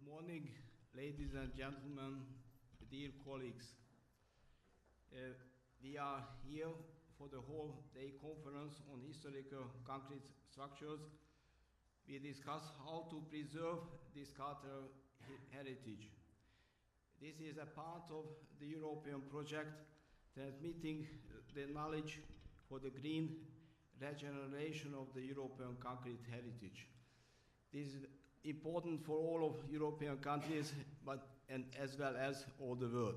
Good morning, ladies and gentlemen, dear colleagues. We are here for the whole day conference on historical concrete structures. We discuss how to preserve this cultural heritage. This is a part of the European project transmitting the knowledge for the green regeneration of the European concrete heritage. This is important for all of European countries, and as well as all the world.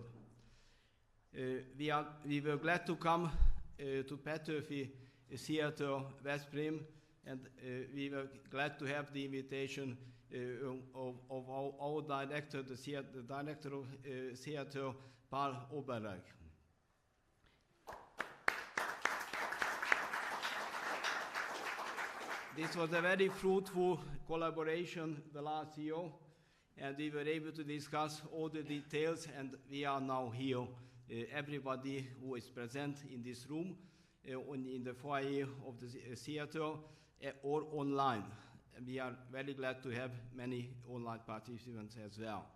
We were glad to come to Petőfi Theater, Veszprém, and we were glad to have the invitation of our director, the director of theater, Paul Oberreich. This was a very fruitful collaboration the last year, and we were able to discuss all the details, and we are now here, everybody who is present in this room, in the foyer of the theater, or online. And we are very glad to have many online participants as well.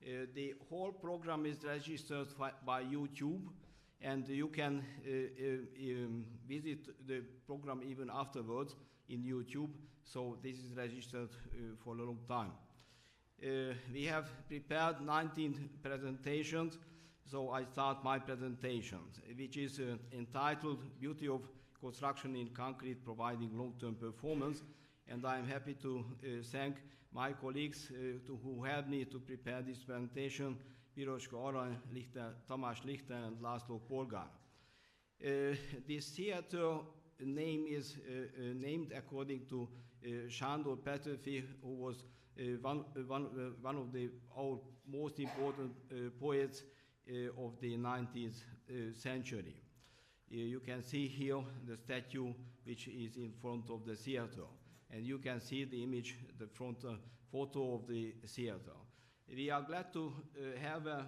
The whole program is registered by YouTube, and you can visit the program even afterwards in YouTube, so this is registered for a long time. We have prepared 19 presentations, so I start my presentation, which is entitled Beauty of Construction in Concrete Providing Long-Term Performance, and I am happy to thank my colleagues who helped me to prepare this presentation, Piroska Arany, Tamás Lichter, and László Polgár. This theater name is named according to Sándor Petőfi, who was one of our most important poets of the 19th century. You can see here the statue which is in front of the theater, and you can see the image, the front photo of the theater. We are glad to have a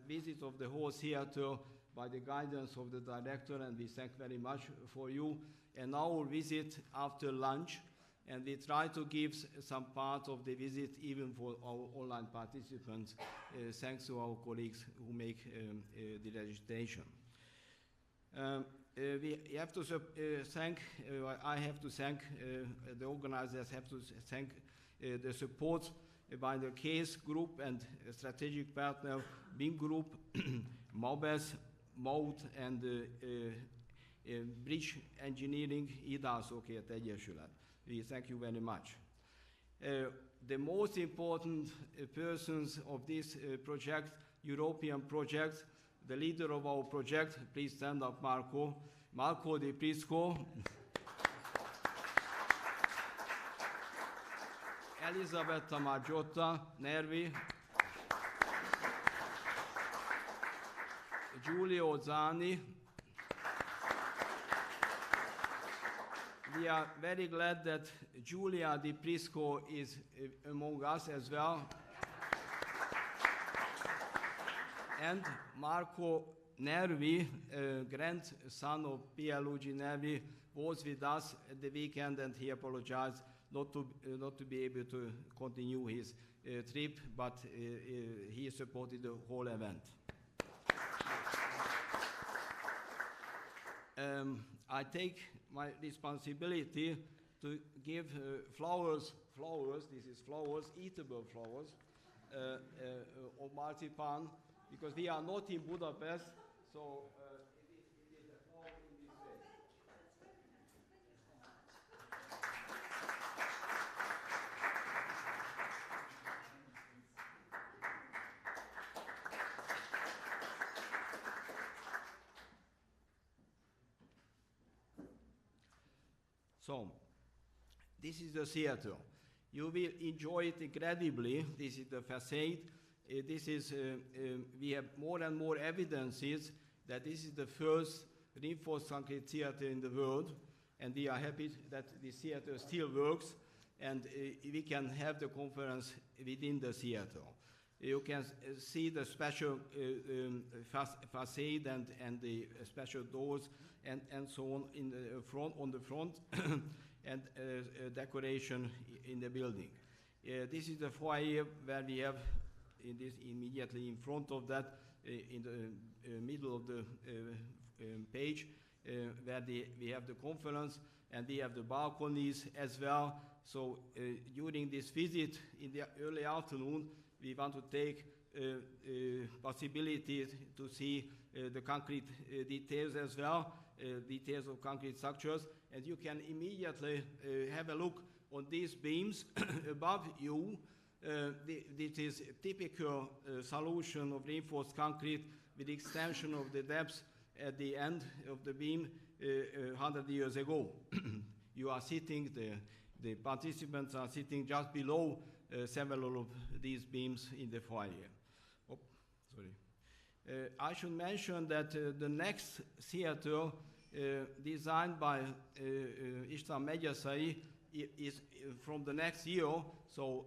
visit of the whole theater by the guidance of the director, and we thank very much for you. And now we'll visit after lunch, and we try to give some part of the visit even for our online participants, thanks to our colleagues who make the registration. We have to thank, I have to thank, the organizers have to thank the support by the CASE group and strategic partner BIM group, MOBES, MOUT, and Bridge Engineering, IDASZokért Egyesület. We thank you very much. The most important persons of this project, European project, the leader of our project, please stand up, Marco Di Prisco, Elisabetta Margiotta Nervi, Giulio Zani. We are very glad that Giulia Di Prisco is among us as well. And Marco Nervi, grandson of Pierluigi Nervi, was with us at the weekend, and he apologized not to be able to continue his trip, but he supported the whole event. I take my responsibility to give flowers, this is flowers, eatable flowers, or marzipan, because we are not in Budapest, so it is a flower in this way. So, this is the theater. You will enjoy it incredibly. This is the facade. We have more and more evidences that this is the first reinforced concrete theater in the world, and we are happy that this theater still works, and we can have the conference within the theater. You can see the special facade and the special doors and so on in the front, on the front, and decoration in the building. This is the foyer where we have, in this immediately in front of that, in the middle of the page, where we have the conference, and we have the balconies as well. So during this visit in the early afternoon, we want to take possibility to see the concrete details as well, details of concrete structures, and you can immediately have a look on these beams above you. This is a typical solution of reinforced concrete with extension of the depth at the end of the beam 100 years ago. You are sitting, the participants are sitting just below several of these beams in the foyer. Oh, sorry. I should mention that the next theater designed by István Megyeszai is from the next year. So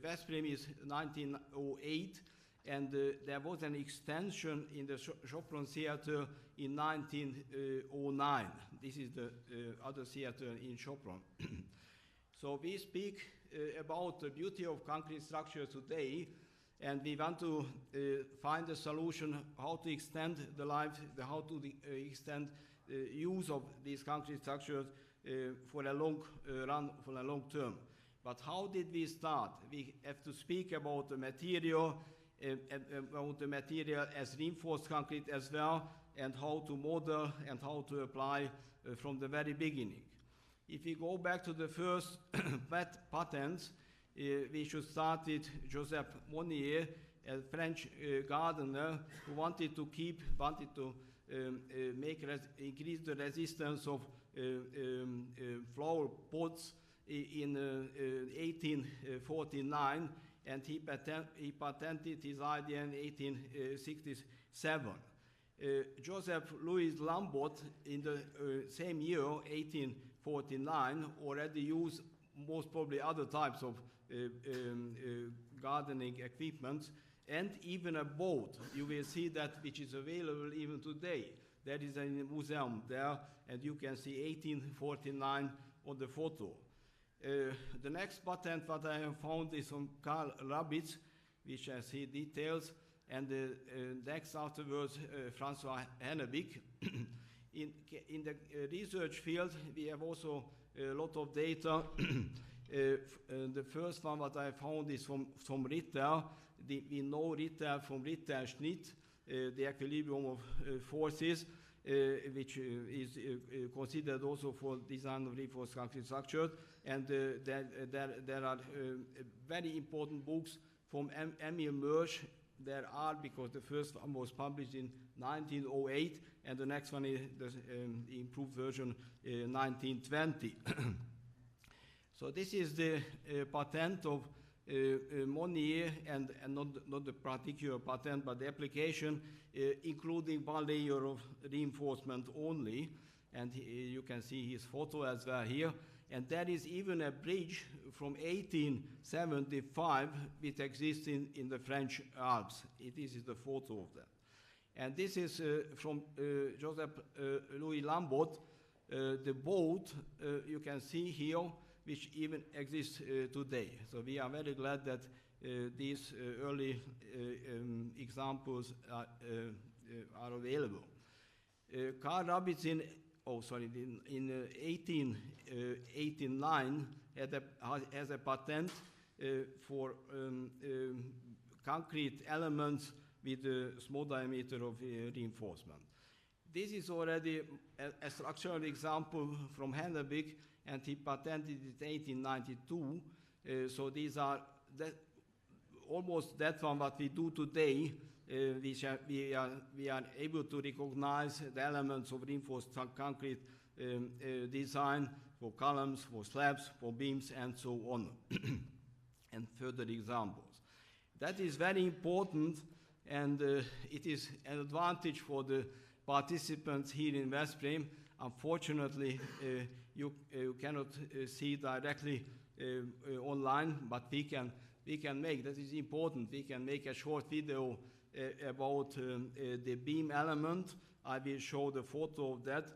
Veszprém is 1908, and there was an extension in the Sopron Theater in 1909. This is the other theater in Sopron. So we speak about the beauty of concrete structure today, and we want to find a solution how to extend the life, how to extend use of these concrete structures for a long run, for a long term. But how did we start? We have to speak about the material as reinforced concrete as well, and how to model and how to apply from the very beginning. If we go back to the first patents, we should start with Joseph Monnier, a French gardener who wanted to increase the resistance of flower pots in 1849, and he patented his idea in 1867. Joseph Louis Lambot, in the same year, 1849, already used most probably other types of gardening equipment, and even a boat. You will see that, which is available even today. There is a museum there, and you can see 1849 on the photo. The next patent that I have found is from Karl Rabitz, which I see details, and next afterwards François Hennebick. In the research field, we have also a lot of data. The first one that I found is from Ritter. We know Ritter from Ritter Schnitt, the equilibrium of forces, which is considered also for design of reinforced concrete structures. And there are very important books from Emil Mörsch. There are, because the first one was published in 1908, and the next one is the improved version 1920. So this is the patent of Monnier, and not the particular patent, but the application, including one layer of reinforcement only. And you can see his photo as well here. And there is even a bridge from 1875 which exists in the French Alps. This is the photo of that. And this is from Joseph Louis Lambot, the boat you can see here, which even exists today. So we are very glad that these early examples are available. Karl Rabitz in 1889 has a patent for concrete elements with a small diameter of reinforcement. This is already a structural example from Hennebick, and he patented it in 1892. So these are almost that one what we do today. We are able to recognize the elements of reinforced concrete design for columns, for slabs, for beams, and so on, and further examples. That is very important, and it is an advantage for the participants here in Veszprém. Unfortunately, you cannot see directly online, but we can make, that is important, we can make a short video about the beam element. I will show the photo of that.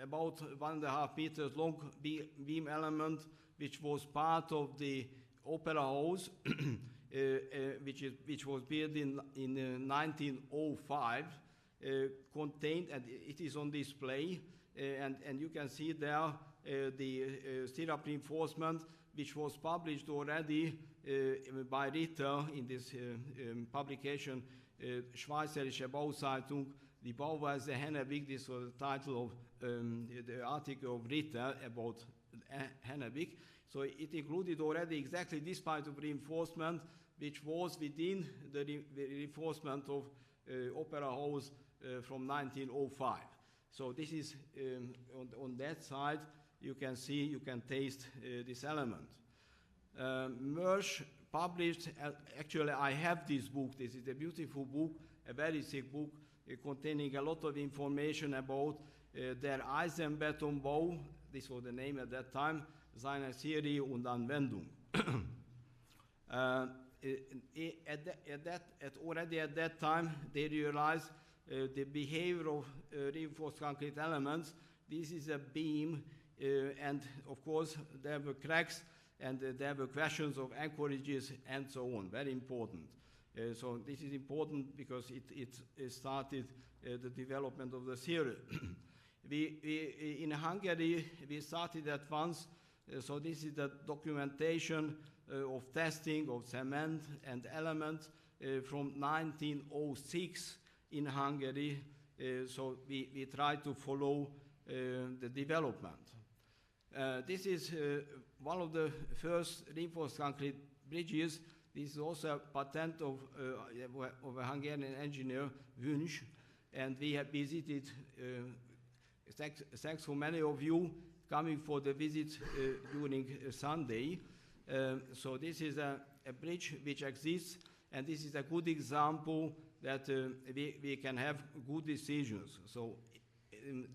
about 1.5 meters long beam element, which was part of the opera house, which was built in 1905, contained, and it is on display, and you can see there the stirrup reinforcement, which was published already by Ritter in this publication, Schweizerische Bauzeitung, Die Bauweise Hennebig. This was the title of the article of Ritter about Hennebig. So it included already exactly this type of reinforcement, which was within the reinforcement of Opera House from 1905. So this is on that side. You can see, you can taste this element. Mersch published, actually I have this book. This is a beautiful book, a very thick book, containing a lot of information about their Eisenbetonbau. This was the name at that time, seine Theorie und Anwendung. Already at that time, they realized the behavior of reinforced concrete elements. This is a beam, and of course there were cracks, and there were questions of anchorages and so on. Very important. So this is important because it started the development of the theory. In Hungary, we started at once. So this is the documentation of testing of cement and elements from 1906 in Hungary. So we try to follow the development. This is one of the first reinforced concrete bridges. This is also a patent of a Hungarian engineer, Wünsch, and we have visited, thanks for many of you coming for the visit during Sunday. So this is a bridge which exists, and this is a good example that we can have good decisions. So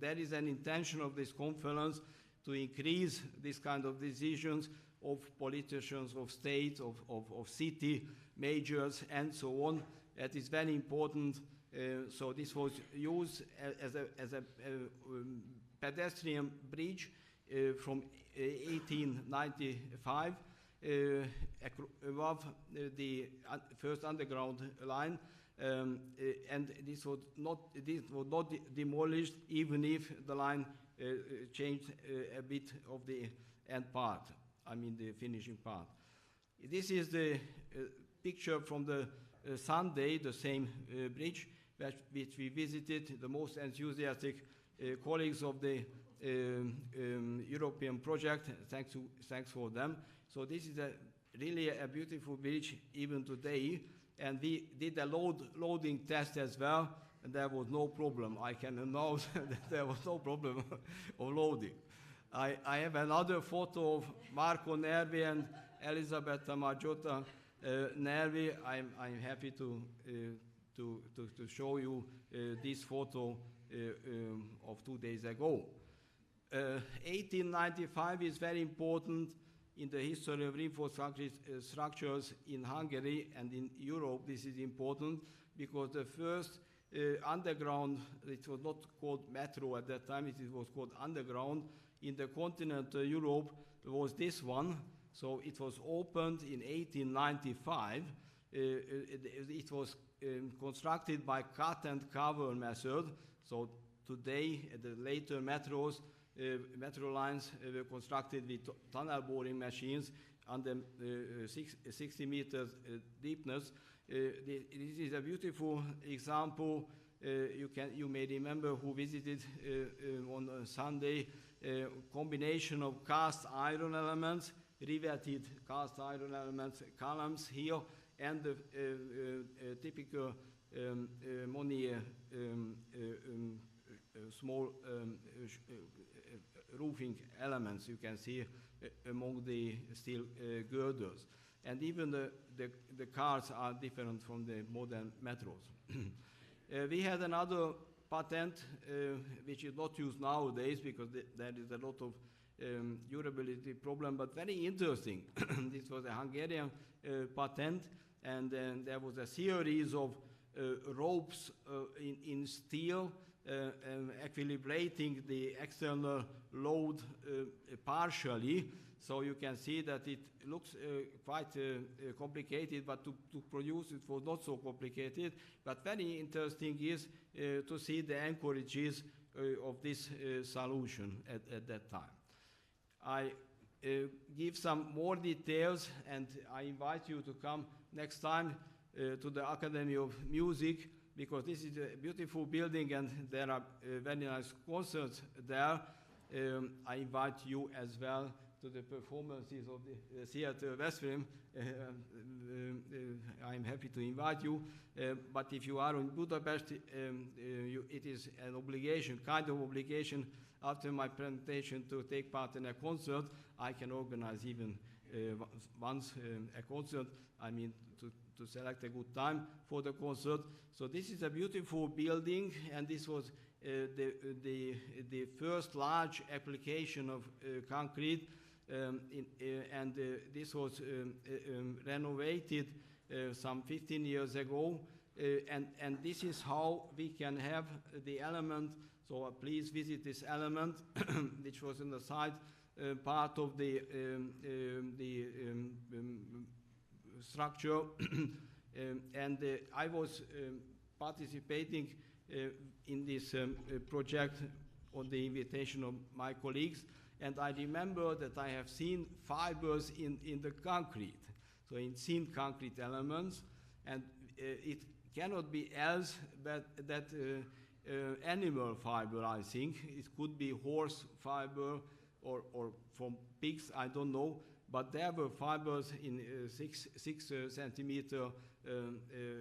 there is an intention of this conference to increase this kind of decisions of politicians, of states, of city majors, and so on. That is very important. So this was used as a pedestrian bridge from 1895 above the first underground line, and this was not demolished, even if the line changed a bit of the end part. I mean the finishing part. This is the picture from the Sunday, the same bridge, which we visited, the most enthusiastic colleagues of the European project. Thanks for them. So this is really a beautiful bridge even today, and we did a loading test as well, and there was no problem. I can announce that there was no problem of loading. I have another photo of Marco Nervi and Elisabetta Maggiota Nervi. I'm happy to show you this photo of 2 days ago. 1895 is very important in the history of reinforced concrete structures in Hungary and in Europe. This is important because the first underground, it was not called metro at that time, it was called underground, in the continental Europe was this one. So it was opened in 1895. It was constructed by cut and cover method. So today, the later metros, metro lines were constructed with tunnel boring machines under 60 meters deepness. This is a beautiful example. You may remember who visited on Sunday, combination of cast iron elements, riveted cast iron elements, columns here, and the typical small roofing elements you can see among the steel girders. And even the cars are different from the modern metros. We had another patent which is not used nowadays because there is a lot of durability problem, but very interesting. This was a Hungarian patent, and then there was a series of ropes in steel equilibrating the external load partially. So you can see that it looks quite complicated, but to produce it was not so complicated. But very interesting is to see the anchorages of this solution at that time. I give some more details, and I invite you to come next time to the Academy of Music, because this is a beautiful building and there are very nice concerts there. I invite you as well to the performances of the theater Veszprém. I'm happy to invite you. But if you are in Budapest, it is an obligation, kind of obligation, after my presentation to take part in a concert. I can organize even once a concert. I mean, to select a good time for the concert. So this is a beautiful building, and this was the first large application of concrete, and this was renovated some 15 years ago, and this is how we can have the element. So please visit this element, which was in the side part of the structure, and I was participating in this project on the invitation of my colleagues, and I remember that I have seen fibers in the concrete, so in seen concrete elements, and it cannot be else but that animal fiber, I think. It could be horse fiber or from pigs, I don't know, but there were fibers in 6 centimeter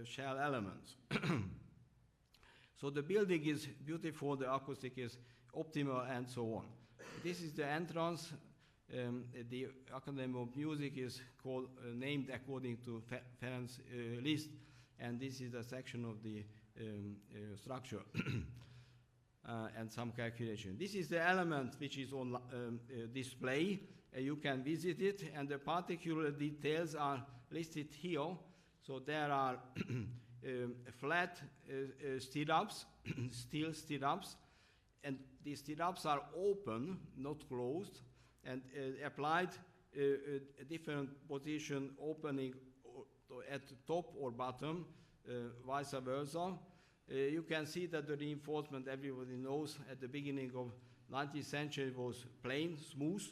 shell elements. So the building is beautiful, the acoustic is optimal, and so on. This is the entrance. The Academy of Music is called, named according to Ferenc Liszt, and this is a section of the structure and some calculation. This is the element which is on display. You can visit it, and the particular details are listed here. So there are flat stirrups, steel stirrups, and these stirrups are open, not closed, and applied a different position, opening at top or bottom, vice versa. You can see that the reinforcement, everybody knows, at the beginning of 19th century was plain, smooth,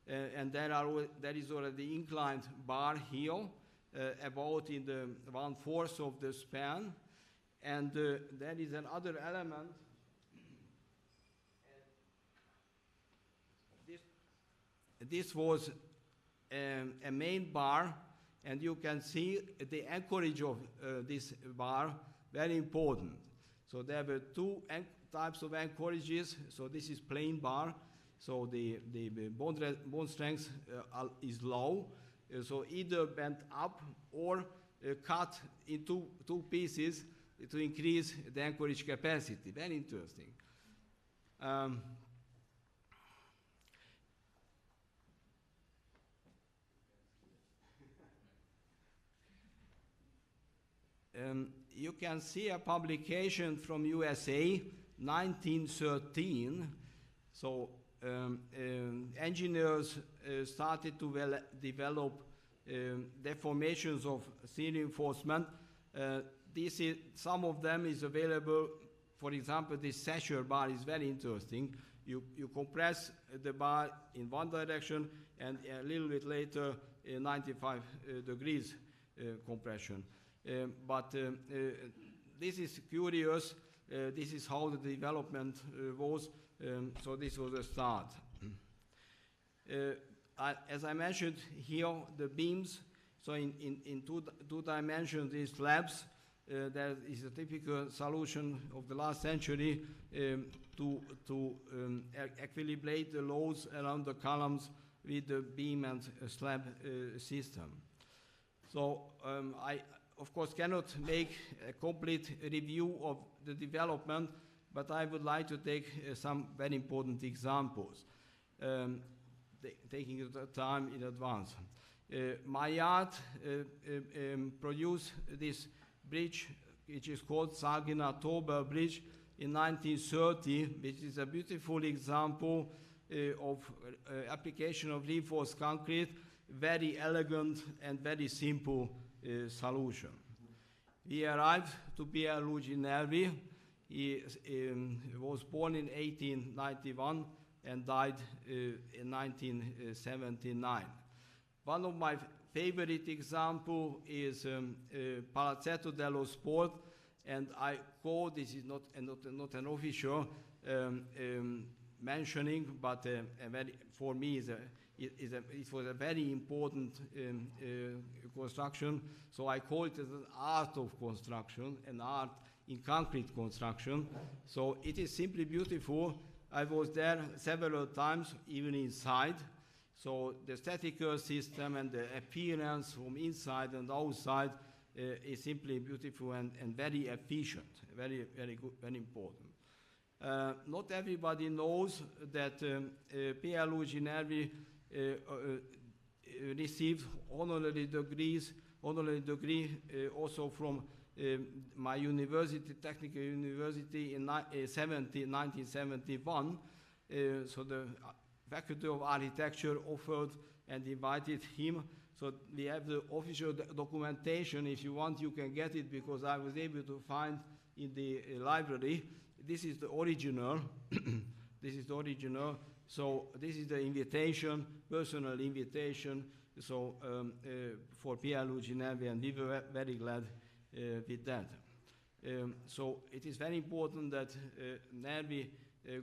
and there is already inclined bar here, about in the 1/4 of the span, and there is another element. This was a main bar, and you can see the anchorage of this bar, very important. So there were two types of anchorages. So this is plain bar, so the bone strength is low, so either bent up or cut into two pieces to increase the anchorage capacity. Very interesting. You can see a publication from USA, 1913. So engineers started to develop deformations of steel reinforcement. Some of them is available. For example, this Sasher bar is very interesting. You compress the bar in one direction, and a little bit later, 95 degrees compression. But this is curious. This is how the development was. So this was a start. As I mentioned here, the beams. So in two dimensions, these slabs. There is a typical solution of the last century to equilibrate the loads around the columns with the beam and slab system. So I, of course, cannot make a complete review of the development, but I would like to take some very important examples, taking the time in advance. My yard produced this bridge, which is called Saginatóba Bridge, in 1930, which is a beautiful example of application of reinforced concrete, very elegant and very simple solution. We arrived to Pierluigi Nervi. He was born in 1891 and died in 1979. One of my favorite example is Palazzetto dello Sport, and I call, this is not an official mentioning, but for me it was a very important construction, so I call it as an art of construction, an art in concrete construction. So it is simply beautiful. I was there several times, even inside. So the statical system and the appearance from inside and outside is simply beautiful and very efficient, very good, very important. Not everybody knows that Pierluigi Nervi received honorary degree also from my university, Technical University, in 1971. So the Faculty of Architecture offered and invited him. So we have the official documentation. If you want, you can get it, because I was able to find in the library. This is the original. This is the original. So this is the invitation, personal invitation. So for Pierluigi Nervi, and we were very glad with that. So it is very important that Nervi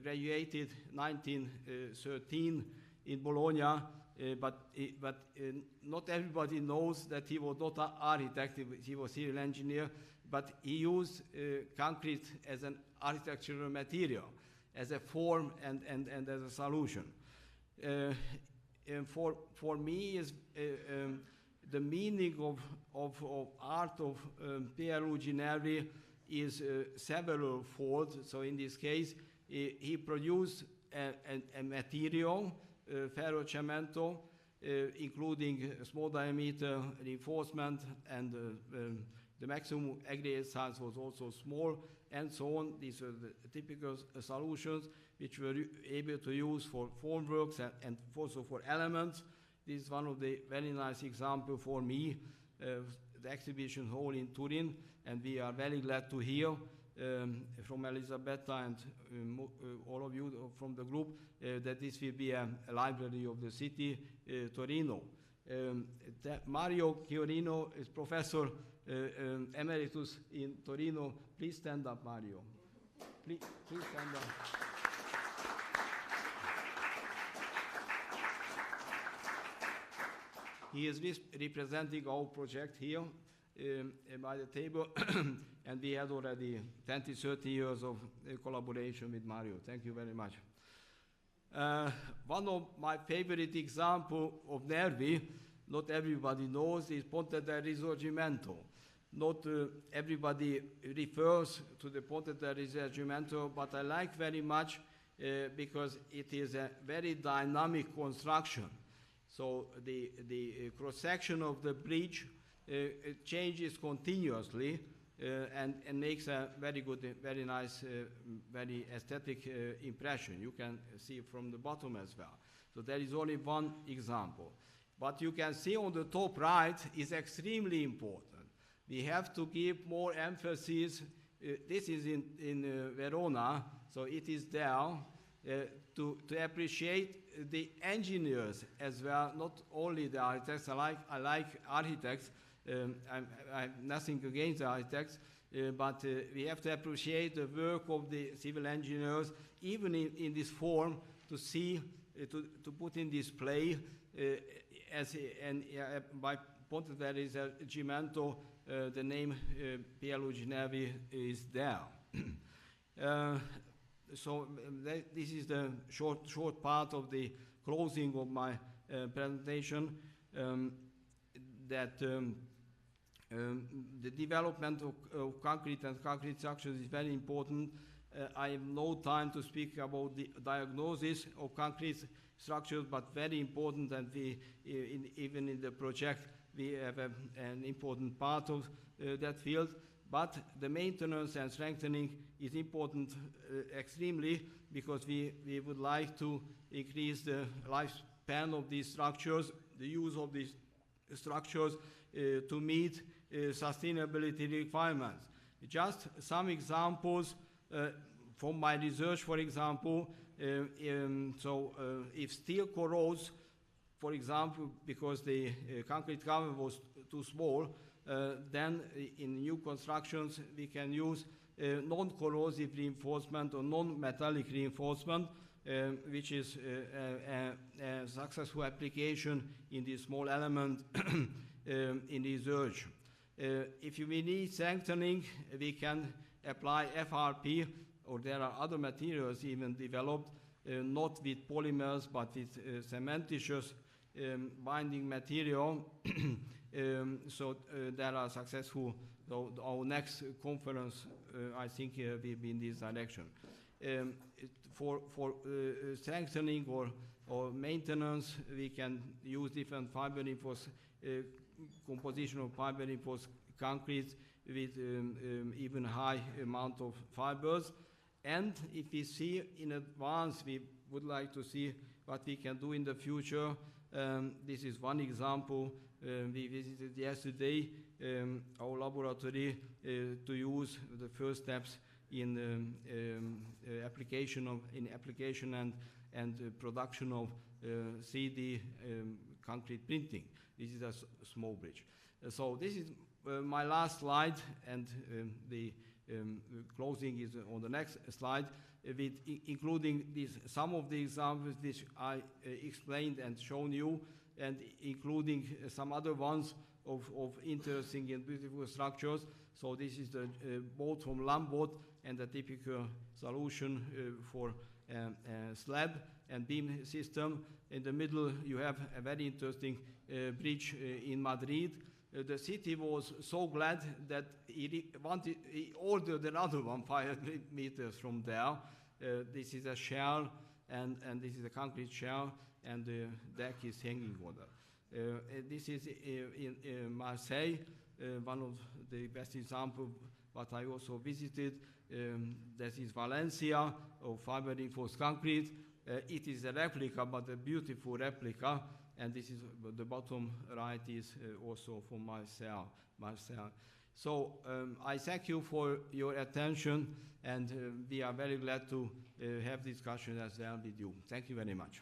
graduated 1913 in Bologna, but not everybody knows that he was not an architect, he was a civil engineer, but he used concrete as an architectural material, as a form and as a solution. And for me, is the meaning of art of Pierluigi Nervi is several fold. So in this case, he produced a material, ferrocemento, including small diameter reinforcement, and the maximum aggregate size was also small, and so on. These are the typical solutions which we were able to use for formworks and also for elements. This is one of the very nice examples for me, the exhibition hall in Turin, and we are very glad to hear from Elisabetta and all of you from the group that this will be a library of the city, Torino. Mario Chiorino is Professor Emeritus in Torino. Please stand up, Mario. Please stand up. He is representing our project here by the table, and we had already 20, 30 years of collaboration with Mario. Thank you very much. One of my favorite examples of Nervi, not everybody knows, is Ponte del Risorgimento. Not everybody refers to the Ponte del Risorgimento, but I like very much because it is a very dynamic construction. So the cross-section of the bridge it changes continuously and makes a very good, very nice, very aesthetic impression. You can see from the bottom as well. So there is only one example. But you can see on the top right is extremely important. We have to give more emphasis. This is in Verona, so it is there to appreciate the engineers as well, not only the architects. I like architects. I have nothing against the architects, but we have to appreciate the work of the civil engineers, even in this form, to see, to put in display by Ponte del Risorgimento, the name Pierluigi Nervi is there. So this is the short part of the closing of my presentation. That the development of concrete and concrete structures is very important. I have no time to speak about the diagnosis of concrete structures, but very important, and we, even in the project, we have an important part of that field. but the maintenance and strengthening is important extremely, because we would like to increase the lifespan of these structures, the use of these structures to meet sustainability requirements. Just some examples from my research, for example. If steel corrodes, for example, because the concrete cover was too small, then in new constructions we can use non-corrosive reinforcement or non-metallic reinforcement, which is a successful application in the small element in research. If we need strengthening, we can apply FRP, or there are other materials even developed, not with polymers but with cementitious binding material. There are successful. So our next conference, I think, will be in this direction. For strengthening or maintenance, we can use different fiber reinforced composition of fiber reinforced concrete with even high amount of fibers. And if we see in advance, we would like to see what we can do in the future. This is one example. We visited yesterday our laboratory to use the first steps in application and production of 3D concrete printing. This is a small bridge. So this is my last slide, and the closing is on the next slide, with including some of the examples which I explained and shown you, and including some other ones of interesting and beautiful structures. So this is the boat from Lambot, and the typical solution for a slab and beam system. In the middle you have a very interesting bridge in Madrid. The city was so glad that he ordered another one 5 meters from there. This is a shell, and this is a concrete shell, and the deck is hanging water. This is in Marseille, one of the best examples, but I also visited. This is Valencia of fiber reinforced concrete. It is a replica, but a beautiful replica, and this is the bottom right is also from Marseille. So I thank you for your attention, and we are very glad to have discussion as well with you. Thank you very much.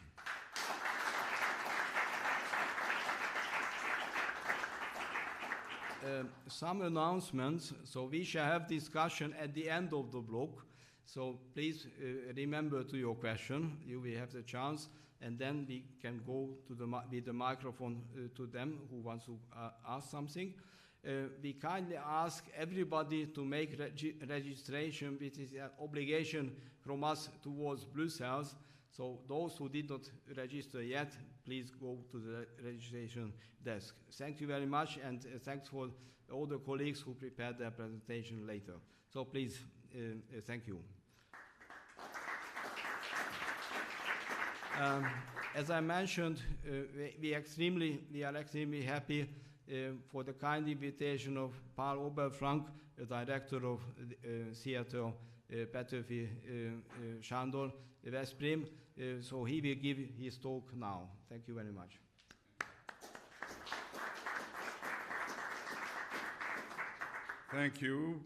Some announcements. So we shall have discussion at the end of the block. So please remember to your question. You will have the chance, and then we can go to with the microphone to them who wants to ask something. We kindly ask everybody to make registration, which is an obligation from us towards Brussels. So those who did not register yet, please go to the registration desk. Thank you very much, and thanks for all the colleagues who prepared their presentation later. So please, thank you. As I mentioned, we are extremely happy for the kind invitation of Paul Oberfrank, the director of theater Petőfi Sándor, Veszprém. So he will give his talk now. Thank you very much. Thank you.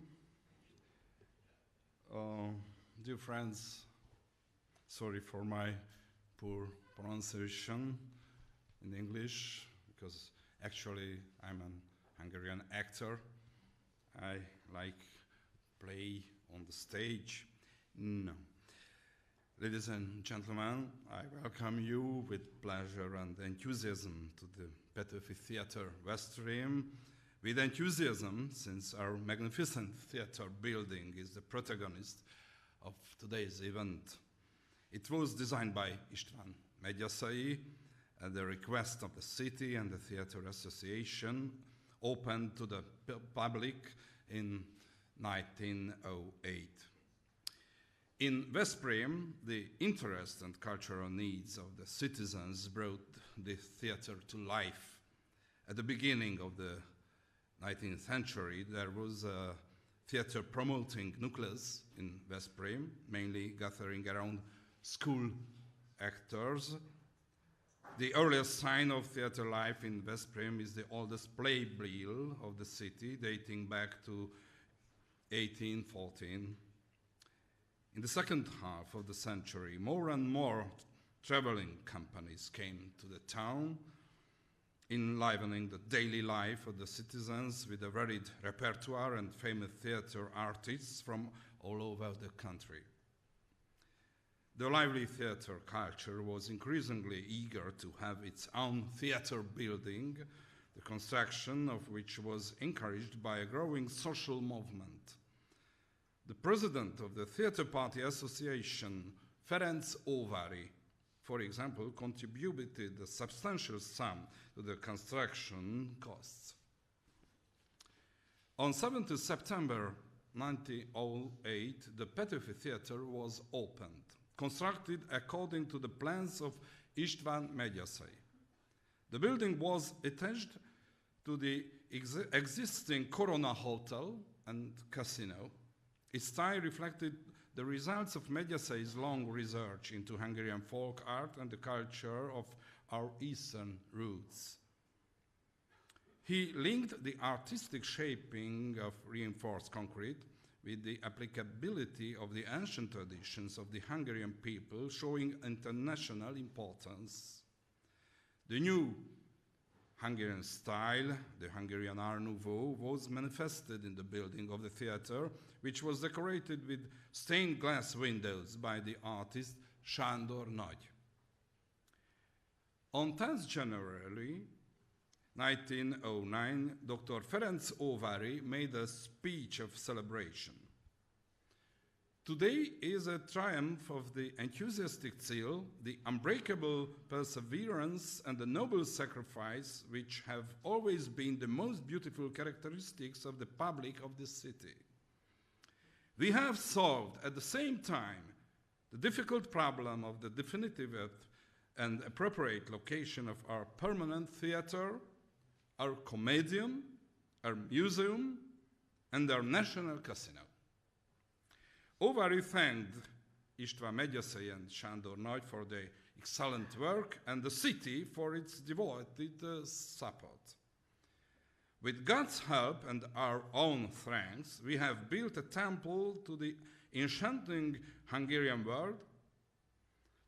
Dear friends, sorry for my poor pronunciation in English, because actually I'm an Hungarian actor. I like play on the stage. No. Ladies and gentlemen, I welcome you with pleasure and enthusiasm to the Petőfi Theater Veszprém. With enthusiasm, since our magnificent theater building is the protagonist of today's event. It was designed by István Megyaszai at the request of the city and the Theater Association, opened to the public in 1908. In Veszprém, the interest and cultural needs of the citizens brought the theater to life. At the beginning of the 19th century, there was a theater promoting nucleus in Veszprém, mainly gathering around school actors. The earliest sign of theater life in Veszprém is the oldest playbill of the city, dating back to 1814. In the second half of the century, more and more traveling companies came to the town, enlivening the daily life of the citizens with a varied repertoire and famous theater artists from all over the country. The lively theater culture was increasingly eager to have its own theater building, the construction of which was encouraged by a growing social movement. The president of the Theatre Party Association, Ferenc Óváry, for example, contributed a substantial sum to the construction costs. On 7th September 1908, the Petőfi Theater was opened, constructed according to the plans of István Megyeszei. The building was attached to the existing Corona Hotel and Casino. Its style reflected the results of Megyeszei's long research into Hungarian folk art and the culture of our eastern roots. He linked the artistic shaping of reinforced concrete with the applicability of the ancient traditions of the Hungarian people, showing international importance. The new Hungarian style, the Hungarian Art Nouveau, was manifested in the building of the theater, which was decorated with stained glass windows by the artist Sándor Nagy. On 10th January 1909, Dr. Ferenc Óváry made a speech of celebration. Today is a triumph of the enthusiastic zeal, the unbreakable perseverance, and the noble sacrifice which have always been the most beautiful characteristics of the public of this city. We have solved at the same time the difficult problem of the definitive and appropriate location of our permanent theater, our comedium, our museum, and our national casino. Óváry thanked István Megyeszei and Sándor Nagy for their excellent work and the city for its devoted support. With God's help and our own thanks, we have built a temple to the enchanting Hungarian world,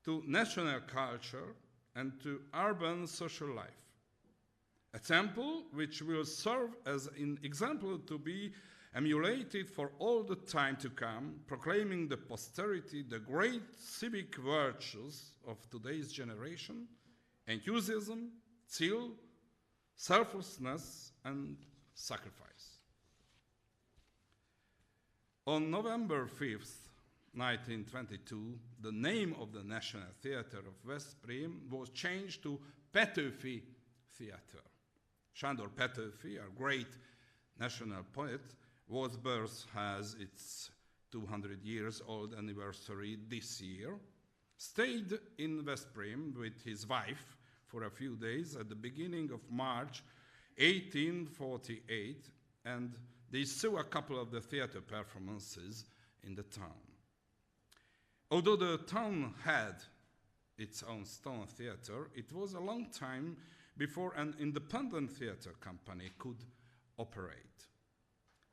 to national culture, and to urban social life. A temple which will serve as an example to be emulated for all the time to come, proclaiming the posterity the great civic virtues of today's generation: enthusiasm, zeal, selflessness, and sacrifice. On November 5th, 1922, the name of the National Theater of Veszprém was changed to Petőfi Theater. Sándor Petőfi, our great national poet, whose birth has its 200 years old anniversary this year, stayed in Veszprém with his wife for a few days at the beginning of March 1848, and they saw a couple of the theater performances in the town. Although the town had its own stone theater, it was a long time before an independent theater company could operate.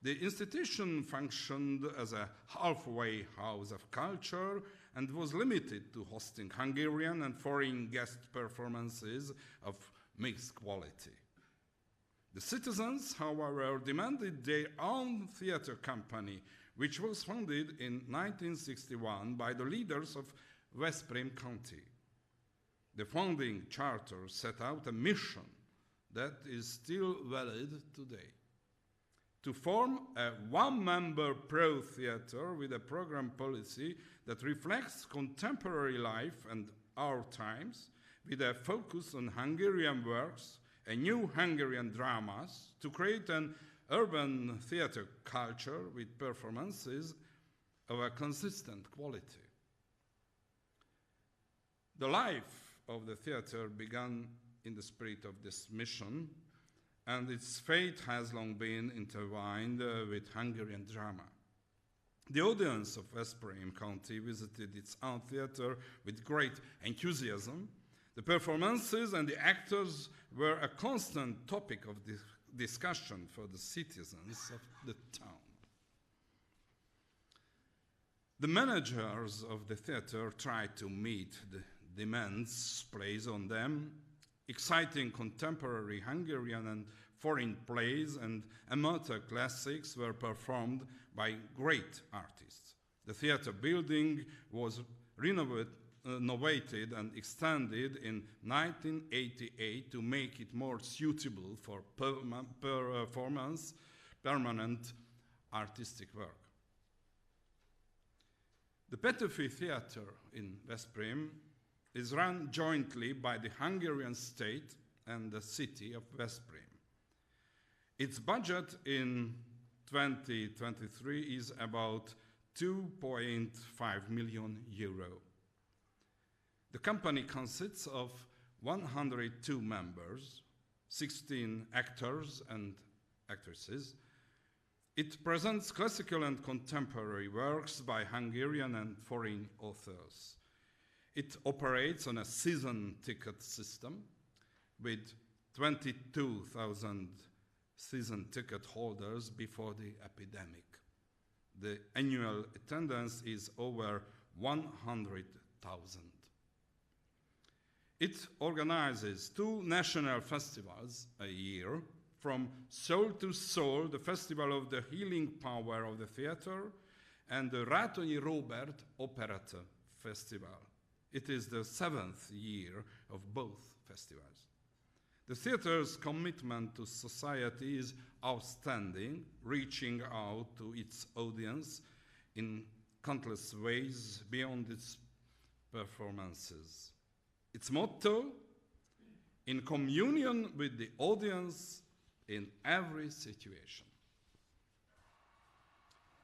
The institution functioned as a halfway house of culture and was limited to hosting Hungarian and foreign guest performances of mixed quality. The citizens, however, demanded their own theater company, which was founded in 1961 by the leaders of Veszprém County. The founding charter set out a mission that is still valid today: to form a one-member pro-theater with a program policy that reflects contemporary life and our times, with a focus on Hungarian works and new Hungarian dramas, to create an urban theater culture with performances of a consistent quality. The life of the theater began in the spirit of this mission, and its fate has long been intertwined with Hungarian drama. The audience of Veszprém County visited its own theater with great enthusiasm. The performances and the actors were a constant topic of discussion for the citizens of the town. The managers of the theater tried to meet the demands placed on them. Exciting contemporary Hungarian and foreign plays and amateur classics were performed by great artists. The theater building was renovated and extended in 1988 to make it more suitable for permanent artistic work. The Petőfi Theater in Veszprém is run jointly by the Hungarian state and the city of Veszprém. Its budget in 2023 is about 2.5 million euro. The company consists of 102 members, 16 actors and actresses. It presents classical and contemporary works by Hungarian and foreign authors. It operates on a season ticket system with 22,000 season ticket holders before the epidemic. The annual attendance is over 100,000. It organizes 2 national festivals a year, from Soul to Soul, the Festival of the Healing Power of the Theatre, and the Rátonyi Róbert Operetta Festival. It is the 7th year of both festivals. The theatre's commitment to society is outstanding, reaching out to its audience in countless ways beyond its performances. Its motto, in communion with the audience in every situation.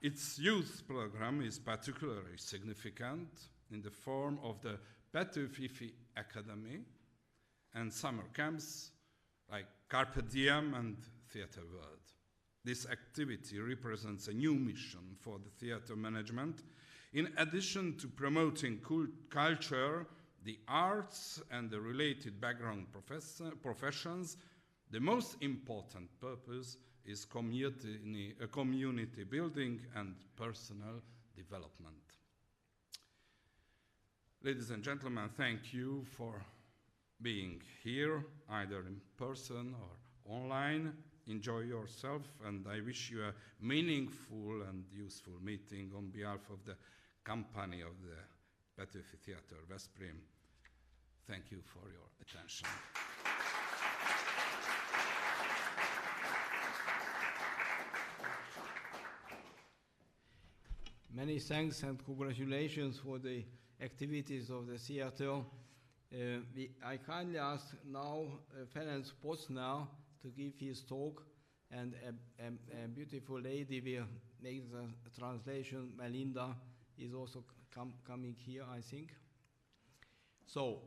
Its youth program is particularly significant in the form of the Petőfi Academy and summer camps like Carpe Diem and Theatre World. This activity represents a new mission for the theatre management. In addition to promoting culture, the arts and the related background professions, the most important purpose is community building and personal development. Ladies and gentlemen, thank you for being here, either in person or online. Enjoy yourself, and I wish you a meaningful and useful meeting on behalf of the company of the Petőfi Theater, Veszprém. Thank you for your attention. Many thanks and congratulations for the activities of the theater. I kindly ask now Ferenc Posner to give his talk, and a beautiful lady will make the translation. Melinda is also coming here, I think. So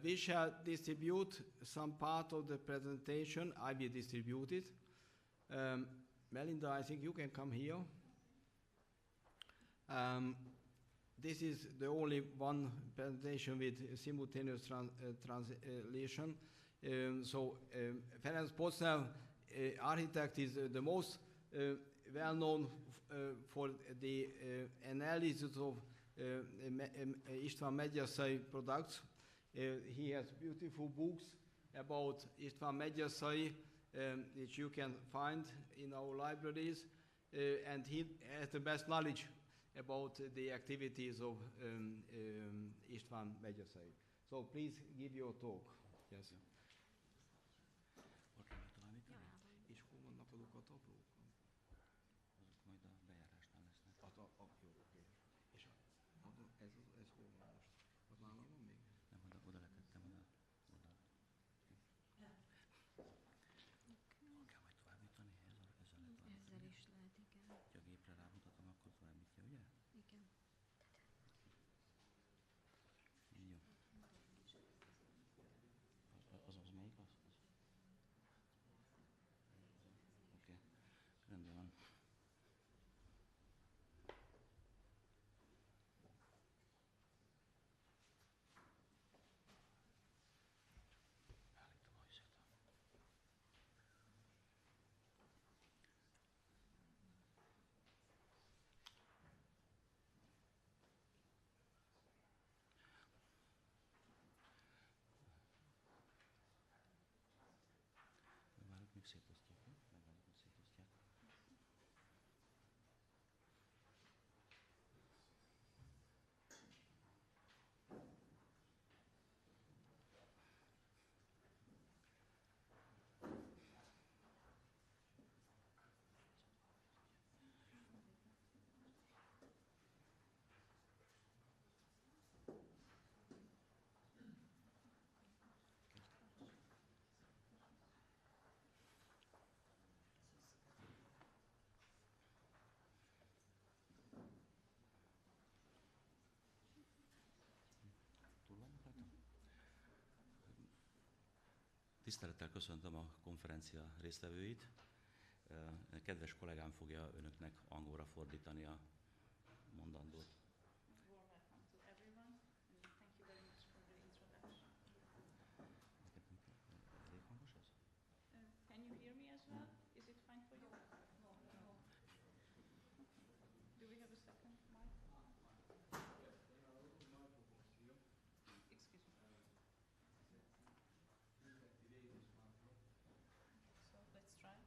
we shall distribute some part of the presentation. I will distribute it. Melinda, I think you can come here. This is the only one presentation with simultaneous translation. Ferenc Posner, architect, is the most well-known for the analysis of István Megyeszai products. He has beautiful books about István Megyeszai, which you can find in our libraries, and he has the best knowledge about the activities of István Megyeszai. So please give your talk. Yes. És hol vannak azok a tablók? Azok majd a bejárásnál lesznek. Jó, oké. És ez hol van most? Az nálam van még? Nem, oda letettem oda. Kell majd továbbítani? Ezzel lehet továbbítani. Ezzel is lehet, igen. Ha a gépre rámutatom, akkor továbbítja, ugye? Igen. Jó. Az melyik az? Tisztelettel köszöntöm a konferencia résztvevőit. Kedves kollégám fogja önöknek angolra fordítani a mondandót. Welcome to everyone, and thank you very much for the introduction. Elég hangos ez? Can you hear me as well? Is it fine for you? No. Do we have a second mic? Excuse me. So let's try.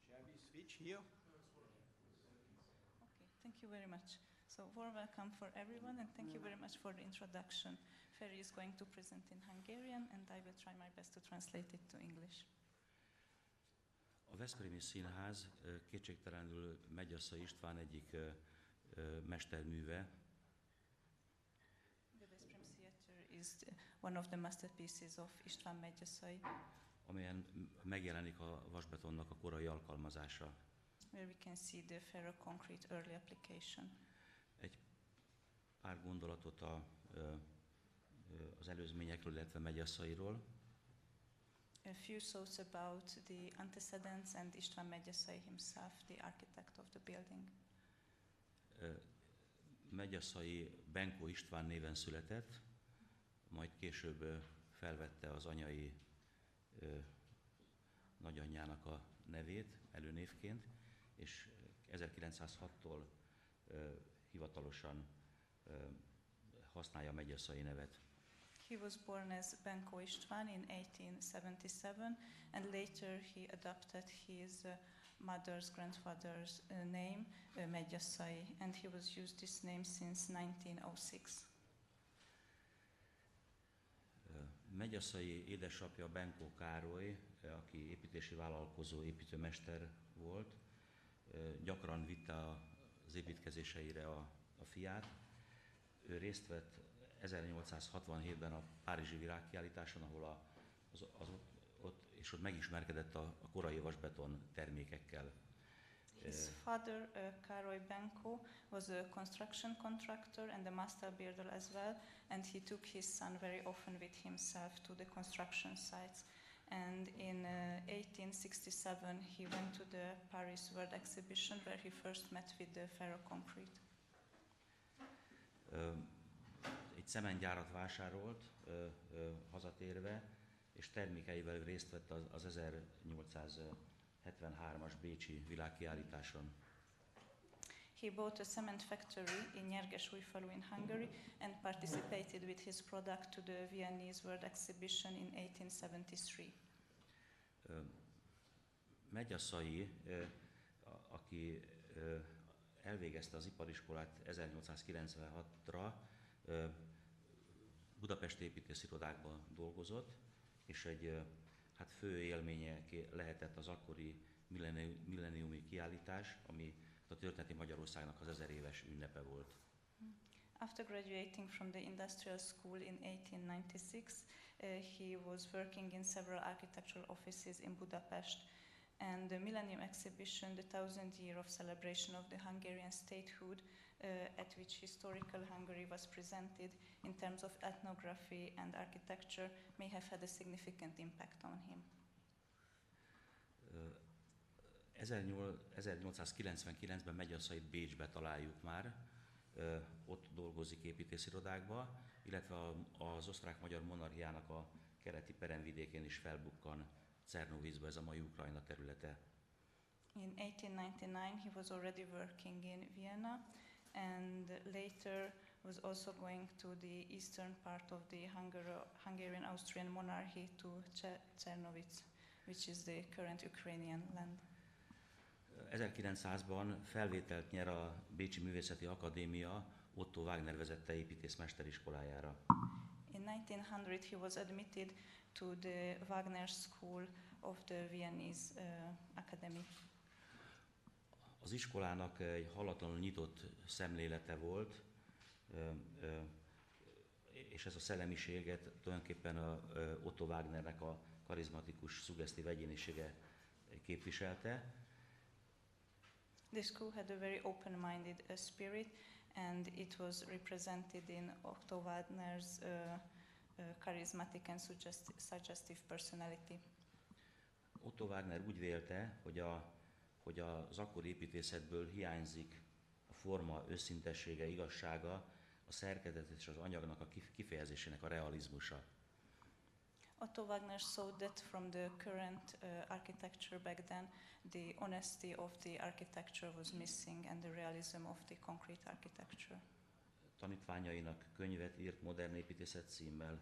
Shall we switch here? Okay, thank you very much. So warm welcome for everyone, and thank you very much for the introduction. Ferry is going to present in Hungarian, and I will try my best to translate it to English. A Veszprémi Színház kétségtelenül Megyassa István egyik mesterműve, The Veszprém Theater is one of the masterpieces of István Megyaszai, amelyen megjelenik a vasbetonnak a korai alkalmazása. where we can see the ferroconcrete early application. Pár gondolatot az előzményekről, illetve Megyasszairól. A few thoughts about the antecedents and István Megyaszai himself, the architect of the building. Megyasszai Benkó István néven született, majd később felvette az anyai nagyanyjának a nevét előnévként, és 1906-tól hivatalosan használja Megyasszai nevet. He was born as Benko István in 1877, and later he adopted his mother's grandfather's name, Megyaszai, and he was used this name since 1906. Megyasszai édesapja Benkó Károly, aki építési vállalkozó, építőmester volt, gyakran vitte az építkezéseire a fiát. Ő részt vett 1867-ben a Párizsi világkiállításon, ahol ott megismerkedett a korai vasbeton termékekkel. His father, Károly Benko, was a construction contractor and a master builder as well, and he took his son very often with himself to the construction sites. And in 1867 he went to the Paris World Exhibition, where he first met with the ferroconcrete. Egy cementgyárat vásárolt hazatérve, és termékeivel részt vett az 1873-as bécsi világkiállításon. He bought a cement factory in Nyergesújfalu in Hungary and participated with his product to the Viennese World Exhibition in 1873. Megyasszai, aki elvégezte az ipariskolát 1896-ra, budapesti építészirodákban dolgozott, és egy fő élménye lehetett az akkori milleniumi kiállítás, ami a történeti Magyarországnak az 1000 éves ünnepe volt. After graduating from the industrial school in 1896, he was working in several architectural offices in Budapest, and the Millennium Exhibition, the 1000th year of celebration of the Hungarian statehood, at which historical Hungary was presented in terms of ethnography and architecture, may have had a significant impact on him. 1899-ben Megyasszait Bécsbe találjuk már, ott dolgozik építészirodákba, illetve az osztrák-magyar monarchiának a keleti peremvidékén is felbukkan Czernowicba, ez a mai Ukrajna területe. In 1899 he was already working in Vienna, and later was also going to the eastern part of the Hungarian-Austrian monarchy to Czernowitz, which is the current Ukrainian land. 1900-ban felvételt nyer a Bécsi Művészeti Akadémia Otto Wagner vezette építészmesteriskolájára. In 1900 he was admitted to the Wagner School of the Viennese Academy. Az iskolának egy halatlanul nyitott szemlélete volt, és ez a szellemiséget tulajdonképpen Otto Wagnernek a karizmatikus, szuggesztív egyénisége képviselte. The school had a very open-minded spirit, and it was represented in Otto Wagner's charismatic and suggestive personality. Otto Wagner úgy vélte, hogy az akkori építészetből hiányzik a forma őszintessége, igazsága, a szerkezet és az anyagnak a kifejezésének a realizmusa. Otto Wagner saw that from the current architecture back then, the honesty of the architecture was missing and the realism of the concrete architecture. Tanítványainak könyvet írt modern építészet címmel.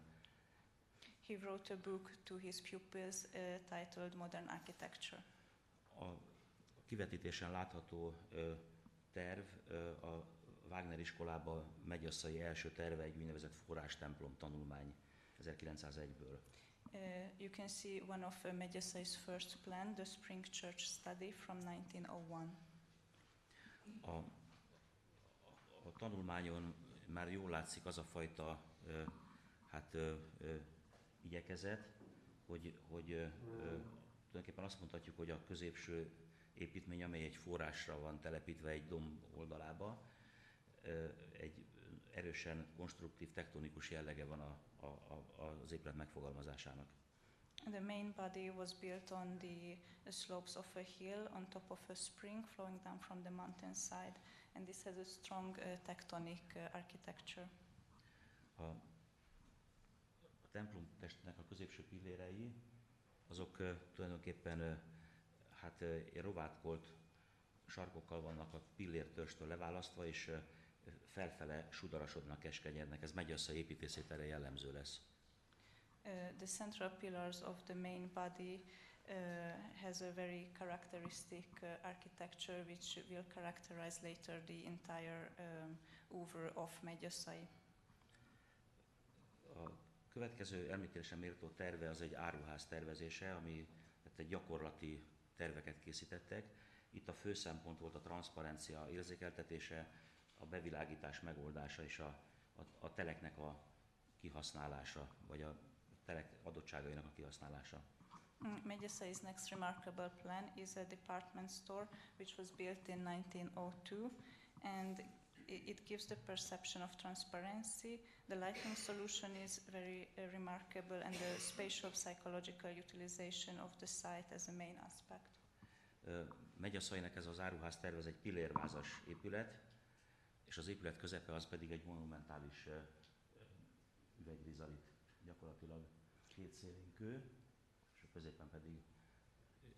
He wrote a book to his pupils titled Modern Architecture. A kivetítésen látható terv a Wagner iskolába megyeszai első terve, egy úgynevezett forrástemplom tanulmány 1901-ből. You can see one of Megyeszai's first plan, the Spring Church Study from 1901. A tanulmányon már jól látszik az a fajta igyekezet, hogy tulajdonképpen azt mondhatjuk, hogy a középső építmény, amely egy forrásra van telepítve egy domb oldalába, egy erősen konstruktív, tektonikus jellege van az épület megfogalmazásának. The main body was built on the slopes of a hill on top of a spring flowing down from the mountainside, and this has a strong tectonic architecture. A templom testnek a középső pillérei, azok tulajdonképpen rovátkolt sarkokkal vannak a pillértörstől leválasztva, és felfele sudarasodnak, keskenyednek. Ez megyeszai építészetére jellemző lesz. The central pillars of the main body has a very characteristic architecture which will characterize later the entire oeuvre of Megyeszai. A következő említésre méltó terve az egy áruház tervezése, ami egy gyakorlati terveket készítettek. Itt a fő szempont volt a transzparencia érzékeltetése, a bevilágítás megoldása és a teleknek a kihasználása, vagy a telek adottságainak a kihasználása. Megyeszai's next remarkable plan is a department store which was built in 1902, and it gives the perception of transparency. The lighting solution is very remarkable, and the spatial psychological utilization of the site as a main aspect. Megyeszainak ez az áruház tervez egy pillérvázas épület, és az épület közepe az pedig egy monumentális üvegrizalit, gyakorlatilag két szélén kő, és a középen pedig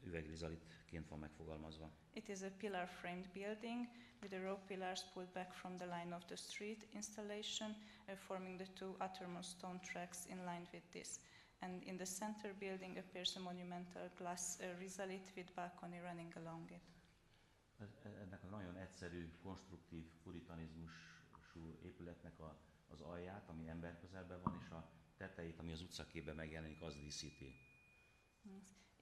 üvegrizalitként van megfogalmazva. It is a pillar-framed building with the row pillars pulled back from the line of the street installation, forming the two uttermost stone tracks in line with this. And in the center building appears a monumental glass risalit with balcony running along it. Ennek a nagyon egyszerű, konstruktív, puritanizmusú épületnek az alját, ami emberközelben van, és a tetejét, ami az utcaképben megjelenik, az díszíti.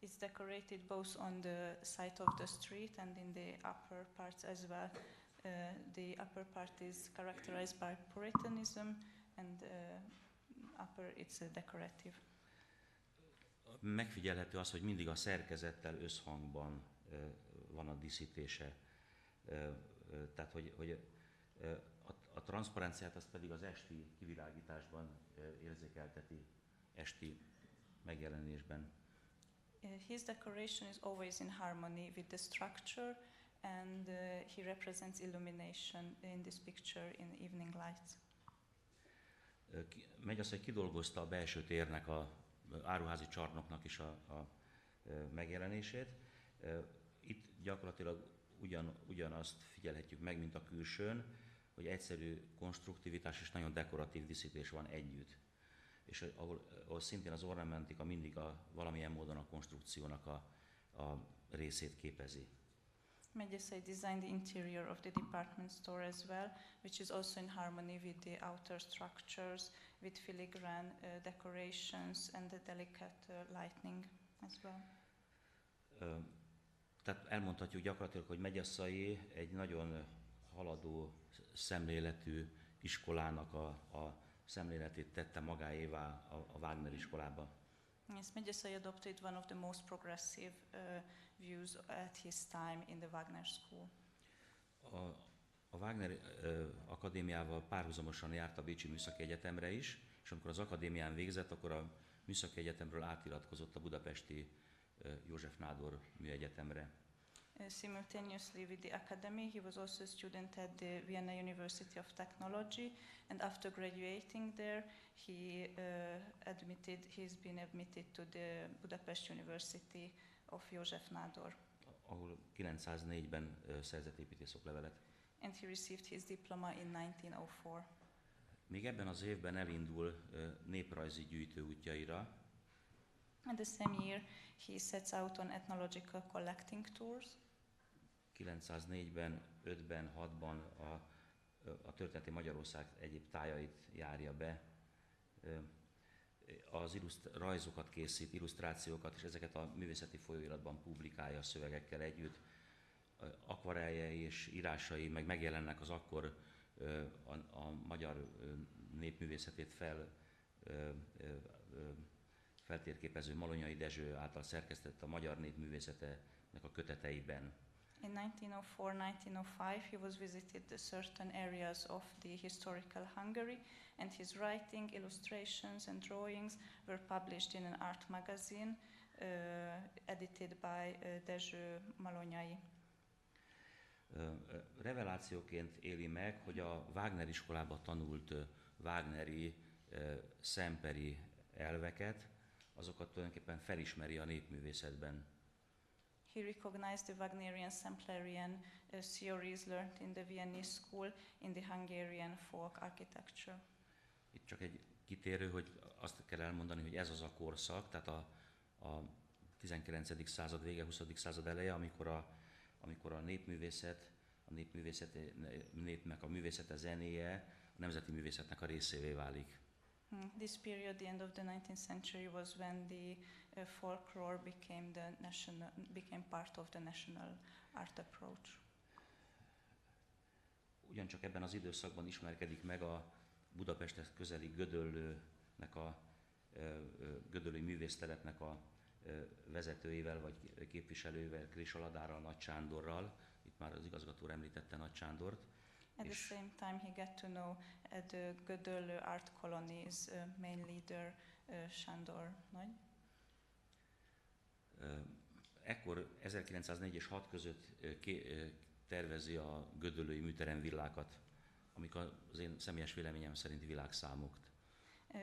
It's decorated both on the side of the street and in the upper parts as well. The upper part is characterized by puritanism, and upper it's decorative. Megfigyelhető az, hogy mindig a szerkezettel összhangban van a díszítése. Tehát, hogy a transzparenciát azt pedig az esti kivilágításban érzékelteti, esti megjelenésben. His decoration is always in harmony with the structure, and he represents illumination in this picture in evening lights. Megyeszai kidolgozta a belső térnek, a áruházi csarnoknak is a megjelenését. Itt gyakorlatilag ugyanazt figyelhetjük meg, mint a külsőn, hogy egyszerű konstruktivitás és nagyon dekoratív díszítés van együtt. És ahol szintén az ornamentika mindig valamilyen módon a konstrukciónak a részét képezi. Megyeszai designed the interior of the department store as well, which is also in harmony with the outer structures, with filigrane decorations and the delicate lighting as well. Tehát elmondhatjuk gyakorlatilag, hogy Megyeszai egy nagyon haladó szemléletű iskolának a szemléletét tette magáévá a Wagner iskolába. Yes, Megyeszai adopted one of the most progressive views at his time in the Wagner School. A Wagner Akadémiával párhuzamosan járt a Bécsi Műszaki Egyetemre is, és amikor az akadémián végzett, akkor a Műszaki Egyetemről átiratkozott a budapesti József Nádor Műegyetemre. Simultaneously with the academy, he was also a student at the Vienna University of Technology, and after graduating there, he's been admitted to the Budapest University of József Nádor. Ahol 904-ben szerzett építészoklevelet. And he received his diploma in 1904. Még ebben az évben elindul néprajzi gyűjtő útjaira. And the same year, he sets out on ethnological collecting tours. 904-ben, 5-ben, 6-ban a történeti Magyarország egyéb tájait járja be. Az rajzokat készít, illusztrációkat, és ezeket a művészeti folyóiratban publikálja a szövegekkel együtt. Akvareljei és írásai meg megjelennek az akkor a magyar népművészetét feltérképező Malonyai Dezső által szerkesztett a magyar népművészetének a köteteiben. In 1904-1905, he was visited certain areas of the historical Hungary, and his writing, illustrations, and drawings were published in an art magazine edited by Dezső Malonyai. Revelációként éli meg, hogy a Wagner iskolában tanult wagneri, szemperi elveket, azokat tulajdonképpen felismeri a népművészetben. He recognized the Wagnerian Semplerian theories learned in the Viennese school in the Hungarian folk architecture. Itt csak egy kitérő, hogy azt kell elmondani, hogy ez az a korszak, tehát a 19. század vége, 20. század eleje, amikor a népnek a művészete zenéje a nemzeti művészetnek a részévé válik. This period, the end of the 19th century, was when the folklore became part of the national art approach. Ugyancsak ebben az időszakban ismerkedik meg a Budapesthez közeli gödöllői művésztelepnek a vezetőivel vagy képviselőivel, Krisoladárral, Nagy Sándorral. Itt már az igazgató említette Nagy Sándort. At the same time, he got to know the Gödöllő art colony's main leader, Sándor Nagy. Ekkor 1904 és 6 között tervezi a gödöllői műterem villákat, amik az én személyes véleményem szerint világszámok.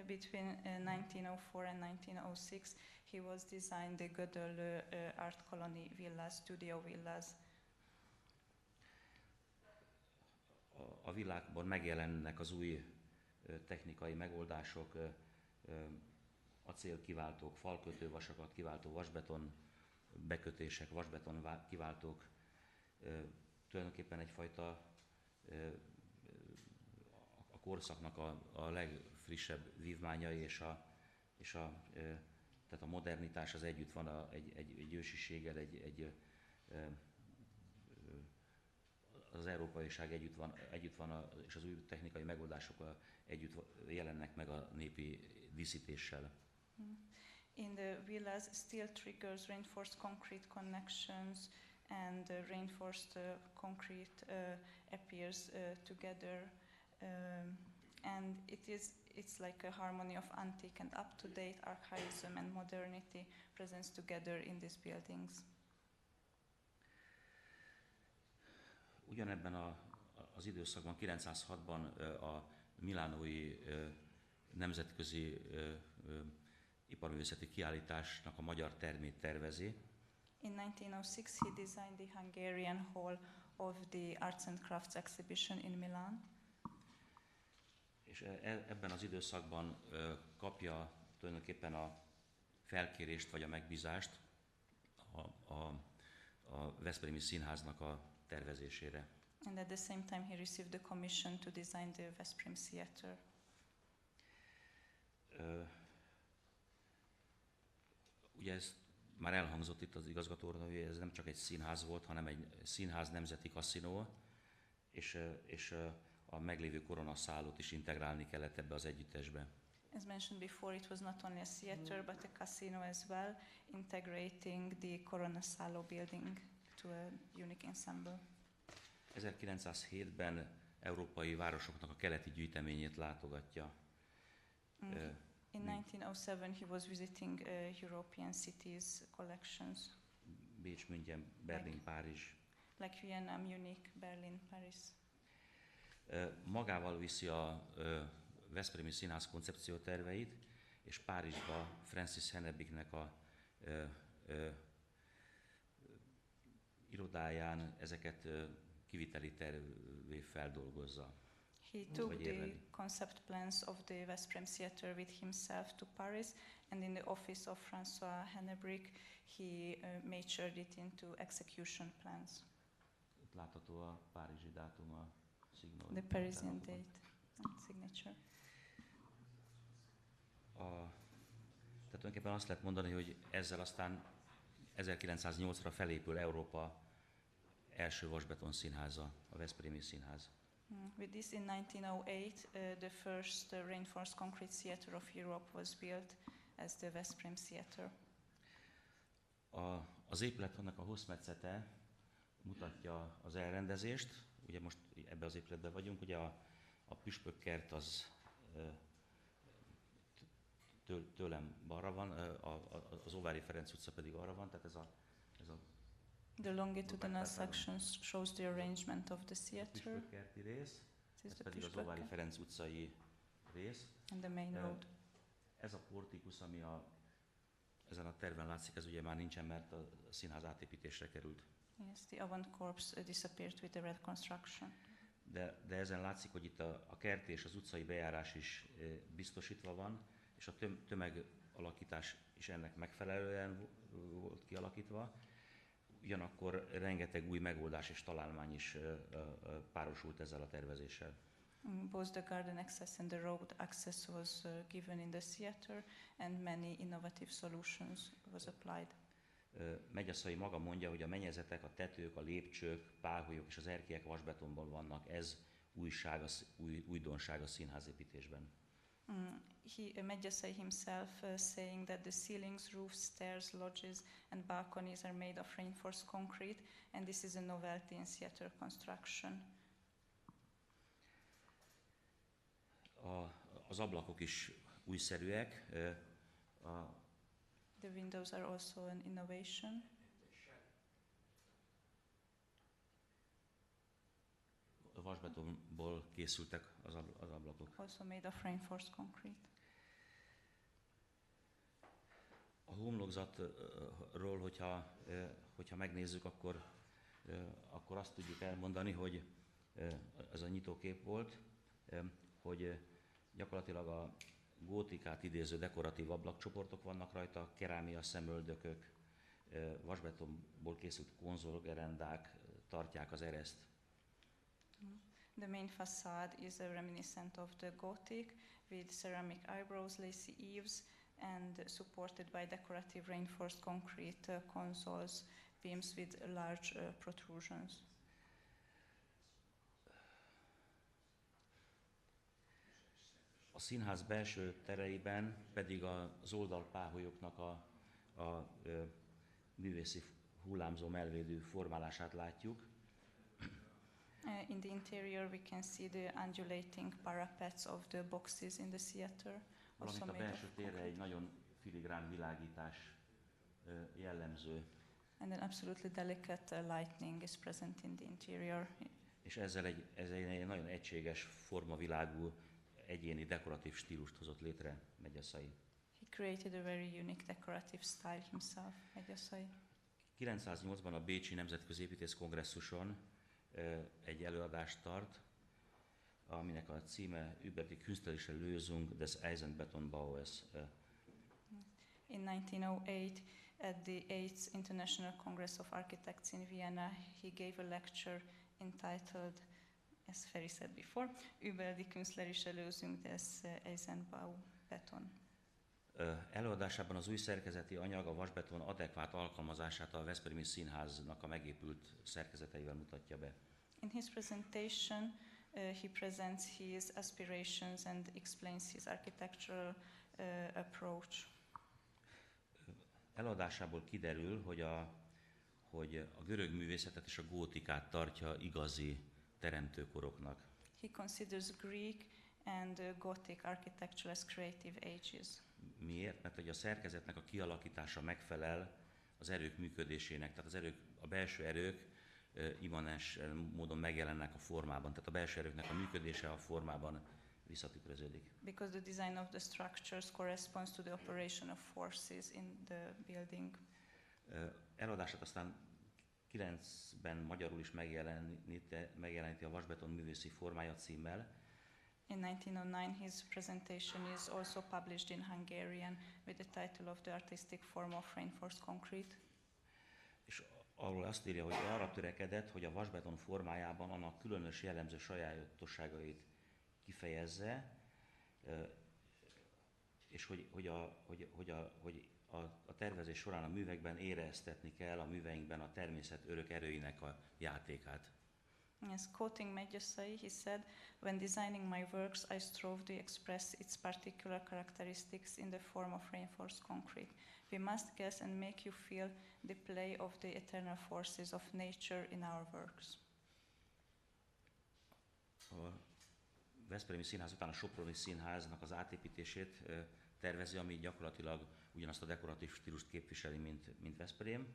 Between 1904 and 1906, he was designed the Gödöllő art colony villas, studio villas. A világban megjelennek az új technikai megoldások, acélkiváltók, falkötővasakat kiváltó vasbeton bekötések, vasbeton kiváltók, tulajdonképpen egyfajta a korszaknak a legfrissebb vívmányai, tehát a modernitás az együtt van egy ősiséggel, az európaiság együtt van és az új technikai megoldások együtt jelennek meg a népi díszítéssel. In the villas, steel triggers, reinforced concrete connections, and reinforced concrete appears together, and it's like a harmony of antique and up-to-date archaism and modernity presents together in these buildings. Ugyanebben az időszakban, 906-ban a milánói nemzetközi iparművészeti kiállításnak a magyar termét tervezi. In 1906, he designed the Hungarian Hall of the Arts and Crafts Exhibition in Milan. És ebben az időszakban kapja tulajdonképpen a felkérést vagy a megbízást a Veszprémi Színháznak a tervezésére. And at the same time he received the commission to design the Veszprém Theater. Ugye ez már elhangzott itt az igazgatóról, hogy ez nem csak egy színház volt, hanem egy színház nemzeti kaszinó, és a meglévő koronaszállót is integrálni kellett ebbe az együttesbe. As mentioned before, it was not only a theater but a casino as well, integrating the Corona Salo building to a unique ensemble. 1907-ben európai városoknak a keleti gyűjteményét látogatja. In 1907 he was visiting European cities collections Bécs, München, Berlin, Párizs. like Vienna, Munich, Berlin, Paris. Magával viszi a Veszprémi Színház koncepcióterveit, és Párizsba Francis Hennebiknek a irodáján ezeket kiviteli tervé feldolgozza. He took Vagy the érveli. concept plans of the Veszprém Theater with himself to Paris, and in the office of François Hennebrink, he matured it into execution plans. Itt látható a párizsi dátum, a szignál. The Parisian date and signature. Tehát tulajdonképpen azt lehet mondani, hogy ezzel aztán 1908-ra felépül Európa első vasbeton színháza, a Veszprémi Színház. With this, in 1908, the first reinforced concrete theater of Europe was built as the Veszprém Theater. Az épületnek a hosszmetszete mutatja az elrendezést. Ugye most ebbe az épületben vagyunk, ugye a püspökkert az tőlem balra van, az Óvári Ferenc utca pedig arra van, tehát ez a The longitudinal section shows the arrangement of the theater. püspökkerti rész, This is ez the pedig az Óvári Püspökker Ferenc utcai rész. and the main road. Ez a portikus, ami ezen a terven látszik, ez ugye már nincsen, mert a színház átépítésre került. Yes, the avant corps disappeared with the reconstruction. De ezen látszik, hogy itt a kert és az utcai bejárás is biztosítva van, és a tömegalakítás is ennek megfelelően volt kialakítva. Ugyanakkor rengeteg új megoldás és találmány is párosult ezzel a tervezéssel. Both the garden access and the road access was given in the theater, and many innovative solutions was applied. Megyeszai maga mondja, hogy a mennyezetek, a tetők, a lépcsők, pálholyok és az erkélyek vasbetonból vannak. Ez újdonság a színházépítésben. Megyeszai himself saying that the ceilings, roofs, stairs, lodges and balconies are made of reinforced concrete, and this is a novelty in theater construction. Az ablakok is újszerűek. The windows are also an innovation. A vasbetonból készültek az ablakok. Also made of reinforced concrete. A homlokzatról, hogyha megnézzük, akkor azt tudjuk elmondani, hogy ez a nyitókép volt, hogy gyakorlatilag a gótikát idéző dekoratív ablakcsoportok vannak rajta, kerámia szemöldökök, vasbetonból készült konzolgerendák tartják az ereszt. The main facade is reminiscent of the Gothic, with ceramic eyebrows, lacy eaves, and supported by decorative reinforced concrete consoles, beams with large protrusions. A színház belső tereiben pedig az oldalpáholyoknak a művészi hullámzó mellvédő formálását látjuk. In the interior we can see the undulating parapets of the boxes in the theater. Valamint a belső térre egy nagyon filigrán világítás jellemző. And an absolutely delicate lighting is present in the interior. És ezzel egy nagyon egységes formavilágú, egyéni dekoratív stílust hozott létre Megyeszai. He created a very unique decorative style himself, Megyeszai. 908-ban a Bécsi Nemzetközi Építész Kongresszuson egy előadást tart, aminek a címe Über die künstlerische Lösung des Eisenbetonbaues. In 1908, at the 8th International Congress of Architects in Vienna, he gave a lecture entitled, as Ferry said before, Über die künstlerische Lösung des Eisenbaubeton. Előadásában az új szerkezeti anyag a vasbeton adekvát alkalmazását a Veszprémi Színháznak a megépült szerkezeteivel mutatja be. In his presentation, he presents his aspirations and explains his architectural approach. Előadásából kiderül, hogy hogy a görög művészetet és a gótikát tartja igazi teremtőkoroknak. He considers Greek and Gothic architecture as creative ages. Miért? Mert hogy a szerkezetnek a kialakítása megfelel az erők működésének, tehát a belső erők immanens módon megjelennek a formában, tehát a belső erőknek a működése a formában visszatükröződik. Because the design of the structures corresponds to the operation of forces in the building. Előadását aztán 9-ben magyarul is megjeleníti a Vasbeton művészi formája címmel. In 1909 his presentation is also published in Hungarian with the title of The Artistic Form of Reinforced Concrete. És ahol azt írja, hogy arra törekedett, hogy a vasbeton formájában annak különös jellemző sajátosságait kifejezze, és hogy a tervezés során a művekben éreztetni kell a műveinkben a természet örök erőinek a játékát. Yes, quoting Medjasai, he said, "When designing my works, I strove to express its particular characteristics in the form of reinforced concrete. We must guess and make you feel the play of the eternal forces of nature in our works." A Veszprémi Színház után a Soproni Színháznak az átépítését tervezi, ami gyakorlatilag ugyanazt a dekoratív stílust képviseli, mint Veszprém.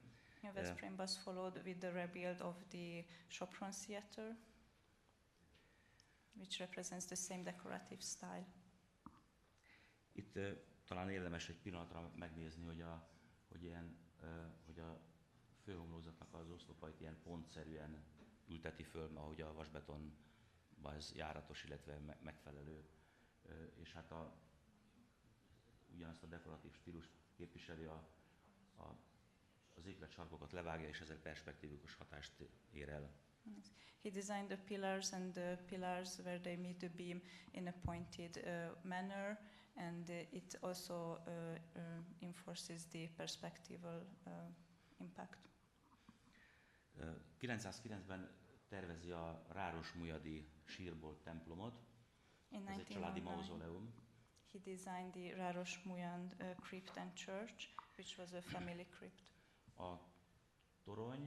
Veszprém was followed with the rebuild of the Sopron Theater, which represents the same decorative style. Itt talán érdemes egy pillanatra megnézni, hogy a főhomlózatnak az oszlopait ilyen pontszerűen ülteti föl, ahogy a vasbetonban ez járatos, illetve megfelelő. És hát ugyanazt a dekoratív stílust képviseli, az épületsarkokat levágja, és ezzel perspektívikus hatást ér el. Yes. He designed the pillars and the pillars where they meet the beam in a pointed manner, and it also enforces the perspectival impact. 909-ben tervezi a Rárosmujadi sírbolt templomot. In Ez egy családi 1909, mauzóleum. he designed the Rárosmujand crypt and church, which was a family crypt. A torony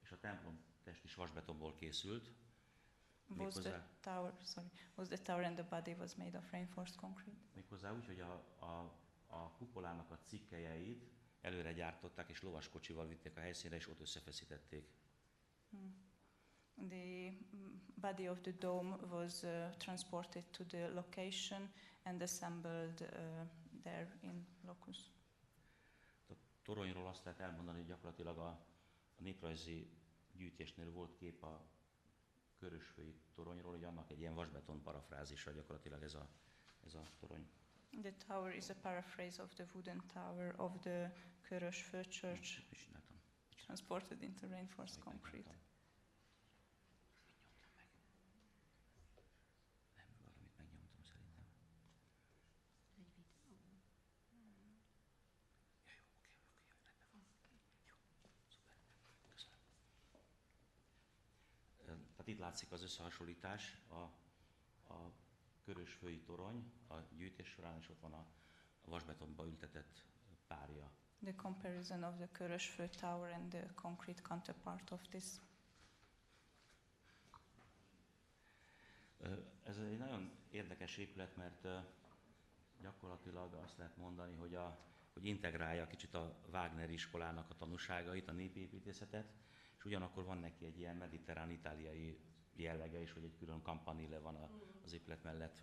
és a templom test is vasbetonból készült. Both the tower and the body was made of reinforced concrete. Méghozzá úgy, hogy a kupolának a cikkelyeit előre gyártották, és lovaskocsival vitték a helyszínre, és ott összefeszítették. The body of the dome was transported to the location and assembled there in locus. A toronyról azt lehet elmondani, hogy gyakorlatilag a néprajzi gyűjtésnél volt kép a körösfői toronyról, hogy annak egy ilyen vasbeton parafrázisa gyakorlatilag ez a torony. The tower is a paraphrase of the wooden tower of the Körösfő church, transported into reinforced concrete. Valamit megnyomtam szerintem. Ja, jó, oké, rendben van. Jó, szuper, köszönöm. Tehát itt látszik az összehasonlítás, a Körösfői torony a gyűjtés során, és ott van a vasbetonba ültetett párja. The comparison of the Körösfő tower and the concrete counterpart of this. Ez egy nagyon érdekes épület, mert gyakorlatilag azt lehet mondani, hogy integrálja kicsit a Wagner iskolának a tanúságait, a népépítészetet, és ugyanakkor van neki egy ilyen mediterrán itáliai jellege is, hogy egy külön campanile van az épület mellett.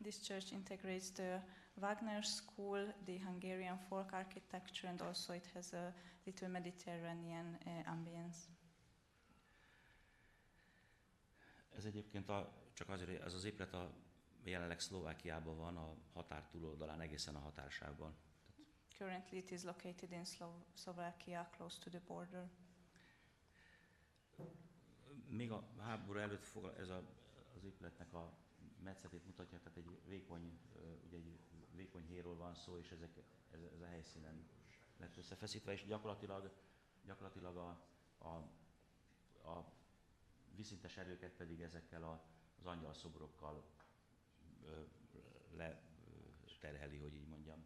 This church integrates the Wagner school, the Hungarian folk architecture, and also it has a little Mediterranean ambience. Ez egyébként csak azért, ez az épület jelenleg Szlovákiában van, a határ túloldalán, egészen a határsávban. Currently it is located in Slovakia, close to the border. Még a háború előtt az épületnek a metszetét mutatja, tehát egy vékony héról van szó, és ez a helyszínen lett összefeszítve, és gyakorlatilag a vízszintes erőket pedig ezekkel az angyalszobrokkal leterheli, hogy így mondjam.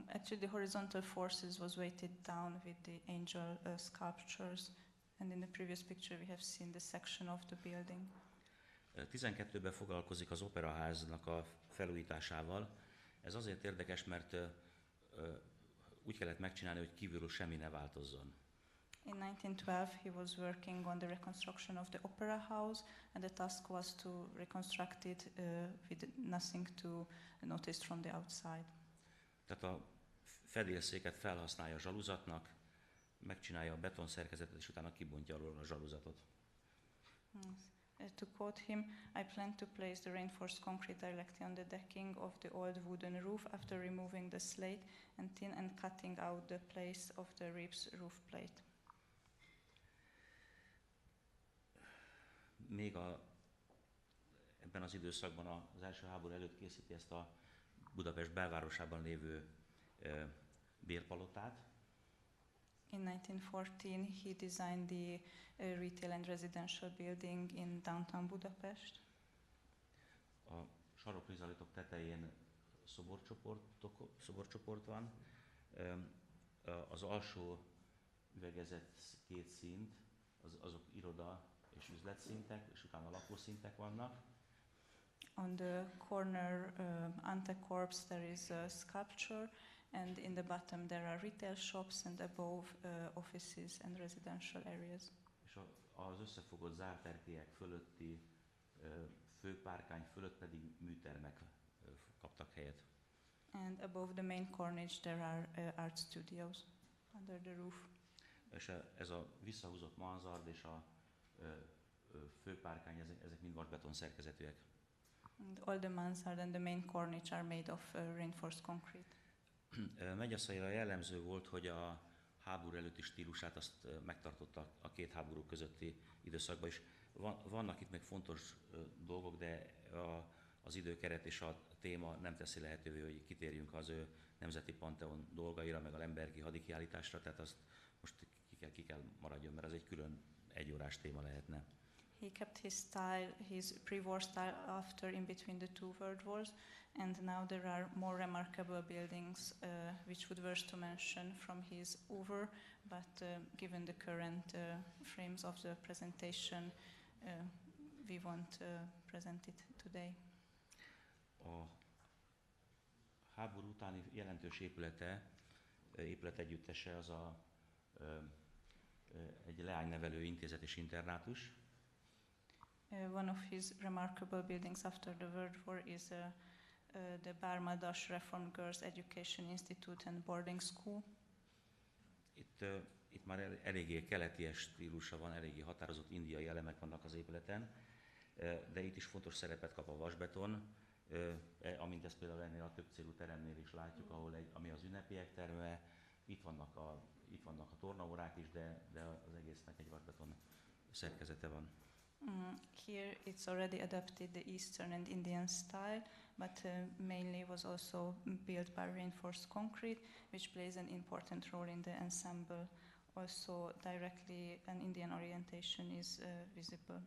Actually, the horizontal forces was weighted down with the angel sculptures, and in the previous picture we have seen the section of the building. 12-ben foglalkozik az operaháznak a felújításával. Ez azért érdekes, mert úgy kellett megcsinálni, hogy kívülről semmi ne változzon. In 1912, he was working on the reconstruction of the opera house, and the task was to reconstruct it with nothing to notice from the outside. Tehát a fedélszéket felhasználja zsaluzatnak, megcsinálja a betonszerkezetet, és utána kibontja alól a zsaluzatot. To quote him, I plan to place the reinforced concrete directly on the decking of the old wooden roof after removing the slate and tin and cutting out the place of the ribs roof plate. Még ebben az időszakban az első háború előtt készíti ezt a Budapest belvárosában lévő bérpalotát. In 1914, he designed the retail and residential building in downtown Budapest. A sarokrizalitok tetején szoborcsoport van. Az alsó üvegezett két szint, azok iroda és üzletszintek, és utána lakószintek vannak. On the corner antecorps there is a sculpture, and in the bottom there are retail shops, and above offices and residential areas. És az összefogott zárt erkélyek fölötti főpárkány fölött pedig műtermek kaptak helyet. And above the main cornice there are art studios under the roof. És ez a visszahúzott manzard és a főpárkány, ezek mind vasbeton szerkezetűek. And all the mansard and the main cornice are made of reinforced concrete. Megyaszaira jellemző volt, hogy a háború előtti stílusát azt megtartotta a két háború közötti időszakban is. Vannak itt még fontos dolgok, de az időkeret és a téma nem teszi lehetővé, hogy kitérjünk az ő nemzeti panteon dolgaira, meg a Lembergi hadikiállításra, tehát azt most ki kell maradjon, mert az egy külön egyórás téma lehetne. He kept his style, his pre-war style after in between the two world wars, and now there are more remarkable buildings which would worth to mention from his over, but given the current frames of the presentation, we won't present it today. A háború utáni jelentős épületegyüttese az egy leánynevelő intézet és internátus. One of his remarkable buildings after the World War is the Barmadas Reformed Girls Education Institute and Boarding School. Itt már eléggé keleties stílusa van, eléggé határozott indiai elemek vannak az épületen, de itt is fontos szerepet kap a vasbeton, amint ezt például ennél a többcélú teremnél is látjuk, ami az ünnepiek terme, itt vannak a tornaórák is, de az egésznek egy vasbeton szerkezete van. Here it's already adapted the Eastern and Indian style, but mainly was also built by reinforced concrete, which plays an important role in the ensemble. Also directly an Indian orientation is visible.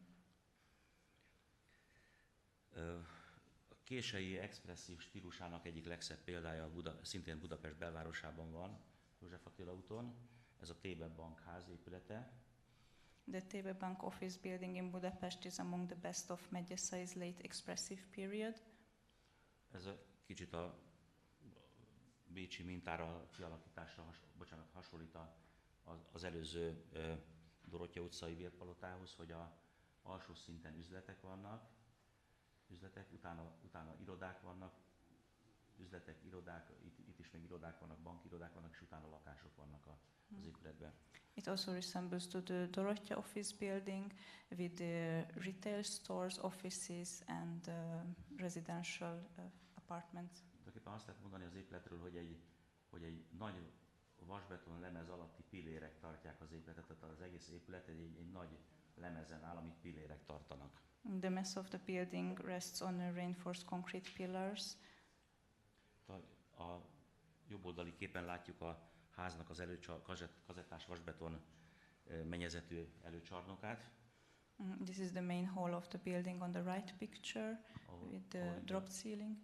A kései expresszív stílusának egyik legszebb példája szintén Budapest belvárosában van, József Attila úton, ez a Tébe Bank ház épülete. The Tébe Bank office building in Budapest is among the best of Megyeszai's late expressive period. Ez a kicsit a bécsi mintára kialakításra hasonlít az előző Dorottya utcai vérpalotához, hogy a alsó szinten üzletek vannak, utána irodák vannak, irodák, itt is még irodák vannak, bankirodák vannak, és utána lakások vannak az épületben. It also resembles to the Dorottya office building with the retail stores, offices and residential apartments. Tulajdonképpen azt lehet mondani az épületről, hogy egy nagy vasbeton lemez alatti pillérek tartják az épületet, tehát az egész épület egy nagy lemezen áll, amit pillérek tartanak. The mass of the building rests on reinforced concrete pillars. A jobb oldali képen látjuk a háznak az kazettás vasbeton mennyezetű előcsarnokát. This is the main hall of the building on the right picture with the dropped ceiling.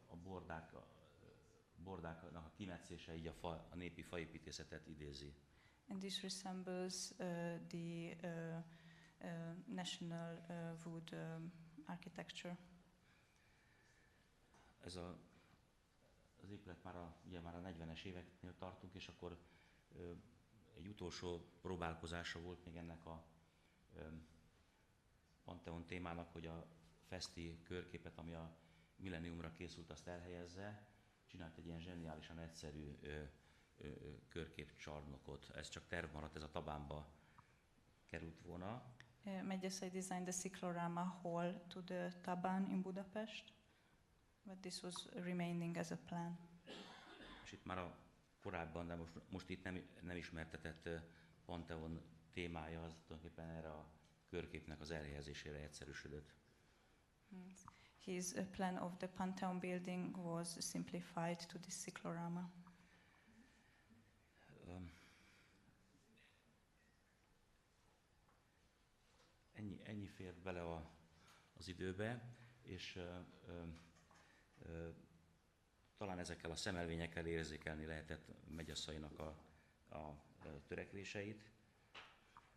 A bordák bordáknak a kimetszése így a népi faépítészetet idézi. And this resembles the national wood architecture. Ez az épület ugye már a 40-es éveknél tartunk, és akkor egy utolsó próbálkozása volt még ennek a Pantheon témának, hogy a feszti körképet, ami a millenniumra készült, azt elhelyezze. Csinált egy ilyen zseniálisan egyszerű körképcsarnokot. Ez csak terv maradt, ez a Tabánba került volna. Megyeszai designed the cyclorama hall to the Taban in Budapest, but this was remaining as a plan. És itt már a korábban, de most itt nem ismertetett Pantheon témája, az tulajdonképpen erre a körképnek az elhelyezésére egyszerűsödött. His plan of the Pantheon building was simplified to this cyclorama. Ennyi fér bele az időbe, és talán ezekkel a szemelvényekkel érzékelni lehetett Megyeszainak a törekvéseit.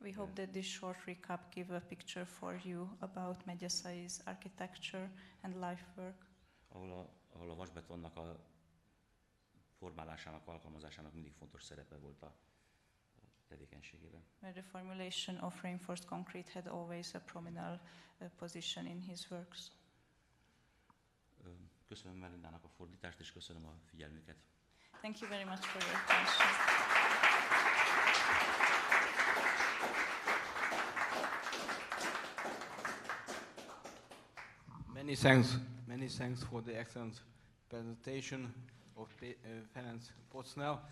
We hope that this short recap give a picture for you about Megyeszai's architecture and life work. Ahol a vasbetonnak a formálásának, alkalmazásának mindig fontos szerepe volt a tevékenységében. Where the formulation of reinforced concrete had always a prominent position in his works. Köszönöm Melindának a fordítást, és köszönöm a figyelmüket. Thank you very much for your attention. Many thanks for the excellent presentation of Ferenc Pocznel.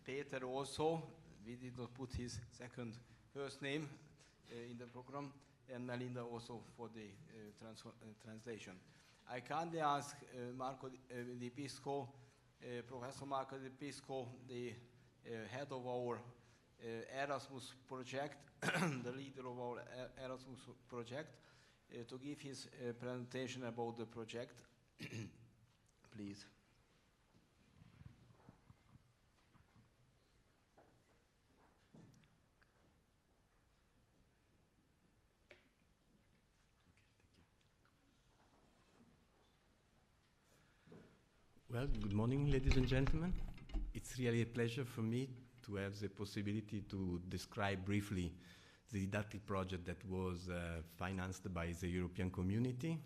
Peter also, we did not put his first name in the program, and Melinda also for the translation. I kindly ask Marco Di Pisco, Professor Marco Di Pisco, the head of our Erasmus project, the leader of our Erasmus project, to give his presentation about the project. Please. Well, good morning, ladies and gentlemen. It's really a pleasure for me to have the possibility to describe briefly the didactic project that was financed by the European Community.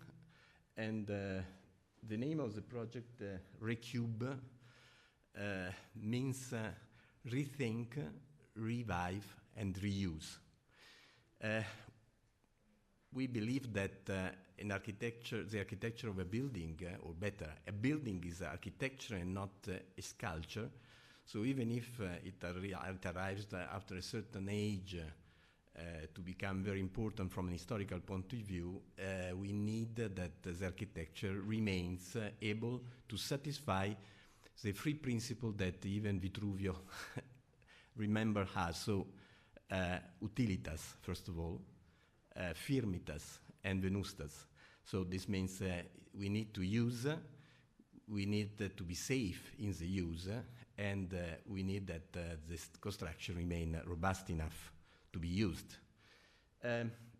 And the name of the project, Recube, means rethink, revive, and reuse. We believe that the architecture of a building, or better, a building is architecture and not a sculpture. So even if it arrives after a certain age to become very important from an historical point of view, we need that the architecture remains able to satisfy the three principles that even Vitruvio remember has. So utilitas, first of all, firmitas, and venustas. So this means we need to use, we need to be safe in the use, and we need that this construction remain robust enough to be used.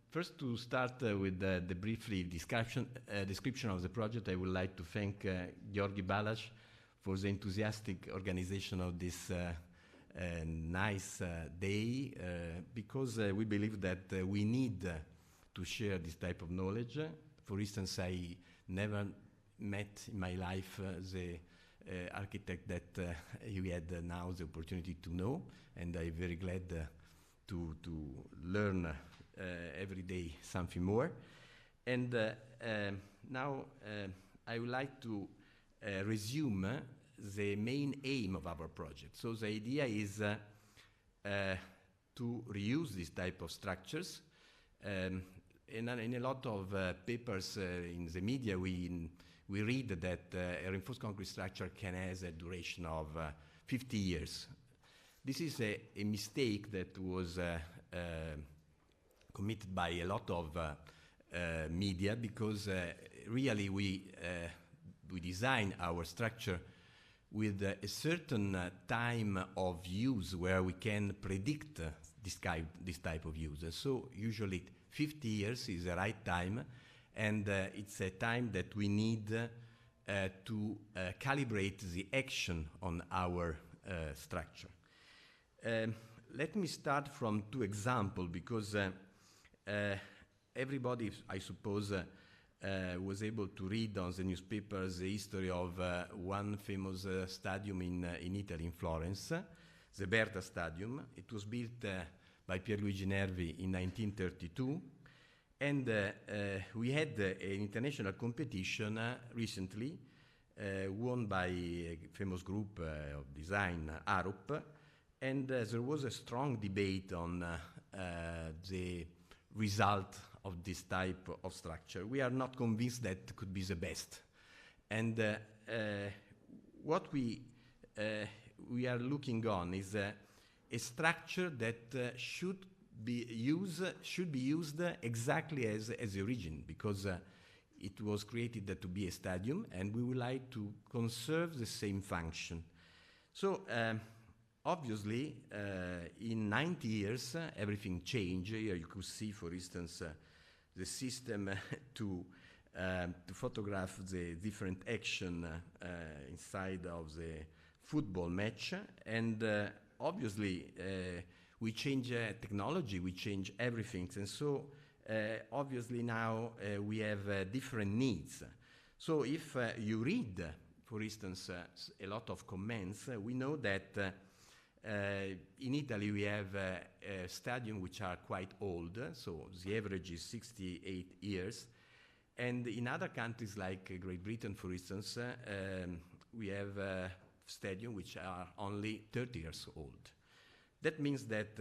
First, to start with the briefly description of the project, I would like to thank Georgi Balas for the enthusiastic organization of this nice day, because we believe that we need to share this type of knowledge. For instance, I never met in my life the architect that you had now the opportunity to know, and I'm very glad to learn every day something more. And now I would like to resume the main aim of our project. So the idea is to reuse this type of structures. In a lot of papers in the media, we read that a reinforced concrete structure can have a duration of 50 years. This is a mistake that was committed by a lot of media, because really we design our structure with a certain time of use where we can predict this type of use. So usually 50 years is the right time, and it's a time that we need to calibrate the action on our structure. Let me start from two examples, because everybody, I suppose, was able to read on the newspapers the history of one famous stadium in Italy, in Florence, the Berta Stadium. It was built by Pierluigi Nervi in 1932, and we had an international competition recently won by a famous group of design, Arup, and there was a strong debate on the result of this type of structure. We are not convinced that could be the best. And what we are looking on is a structure that should be used exactly as the origin, because it was created to be a stadium, and we would like to conserve the same function. So obviously, in 90 years, everything changed. Here you could see, for instance, the system to photograph the different action inside of the football match. And obviously, we change technology, we change everything. And so, obviously now we have different needs. So if you read, for instance, a lot of comments, we know that in Italy, we have stadiums which are quite old, so the average is 68 years. And in other countries like Great Britain, for instance, we have stadiums which are only 30 years old. That means that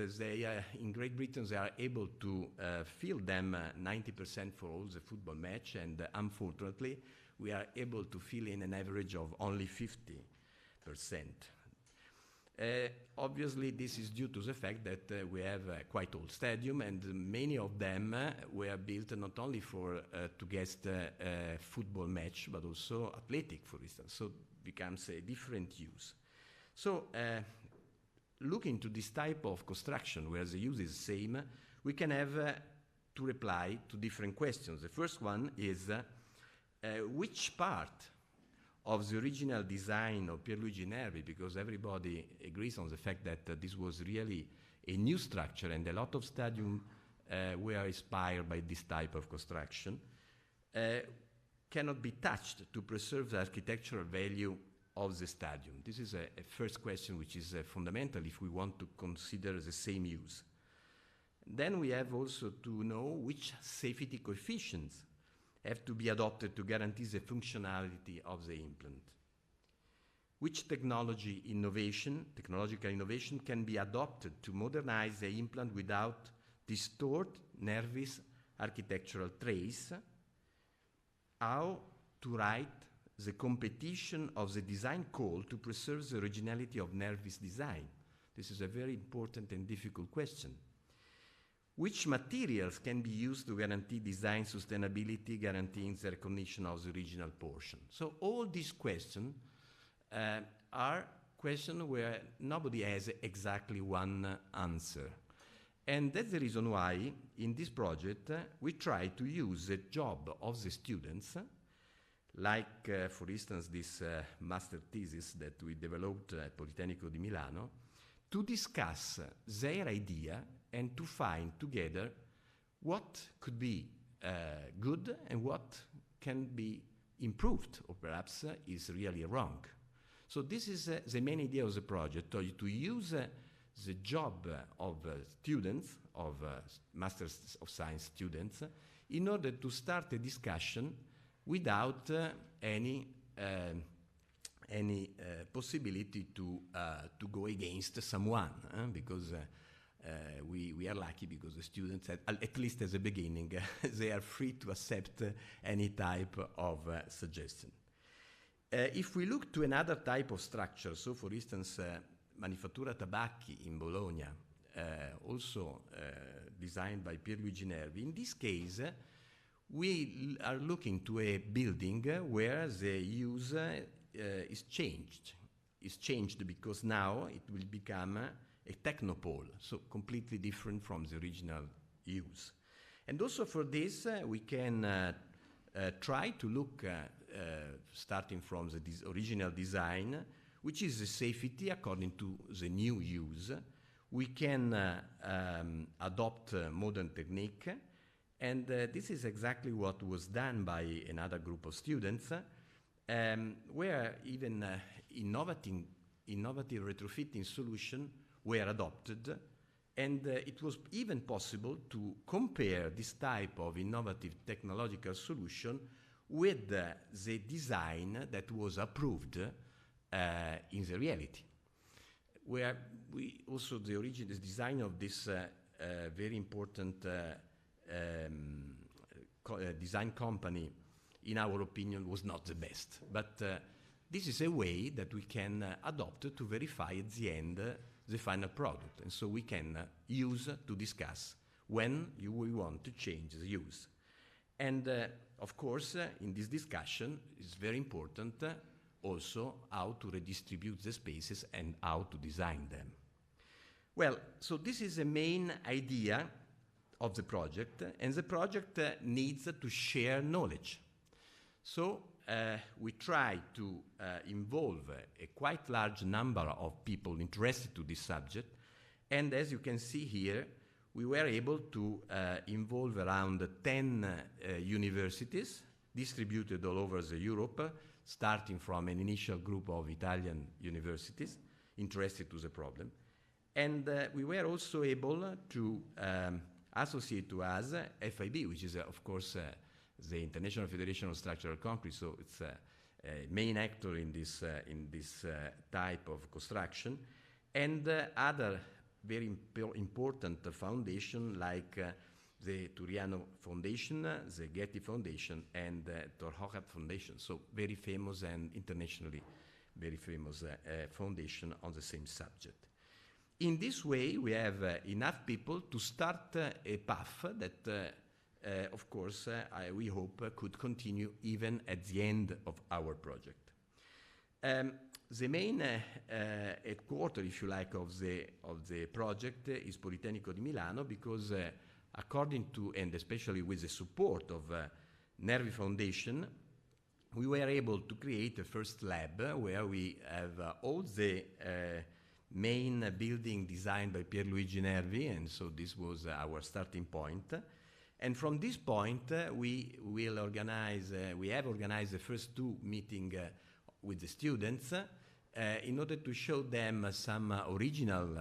in Great Britain, they are able to fill them 90% for all the football match, and unfortunately, we are able to fill in an average of only 50%. Obviously, this is due to the fact that we have a quite old stadium, and many of them were built not only for to guest a football match, but also athletic, for instance. So it becomes a different use. So looking to this type of construction, where the use is the same, we can have to reply to different questions. The first one is which part of the original design of Pierluigi Nervi, because everybody agrees on the fact that this was really a new structure, and a lot of stadiums were inspired by this type of construction, cannot be touched to preserve the architectural value of the stadium. This is a first question, which is fundamental if we want to consider the same use. Then we have also to know which safety coefficients have to be adopted to guarantee the functionality of the implant. Which technological innovation can be adopted to modernize the implant without distort Nervi's architectural trace? How to write the competition of the design call to preserve the originality of Nervi's design? This is a very important and difficult question. Which materials can be used to guarantee design sustainability, guaranteeing the recognition of the original portion? So all these questions are questions where nobody has exactly one answer. And that's the reason why, in this project, we try to use the job of the students, like, for instance, this master thesis that we developed at Politecnico di Milano, to discuss their idea and to find together what could be good and what can be improved, or perhaps is really wrong. So this is the main idea of the project, to use the job of students, of Masters of Science students, in order to start a discussion without any possibility to go against someone, because we are lucky, because the students, at least at the beginning, they are free to accept any type of suggestion. If we look to another type of structure, so for instance, Manifattura Tabacchi in Bologna, also designed by Pierluigi Nervi, in this case, we are looking to a building where the use is changed. is changed because now it will become a technopole, so completely different from the original use. And also for this, we can try to look, starting from the original design, which is the safety according to the new use. We can adopt modern technique, and this is exactly what was done by another group of students, where even innovative retrofitting solutions were adopted, and it was even possible to compare this type of innovative technological solution with the design that was approved in the reality. Where we also, the design of this very important design company, in our opinion, was not the best. But this is a way that we can adopt to verify at the end the final product. And so we can use to discuss when we want to change the use. And of course, in this discussion, it's very important also how to redistribute the spaces and how to design them. Well, so this is the main idea of the project, and the project needs to share knowledge. So we try to involve a quite large number of people interested to this subject, and as you can see here, we were able to involve around 10 universities distributed all over Europe, starting from an initial group of Italian universities interested to the problem. And we were also able to associate to us FIB, which is, of course, the International Federation of Structural Concrete, so it's a main actor in this type of construction, and other very important foundations like the Turiano Foundation, the Getty Foundation, and the Tor Hochert Foundation, so very famous and internationally very famous foundation on the same subject. In this way, we have enough people to start a path that, of course, we hope could continue even at the end of our project. The main headquarters, if you like, of the project is Politecnico di Milano, because according to, and especially with the support of Nervi Foundation, we were able to create a first lab where we have all the main building designed by Pierluigi Nervi, and so this was our starting point. And from this point, we have organized the first two meetings with the students in order to show them some original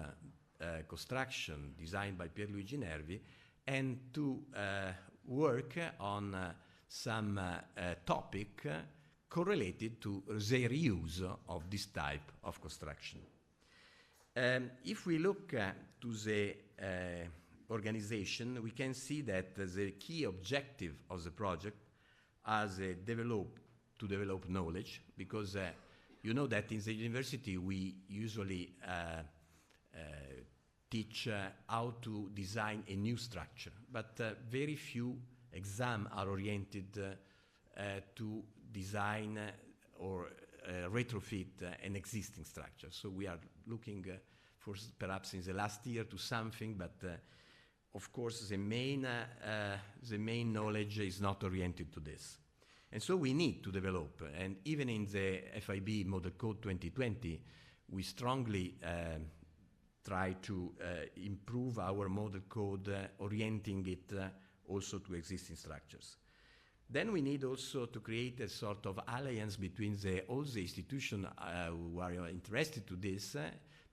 construction designed by Pierluigi Nervi, and to work on some topic correlated to the reuse of this type of construction. If we look to the organization, we can see that the key objective of the project is to develop knowledge, because you know that in the university we usually teach how to design a new structure, but very few exams are oriented to design or retrofit an existing structure. So we are looking for perhaps in the last year to something, but of course the main knowledge is not oriented to this. And so we need to develop, and even in the FIB Model Code 2020, we strongly try to improve our model code, orienting it also to existing structures. Then we need also to create a sort of alliance between all the institutions who are interested to this,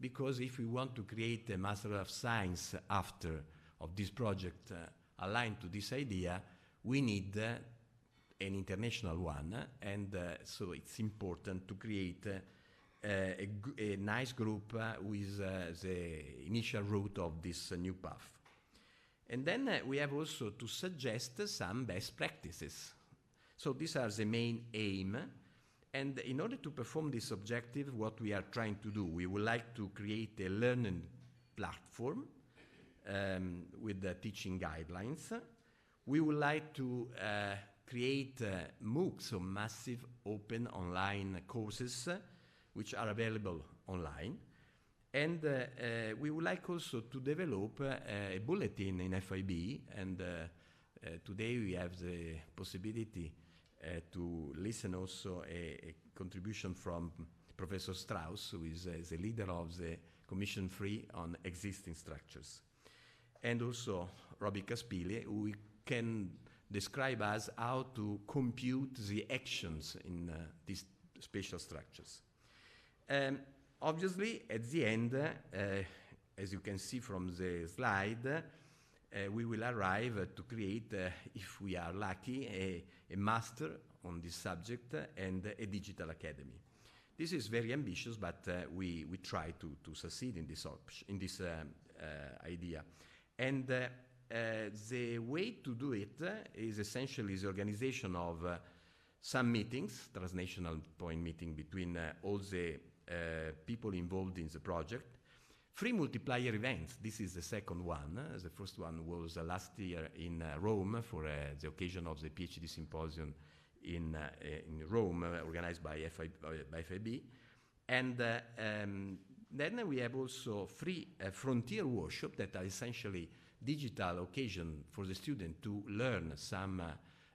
because if we want to create a Master of Science after of this project aligned to this idea, we need an international one, and so it's important to create a nice group with the initial route of this new path. And then we have also to suggest some best practices. So these are the main aim. And in order to perform this objective, what we are trying to do, we would like to create a learning platform with the teaching guidelines. We would like to create MOOCs, so massive open online courses, which are available online. And we would like also to develop a bulletin in FIB, and today we have the possibility to listen also a contribution from Professor Strauss, who is the leader of the Commission 3 on existing structures. And also Robbie Caspili, who can describe us how to compute the actions in these spatial structures. Obviously, at the end, as you can see from the slide, we will arrive to create, if we are lucky, a master on this subject and a digital academy. This is very ambitious, but we try to succeed in this idea. And the way to do it is essentially the organization of some meetings, transnational point meeting between all the people involved in the project. 3 multiplier events. This is the second one. The first one was last year in Rome for the occasion of the PhD symposium in Rome, organized by FIB. And then we have also 3 frontier workshops that are essentially digital occasion for the student to learn some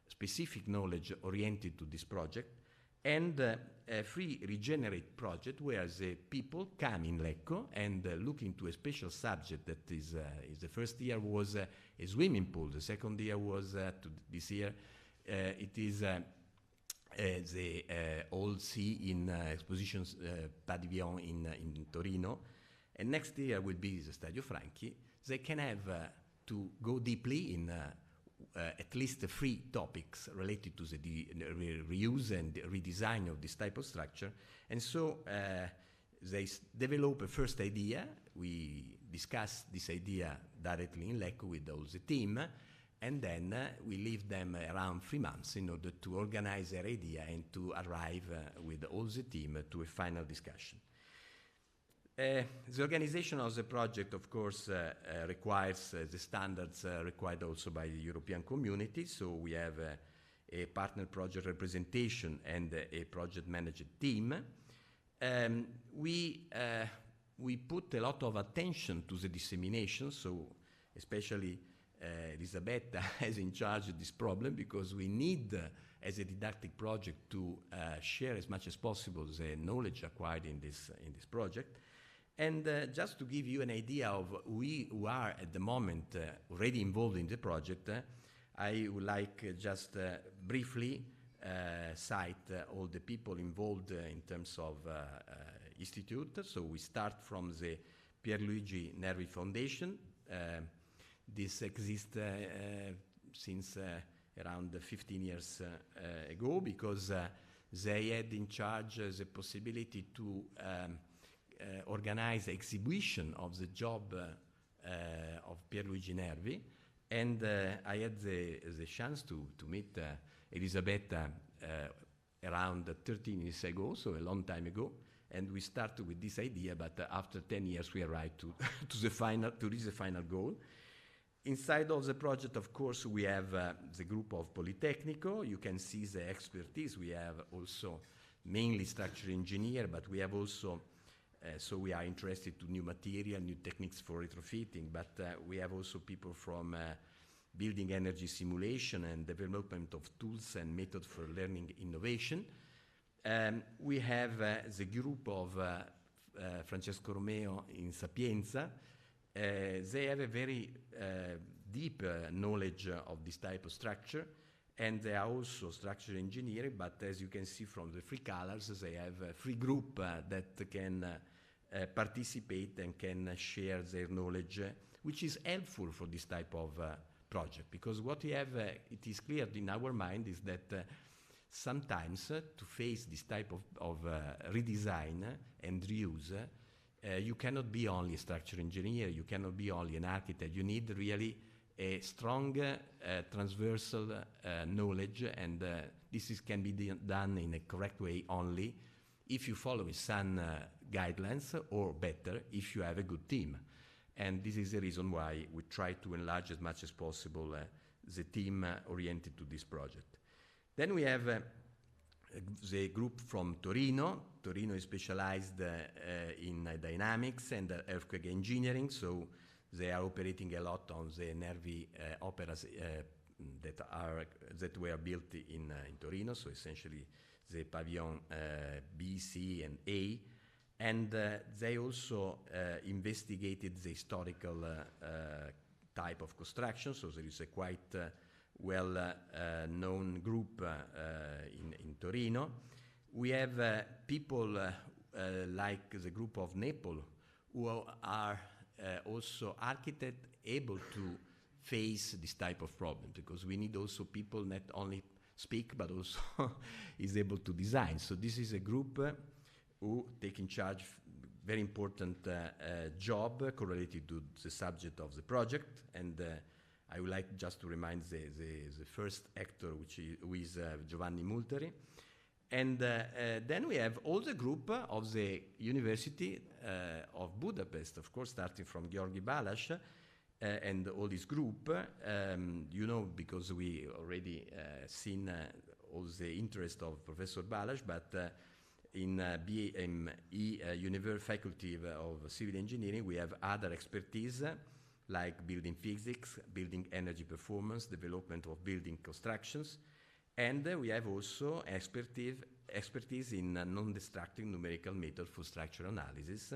specific knowledge oriented to this project, and a 3 regenerate project where the people come in Lecco and look into a special subject that is the first year was a swimming pool, the second year was this year it is the Old Sea in expositions pavilion in Torino, and next year will be the Stadio Franchi. They can have to go deeply in at least 3 topics related to the reuse and redesign of this type of structure. And so they develop a first idea. We discuss this idea directly in Lecco with all the team, and then we leave them around 3 months in order to organize their idea and to arrive with all the team to a final discussion. The organization of the project, of course, requires the standards required also by the European community. So we have a partner project representation and a project manager team. We put a lot of attention to the dissemination, so especially Elisabetta is in charge of this problem, because we need, as a didactic project, to share as much as possible the knowledge acquired in this project. And just to give you an idea of who are at the moment already involved in the project, I would like just briefly cite all the people involved in terms of institute. So we start from the Pierluigi Nervi Foundation. This exists since around 15 years ago, because they had in charge the possibility to organize exhibition of the job of Pierluigi Nervi, and I had the chance to meet Elisabetta around 13 years ago, so a long time ago, and we started with this idea, but after 10 years we arrived to reach the final goal. Inside of the project, of course, we have the group of Politecnico. You can see the expertise. We have also mainly structural engineer, but we have also so we are interested to new material, new techniques for retrofitting, but we have also people from building energy simulation and development of tools and methods for learning innovation. We have the group of Francesco Romeo in Sapienza. They have a very deep knowledge of this type of structure, and they are also structural engineering, but as you can see from the 3 colors, they have a free group that can participate and can share their knowledge, which is helpful for this type of project, because what we have, it is clear in our mind, is that sometimes to face this type of redesign and reuse, you cannot be only a structural engineer, you cannot be only an architect, you need really a strong transversal knowledge, and this can be done in a correct way only if you follow some guidelines, or better, if you have a good team. And this is the reason why we try to enlarge as much as possible the team oriented to this project. Then we have the group from Torino. Torino is specialized in dynamics and earthquake engineering, so they are operating a lot on the nervy operas that were built in Torino, so essentially the pavilion B, C, and A. And they also investigated the historical type of construction, so there is a quite well-known group in Torino. We have people like the group of Naples who are also architects able to face this type of problem, because we need also people not only speak but also is able to design. So this is a group who take in charge very important job correlated to the subject of the project. And I would like just to remind the first actor, who is Giovanni Multeri. And then we have all the group of the University of Budapest, of course, starting from György Balázs, and all this group, you know, because we already seen all the interest of Professor Balázs, but in BME Faculty of Civil Engineering, we have other expertise like building physics, building energy performance, development of building constructions, and we have also expertise in non-destructive numerical method for structural analysis,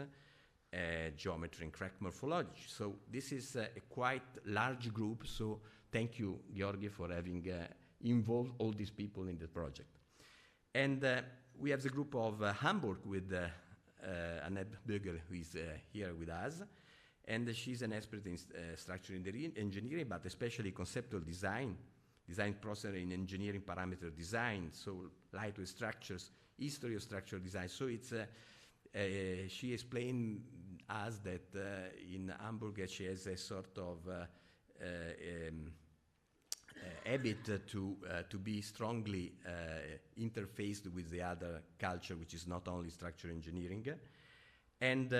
geometry and crack morphology. So this is a quite large group, so thank you, György, for having involved all these people in the project. And we have the group of Hamburg with Annette Bögel, who is here with us, and she's an expert in structural engineering, but especially conceptual design process in engineering parameter design, so lightweight structures, history of structural design. So it's she explained us that in Hamburg she has a sort of habit to be strongly interfaced with the other culture, which is not only structural engineering. And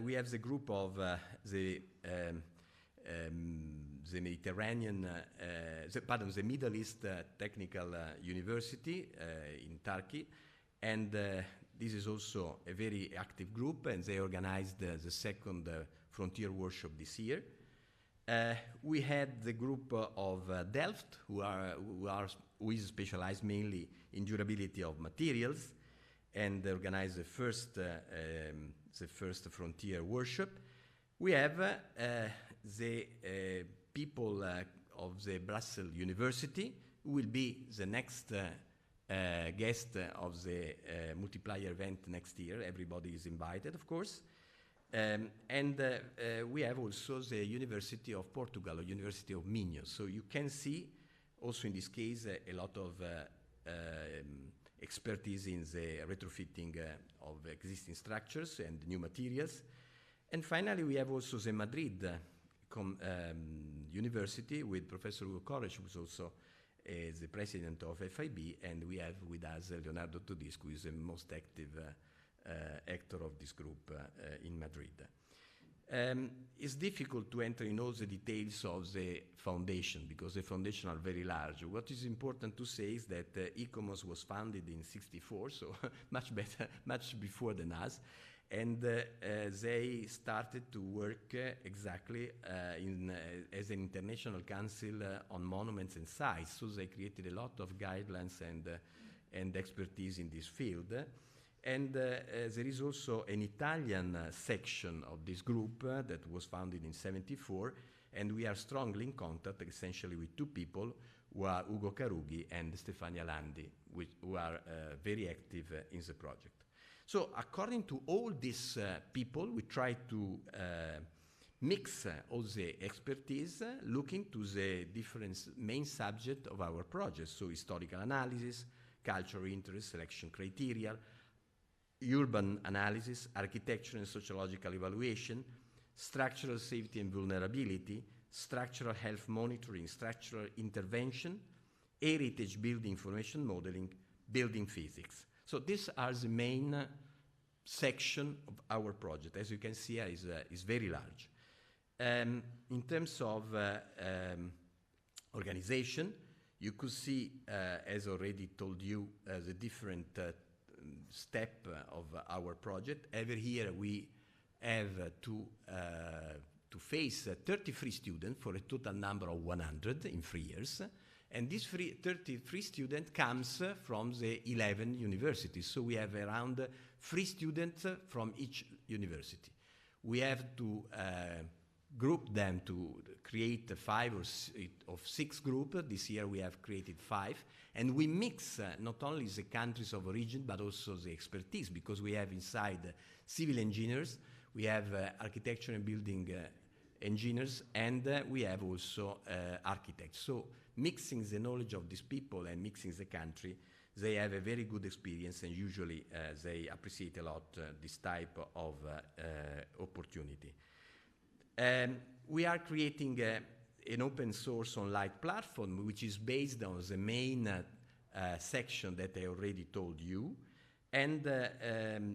we have the group of the Mediterranean, the Middle East Technical University in Turkey, and this is also a very active group, and they organized the second Frontier Workshop this year. We had the group of Delft, who is specialized mainly in durability of materials, and organized the first Frontier Workshop. We have the people of the Brussels University, who will be the next guest of the multiplier event next year. Everybody is invited, of course. And we have also the University of Portugal, or University of Minho. So you can see, also in this case, a lot of expertise in the retrofitting of existing structures and new materials. And finally, we have also the Madrid University with Professor Hugo Koresh, who is also the president of FIB, and we have with us Leonardo Todisco, who is the most active actor of this group in Madrid. It's difficult to enter in all the details of the foundation, because the foundation are very large. What is important to say is that ICOMOS was founded in '64, so much before than us, and they started to work exactly as an international council on monuments and sites. So they created a lot of guidelines and expertise in this field. And there is also an Italian section of this group that was founded in '74, and we are strongly in contact essentially with two people, who are Ugo Carughi and Stefania Landi, who are very active in the project. So according to all these people, we try to mix all the expertise, looking to the different main subject of our project. So historical analysis, cultural interest, selection criteria, urban analysis, architecture and sociological evaluation, structural safety and vulnerability, structural health monitoring, structural intervention, heritage building information modeling, building physics. So these are the main section of our project. As you can see, is very large. In terms of organization, You could see, as already told you, the different step of our project. Every year we have to face 33 students for a total number of 100 in 3 years. And these 33 students comes from the 11 universities. So we have around 3 students from each university. We have to group them to create 5 or 6 groups. This year we have created 5. And we mix not only the countries of origin, but also the expertise, because we have inside civil engineers, we have architecture and building engineers, and we have also architects. So mixing the knowledge of these people and mixing the country, they have a very good experience, and usually they appreciate a lot this type of opportunity. We are creating an open source online platform which is based on the main section that I already told you. And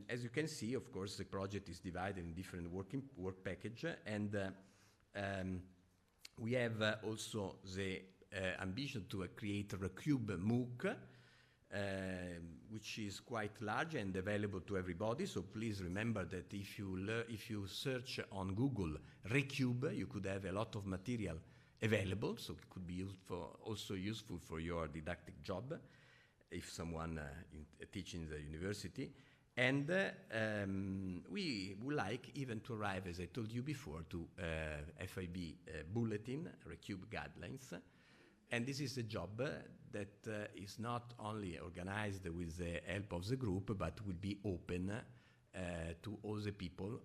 as you can see, of course, the project is divided in different work package, and we have also the ambition to create a Recube MOOC, which is quite large and available to everybody. So please remember that if you search on Google Recube, you could have a lot of material available. So it could be also useful for your didactic job if someone teaching the university. And we would like even to arrive, as I told you before, to FIB bulletin, Recube guidelines. And this is a job that is not only organized with the help of the group, but will be open to all the people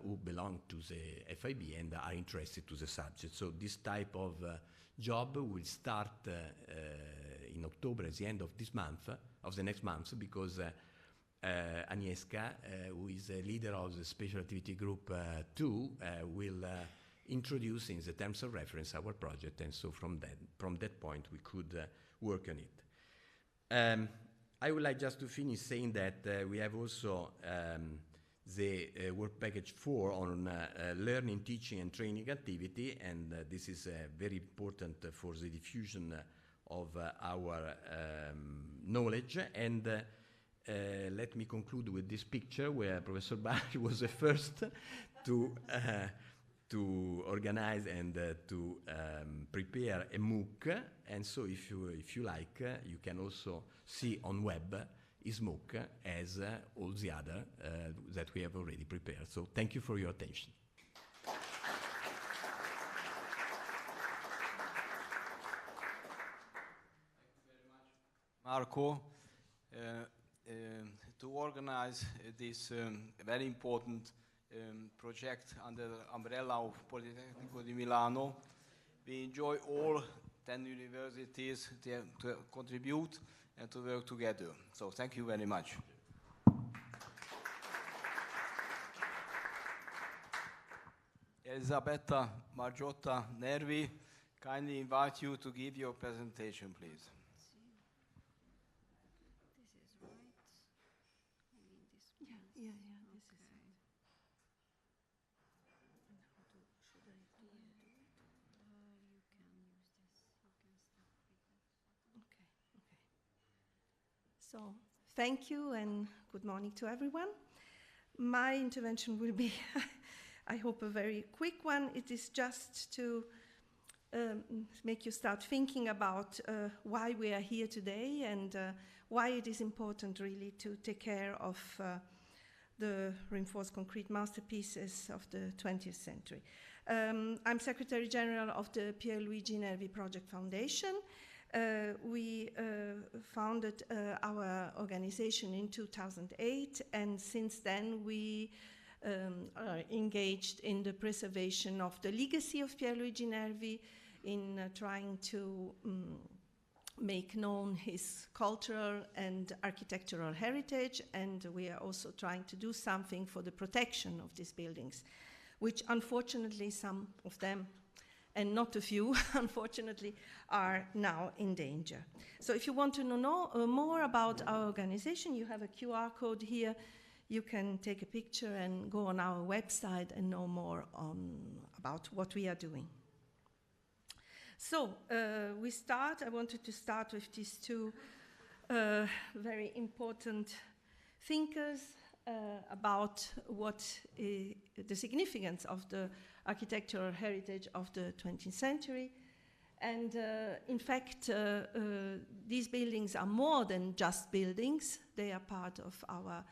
who belong to the FIB and are interested to the subject. So this type of job will start in October, at the end of this month, of the next month, because Agnieszka, who is a leader of the Special Activity Group 2, will introduce in the terms of reference our project, and so from that point we could work on it. I would like just to finish saying that we have also the work package 4 on learning, teaching and training activity, and this is very important for the diffusion of our knowledge. And let me conclude with this picture where Professor Bari was the first to organize and to prepare a MOOC. And so if you like, you can also see on web his MOOC as all the other that we have already prepared. So thank you for your attention. Marco, to organize this very important project under the umbrella of Politecnico di Milano. We enjoy all 10 universities to contribute and to work together. So thank you very much. Elisabetta Margiotta Nervi, kindly invite you to give your presentation, please. So, thank you and good morning to everyone. My intervention will be, I hope, a very quick one. It is just to make you start thinking about why we are here today and why it is important really to take care of the reinforced concrete masterpieces of the 20th century. I'm Secretary General of the Pierluigi Nervi Project Foundation. We founded our organization in 2008, and since then we are engaged in the preservation of the legacy of Pierluigi Nervi, in trying to make known his cultural and architectural heritage, and we are also trying to do something for the protection of these buildings, which unfortunately some of them, and not a few, unfortunately, are now in danger. So if you want to know more about our organization, you have a QR code here. You can take a picture and go on our website and know more about what we are doing. So I wanted to start with these two very important thinkers about what the significance of the architectural heritage of the 20th century. And in fact, these buildings are more than just buildings. They are part of our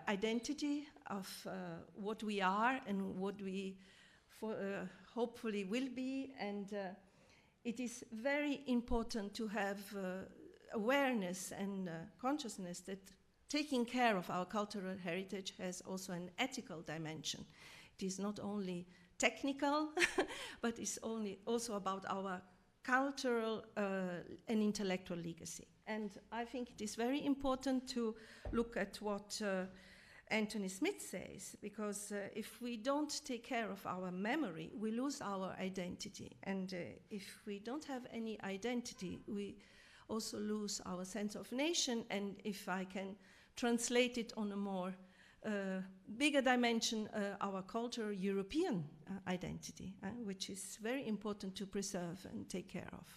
identity, of what we are and what we hopefully will be. And it is very important to have awareness and consciousness that taking care of our cultural heritage has also an ethical dimension. It is not only technical, but it's also about our cultural and intellectual legacy. And I think it is very important to look at what Anthony Smith says, because if we don't take care of our memory, we lose our identity. And if we don't have any identity, we also lose our sense of nation. And if I can translate it on a more bigger dimension, our cultural European identity, which is very important to preserve and take care of.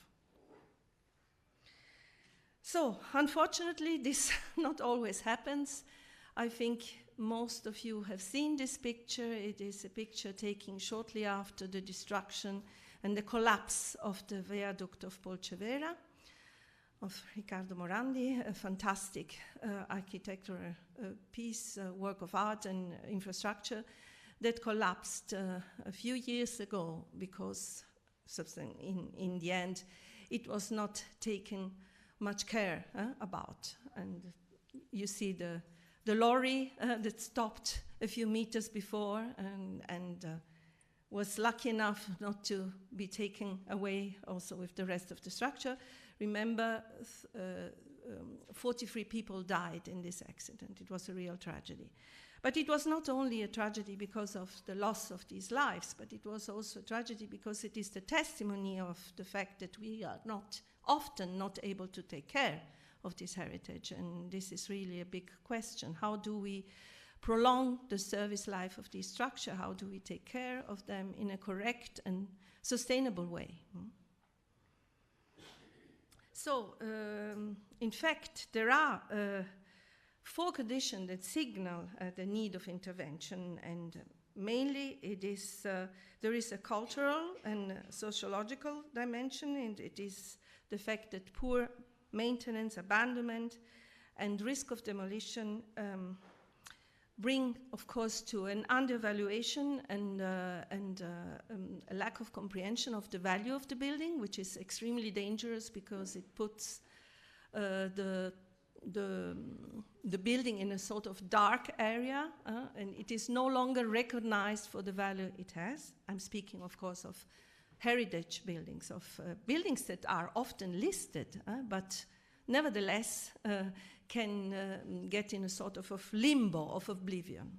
So, unfortunately, this not always happens. I think most of you have seen this picture. It is a picture taken shortly after the destruction and the collapse of the viaduct of Polcevera, of Riccardo Morandi, a fantastic architectural piece, work of art and infrastructure that collapsed a few years ago because in the end it was not taken much care about. And you see the lorry that stopped a few meters before and was lucky enough not to be taken away also with the rest of the structure. Remember, 43 people died in this accident. It was a real tragedy. But it was not only a tragedy because of the loss of these lives, but it was also a tragedy because it is the testimony of the fact that we are often not able to take care of this heritage. And this is really a big question. How do we prolong the service life of this structure? How do we take care of them in a correct and sustainable way? So, in fact, there are 4 conditions that signal the need of intervention, and mainly it is there is a cultural and sociological dimension, and it is the fact that poor maintenance, abandonment, and risk of demolition bring, of course, to an undervaluation and a lack of comprehension of the value of the building, which is extremely dangerous because it puts the building in a sort of dark area, and it is no longer recognized for the value it has. I'm speaking, of course, of heritage buildings, of buildings that are often listed, but nevertheless can get in a sort of limbo of oblivion.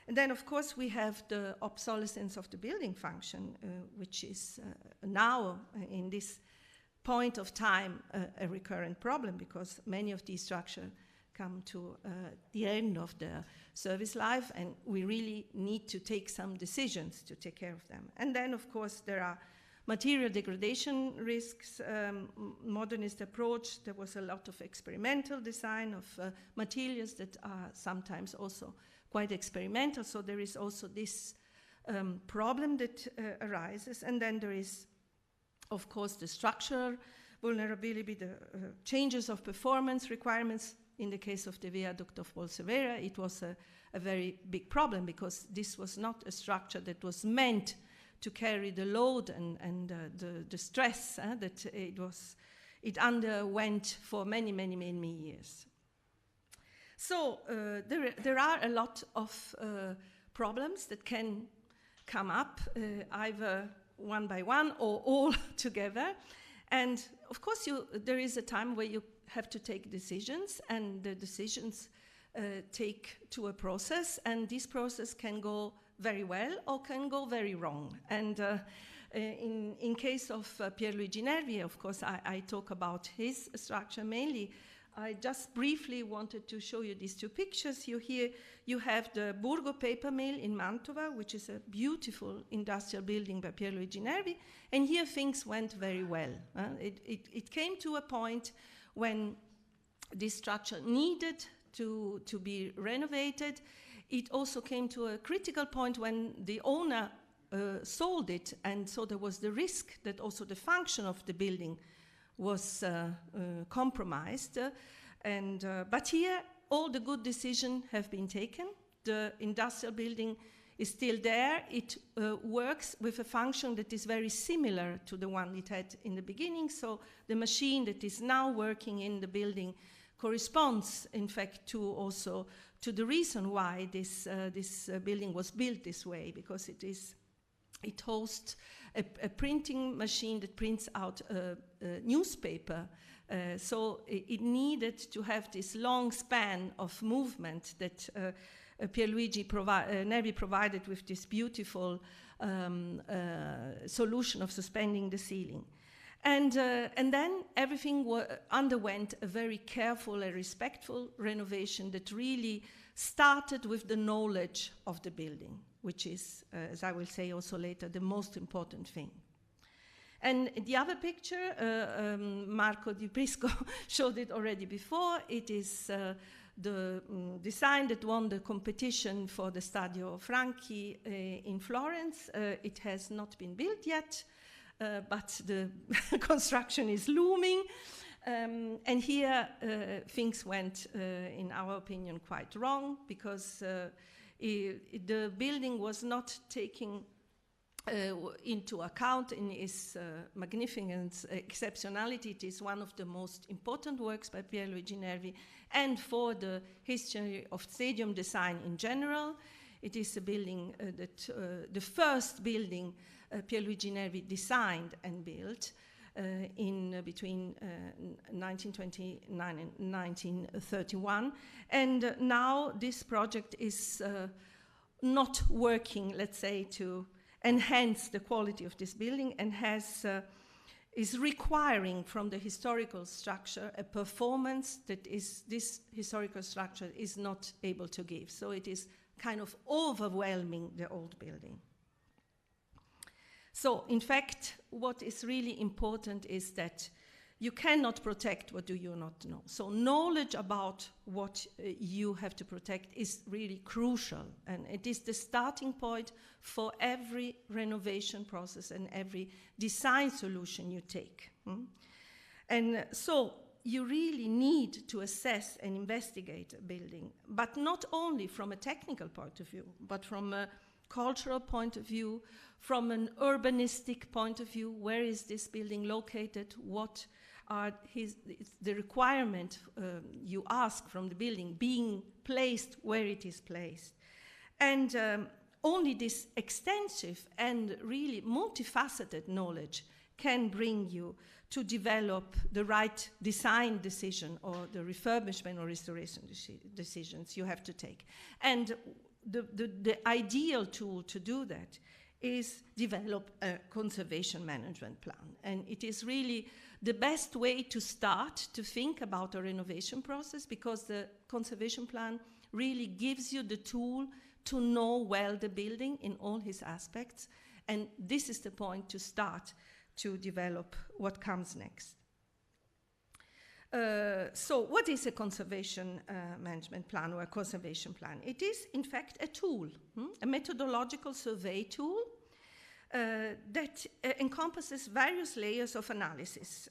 And then, of course, we have the obsolescence of the building function, which is now, in this point of time, a recurrent problem, because many of these structures come to the end of their service life, and we really need to take some decisions to take care of them. And then, of course, there are material degradation risks, modernist approach. There was a lot of experimental design of materials that are sometimes also quite experimental. So there is also this problem that arises. And then there is, of course, the structural vulnerability, the changes of performance requirements. In the case of the viaduct of Polcevera, it was a very big problem because this was not a structure that was meant to carry the load and the stress that it underwent for many years. So there are a lot of problems that can come up, either one by one or all together. And of course, there is a time where you have to take decisions, and the decisions take to a process, and this process can go very well or can go very wrong. And in case of Pierluigi Nervi, of course, I talk about his structure mainly. I just briefly wanted to show you these two pictures. Here you have the Burgo paper mill in Mantova, which is a beautiful industrial building by Pierluigi Nervi, and here things went very well. It came to a point when this structure needed to be renovated. It also came to a critical point when the owner sold it, and so there was the risk that also the function of the building was compromised. But here, all the good decisions have been taken. The industrial building is still there. It works with a function that is very similar to the one it had in the beginning. So the machine that is now working in the building corresponds, in fact, to the reason why this building was built this way, because it hosts a printing machine that prints out a newspaper. So it needed to have this long span of movement that Pierluigi Nervi provided with this beautiful solution of suspending the ceiling. And then everything underwent a very careful and respectful renovation that really started with the knowledge of the building, which is, as I will say also later, the most important thing. And the other picture, Marco Di Prisco showed it already before. It is the design that won the competition for the Stadio Franchi in Florence. It has not been built yet, but the construction is looming. And here things went, in our opinion, quite wrong, because the building was not taking into account in its magnificence, exceptionality. It is one of the most important works by Pierluigi Nervi, and for the history of stadium design in general. It is a building the first building Pierluigi Nervi designed and built in between 1929 and 1931. And now this project is not working, let's say, to enhance the quality of this building, and is requiring from the historical structure a performance that this historical structure is not able to give. So it is kind of overwhelming the old building. So in fact, what is really important is that you cannot protect what you do not know. So knowledge about what you have to protect is really crucial, and it is the starting point for every renovation process and every design solution you take. And so you really need to assess and investigate a building, but not only from a technical point of view, but from a cultural point of view, from an urbanistic point of view. Where is this building located? What are the requirement you ask from the building being placed where it is placed? And only this extensive and really multifaceted knowledge can bring you to develop the right design decision, or the refurbishment or restoration decisions you have to take. And the ideal tool to do that is develop a conservation management plan. And it is really the best way to start to think about a renovation process, because the conservation plan really gives you the tool to know well the building in all its aspects. And this is the point to start to develop what comes next. So what is a conservation management plan or a conservation plan? It is, in fact, a tool, a methodological survey tool that encompasses various layers of analysis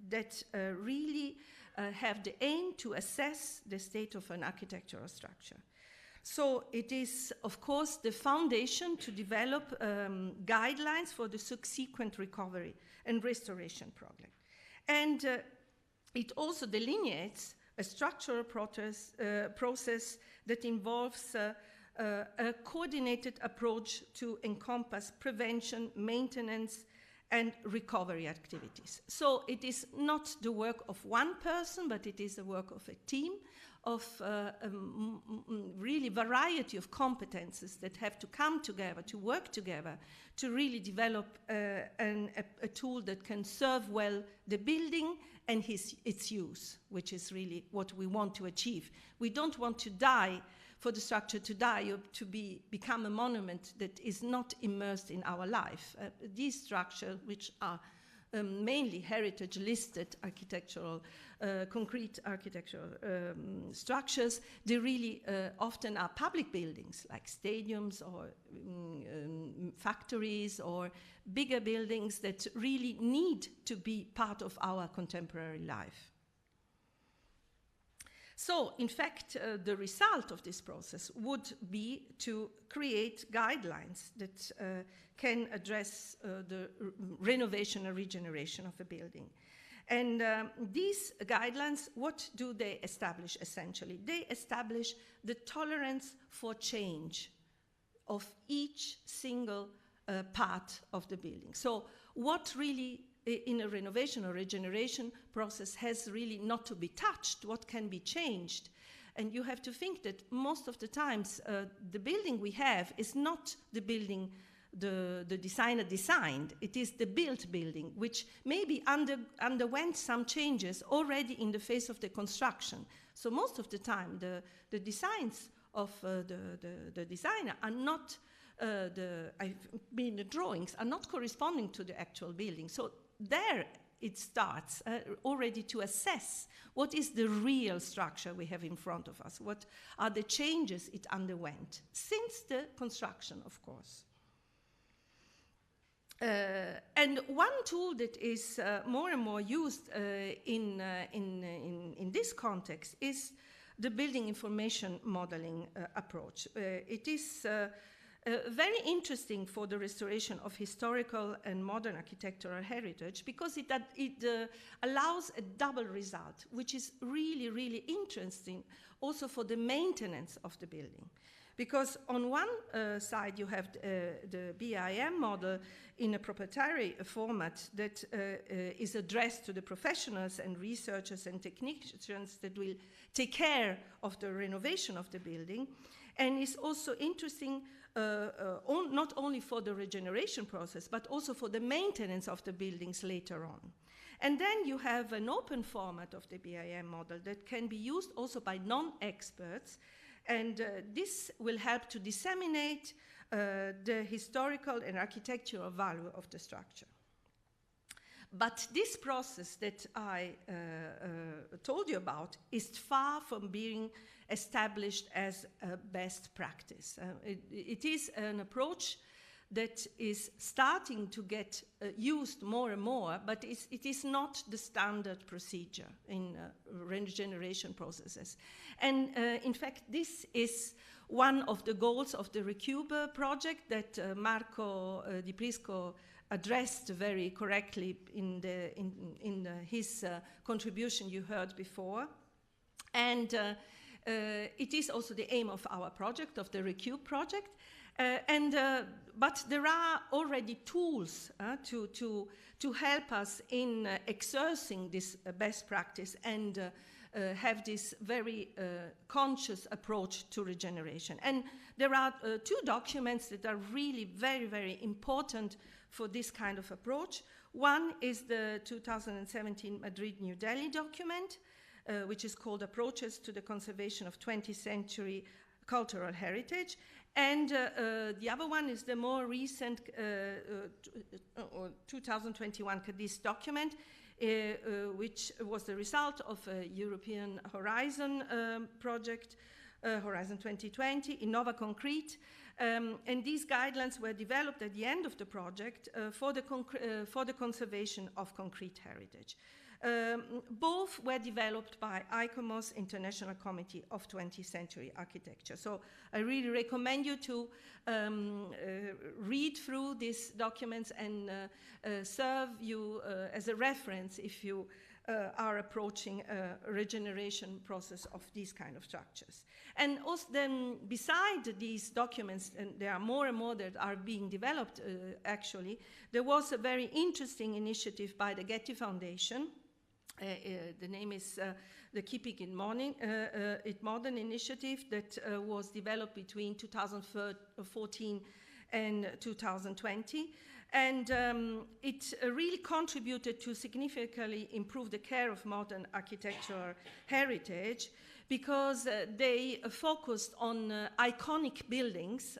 that really have the aim to assess the state of an architectural structure. So it is, of course, the foundation to develop guidelines for the subsequent recovery and restoration program. And it also delineates a structural process that involves a coordinated approach to encompass prevention, maintenance, and recovery activities. So it is not the work of one person, but it is the work of a team of really variety of competences that have to come together, to work together, to really develop a tool that can serve well the building and its use, which is really what we want to achieve. We don't want to die, for the structure to die or to become a monument that is not immersed in our life. These structures, which are mainly heritage listed architectural, concrete architectural structures, they really often are public buildings like stadiums or factories or bigger buildings that really need to be part of our contemporary life. So, in fact, the result of this process would be to create guidelines that can address the renovation and regeneration of a building. And these guidelines, what do they establish essentially? They establish the tolerance for change of each single part of the building. So what really in a renovation or regeneration process has really not to be touched, what can be changed. And you have to think that most of the times the building we have is not the building the designer designed, it is the built building, which maybe underwent some changes already in the phase of the construction. So most of the time the designs of the designer are not, the drawings are not corresponding to the actual building. So there it starts already to assess what is the real structure we have in front of us, what are the changes it underwent since the construction, of course. And one tool that is more and more used in this context is the building information modeling approach. It is very interesting for the restoration of historical and modern architectural heritage because it allows a double result, which is really, really interesting also for the maintenance of the building. Because on one side you have the BIM model in a proprietary format that is addressed to the professionals and researchers and technicians that will take care of the renovation of the building, and is also interesting not only for the regeneration process, but also for the maintenance of the buildings later on. And then you have an open format of the BIM model that can be used also by non-experts, and this will help to disseminate the historical and architectural value of the structure. But this process that I told you about is far from being established as a best practice. It is an approach that is starting to get used more and more, but it is not the standard procedure in regeneration processes. And in fact, this is one of the goals of the Recube project that Marco Di Prisco addressed very correctly in his contribution you heard before. And it is also the aim of our project, of the Recube project. But there are already tools to help us in exercising this best practice and have this very conscious approach to regeneration. And there are two documents that are really very, very important for this kind of approach. One is the 2017 Madrid-New Delhi document, which is called Approaches to the Conservation of 20th Century Cultural Heritage. And the other one is the more recent 2021 Cadiz document, which was the result of a European Horizon project, Horizon 2020, Innova Concrete. And these guidelines were developed at the end of the project for the conservation of concrete heritage. Both were developed by ICOMOS, International Committee of 20th Century Architecture. So I really recommend you to read through these documents and serve you as a reference if you are approaching a regeneration process of these kind of structures. And also then beside these documents, and there are more and more that are being developed actually, there was a very interesting initiative by the Getty Foundation. The name is the Keeping It Modern initiative that was developed between 2014 and 2020. And it really contributed to significantly improve the care of modern architectural heritage because they focused on iconic buildings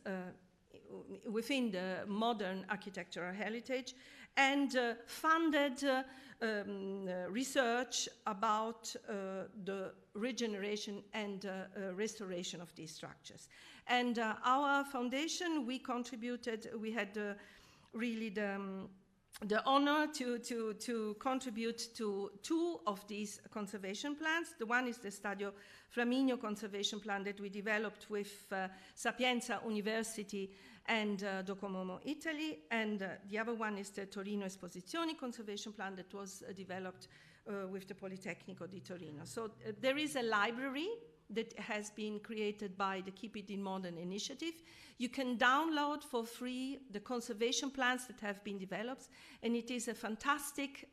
within the modern architectural heritage and funded research about the regeneration and restoration of these structures. And our foundation, we contributed, we had really the honor to contribute to 2 of these conservation plans. The one is the Stadio Flaminio conservation plan that we developed with Sapienza University and Docomomo, Italy, and the other one is the Torino Esposizioni conservation plan that was developed with the Politecnico di Torino. So there is a library that has been created by the Keep It in Modern initiative. You can download for free the conservation plans that have been developed, and it is a fantastic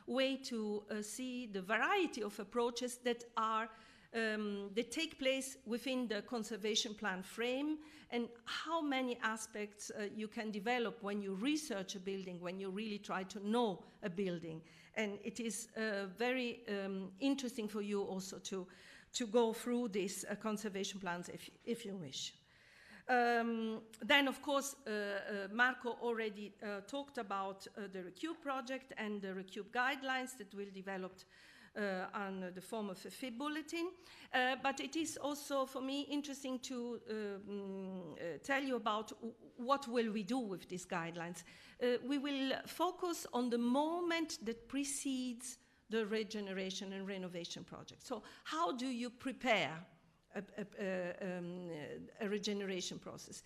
way to see the variety of approaches that are that take place within the conservation plan frame, and how many aspects you can develop when you research a building, when you really try to know a building. And it is very interesting for you also to go through these conservation plans if you wish. Then, of course, Marco already talked about the Recube project and the Recube guidelines that will develop on the form of a FIB bulletin. But it is also, for me, interesting to tell you about what will we do with these guidelines. We will focus on the moment that precedes the regeneration and renovation project. So how do you prepare a regeneration process?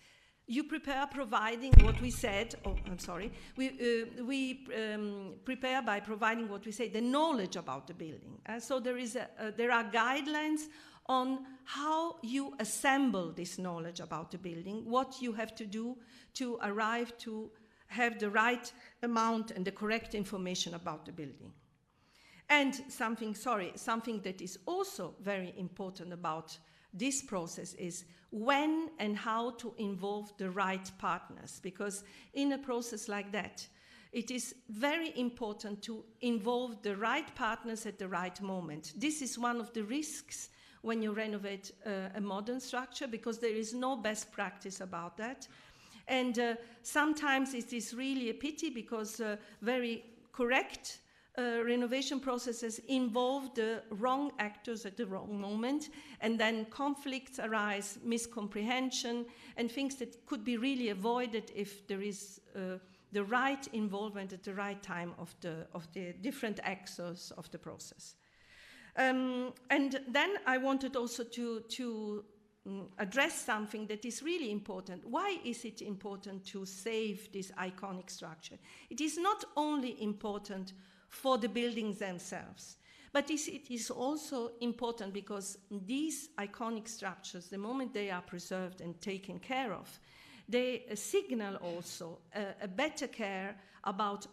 You prepare providing what we said, we prepare by providing what we say, the knowledge about the building. So there are guidelines on how you assemble this knowledge about the building, what you have to do to arrive to have the right amount and the correct information about the building. And something that is also very important about this process is when and how to involve the right partners, because in a process like that, it is very important to involve the right partners at the right moment. This is one of the risks when you renovate a modern structure, because there is no best practice about that. And sometimes it is really a pity, because very correct renovation processes involve the wrong actors at the wrong moment, and then conflicts arise, miscomprehension, and things that could be really avoided if there is the right involvement at the right time of the different actors of the process. And then I wanted also to address something that is really important. Why is it important to save this iconic structure? It is not only important for the buildings themselves, but it is also important because these iconic structures, the moment they are preserved and taken care of, they signal also a better care about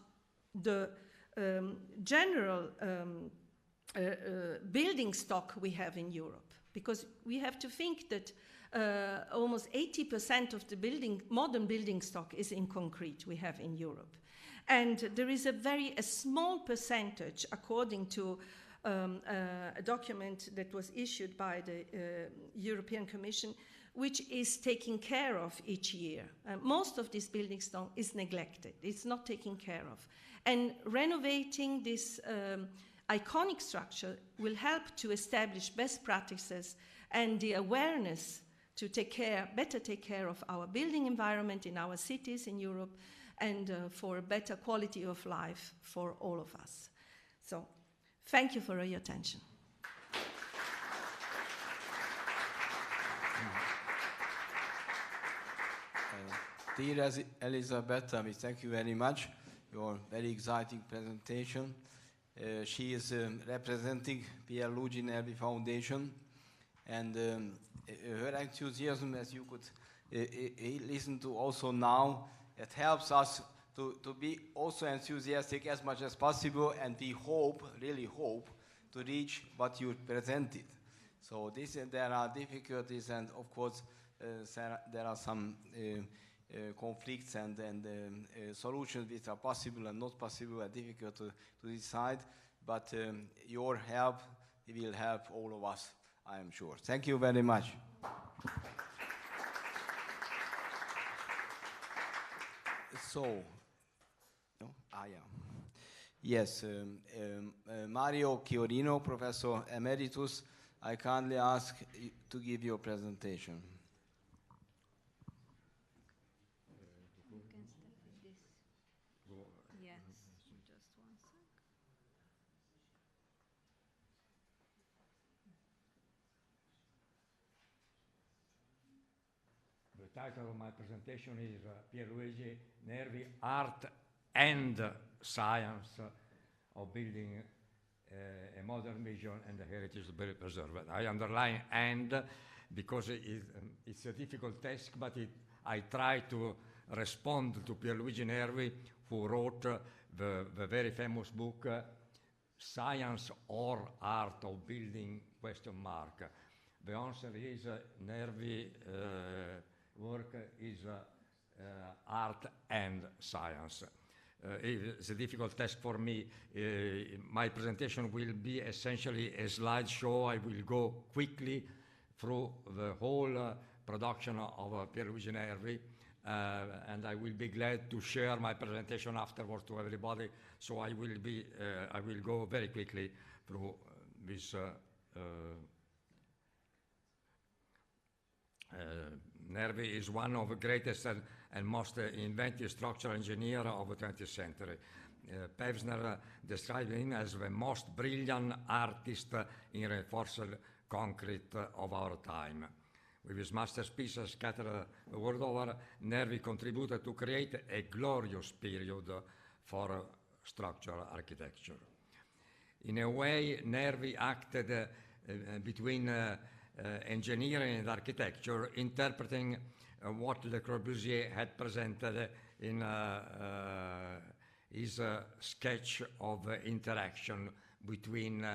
the general building stock we have in Europe. Because we have to think that almost 80% of the modern building stock is in concrete we have in Europe. And there is a small percentage, according to a document that was issued by the European Commission, which is taken care of each year. Most of this building stock is neglected. It's not taken care of. And renovating this iconic structure will help to establish best practices and the awareness to better take care of our building environment in our cities in Europe, and for a better quality of life for all of us. So, thank you for your attention. Dear Elizabeth, we thank you very much. Your very exciting presentation. She is representing Pierre Luigi Nervi Foundation, and her enthusiasm, as you could listen to also now, it helps us to be also enthusiastic as much as possible, and we really hope, to reach what you presented. So there are difficulties, and of course there are some conflicts and solutions which are possible and not possible are difficult to decide, but your help will help all of us, I am sure. Thank you very much. So, no? Yeah. Yes, Mario Chiorino, Professor Emeritus, I kindly ask you to give your presentation. You can step with this. Yes, just one sec. The title of my presentation is Pierluigi Nervi, Art and Science of Building a Modern Vision and the Heritage to be Preserved. I underline "and" because it's a difficult task, but I try to respond to Pierluigi Nervi, who wrote the very famous book, Science or Art of Building, ? The answer is Nervi work is art and science. It's a difficult task for me. My presentation will be essentially a slideshow. I will go quickly through the whole production of Pierluigi Nervi, and I will be glad to share my presentation afterwards to everybody. So I will go very quickly through this. Nervi is one of the greatest and most inventive structural engineer of the 20th century. Pevsner described him as the most brilliant artist in reinforced concrete of our time. With his masterpieces scattered the world over, Nervi contributed to create a glorious period for structural architecture. In a way, Nervi acted between engineering and architecture, interpreting what Le Corbusier had presented in his sketch of interaction between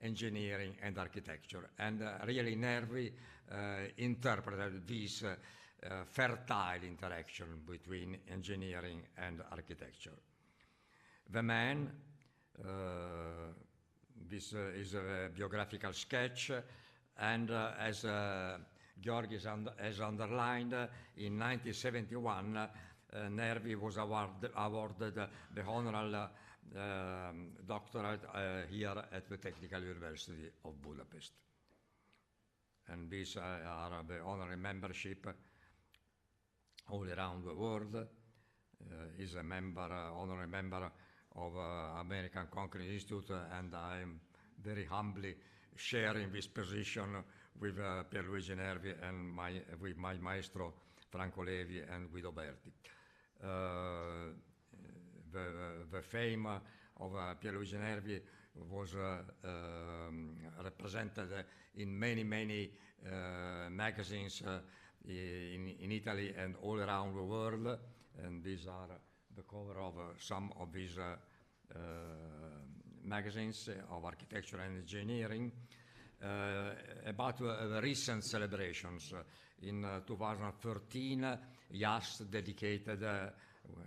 engineering and architecture. And really Nervi interpreted this fertile interaction between engineering and architecture. The man, this is a biographical sketch, and as Georgi has underlined, in 1971, Nervi was awarded the honorary doctorate here at the Technical University of Budapest. And these are the honorary membership all around the world. He's a member, honorary member of American Concrete Institute, and I'm very humbly sharing this position with Pierluigi Nervi and with my maestro Franco Levi and Guido Berti. The fame of Pierluigi Nervi was represented in many magazines in Italy and all around the world, and these are the cover of some of these magazines of architecture and engineering. About the recent celebrations, in 2013, IAS dedicated,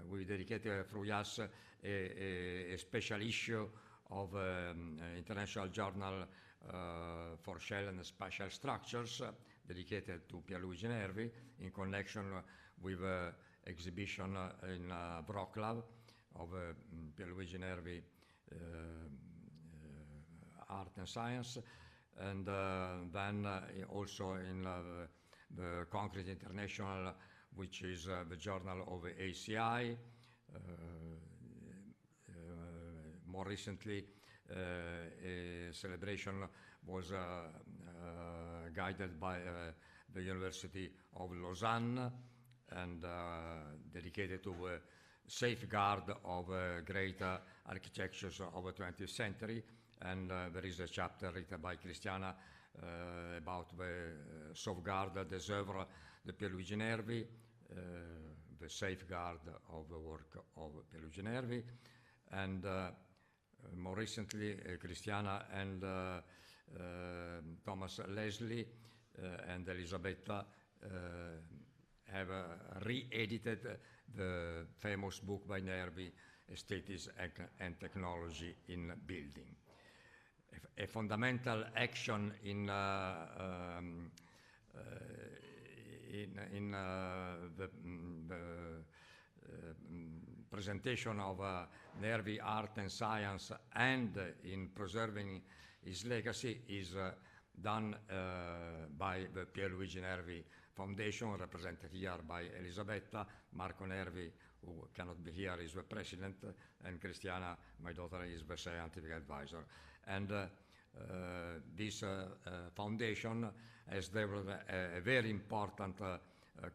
we dedicated through IAS a special issue of International Journal for Shell and Spatial Structures, dedicated to Pierluigi Nervi in connection with exhibition in Wroclaw of Pierluigi Nervi Art and Science, and then also in the Concrete International, which is the journal of the ACI. More recently, a celebration was guided by the University of Lausanne and dedicated to the safeguard of great architectures of the 20th century. And there is a chapter written by Cristiana about the sauvegarde des œuvres de Pierluigi Nervi, the safeguard of the work of Pierluigi Nervi. And more recently, Cristiana and Thomas Leslie and Elisabetta have re-edited the famous book by Nervi, Aesthetics and Technology in Building. A fundamental action in the presentation of Nervi art and science and in preserving his legacy is done by the Pierluigi Nervi Foundation, represented here by Elisabetta. Marco Nervi, who cannot be here, is the president, and Cristiana, my daughter, is the scientific advisor. And this foundation has developed a very important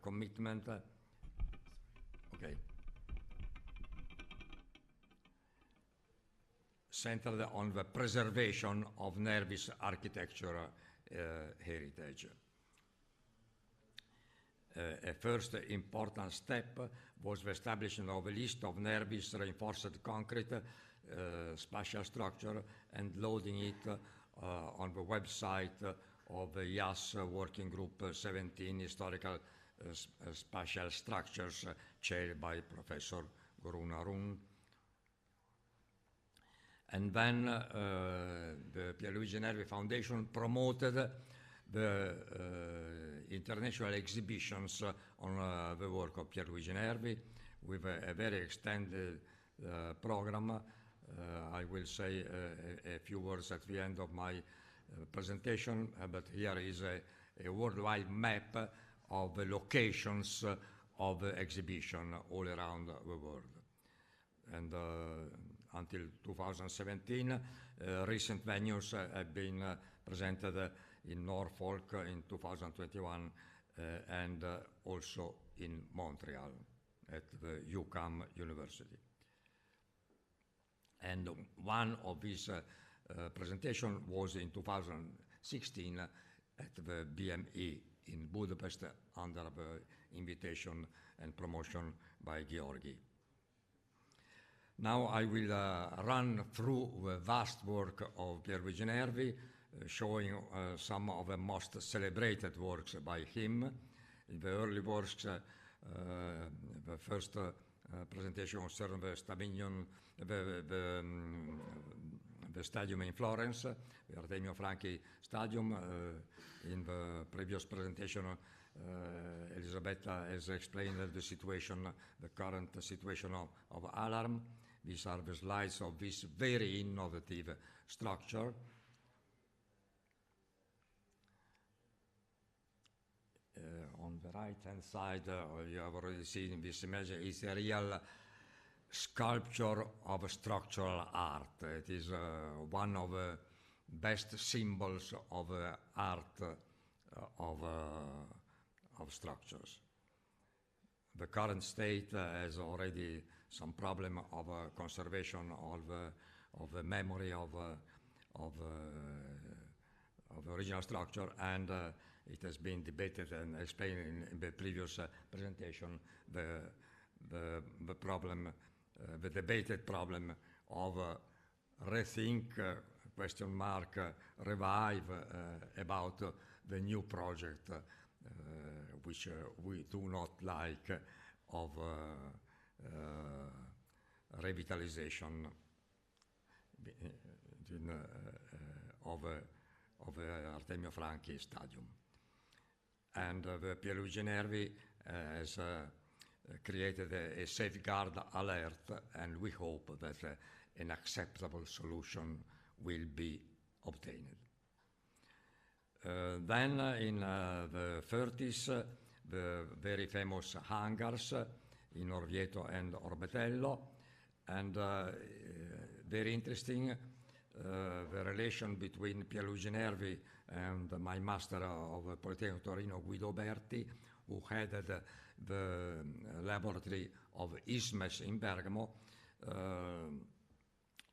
commitment. Okay. Centered on the preservation of Nervi's architectural heritage. A first important step was the establishment of a list of Nervi's reinforced concrete spatial structure and loading it on the website of the IAS Working Group 17 Historical Spatial Structures, chaired by Professor Gurun Arun. And then the Pierluigi Nervi Foundation promoted the international exhibitions on the work of Pierluigi Nervi with a very extended program. I will say a few words at the end of my presentation, but here is a worldwide map of the locations of the exhibition all around the world. And until 2017, recent venues have been presented in Norfolk in 2021 and also in Montreal at the UQAM University. And one of these presentations was in 2016 at the BME in Budapest under the invitation and promotion by Georgi. Now I will run through the vast work of Pierluigi Nervi, showing some of the most celebrated works by him. In the early works, the first presentation concerned the stadium in Florence, the Artemio Franchi Stadium. In the previous presentation, Elisabetta has explained the situation, the current situation of Alarm. These are the slides of this very innovative structure. On the right-hand side, you have already seen this image, is a real sculpture of structural art. It is one of the best symbols of art of structures. The current state has already some problem of conservation of the memory of the original structure, and it has been debated and explained in the previous presentation, the problem, the debated problem of rethink, question mark, revive about the new project, which we do not like, of revitalization of Artemio Franchi Stadium. And the Pierluigi Nervi has created a safeguard alert, and we hope that an acceptable solution will be obtained. Then in the 30s, the very famous hangars in Orvieto and Orbetello, and very interesting, the relation between Pierluigi Nervi and my master of Politecnico Torino, Guido Berti, who headed the laboratory of ISMES in Bergamo,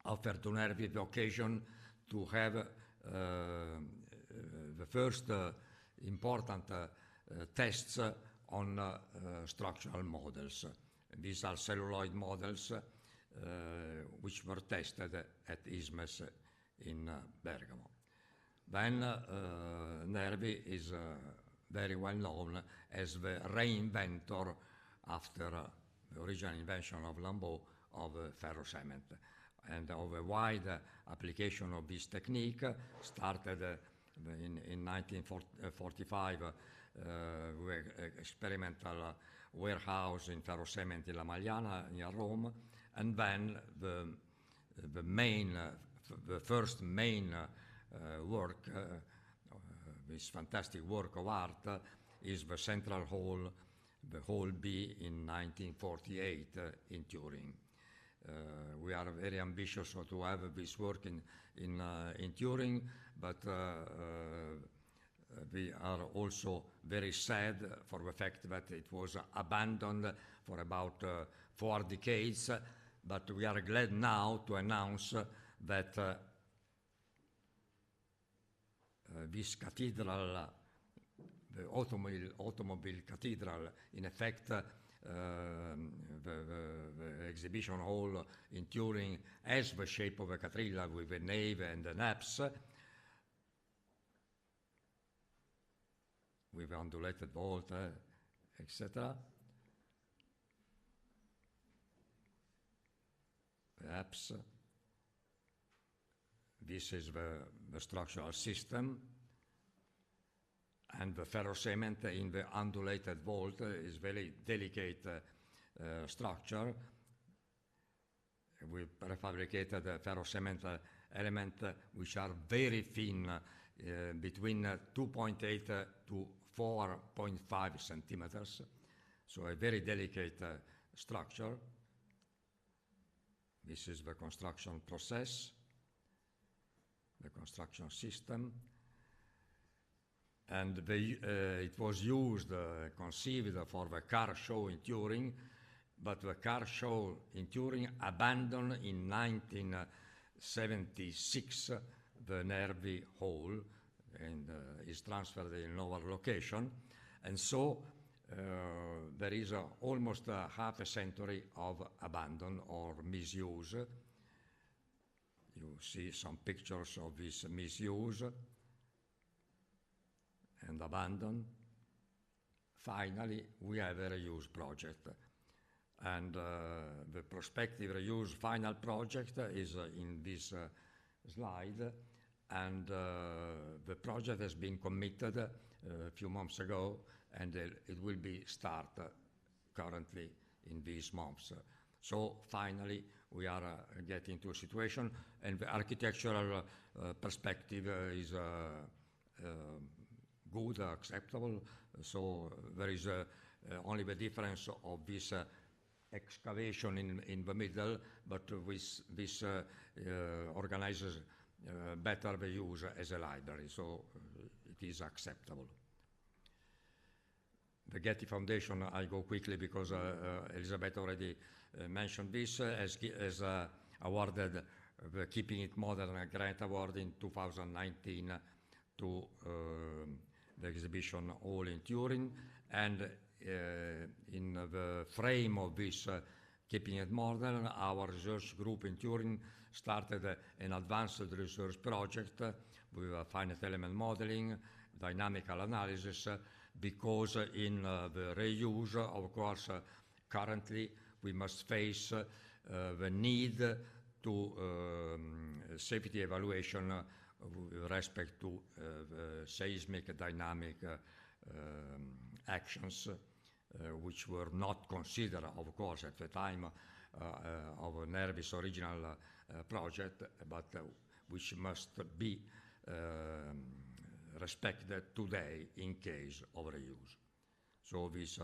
offered to Nervi the occasion to have the first important tests on structural models. These are celluloid models which were tested at ISMES in Bergamo. Then Nervi is very well known as the reinventor after the original invention of Lambeau of ferrocement. And of a wide application of this technique started in 1945 with experimental warehouse in ferrocement in La Magliana near Rome, and then the first main work, this fantastic work of art, is the Central Hall, the Hall B in 1948 in Turin. We are very ambitious to have this work in Turin, but we are also very sad for the fact that it was abandoned for about 4 decades, but we are glad now to announce that this cathedral, the automobile cathedral, in effect, the exhibition hall in Turin has the shape of a cathedral with a nave and an apse, with undulated vault, etc. The apse. This is the structural system, and the ferrocement in the undulated vault is very delicate structure. We prefabricated ferrocement element which are very thin, between 2.8 to 4.5 centimeters, so a very delicate structure. This is the construction process, the construction system, and it was used, conceived for the car show in Turin, but the car show in Turin abandoned in 1976 the Nervi Hall and is transferred in another location, and so there is almost half a century of abandon or misuse. You see some pictures of this misuse and abandon. Finally, we have a reuse project, and the prospective reuse final project is in this slide, and the project has been committed a few months ago, and it will be started currently in these months. So finally, we are getting to a situation, and the architectural perspective is good, acceptable. So there is only the difference of this excavation in the middle, but this organizes better the use as a library, so it is acceptable. The Getty Foundation, I go quickly because Elizabeth already mentioned this, has awarded the Keeping It Modern Grant Award in 2019 to the exhibition hall in Turin, and in the frame of this Keeping It Modern, our research group in Turin started an advanced research project with finite element modeling, dynamical analysis, because in the reuse, of course, currently we must face the need to safety evaluation with respect to seismic dynamic actions, which were not considered, of course, at the time of Nervi's original project, but which must be respected today in case of reuse. So this,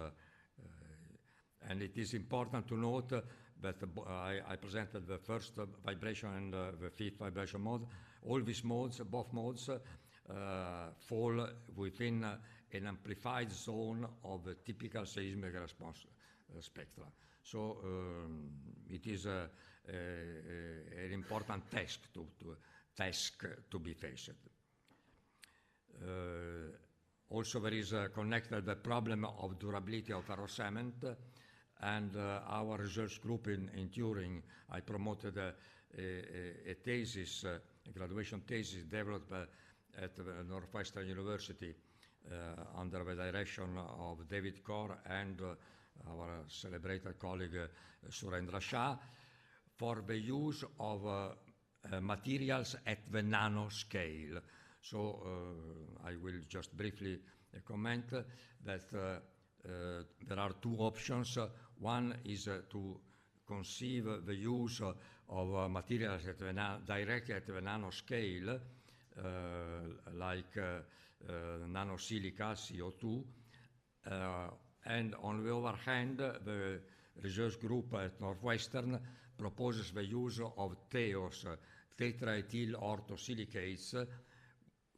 and it is important to note that I presented the first vibration and the fifth vibration mode. All these modes, both modes, fall within an amplified zone of the typical seismic response spectra. So it is an important task to be faced. Also, there is connected the problem of durability of ferrocement, and our research group in Turin, I promoted a thesis, a graduation thesis developed at the Northwestern University under the direction of David Kaur and our celebrated colleague Surendra Shah, for the use of materials at the nanoscale. So I will just briefly comment that there are two options. One is to conceive the use of materials directly at the nanoscale, like nanosilica, CO2, and on the other hand, the research group at Northwestern proposes the use of TEOS, tetraethyl orthosilicates,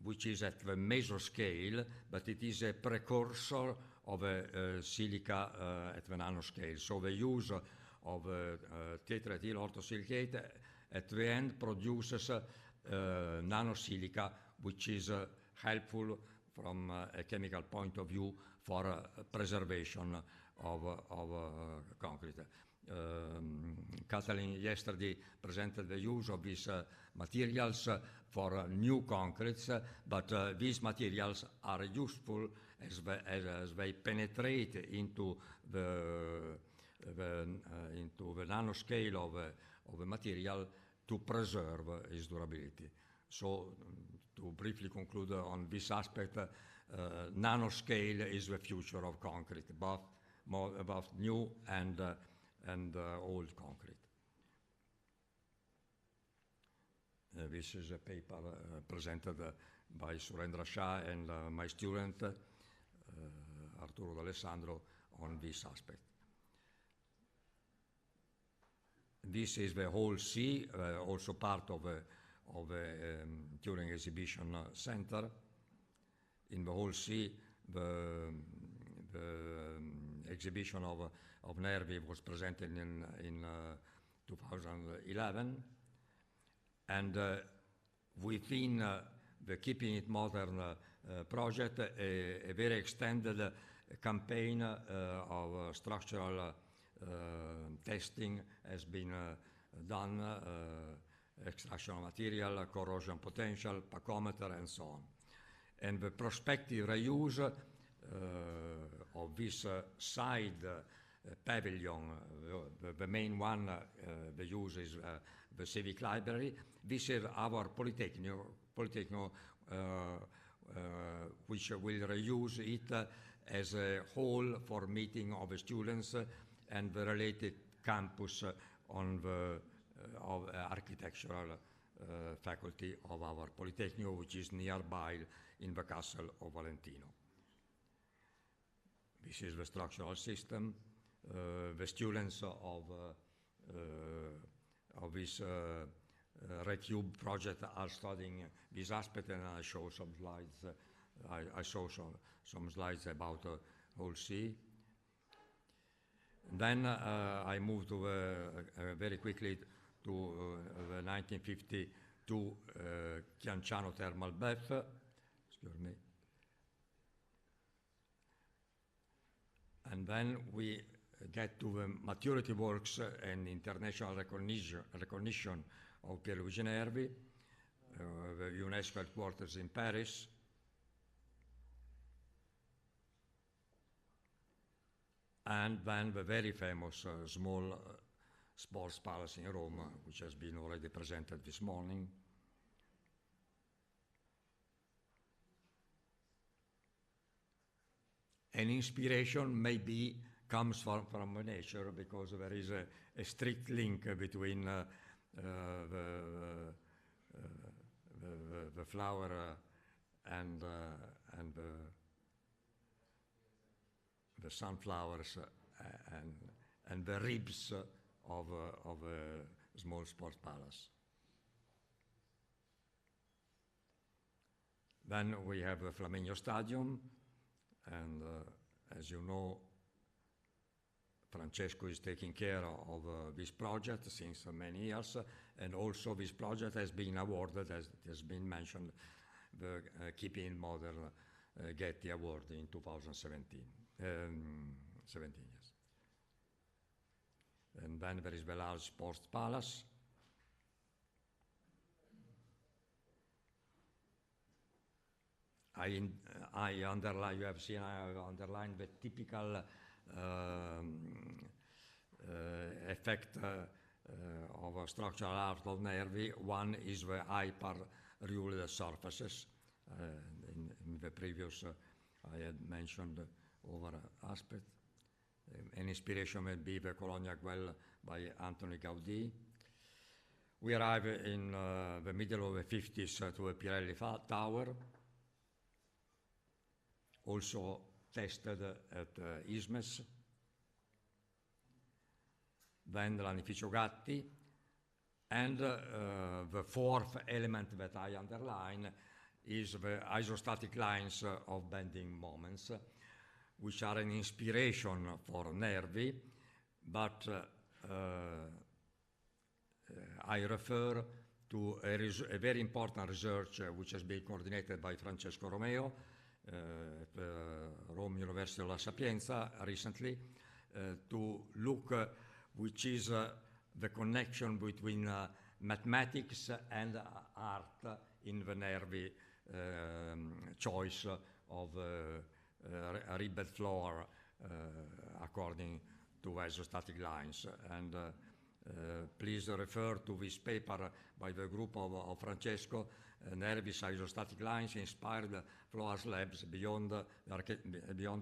which is at the mesoscale, but it is a precursor of a silica at the nanoscale. So the use of tetraethyl orthosilicate at the end produces nanosilica, which is helpful from a chemical point of view for preservation of concrete. Kathleen yesterday presented the use of these materials for new concretes, but these materials are useful as they penetrate into the nanoscale of a material to preserve its durability. So, to briefly conclude on this aspect, nanoscale is the future of concrete, both new and old concrete. This is a paper presented by Surendra Shah and my student Arturo D'Alessandro on this aspect. This is the whole C, also part of a Turing Exhibition Center. In the whole C, the exhibition of Nervi was presented in 2011, and within the Keeping It Modern project, a very extended campaign of structural testing has been done, extraction of material, corrosion potential, packometer, and so on. And the prospective reuse of this side pavilion, the main one, the use is the Civic Library. This is our Polytechnic, which will reuse it as a hall for meeting of the students and the related campus on the architectural faculty of our Polytechnic, which is nearby in the castle of Valentino. This is the structural system. The students of this Red Cube project are studying this aspect, and I show some slides. I show some slides about whole C. Then I move to very quickly to the 1952 Chianciano thermal bath. Excuse me. And then we get to the maturity works and international recognition of Pierluigi Nervi, the UNESCO headquarters in Paris. And then the very famous small sports palace in Rome, which has been already presented this morning. An inspiration maybe comes from nature, because there is a strict link between the flower and the sunflowers and the ribs of a small sports palace. Then we have the Flaminio Stadium, and as you know, Francesco is taking care of this project since many years, and also this project has been awarded, as it has been mentioned, the Keeping It Modern Getty Award in 2017. 17 years. And then there is the large sports palace. I underline, you have seen I have underlined the typical effect of a structural art of Nervi. One is the hyper-ruled surfaces. In the previous, I had mentioned over aspect. An inspiration may be the Colonial Well by Anthony Gaudí. We arrive in the middle of the 50s to the Pirelli Tower, also tested at Ismes. Then l'Anificio Gatti, and the fourth element that I underline is the isostatic lines of bending moments, which are an inspiration for Nervi, but I refer to a very important research which has been coordinated by Francesco Romeo at Rome University La Sapienza recently, to look which is the connection between mathematics and art in the Nervi choice of a ribbed floor according to isostatic lines. And please refer to this paper by the group of Francesco, Nervi's isostatic lines inspired floor slabs beyond the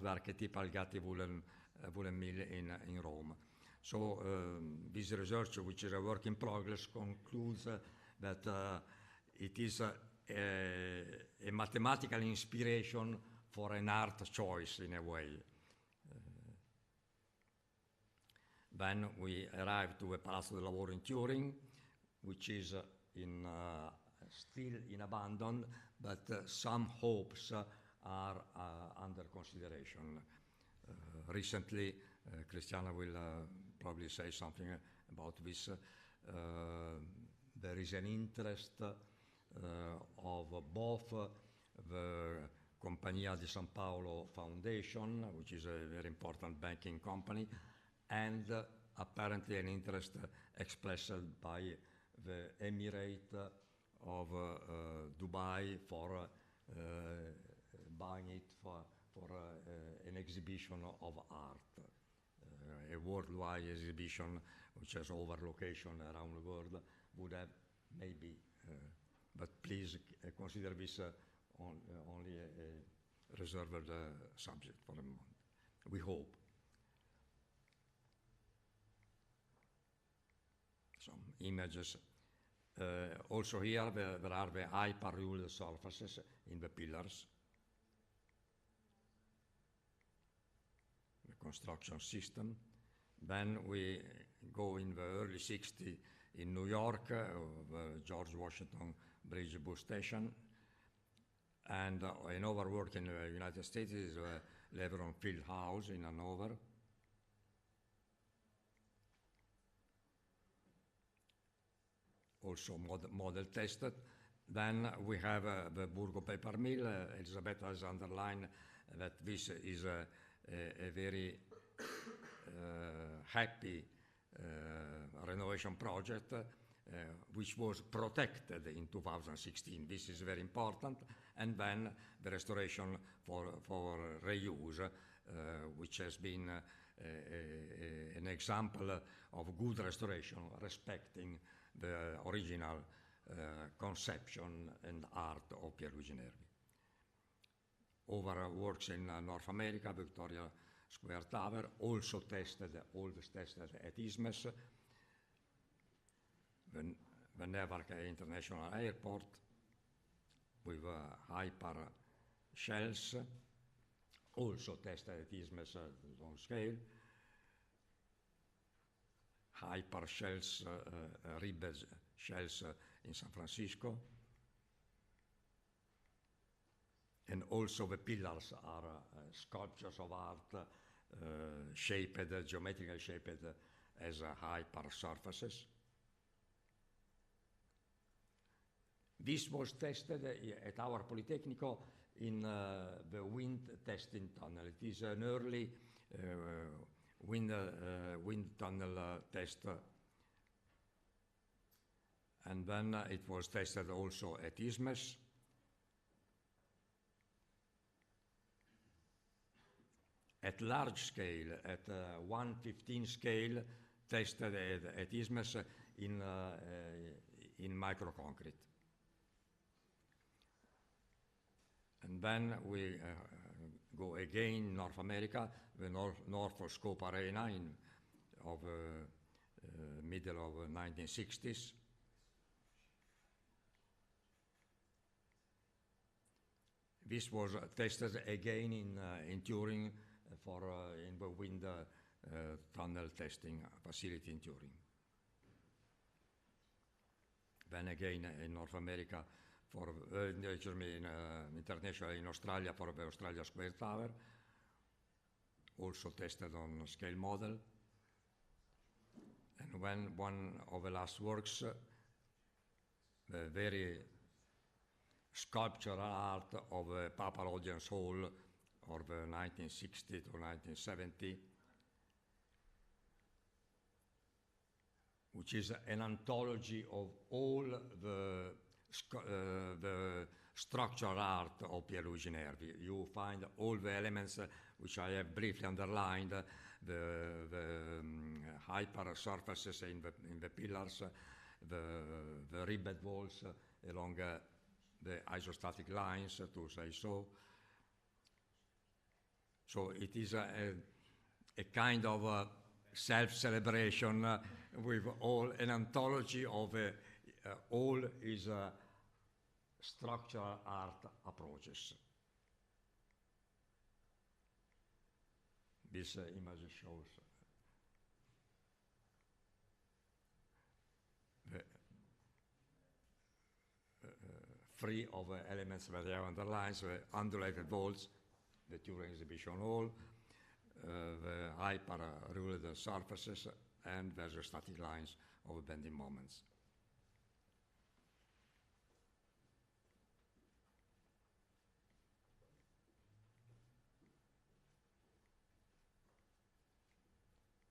archetypal Gatti woolen mill in Rome. So this research, which is a work in progress, concludes that it is a mathematical inspiration for an art choice in a way. Then we arrive to the Palazzo del Lavoro in Turin, which is still in abandon, but some hopes are under consideration. Recently, Cristiana will probably say something about this. There is an interest of both the Compagnia di San Paolo Foundation, which is a very important banking company, and apparently an interest expressed by the Emirate of Dubai for buying it for an exhibition of art, a worldwide exhibition which has over location around the world would have maybe, but please consider this only a reserved subject for the moment. We hope. Some images. Also here there are the hyper-ruled surfaces in the pillars. The construction system. Then we go in the early 60s in New York, the George Washington Bridge bus station. And another work in the United States is the Leveron Field House in Hanover. Also model tested. Then we have the Burgo paper mill. Elisabetta has underlined that this is a very happy renovation project which was protected in 2016. This is very important. And then the restoration for reuse, which has been an example of good restoration, respecting the original conception and art of Pierluigi Nervi. Over works in North America, Victoria Square Tower, also tested, always tested at Ismes, the Newark International Airport, with hyper shells, also tested at Ismes on scale. Hyper shells, ribbed shells in San Francisco. And also the pillars are sculptures of art shaped, geometrically shaped as hyper surfaces. This was tested at our Politecnico in the wind testing tunnel. It is an early wind tunnel test, and then it was tested also at Ismes. at large scale, at 1/15 scale, tested at isthmus in microconcrete. And then we go again North America, the Norfolk Scope Arena of middle of 1960s. This was tested again in Turin in the wind tunnel testing facility in Turin. Then again in North America for internationally in Australia for the Australia Square Tower, also tested on scale model. And when one of the last works, the very sculptural art of the Papal Audience Hall of 1960 to 1970, which is an anthology of all the structural art of Pierluigi Nervi. You find all the elements which I have briefly underlined, the hyper surfaces in the pillars, the ribbed walls along the isostatic lines, to say so. So it is a kind of self-celebration with all an anthology of all his structural art approaches. This image shows the three of elements that they have underlined, the undulated walls, the Turin Exhibition Hall, the hyper-ruled surfaces, and the static lines of bending moments.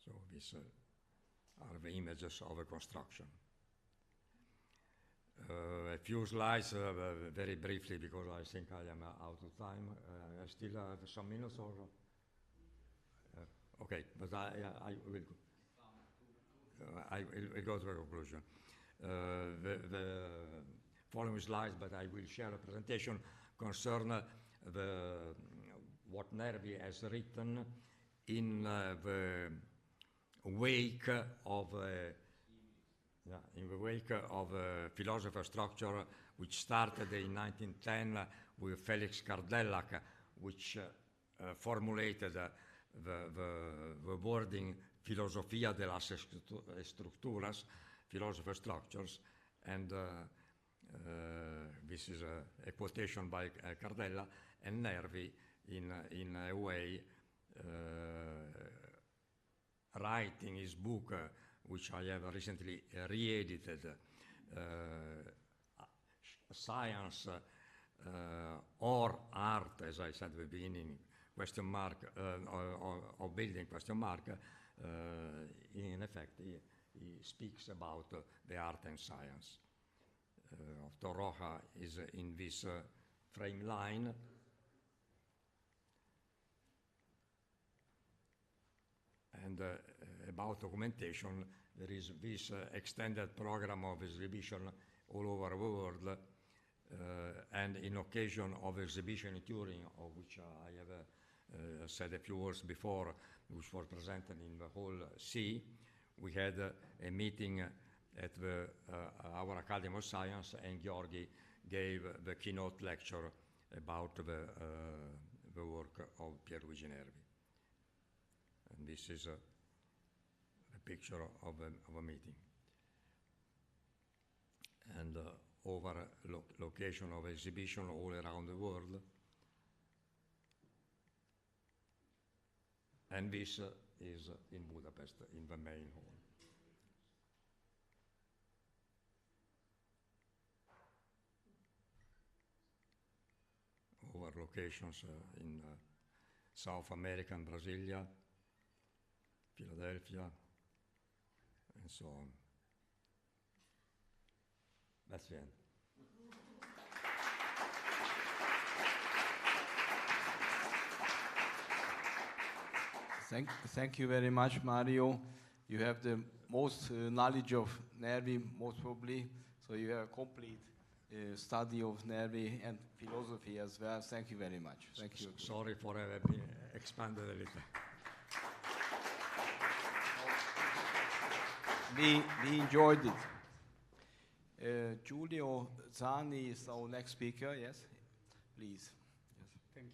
So these are the images of a construction. A few slides, very briefly, because I think I am out of time. I still have some minutes, or okay, but I will go to a conclusion. The following slides, but I will share a presentation concern what Nervi has written in the wake of a philosopher structure which started in 1910 with Felix Kardelak, which formulated the wording filosofia de las estructuras, philosopher structures, and this is a quotation by Cardella, and Nervi in a way writing his book, which I have recently re-edited, Science or Art, as I said at the beginning, question mark, or building question mark. In effect, he speaks about the art and science. Torroja is in this frame line. And about documentation, there is this extended program of exhibition all over the world, and in occasion of exhibition in Turin, of which I have said a few words before, which was presented in the Hall C, we had a meeting at our Academy of Science, and Georgi gave the keynote lecture about the work of Pierluigi Nervi. And this is a picture of a meeting. And over location of exhibition all around the world. And this is in Budapest, in the main hall. Over locations in South America and Brasilia, Philadelphia, and so on. That's the end. Thank you very much, Mario. You have the most knowledge of Nervi, most probably, so you have a complete study of Nervi and philosophy as well. Thank you very much. Thank you. Sorry for having expanded a little. We enjoyed it. Giulio Zani is our next speaker. Yes, please. Yes. Thank you.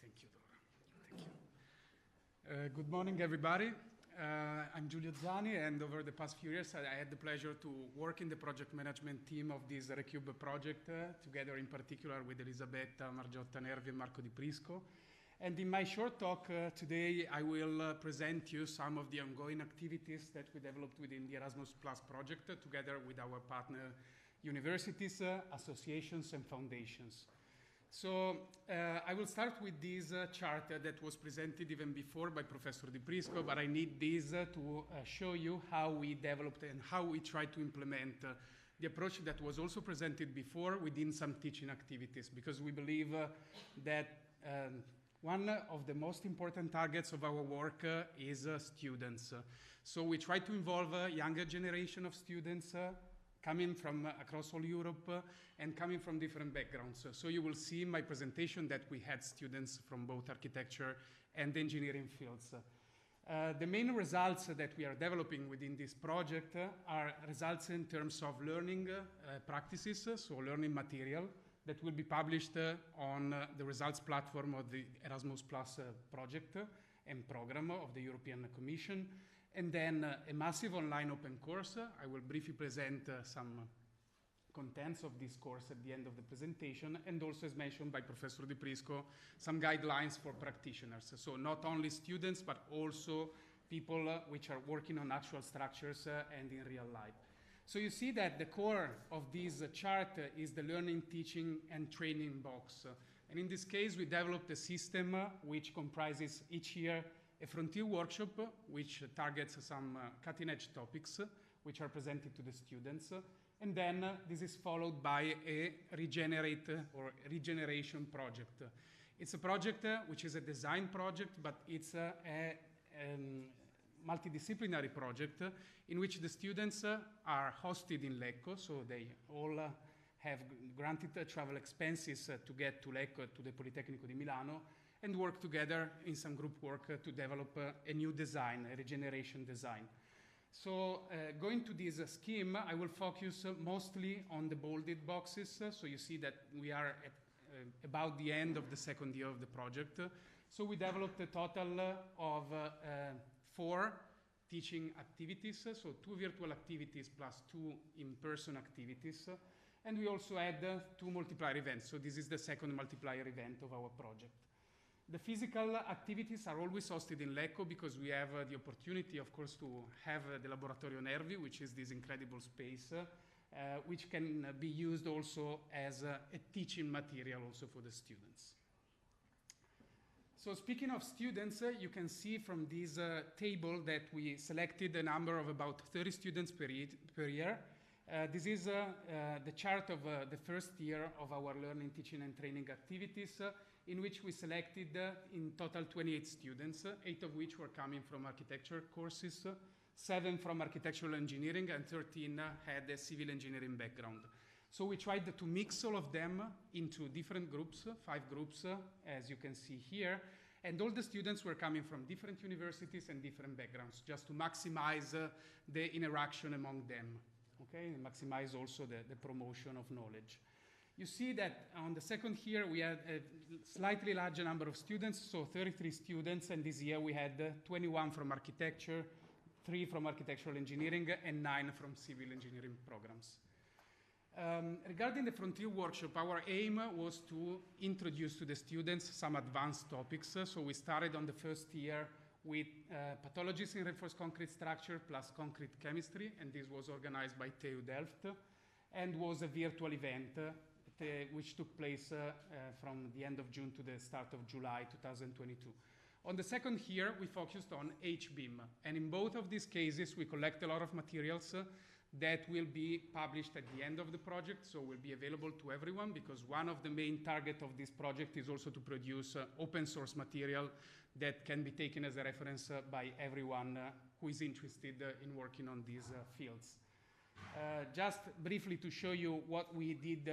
Thank you, Dora. Thank you. Good morning, everybody. I'm Giulio Zani, and over the past few years, I had the pleasure to work in the project management team of this Recube project, together in particular with Elisabetta Margiotta Nervi and Marco Di Prisco. And in my short talk today, I will present you some of the ongoing activities that we developed within the Erasmus Plus project, together with our partner universities, associations, and foundations. So I will start with this chart that was presented even before by Professor Di Prisco, but I need this to show you how we developed and how we tried to implement the approach that was also presented before within some teaching activities, because we believe that one of the most important targets of our work is students. So we try to involve a younger generation of students coming from across all Europe and coming from different backgrounds. So you will see in my presentation that we had students from both architecture and engineering fields. The main results that we are developing within this project are results in terms of learning practices, so learning material, that will be published on the results platform of the Erasmus Plus project and program of the European Commission. And then a massive online open course. I will briefly present some contents of this course at the end of the presentation, and also, as mentioned by Professor Di Prisco, some guidelines for practitioners. So not only students, but also people which are working on actual structures and in real life. So you see that the core of this chart is the learning, teaching, and training box. And in this case, we developed a system which comprises each year a frontier workshop, which targets some cutting-edge topics, which are presented to the students. And then this is followed by a regenerate or regeneration project. It's a project which is a design project, but it's a multidisciplinary project in which the students are hosted in Lecco, so they all have granted travel expenses to get to Lecco, to the Politecnico di Milano, and work together in some group work to develop a new design, a regeneration design. So going to this scheme, I will focus mostly on the bolded boxes. So you see that we are at about the end of the second year of the project. So we developed a total of 4 teaching activities, so 2 virtual activities plus 2 in-person activities. And we also had 2 multiplier events. So this is the second multiplier event of our project. The physical activities are always hosted in Lecco because we have the opportunity, of course, to have the Laboratorio Nervi, which is this incredible space, which can be used also as a teaching material also for the students. So speaking of students, you can see from this table that we selected a number of about 30 students per year. This is the chart of the first year of our learning, teaching, and training activities, in which we selected in total 28 students, 8 of which were coming from architecture courses, 7 from architectural engineering, and 13 had a civil engineering background. So we tried to mix all of them into different groups, 5 groups, as you can see here, and all the students were coming from different universities and different backgrounds, just to maximize the interaction among them, okay, and maximize also the promotion of knowledge. You see that on the second year we had a slightly larger number of students, so 33 students, and this year we had 21 from architecture, 3 from architectural engineering, and 9 from civil engineering programs. Regarding the Frontier Workshop, our aim was to introduce to the students some advanced topics. So we started on the first year with pathologies in reinforced concrete structure plus concrete chemistry, and this was organized by TU Delft, and was a virtual event which took place from the end of June to the start of July 2022. On the second year, we focused on HBIM, and in both of these cases, we collect a lot of materials that will be published at the end of the project, so will be available to everyone, because one of the main targets of this project is also to produce open source material that can be taken as a reference by everyone who is interested in working on these fields. Just briefly to show you what we did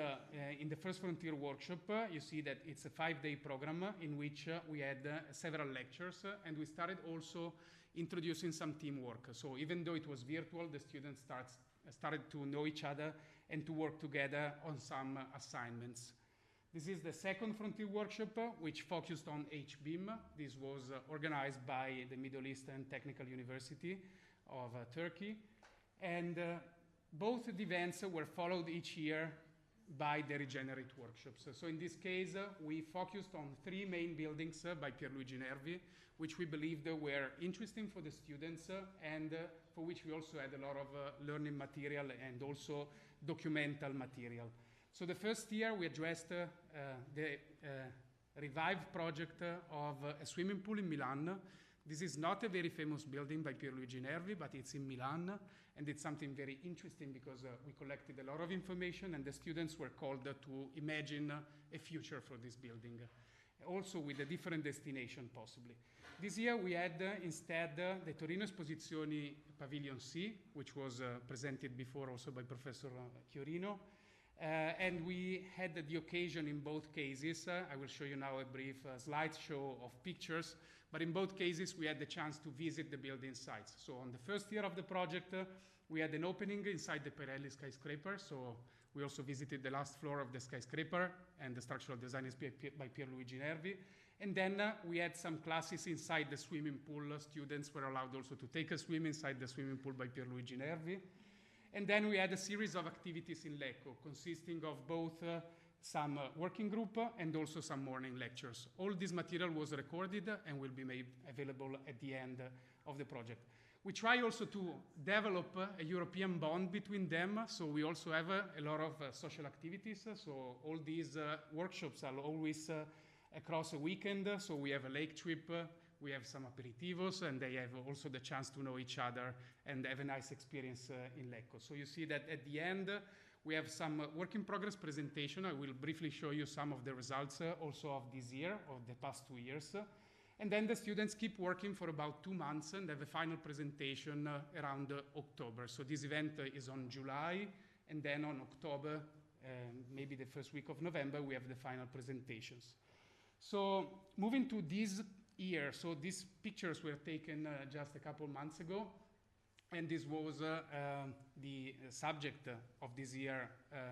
in the First Frontier workshop, you see that it's a 5-day program in which we had several lectures, and we started also introducing some teamwork. So even though it was virtual, the students started to know each other and to work together on some assignments. This is the Second Frontier workshop, which focused on HBIM. This was organized by the Middle Eastern Technical University of Turkey. And both the events were followed each year by the Regenerate workshops. So in this case, we focused on 3 main buildings by Pierluigi Nervi, which we believed were interesting for the students and for which we also had a lot of learning material and also documental material. So the first year we addressed the Revive project of a swimming pool in Milan. This is not a very famous building by Pierluigi Nervi, but it's in Milan, and it's something very interesting because we collected a lot of information and the students were called to imagine a future for this building, also with a different destination possibly. This year we had instead the Torino Esposizioni Pavilion C, which was presented before also by Professor Chiorino. And we had the occasion in both cases, I will show you now a brief slideshow of pictures, but in both cases we had the chance to visit the building sites. So on the first year of the project, we had an opening inside the Pirelli skyscraper, so we also visited the last floor of the skyscraper, and the structural design is by Pierluigi Nervi. And then we had some classes inside the swimming pool. Students were allowed also to take a swim inside the swimming pool by Pierluigi Nervi. And then we had a series of activities in Lecco, consisting of both some working group and also some morning lectures. All this material was recorded and will be made available at the end of the project. We try also to develop a European bond between them, so we also have a lot of social activities. So all these workshops are always across a weekend, so we have a lake trip, we have some aperitivos, and they have also the chance to know each other and have a nice experience in Lecco. So you see that at the end, we have some work in progress presentation. I will briefly show you some of the results also of this year, of the past 2 years. And then the students keep working for about 2 months and have a final presentation around October. So this event is on July, and then on October, maybe the first week of November, we have the final presentations. So moving to this year, so these pictures were taken just a couple months ago, and this was the subject of this year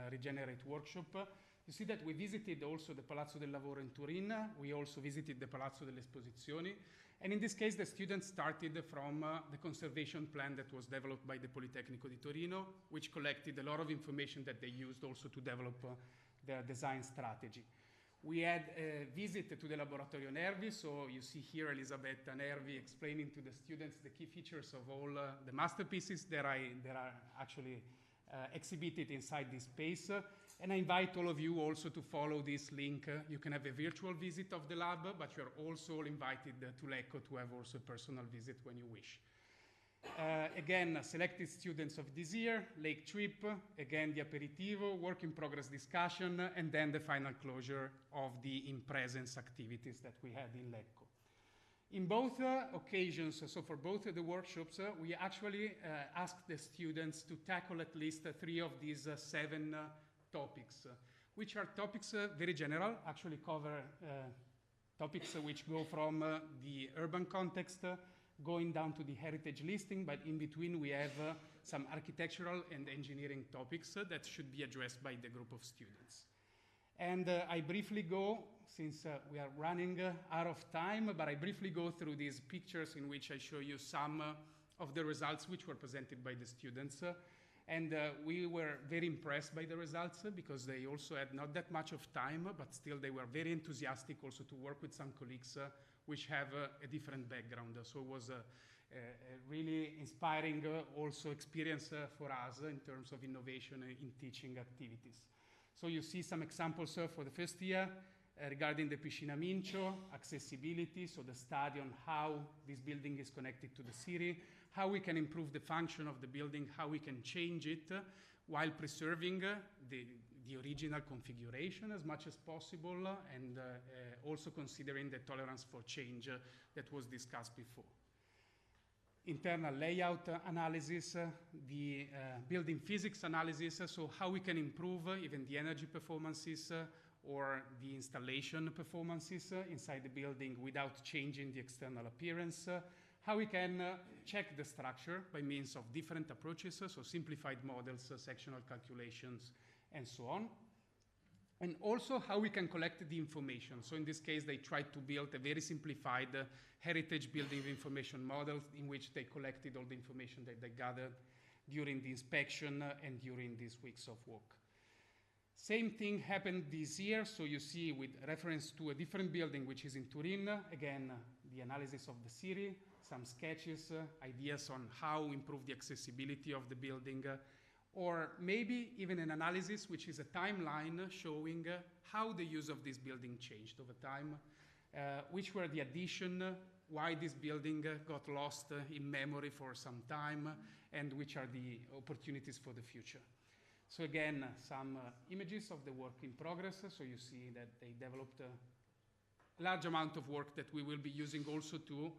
Regenerate workshop. You see that we visited also the Palazzo del Lavoro in Turin. We also visited the Palazzo delle Esposizioni. And in this case, the students started from the conservation plan that was developed by the Politecnico di Torino, which collected a lot of information that they used also to develop their design strategy. We had a visit to the Laboratorio Nervi, so you see here Elisabetta Nervi explaining to the students the key features of all the masterpieces that are actually exhibited inside this space. And I invite all of you also to follow this link. You can have a virtual visit of the lab, but you're also invited to Lecco to have also a personal visit when you wish. Again, selected students of this year, lake trip, again the aperitivo, work in progress discussion, and then the final closure of the in-presence activities that we had in Lecco. In both occasions, so for both the workshops, we actually asked the students to tackle at least 3 of these 7 topics, which are topics very general, actually cover topics which go from the urban context, going down to the heritage listing, but in between we have some architectural and engineering topics that should be addressed by the group of students. And I briefly go, since we are running out of time, but I briefly go through these pictures in which I show you some of the results which were presented by the students. And we were very impressed by the results because they also had not that much of time, but still they were very enthusiastic also to work with some colleagues which have a different background. So it was a really inspiring also experience for us in terms of innovation in teaching activities. So you see some examples for the first year regarding the Piscina Mincio, accessibility, so the study on how this building is connected to the city, how we can improve the function of the building, how we can change it while preserving the original configuration as much as possible, and also considering the tolerance for change that was discussed before. Internal layout analysis, the building physics analysis, so how we can improve even the energy performances or the installation performances inside the building without changing the external appearance. How we can check the structure by means of different approaches, so simplified models, sectional calculations, and so on. And also how we can collect the information. So in this case, they tried to build a very simplified heritage building information model in which they collected all the information that they gathered during the inspection and during these weeks of work. Same thing happened this year. So you see with reference to a different building, which is in Turin, again, the analysis of the city, some sketches, ideas on how improve the accessibility of the building, or maybe even an analysis, which is a timeline showing how the use of this building changed over time, which were the addition, why this building got lost in memory for some time, and which are the opportunities for the future. So again, some images of the work in progress. So you see that they developed a large amount of work that we will be using also to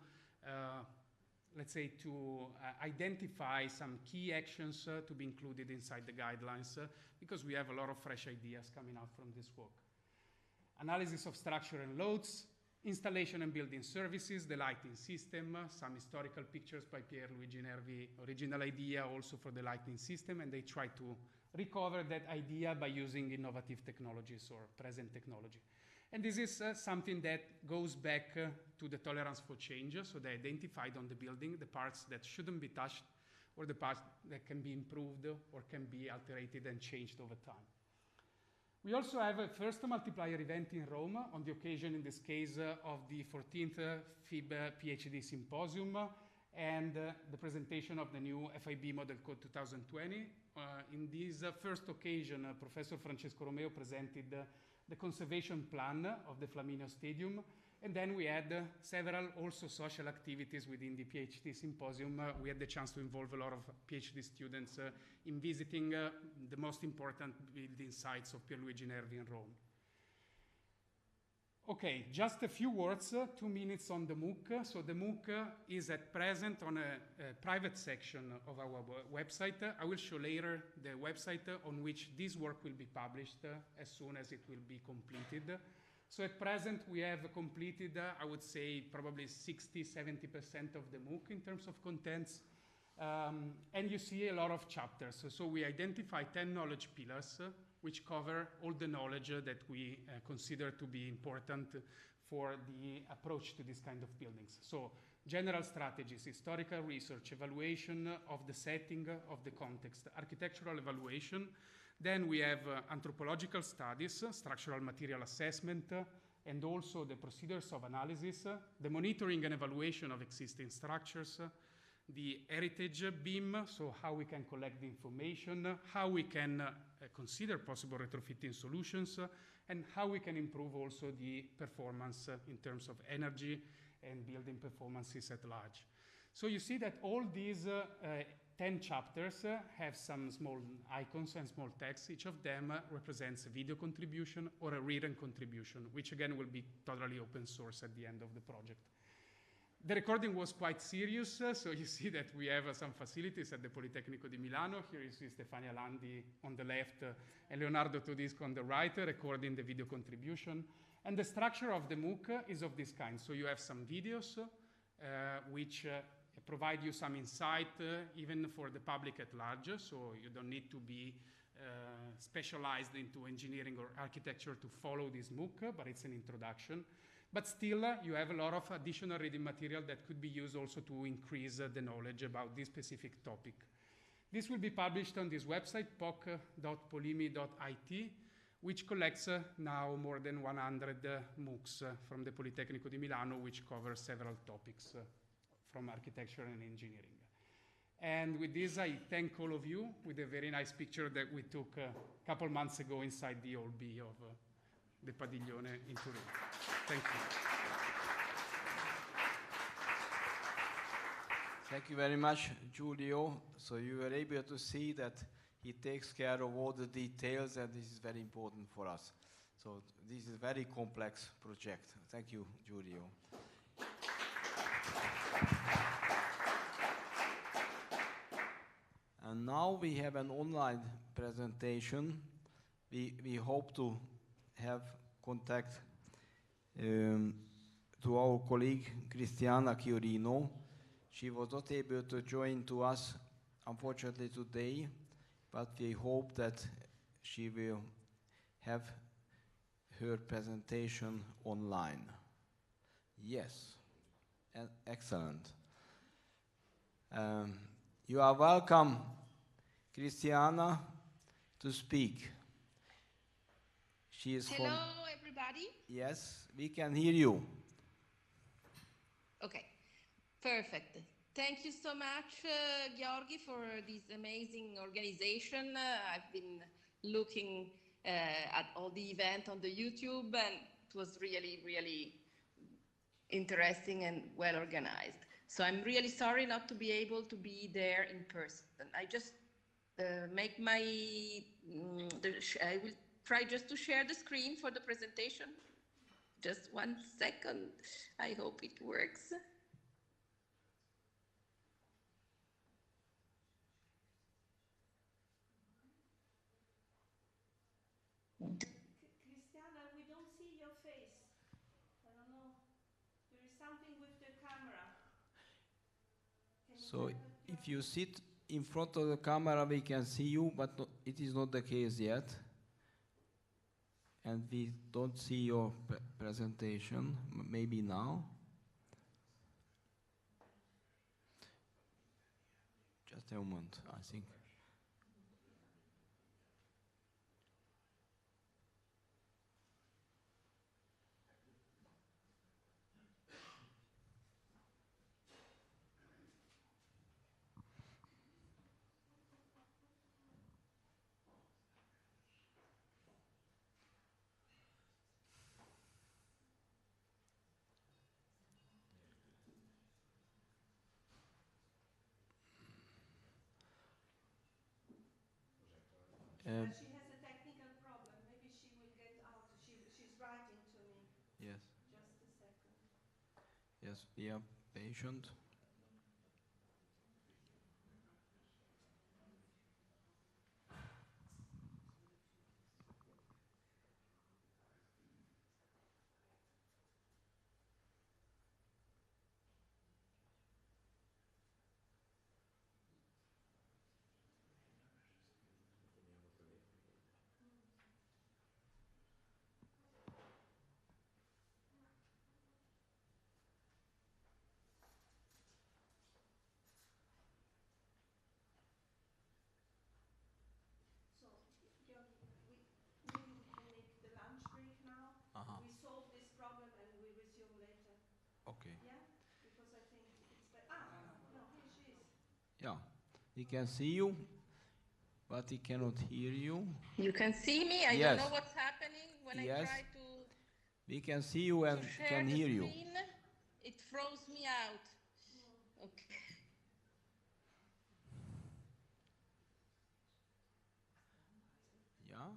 let's say, to identify some key actions to be included inside the guidelines, because we have a lot of fresh ideas coming out from this work. Analysis of structure and loads, installation and building services, the lighting system, some historical pictures by Pierluigi Nervi, original idea also for the lighting system, and they try to recover that idea by using innovative technologies or present technology. And this is something that goes back to the tolerance for change. So they identified on the building the parts that shouldn't be touched, or the parts that can be improved or can be alterated and changed over time. We also have a first multiplier event in Rome on the occasion, in this case, of the 14th FIB PhD Symposium and the presentation of the new FIB Model Code 2020. In this first occasion, Professor Francesco Romeo presented the conservation plan of the Flaminio Stadium, and then we had several also social activities within the PhD Symposium. We had the chance to involve a lot of PhD students in visiting the most important building sites of Pierluigi Nervi in Rome. Okay, just a few words, 2 minutes on the MOOC. So the MOOC is at present on a private section of our website. I will show later the website on which this work will be published as soon as it will be completed. So at present, we have completed, I would say, probably 60–70% of the MOOC in terms of contents. And you see a lot of chapters. So we identify 10 knowledge pillars, which cover all the knowledge that we consider to be important for the approach to this kind of buildings. So general strategies, historical research, evaluation of the setting, of the context, architectural evaluation. Then we have anthropological studies, structural material assessment, and also the procedures of analysis, the monitoring and evaluation of existing structures, the heritage beam, so how we can collect the information, how we can consider possible retrofitting solutions, and how we can improve also the performance in terms of energy and building performances at large. So you see that all these 10 chapters have some small icons and small text. Each of them represents a video contribution or a written contribution, which again will be totally open source at the end of the project. The recording was quite serious, so you see that we have some facilities at the Politecnico di Milano. Here you see Stefania Landi on the left and Leonardo Todisco on the right, recording the video contribution. And the structure of the MOOC is of this kind. So you have some videos which provide you some insight even for the public at large, so you don't need to be specialized into engineering or architecture to follow this MOOC, but it's an introduction. But still, you have a lot of additional reading material that could be used also to increase the knowledge about this specific topic. This will be published on this website, poc.polimi.it, which collects now more than 100 MOOCs from the Politecnico di Milano, which covers several topics from architecture and engineering. And with this, I thank all of you with a very nice picture that we took a couple months ago inside the Hall B of the Padiglione in Turin. Thank you. Thank you very much, Giulio. So you were able to see that he takes care of all the details, and this is very important for us. So this is a very complex project. Thank you, Giulio. And now we have an online presentation. We hope to have contact to our colleague Cristiana Chiorino. She was not able to join to us, unfortunately, today, but we hope that she will have her presentation online. Yes, excellent. You are welcome, Cristiana, to speak. She is Hello, everybody. Yes, we can hear you. Okay, perfect. Thank you so much, Georgi, for this amazing organization. I've been looking at all the event on the YouTube, and it was really, really interesting and well organized. So I'm really sorry not to be able to be there in person. I just make my, I will try just to share the screen for the presentation. Just 1 second. I hope it works. Cristiana, we don't see your face. I don't know. There is something with the camera. So if you sit in front of the camera, we can see you, but it is not the case yet. And we don't see your presentation. Maybe now. Just a moment, I think. She has a technical problem. Maybe she will get out. She's writing to me. Yes. Just a second. Yes, we are patient. Maybe we can make the lunch break now. We solve this problem and we resume later. Okay. Yeah? Because I think it's better. No, here she is. Yeah, we can see you, but we cannot hear you. You can see me. I don't know what's happening when I try to. We can see you and can hear you. It throws me out. Okay. Yeah?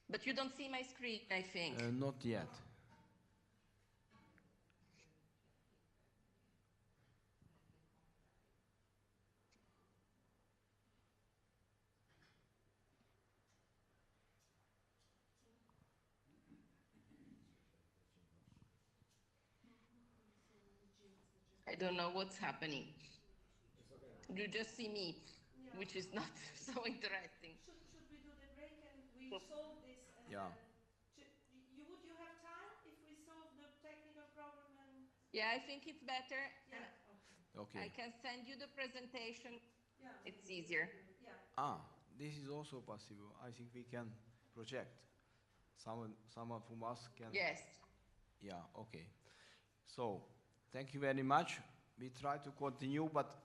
But you don't see my screen, I think. Not yet. I don't know what's happening. You just see me, which is not so interesting. Should we do the break and we solve this? Yeah. Would you have time if we solve the technical problem? Yeah, I think it's better. Yeah. Okay. I can send you the presentation. Yeah. It's easier. Yeah. This is also possible. I think we can project. Someone from us can. Yes. Yeah, okay. So, thank you very much. We try to continue, but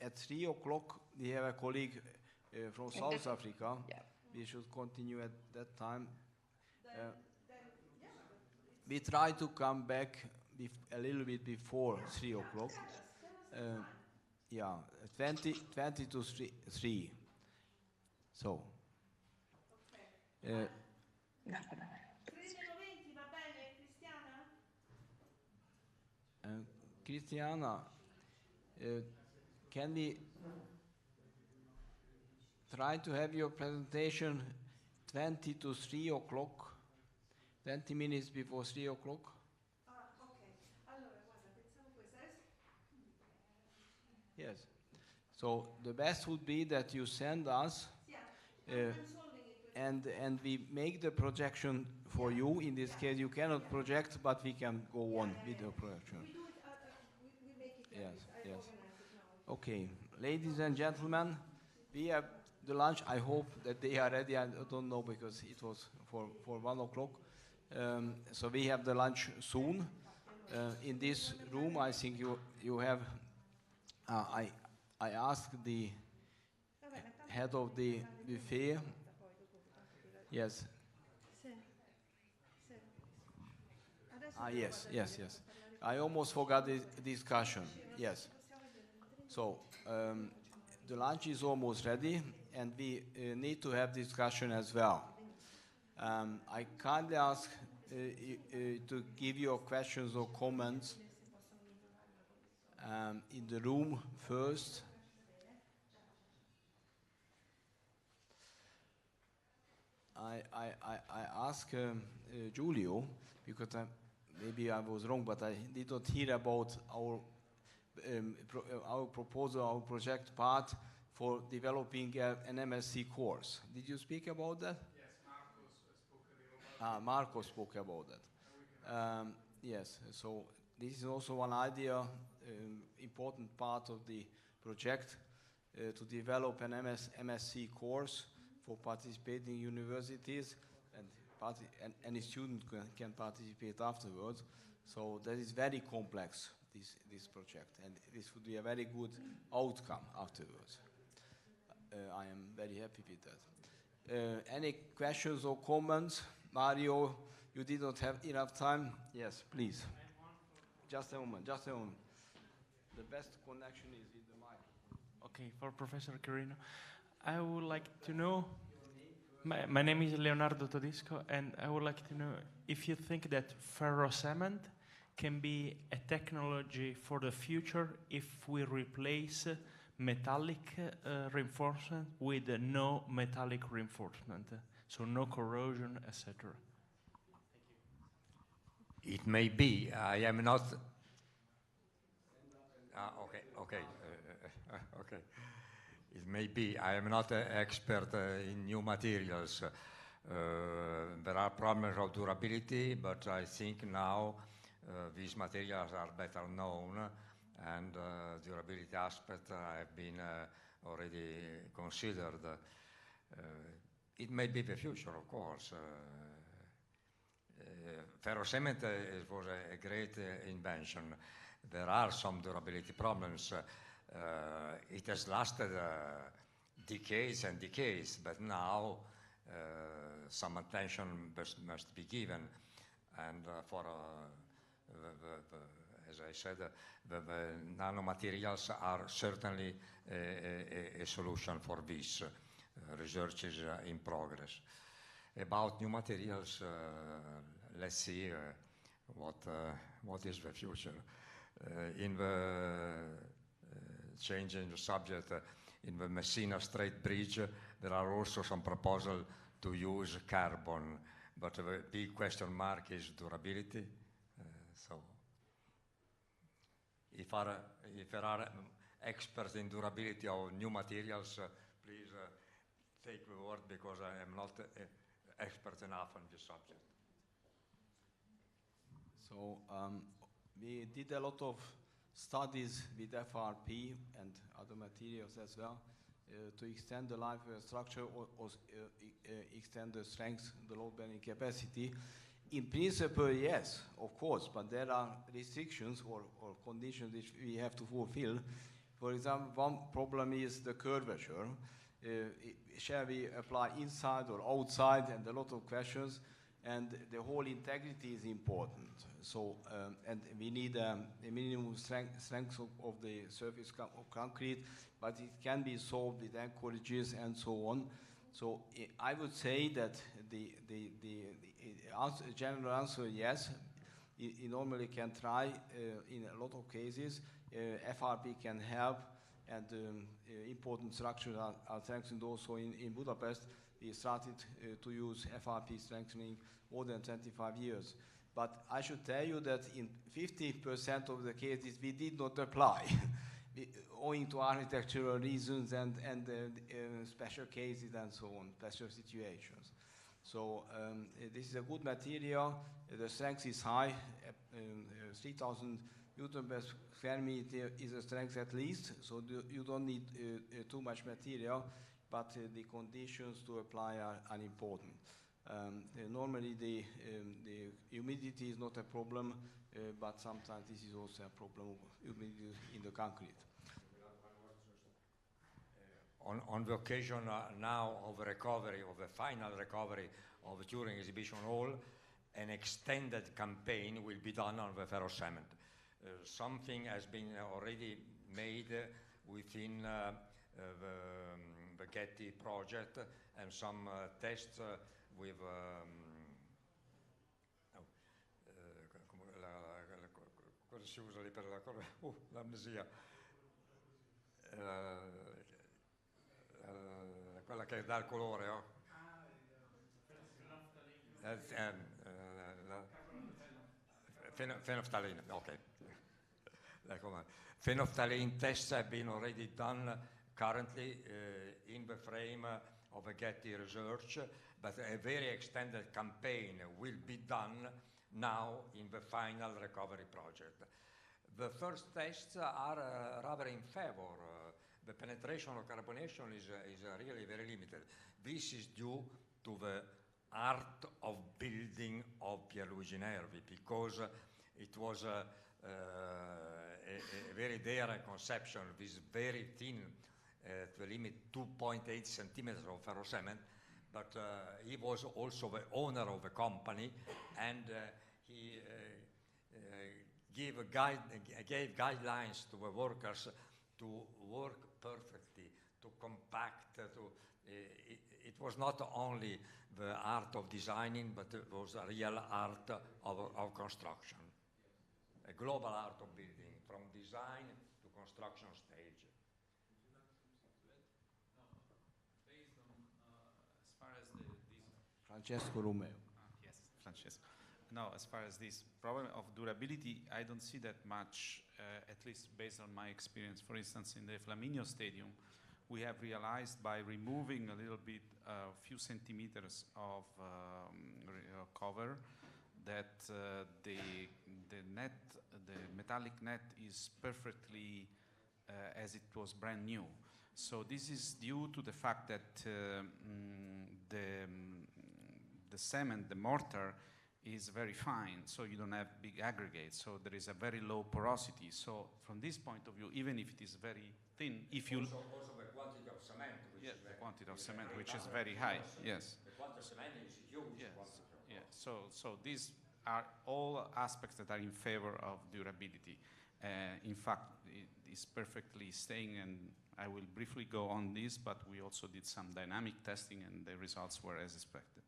at 3 o'clock we have a colleague from South Africa. Yeah. We should continue at that time. We try to come back a little bit before 3 o'clock. Yeah, 20 to 3. So. 3:20 va bene, Cristiana? Cristiana, can we try to have your presentation 20 to 3 o'clock? 20 minutes before 3 o'clock? Ok. Allora, guarda, pensiamo questo. Yes. So the best would be that you send us I'm solving it with and we make the projection for you. In this case, you cannot project, but we can go on with the projection. We do it, we make it like Yes, this. I yes. organize it now. Okay, ladies and gentlemen, we have the lunch. I hope that they are ready. I don't know because it was for 1 o'clock. So we have the lunch soon. In this room, I think you have. I asked the head of the buffet. Yes. Yes. I almost forgot the discussion. Yes. So the lunch is almost ready, and we need to have discussion as well. I kindly ask to give your questions or comments in the room first. I ask Giulio, because maybe I was wrong, but I did not hear about our proposal, our project part for developing an MSc course. Did you speak about that? Yes, Marcos spoke a little about Marcos spoke about that. Yes, so this is also one idea, important part of the project, to develop an MSc course for participating universities, and any student can participate afterwards. So that is very complex, this project, and this would be a very good outcome afterwards. I am very happy with that. Any questions or comments? Mario, you did not have enough time? Yes, please. Just a moment. The best connection is with the mic. Okay, for Professor Quirino, I would like to know, my name is Leonardo Todisco, and I would like to know if you think that ferrocement can be a technology for the future if we replace metallic reinforcement with no metallic reinforcement, so no corrosion, etc. It may be. I am not. Okay. It may be. I am not an expert in new materials. There are problems of durability, but I think now these materials are better known, and durability aspects have been already considered. It may be the future, of course. Ferrocement was a great invention. There are some durability problems. It has lasted decades and decades, but now some attention must be given. And as I said, the nanomaterials are certainly a solution for this. Research is in progress. About new materials, let's see what is the future. In the changing the subject, in the Messina Strait Bridge, there are also some proposals to use carbon, but the big question mark is durability. So, if there are experts in durability of new materials, please take the word, because I am not expert enough on this subject. So we did a lot of studies with FRP and other materials as well to extend the life structure or extend the strength, the load bearing capacity. In principle, yes, of course, but there are restrictions or conditions which we have to fulfill. For example, one problem is the curvature. Shall we apply inside or outside, and a lot of questions, and the whole integrity is important. And we need a minimum strength of the surface of concrete, but it can be solved with anchorages and so on. So I would say that the general answer, yes, you normally can try in a lot of cases. FRP can help, and important structures are strengthened also in Budapest. We started to use FRP strengthening more than 25 years. But I should tell you that in 50% of the cases we did not apply, owing to architectural reasons and special cases and so on, special situations. So this is a good material. The strength is high. 3,000 Newton per square meter is a strength at least. So you don't need too much material, but the conditions to apply are important. Normally the humidity is not a problem, but sometimes this is also a problem of humidity in the concrete. On the occasion now of recovery, of the final recovery of the Turing Exhibition Hall, an extended campaign will be done on the ferrocement. Something has been already made within the Getty project, and some tests with cosa si usa lì per l'amnesia, quella che dà il colore, oh? Phenolphthalein, okay. Phenolphthalein tests have been already done currently in the frame of a Getty research, but a very extended campaign will be done now in the final recovery project. The first tests are rather in favor. The penetration of carbonation is really very limited. This is due to the art of building of Pierluigi Nervi, because it was a very daring conception, this very thin, to the limit 2.8 centimeters of ferrocement, but he was also the owner of the company, and he gave guidelines to the workers to work perfectly, to compact, it was not only the art of designing, but it was a real art of construction, a global art of building, from design to construction stage. Based on, as far as this... Francesco Romeo. Yes, Francesco. No, as far as this problem of durability, I don't see that much, at least based on my experience. For instance, in the Flaminio Stadium, we have realized by removing a little bit, a few centimeters of cover, that the metallic net is perfectly as it was brand new. So this is due to the fact that the cement, the mortar, is very fine, so you don't have big aggregates, so there is a very low porosity. So from this point of view, even if it is very thin, if you... Also the quantity of cement, which yes, is the quantity of cement, which is very high, yes. The quantity of cement is huge. Yes, yeah. So these are all aspects that are in favor of durability. In fact, it is perfectly staying, and I will briefly go on this, but we also did some dynamic testing, and the results were as expected.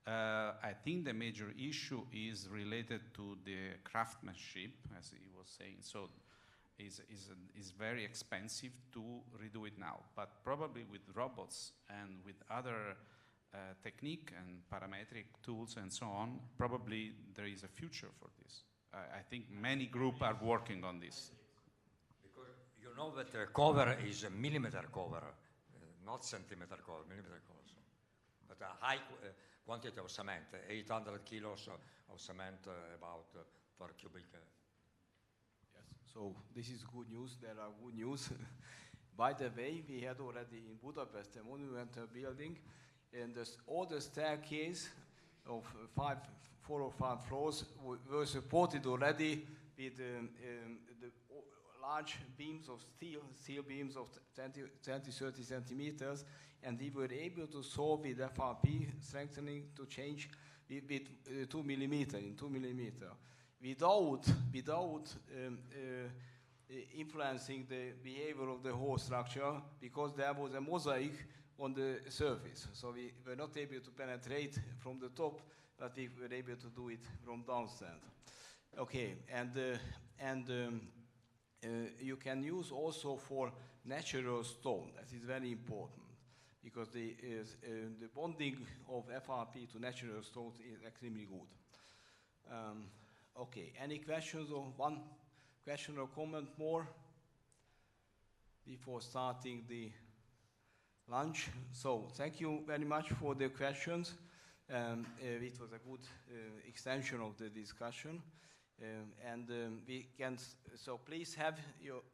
I think the major issue is related to the craftsmanship, as he was saying. So is very expensive to redo it now, but probably with robots and with other technique and parametric tools and so on, probably there is a future for this. I think many groups are working on this. Because you know that the cover is a millimeter cover, not centimeter cover, millimeter cover. So. But a high quantity of cement, 800 kilos of cement about per cubic. Yes, so this is good news. There are good news. By the way, we had already in Budapest a monumental building, and all the staircase of 4 or 5 floors were supported already with the large beams of steel beams of 20-30 centimeters, and we were able to solve with FRP strengthening to change with 2 millimeter. without influencing the behavior of the whole structure, because there was a mosaic on the surface. So we were not able to penetrate from the top, but we were able to do it from downstand. Okay, and you can use also for natural stone. That is very important, because the bonding of FRP to natural stones is extremely good. Okay, any questions, or one question or comment more before starting the lunch? So thank you very much for the questions. It was a good extension of the discussion. We can, so please have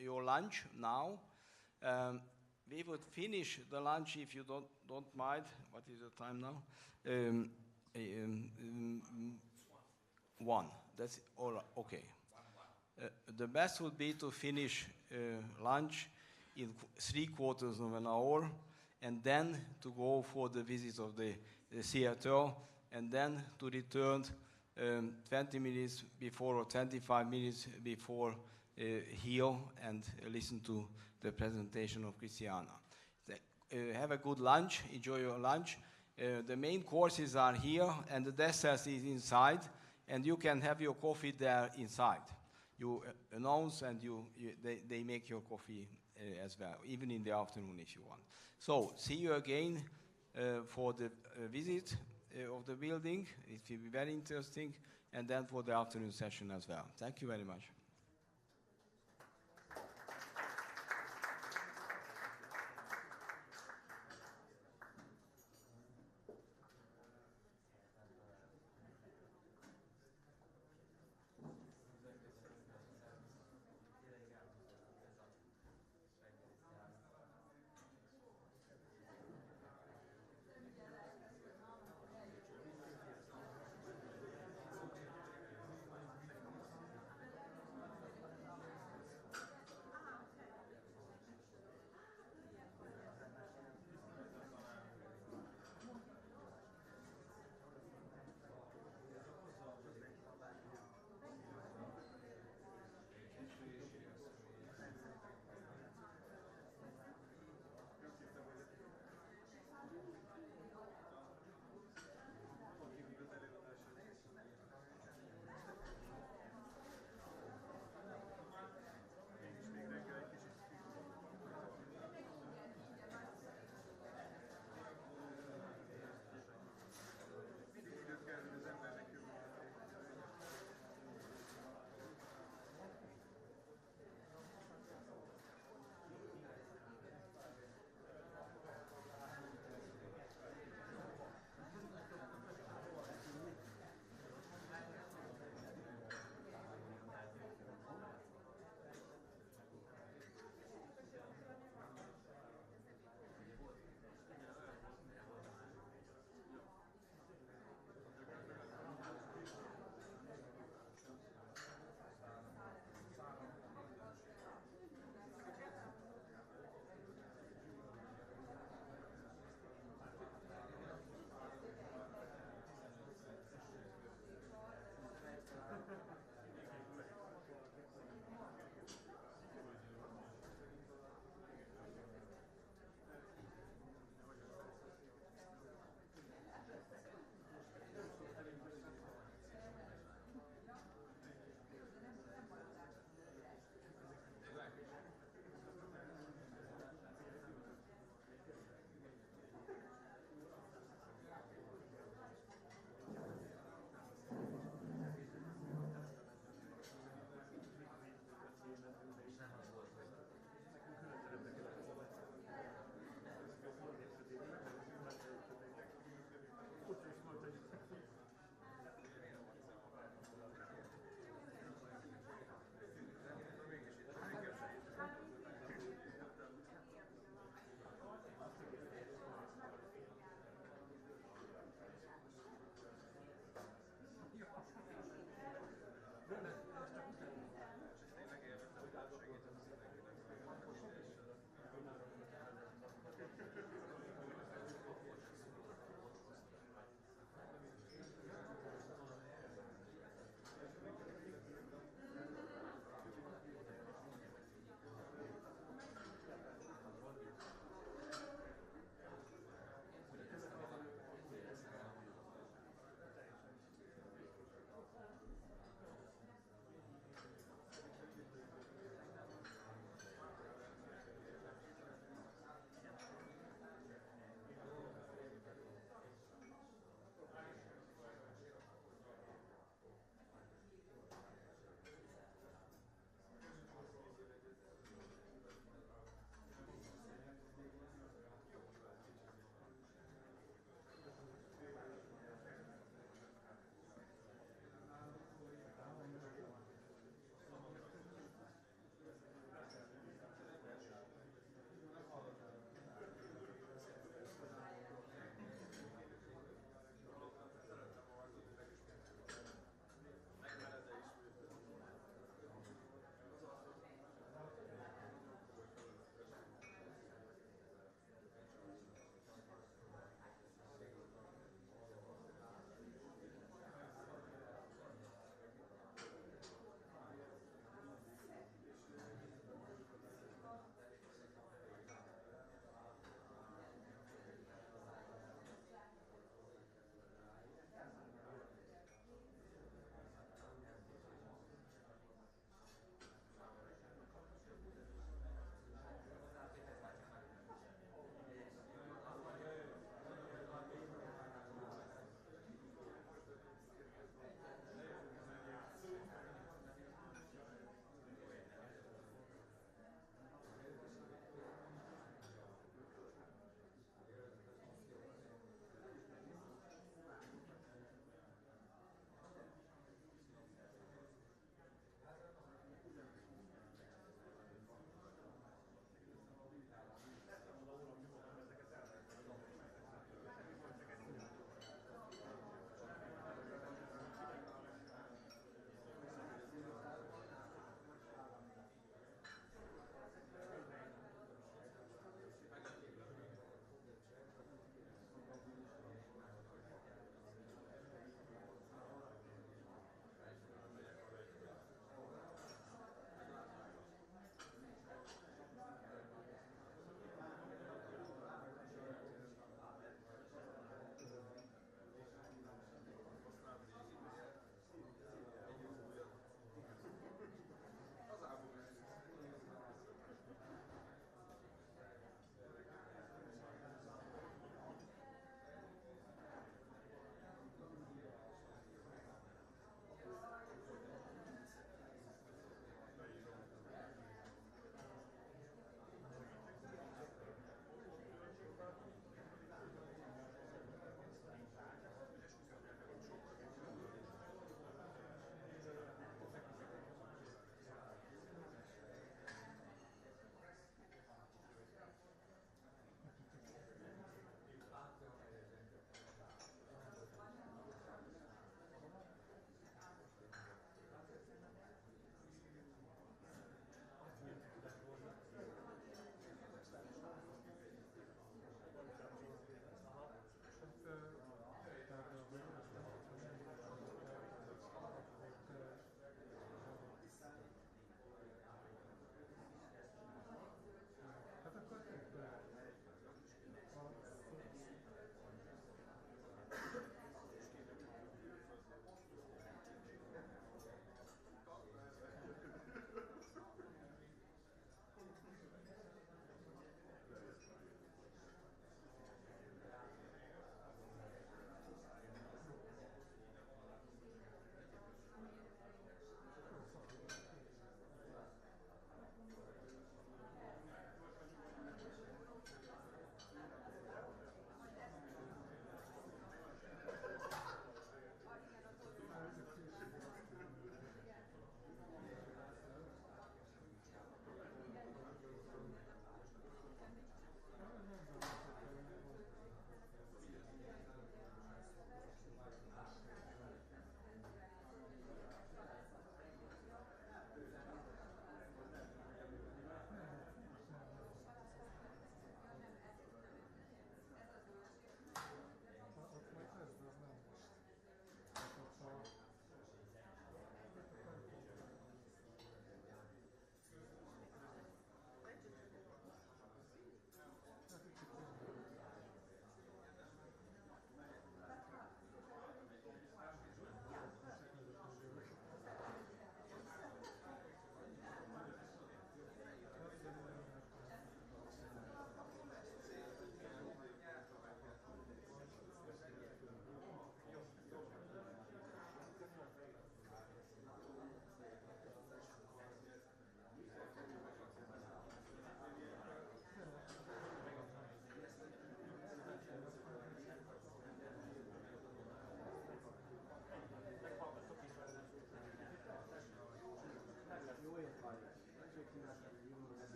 your lunch now. We would finish the lunch, if you don't mind. What is the time now? 1. That's all. Okay. The best would be to finish lunch in 3/4 of an hour, and then to go for the visit of the theater, and then to return 20 minutes before or 25 minutes before here and listen to the presentation of Christiana. Have a good lunch, enjoy your lunch. The main courses are here, and the dessert is inside, and you can have your coffee there inside. You announce, and they make your coffee as well, even in the afternoon if you want. So, see you again for the visit of the building. It will be very interesting, and then for the afternoon session as well. Thank you very much.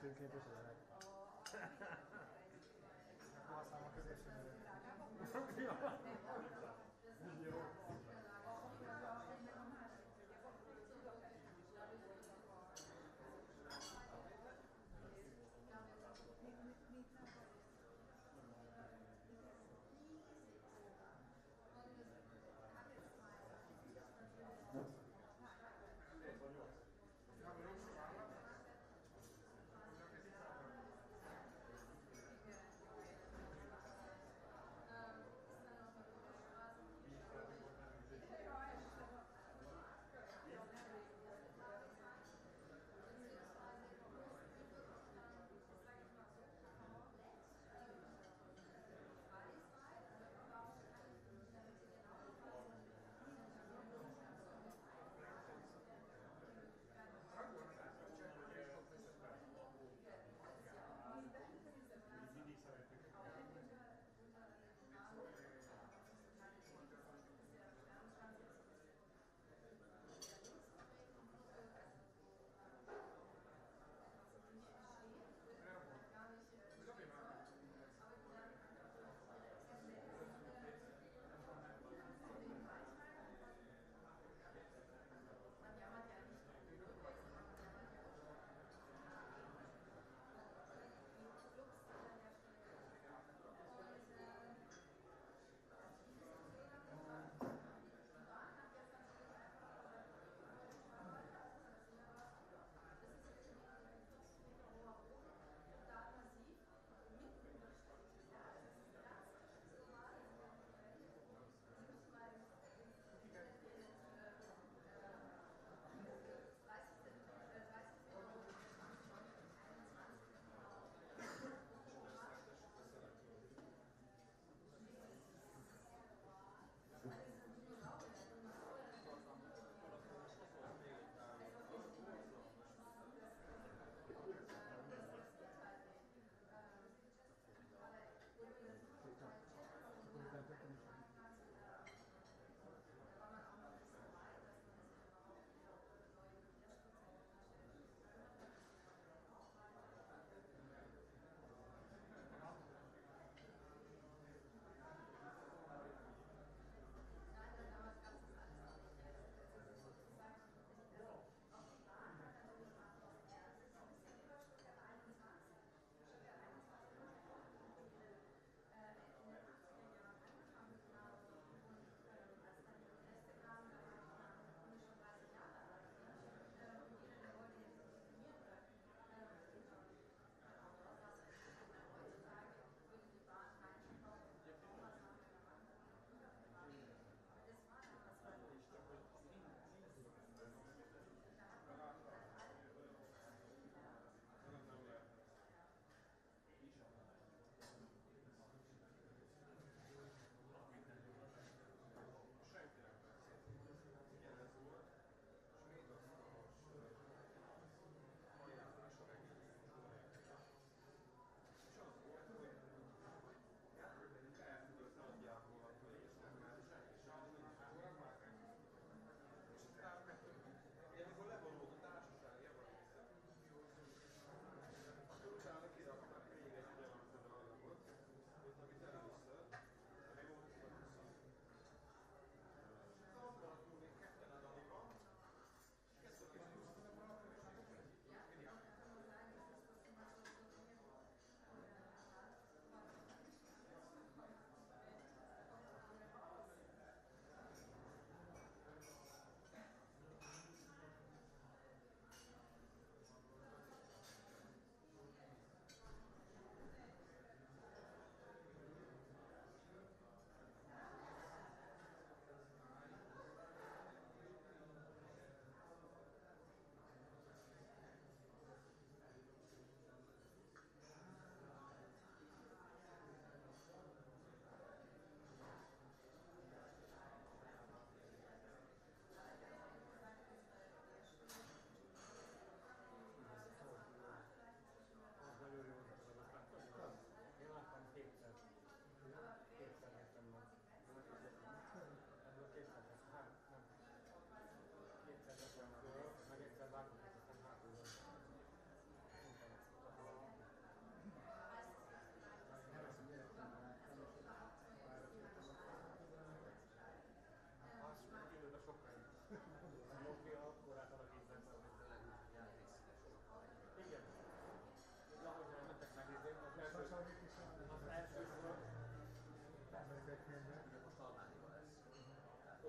fényképes ezek. Aztán a közösségre.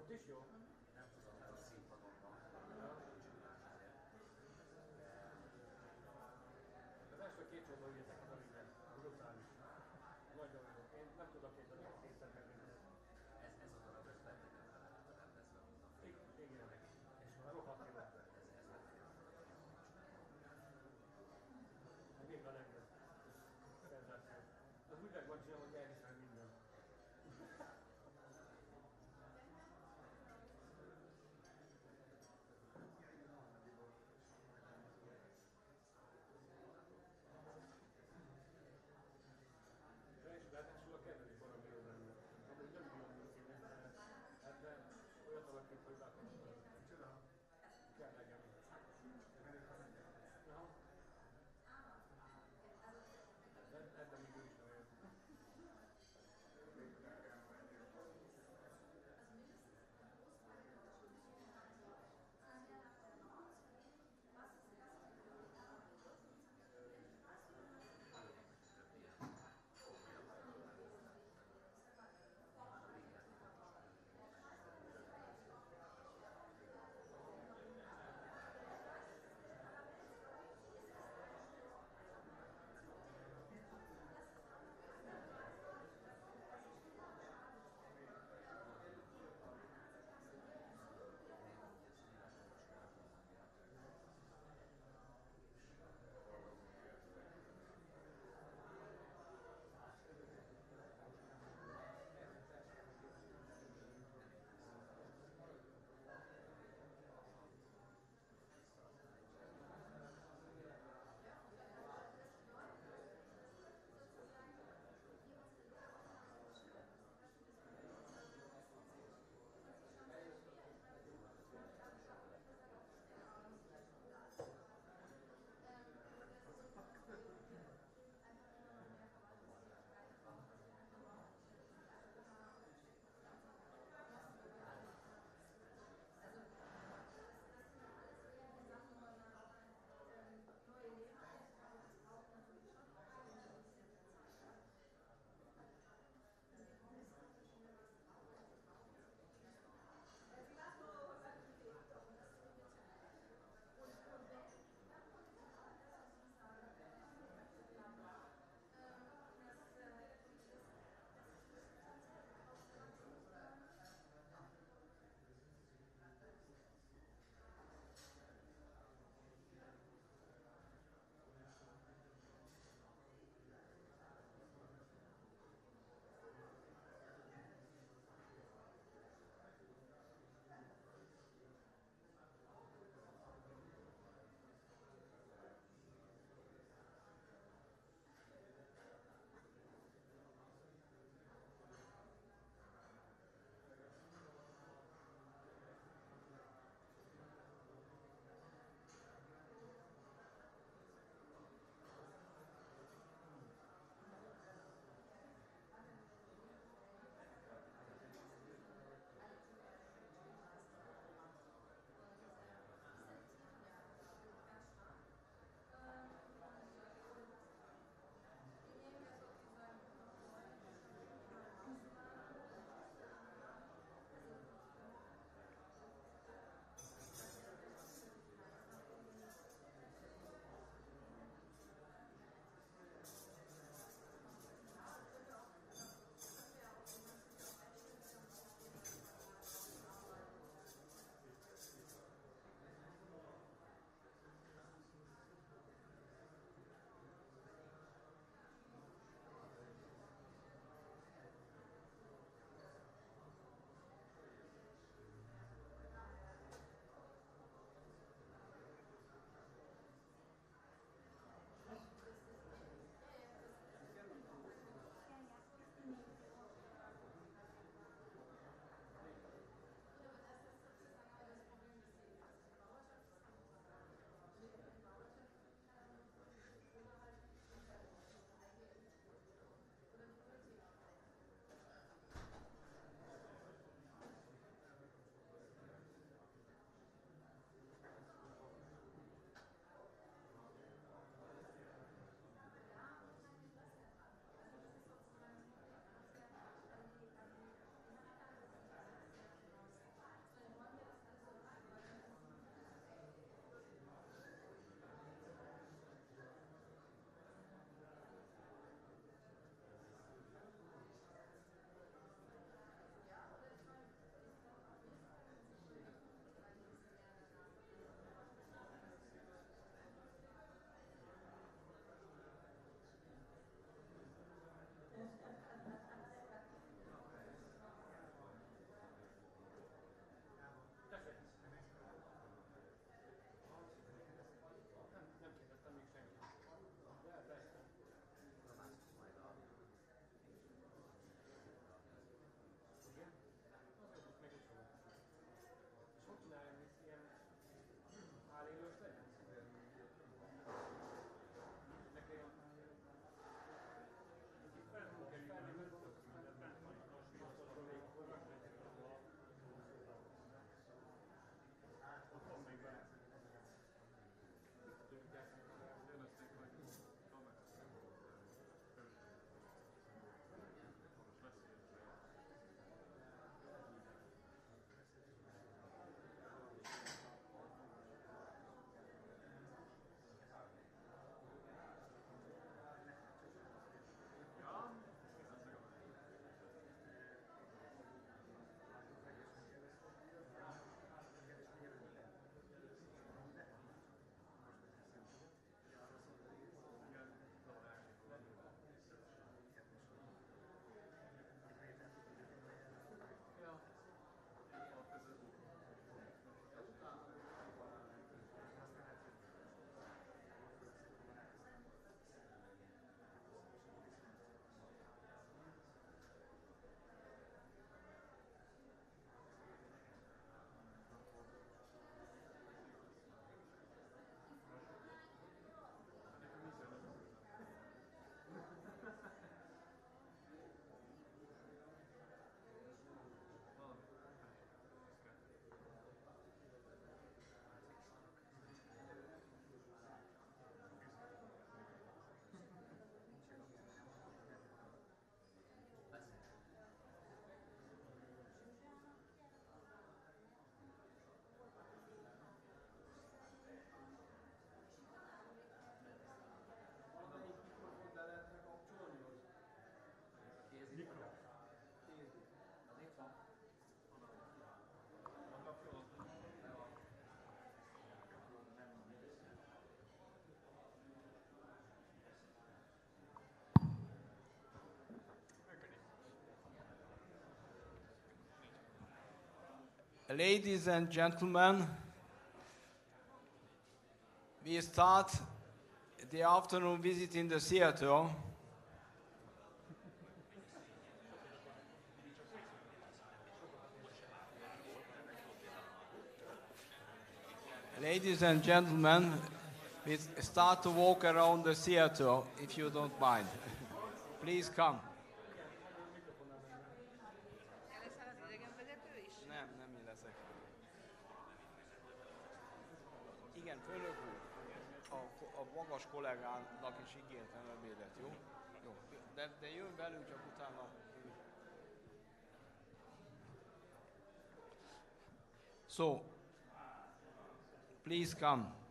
Ott is jó? Az első két sorban üljetek az aligen, brutális. Nagyon jó. Én nem tudok egy darabot kétszer megnézni. Ez az a közvetlenül rendezve. Igen, és már rohadt jó. Még a legjobb. Szenzáció. Az úgy meg van csinálva, hogy elhiszel minden. Ladies and gentlemen, we start the afternoon visit in the theater. Ladies and gentlemen, we start to walk around the theater, if you don't mind. Please come. Nem én leszek. Igen, főnök úr, a magas kollégának is ígértem ebédet, jó? Jó. De jön velünk, csak utána... So, please come.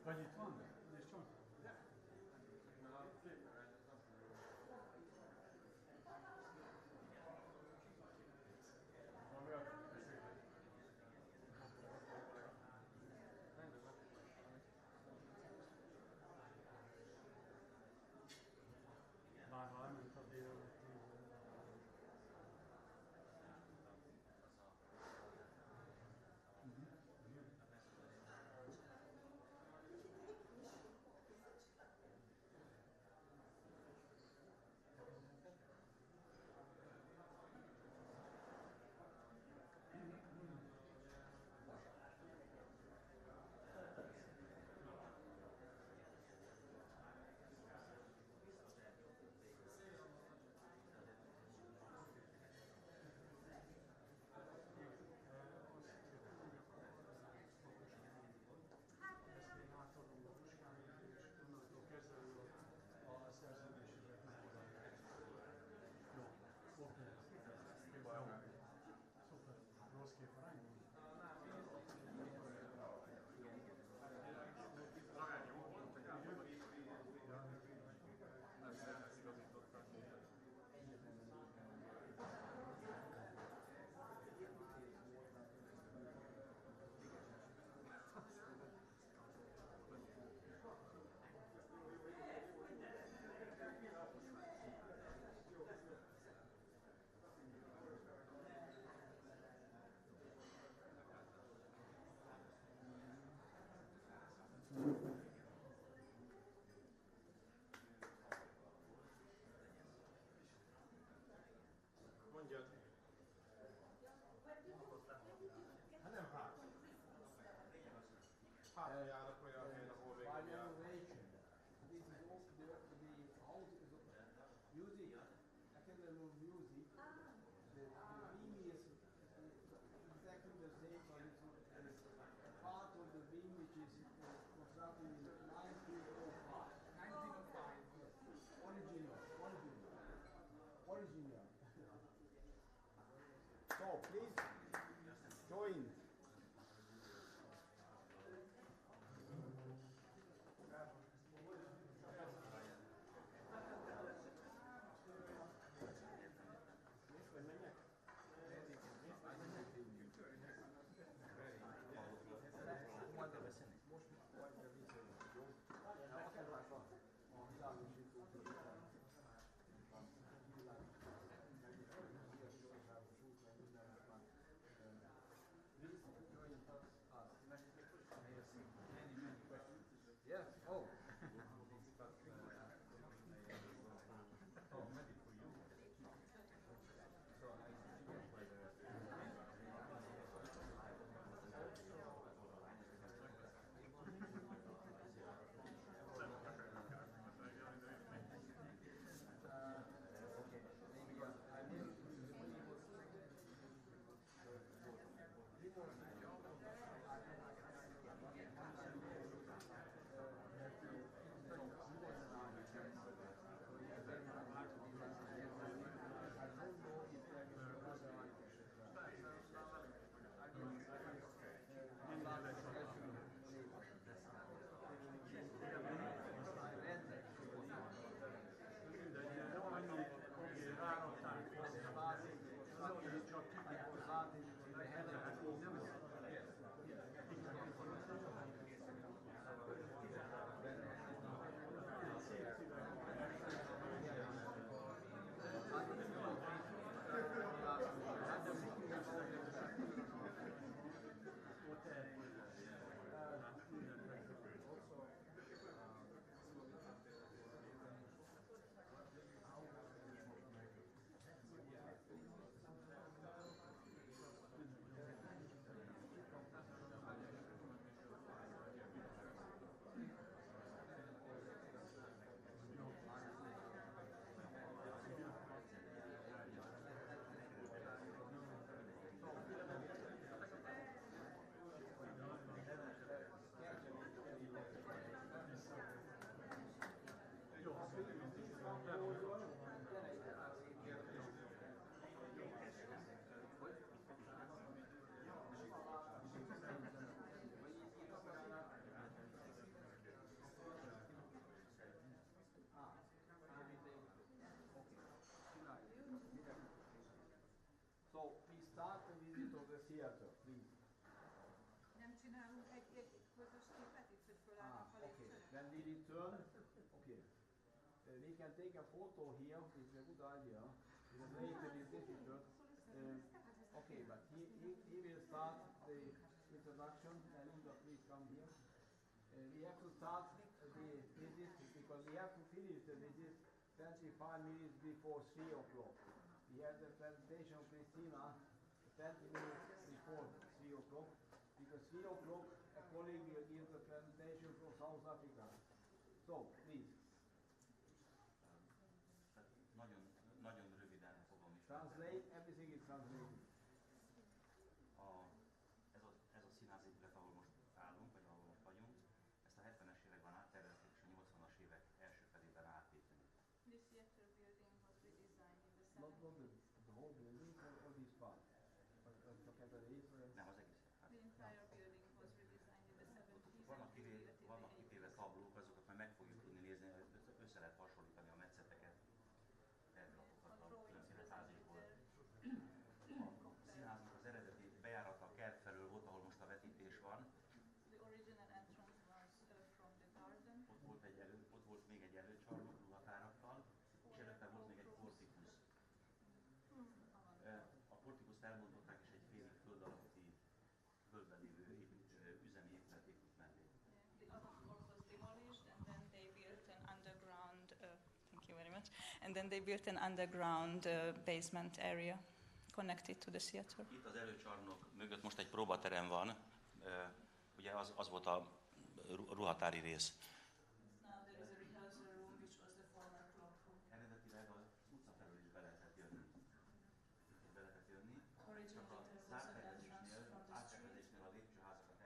Vagy itt van? És csak? So, please join. theater, please. Nem csinálunk egy közös képet itt, hogy fölállnak a lépcsőn? Okay, then we return. Okay. We can take a photo here, it's a good idea. It's a little bit difficult. Okay, but he will start the introduction, and Linda, please come here. We have to start the visit because we have to finish the visit 25 minutes before 3 o'clock. We have the presentation of Christina 20 minutes before 3 o'clock because 3 o'clock a colleague will give the presentation from South Africa. So, please. Nagyon röviden fogom is. Translate, everything is translated. Ez a színházépület, ahol most állunk, vagy ahol most vagyunk, ezt a 70-es években áttervezték, és a 80-as évek első felében átépíteni. This theater building was redesigned in the Not 70s. the whole building or this part? Nem, az egész. The entire building was redesigned in the 70s. Vannak kitéve tablók, azokat majd meg fogjuk tudni nézni, össze lehet hasonlítani a metszeteket, eldrapokat a különféle fázisból. A színháznak az eredeti bejárata a kert felől volt, ahol most a vetítés van. The original entrance was from the garden. Ott volt még egy előcsarnok ruhatárakkal, és előtte volt még egy portikus. A portikuszt elbontották, és egy félig föld alatti, földben lévő üzemi épület épült mellé. The upper floor was demolished, and then they built an underground. Thank you very much. And then they built an underground basement area connected to the theater. Itt az előcsarnok mögött most egy próbaterem van, ugye az volt a ruhatári rész. Now there is a rehearsal room, which was the former cloakroom. Eredetileg az utca felől is be lehetett jönni. Csak a áttervezésnél a lépcsőházakat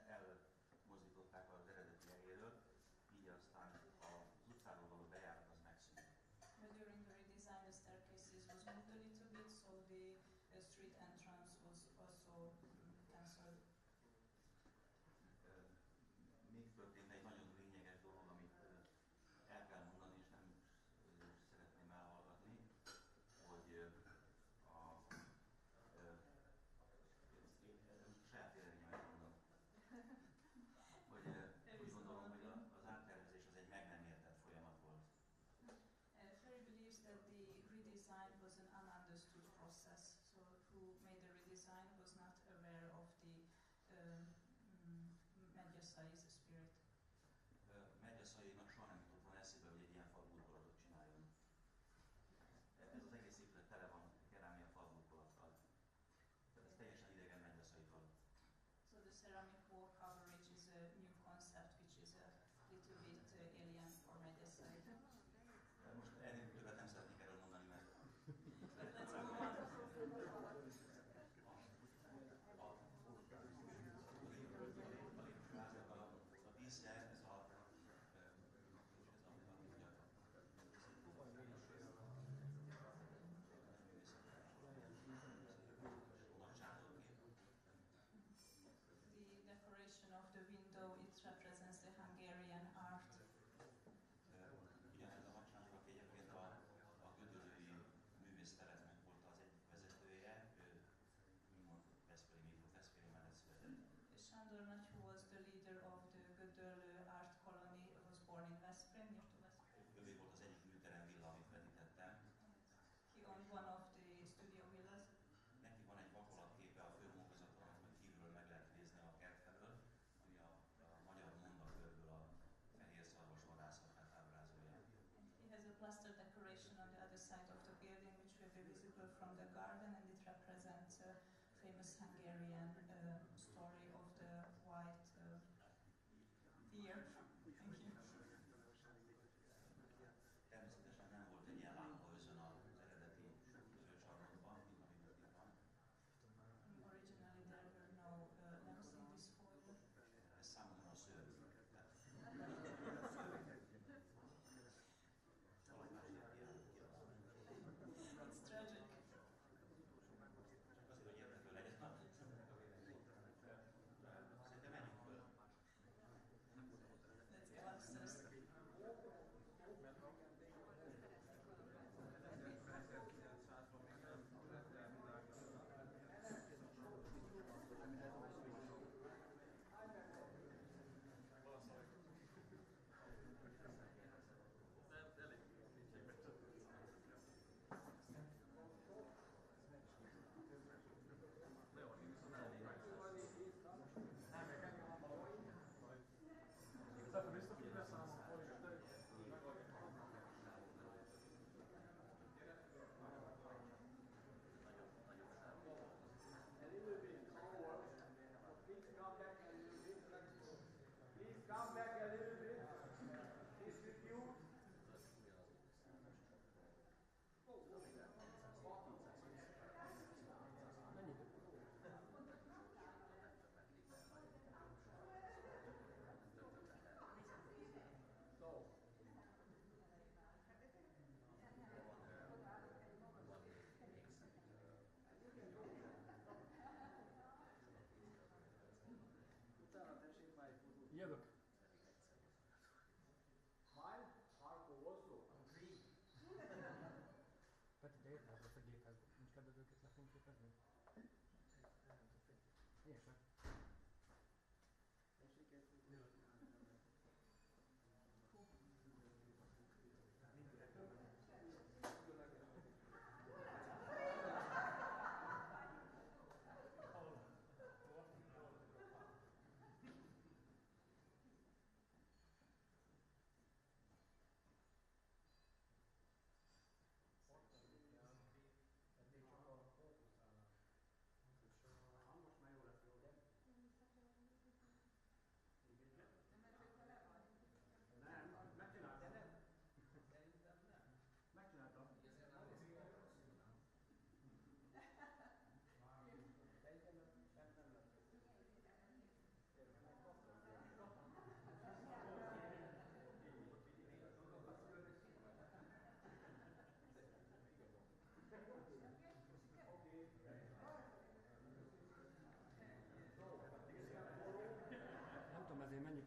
elmozdították az eredeti helyéről, így aztán az utcáról való bejárat az megszűnt. But during the redesign, the staircases was moved a little bit, so the street entrance was also cancelled. Még történt egy nagyon lényeges dolog, amit el kell mondani, és nem szeretném elhallgatni, hogy saját véleményemet mondom, hogy úgy gondolom, hogy az áttervezés az egy meg nem értett folyamat volt. Ferry believes that the redesign was an ununderstood process, so who made the redesign was not aware of the Megyeszai's spirit. Megyeszainak soha nem jutott volna eszébe, hogy egy ilyen falburkolatot csináljon. Ez az egész épület tele van kerámia falburkolattal. Tehát ez teljesen idegen Megyesaitól. So the ceramic wall coverage is a new concept, which is a little bit alien for Megyeszai. Most ennél többet nem szeretnék erről mondani, mert Let's move on. a dísze, ez a The decoration of the window, it represents the Hungarian art. Ugyanez a hadsándor, aki egyébként a gödöllői művészteretnek volt az egyik vezetője, ő mondott Veszprémben született. Sándor Nagy, who was the leader of the Gödöllő art colony, was born in Veszprém, near to Veszprém. Ő volt az egyik műterem villa, amit vetítettem. He owned one of the studio villas. Neki van egy vakolatképe a főmunkazaton, amit kívülről meg lehet nézni a kert felől, ami a magyar mondakörből a fehér szarvas vadászatát ábrázolja. He has a plaster decoration on the other side of the building, which will be visible from the garden, and it represents a famous Hungarian story of the white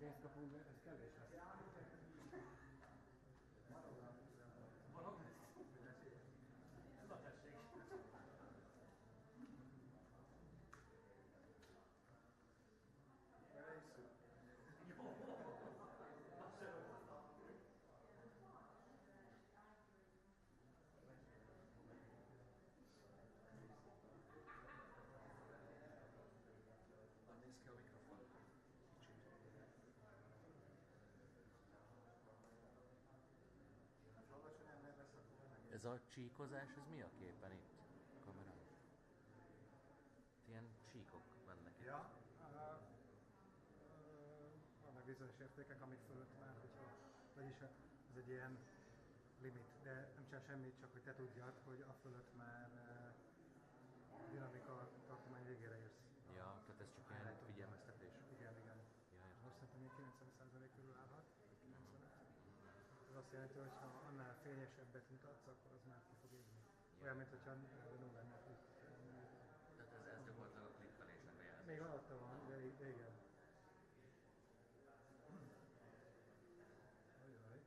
pénzt kapunk, ez kevés lesz. Ez a csíkozás, ez mi a képen itt? Kamerán? Ilyen csíkok vannak itt. Ja, vannak bizonyos értékek, amik fölött már, hogyha, vagyis ez egy ilyen limit, de nem csinál semmit, csak hogy te tudjad, hogy a fölött már dinamika tartomány végére érsz. Ja, tehát ez csak ilyen figyelmeztetés. Igen. Ja, most szerintem ilyen 90% körül állhat, 95. Ez azt jelenti, hogy ha annál fényesebbet mutatsz, akkor az már ki fog égni. Olyan, mint hogyha no lenne. Tehát ez gyakorlatilag a klippenésnek a jelzés. Még alatta van, de igen. Ajaj.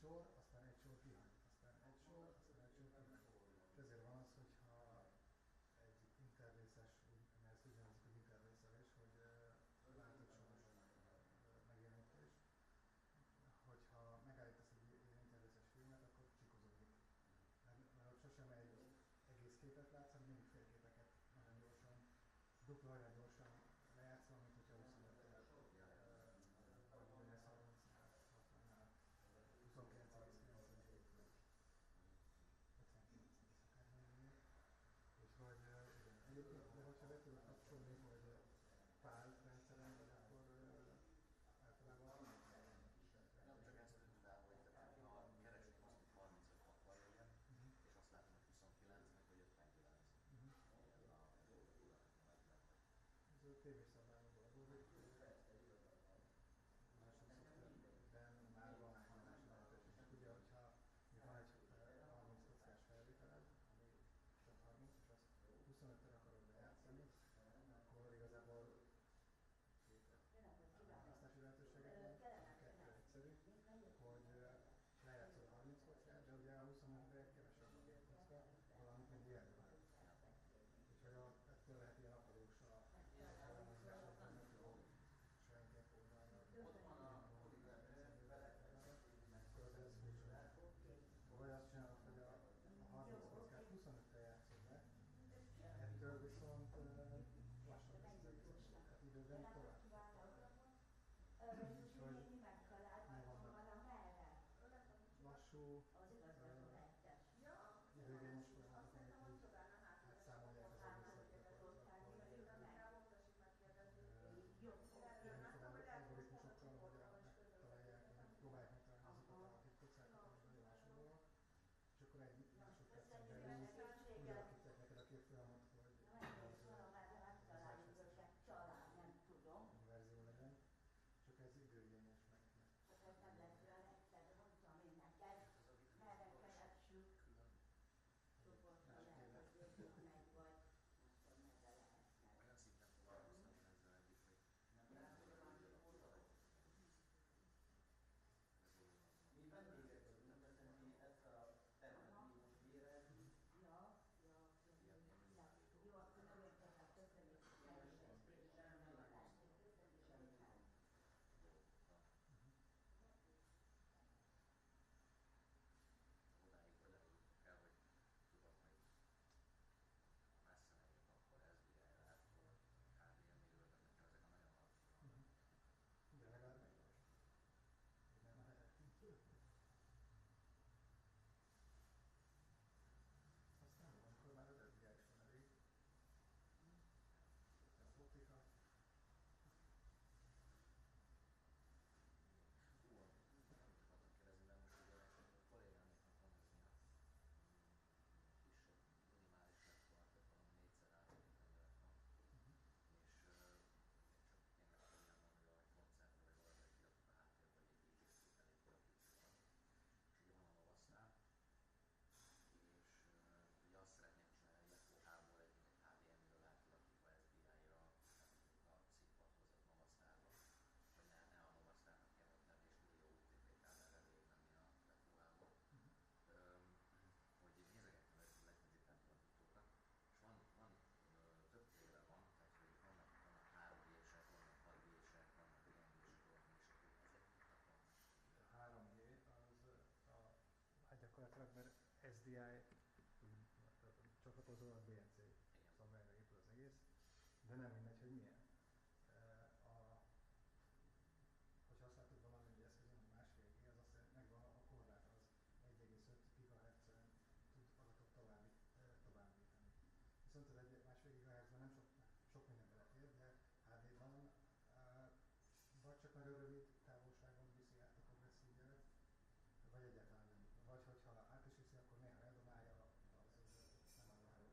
sor, aztán egy sor kihagy, aztán egy sor, aztán egy sor kihagy. És ezért van az, hogyha egy interrészes, mert ezt úgy nevezik, hogy interrészelés, hogy látott soros megjelenítés, hogyha megállítasz egy ilyen interrészes filmet, akkor csikozódik. Mert ott sosem egy egész képet látsz, hanem mindig félképeket nagyon gyorsan, dupla olyan gyorsan lejátszol, mint hogyha 25-tel, vagy ugyanez 30-nál, 60-nál, 29,9 vagy 59 akár mondani. Úgyhogy igen, egyébként, de hogyha be tudod kapcsolni, hogy pál rendszeren, akkor általában Nem csak ezt tudtál, hogy ha keresünk azt, hogy 35 akkor legyen, és azt látom, hogy 29, meg hogy 59. Ez a tévészabályokból adódik, mások szoftverben már van elnyomási lehetőség. Csak ugye, hogyha van egy 30 kockás felvételed, ami csak 30, és azt 25-tel akarod bejátszani, akkor igazából két választási lehetőségek van, kettő egyszerű, hogy lejátszol 30 kockát, de ugye a 25-re kevesebb a két kocka, valamit még ilyen van. Úgyhogy ettől lehet ilyen akarós a ellenmozgásokban, nem tudom, senkinek oldalnak, akkor az ez furcsa. Vagy azt csinálod, hogy a 30 kockát 25-re játszod be, ettől viszont lassabb lesz az egész, tehát időben tovább. Úgyhogy mi vannak lassú, időigényes folyamatok, amik úgy átszámolják az egészet gyakorlatilag. Algoritmusokkal, hogy megtalálják, próbálják megtalálni azokat a hitpocákat, amik nagyon hasonlóak, és akkor egy másodpercen belül úgy alakítják neked a két folyamot, hogy az verzió legyen, csak ez időigényes meg. Olyan szinten foglalkoztam én ezzel eddig, hogy Mi vendégek vagyunk, tehát mi ezt a termet mi most bérel. Jó, akkor nem értettem, köszönjük. odáig kell, hogy tudom, hogy messze megyek, akkor SDI-re, akkor HDMI-ről, tehát nekem ezek a nagyon alapvetően. De legalább megvan. Nem a helyet. Aztán amikor már az SDI is van elég. A fotika. Akartam kérdezni, de most ugye a kollégámoknak van ez ilyen kisebb, minimális lektor, tehát valami 4x4 terület van, és csak tényleg olyan van, hogy valami koncertre vagy valami kirakjuk a háttérbe, vagy egy DJ-t elég kirakjuk van. És ugye van a Novasztál, és ugye azt szeretném csinálni, hogy FOH-ból egy HDMI-ről átkirakjuk a SDI-ra, a színpadhoz a Novasztálba, hogy ne a Novasztálnak kell ott lenni, és millió UTP kábelre végigmenni a FOH-ból. Hogy nézegettem a legműzikáltabb futókat, és van többféle van, tehát hogy vannak 3G-sek, vannak 6G-sek, vannak DNG-sek, és akkor ezek tudnak vannak. A 3G az hát gyakorlatilag, mert SDI csatlakozó a BNC szabályra épül az egész, de nem mindegy, hogy milyen. Hogyha azt látod valami egy eszközön, hogy 1,5G, az azt jelenti, megvan a korlát, az 1,5 GHz-en tud adatot továbbítani. Viszont az 1,5 GHz-ben nem sok minden belefér, de HD-ban vagy csak nagyon rövid távolságon viszi át a progresszív jelet, vagy egyáltalán nem. Vagy hogyha át is viszi, akkor néha eldobálja, az nem annyira jó.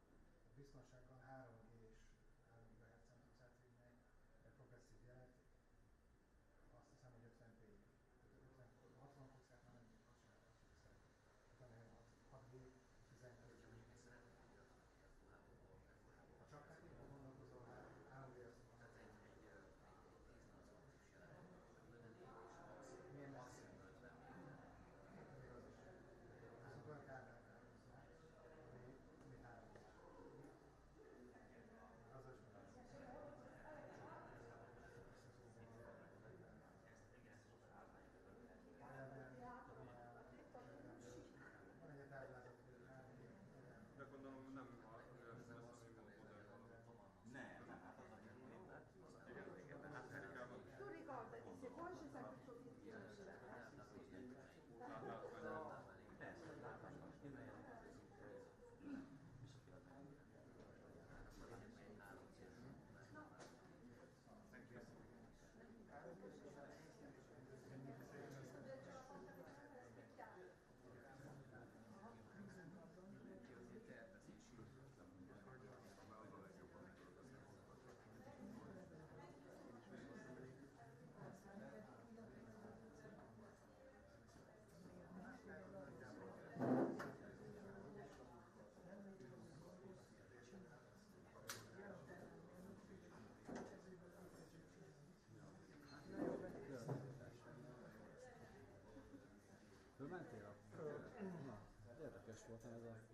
A biztonságban 3G és 3 GHz-en tudsz átvinni egy progresszív jelet, azt hiszem, hogy 50 p. 60 kockát már nem tudjuk csinálni, azt sem szeretem. Tehát 6G, 12 Csak még szeretném, hogy iratnak ki a FOH-ból. Ha csak hát gondolkozol, 3G az van. Tehát egy 10 nazonot is jelent küldeni, és maximum 50 méter. voltam ez a...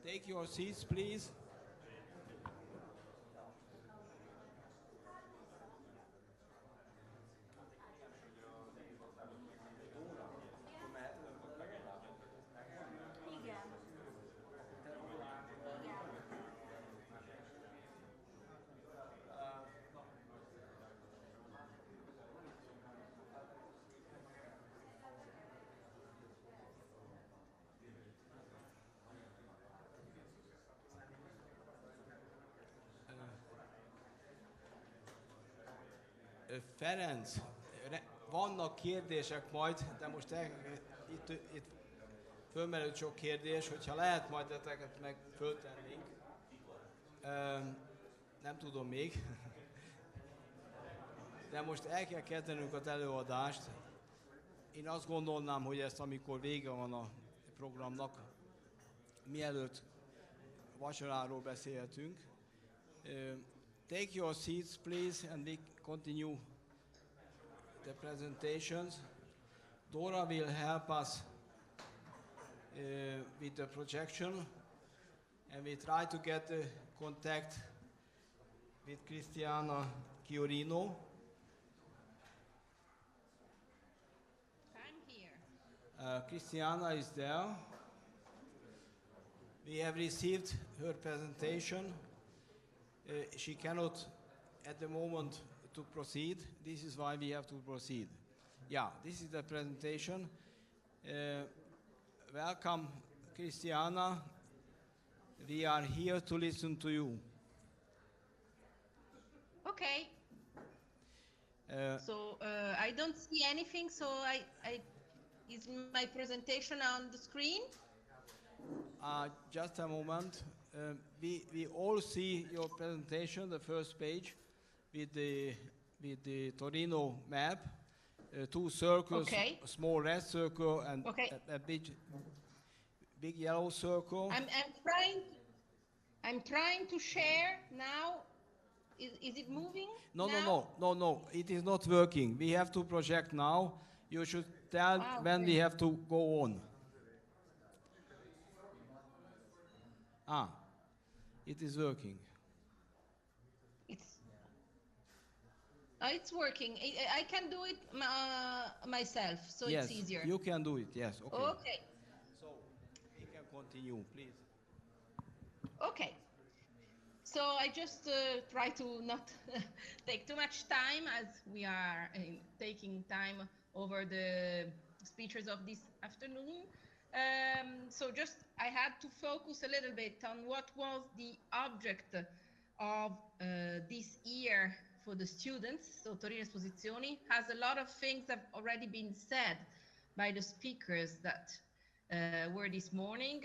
Take your seats, please. Ferenc, vannak kérdések majd, de most itt fölmerült sok kérdés, hogyha lehet majd ezeket meg föltennénk. Nem tudom még. De most el kell kezdenünk az előadást. Én azt gondolnám, hogy ezt amikor vége van a programnak, mielőtt vacsoráról beszélhetünk. Take your seats, please, and we continue the presentations. Dora will help us with the projection, and we try to get contact with Cristiana Chiorino. I'm here. Cristiana is there. We have received her presentation. She cannot at the moment to proceed. This is why we have to proceed. Yeah, this is the presentation. Welcome, Cristiana. We are here to listen to you. Okay. I don't see anything, so is my presentation on the screen? Just a moment. We all see your presentation, the first page, with the Torino map, two circles, Okay. a small red circle and Okay. a big yellow circle. I'm trying to share now. Is it moving? No. It is not working. We have to project now. You should tell when we have to go on. It is working. It's working. I can do it myself, so Yes, it's easier. you can do it. Yes. Okay. Okay. So we can continue, please. Okay. So I just try to not take too much time as we are taking time over the speeches of this afternoon. So just I had to focus a little bit on what was the object of this year for the students. So Torino Esposizioni has a lot of things that have already been said by the speakers that were this morning,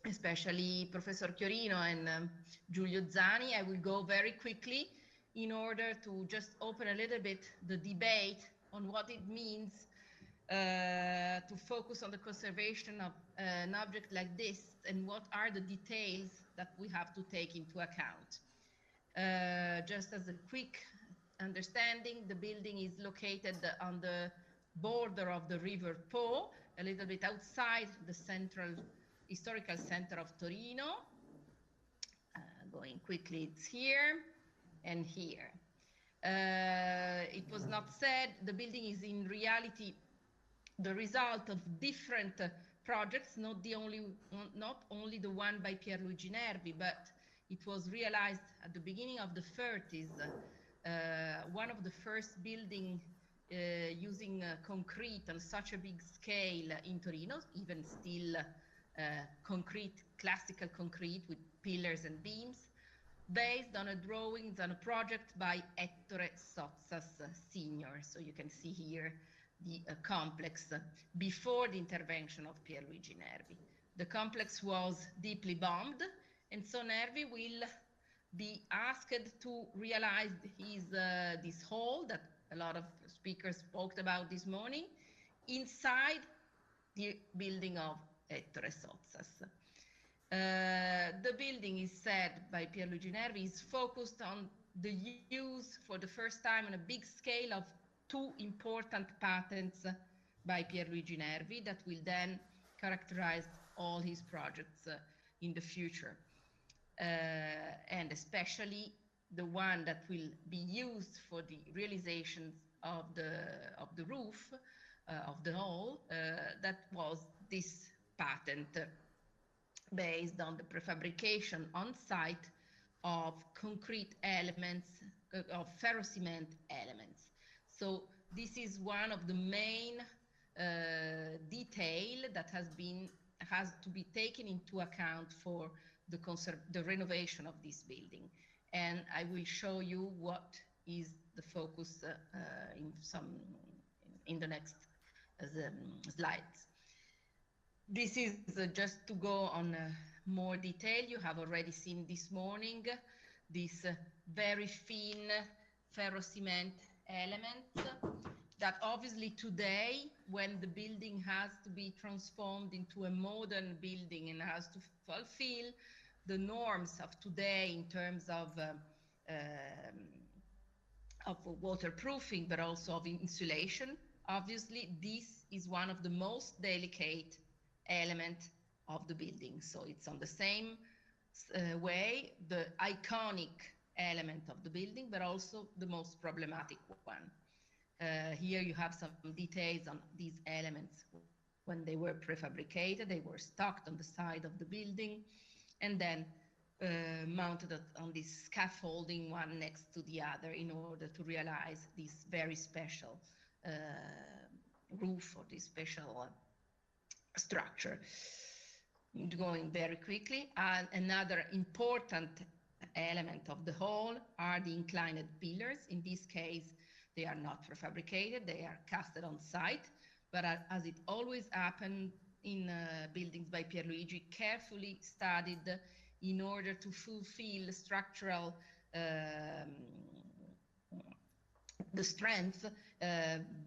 especially Professor Chiorino and Giulio Zani. I will go very quickly in order to just open a little bit the debate on what it means to focus on the conservation of an object like this and what are the details that we have to take into account. Just as a quick understanding, the building is located on the border of the River Po, a little bit outside the central historical center of Torino. Going quickly, it's here and here. It was not said, the building is in reality the result of different projects, not only the one by Pierluigi Nervi, but it was realized at the beginning of the 30s. One of the first buildings using concrete on such a big scale in Torino, even still concrete, classical concrete with pillars and beams, based on a drawings on a project by Ettore Sozzas Senior. So you can see here the complex before the intervention of Pierluigi Nervi. The complex was deeply bombed, and so Nervi will be asked to realize this hall that a lot of speakers spoke about this morning inside the building of Ettore Sozzas. The building is said by Pierluigi Nervi is focused on the use for the first time on a big scale of two important patents by Pierluigi Nervi that will then characterize all his projects in the future. And especially the one that will be used for the realization of the roof, of the hall, that was this patent based on the prefabrication on site of concrete elements, of ferrocement elements. So this is one of the main detail that has to be taken into account for the renovation of this building. And I will show you what is the focus in the next slides. This is just to go on more detail. You have already seen this morning this very thin ferrocement elements that obviously today, when the building has to be transformed into a modern building and has to fulfill the norms of today in terms of waterproofing, but also of insulation, obviously this is one of the most delicate elements of the building. So it's on the same way, the iconic element of the building, but also the most problematic one. Here you have some details on these elements. When they were prefabricated, they were stocked on the side of the building and then mounted on this scaffolding one next to the other in order to realize this very special roof or this special structure. Going very quickly, another important element of the whole are the inclined pillars. In this case, they are not prefabricated, they are casted on site, but as it always happened in buildings by Pierluigi, carefully studied in order to fulfill structural the strength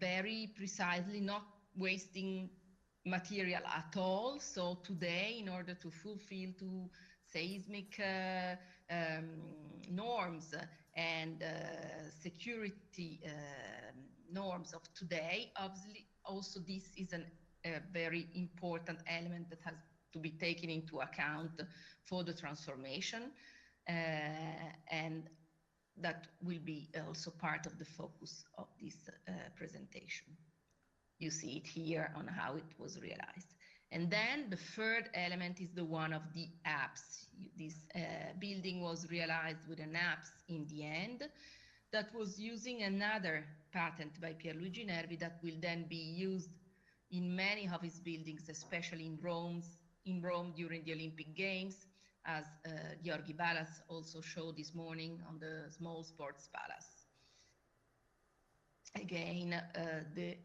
very precisely, not wasting material at all. So today, in order to fulfill to seismic norms and security norms of today, obviously also this is a very important element that has to be taken into account for the transformation, and that will be also part of the focus of this presentation. You see it here on how it was realized. And then the third element is the one of the apse. This building was realized with an apse in the end that was using another patent by Pierluigi Nervi that will then be used in many of his buildings, especially in Rome during the Olympic Games, as Georgi Balas also showed this morning on the small sports palace. Again, the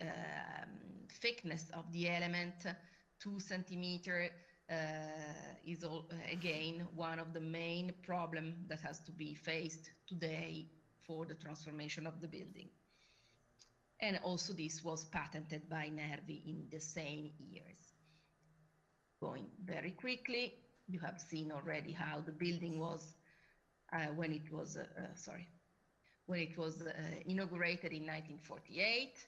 thickness of the element, 2 centimeters, is again one of the main problems that has to be faced today for the transformation of the building. And also this was patented by Nervi in the same years. Going very quickly, you have seen already how the building was when it was inaugurated in 1948.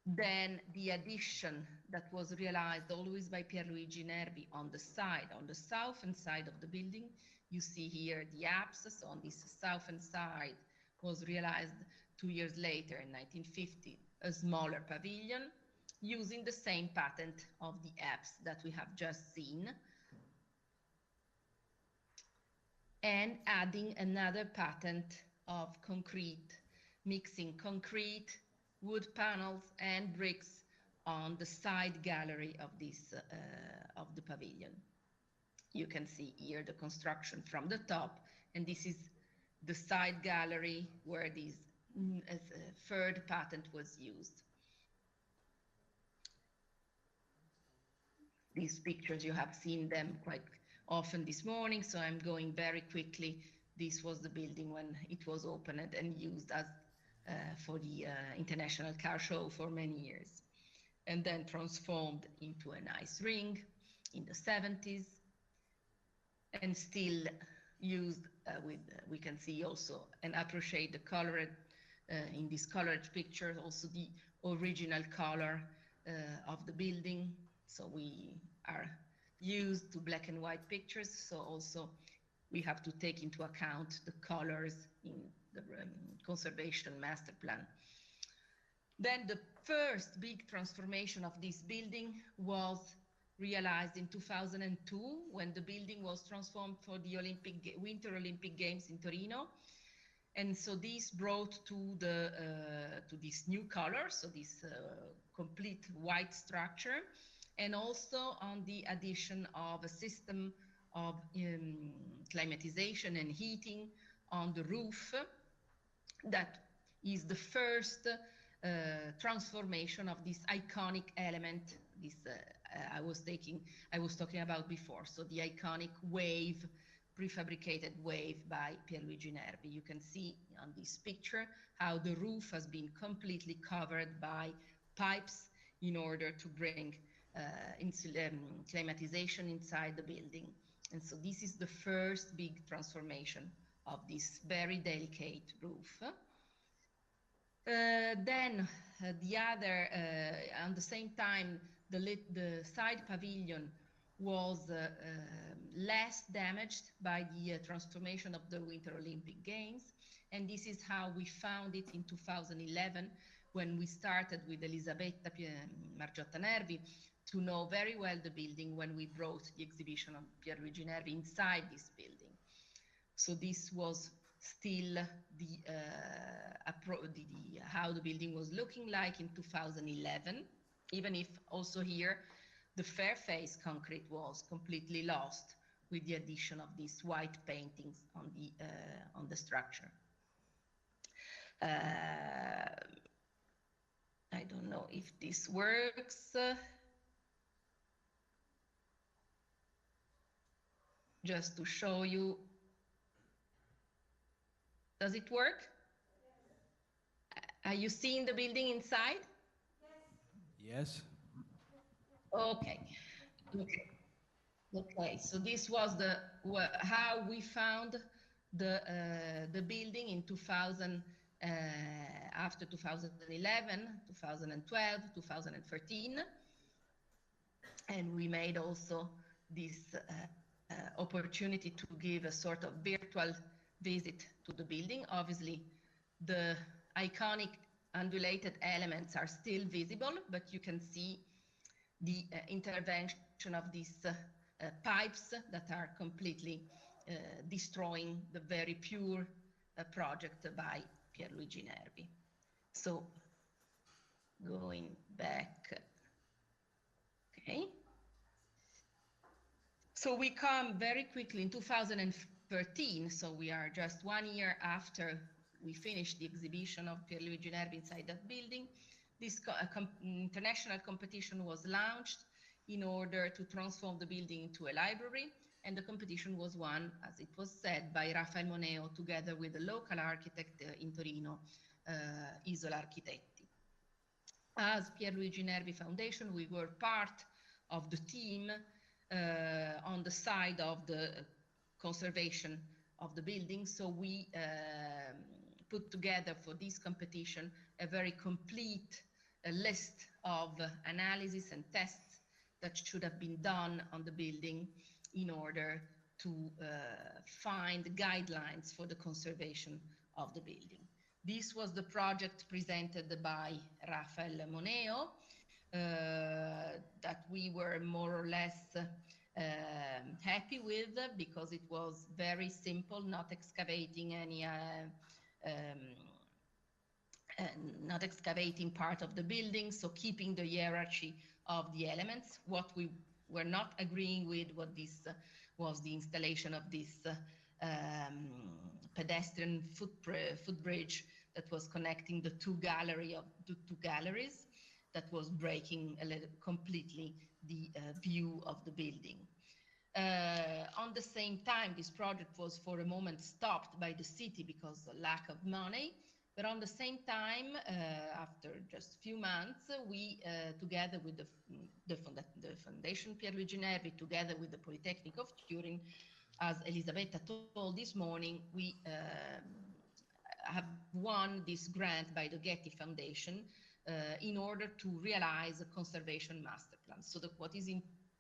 Then the addition that was realized always by Pierluigi Nervi on the southern side of the building. You see here the apse. So on this southern side was realized 2 years later in 1950, a smaller pavilion using the same patent of the apse that we have just seen, and adding another patent of concrete, mixing concrete, wood panels and bricks on the side gallery of this of the pavilion. You can see here the construction from the top, and this is the side gallery where this third patent was used. These pictures, you have seen them quite often this morning, so I'm going very quickly. This was the building when it was opened and used as for the International Car Show for many years, and then transformed into an ice ring in the 70s, and still used with, we can see also and appreciate the color in this colored picture, also the original color of the building. So used to black and white pictures, so also we have to take into account the colors in the conservation master plan. Then the first big transformation of this building was realized in 2002 when the building was transformed for the Winter Olympic Games in Torino. And so this brought to this new color, so this complete white structure, and also on the addition of a system of climatization and heating on the roof. That is the first transformation of this iconic element, this I was talking about before. So the iconic wave, prefabricated wave by Pierluigi Nervi. You can see on this picture how the roof has been completely covered by pipes in order to bring climatization inside the building. And so this is the first big transformation of this very delicate roof. Then the other, at the same time, the side pavilion was less damaged by the transformation of the Winter Olympic Games. And this is how we found it in 2011, when we started with Elisabetta Margiotta Nervi to know very well the building when we brought the exhibition of Pierluigi Nervi inside this building. So this was still how the building was looking like in 2011, even if also here the fair face concrete was completely lost with the addition of these white paintings on the structure. I don't know if this works. Just to show you. Does it work? Are you seeing the building inside? Yes. Okay. Okay. So this was how we found the building in 2000, after 2011, 2012, 2013, and we made also this opportunity to give a sort of virtual visit to the building. Obviously, the iconic undulated elements are still visible, but you can see the intervention of these pipes that are completely destroying the very pure project by Pierluigi Nervi. So, going back, okay. So we come very quickly in 2013, so we are just 1 year after we finished the exhibition of Pierluigi Nervi inside that building. This international competition was launched in order to transform the building into a library, and the competition was won, as it was said, by Rafael Moneo together with the local architect in Torino, Isola Architetti. As Pierluigi Nervi Foundation, we were part of the team on the side of the conservation of the building. So we put together for this competition a very complete list of analysis and tests that should have been done on the building in order to find guidelines for the conservation of the building. This was the project presented by Rafael Moneo, that we were more or less happy with, because it was very simple, not excavating any not excavating part of the building, so keeping the hierarchy of the elements. What we were not agreeing with was the installation of this pedestrian footbridge that was connecting the two galleries, that was breaking completely the view of the building. On the same time, this project was for a moment stopped by the city because of lack of money. But on the same time, after just a few months, we, together with the Foundation Pierluigi Nervi, together with the Polytechnic of Turin, as Elisabetta told this morning, we have won this grant by the Getty Foundation in order to realize a conservation master plan. So what is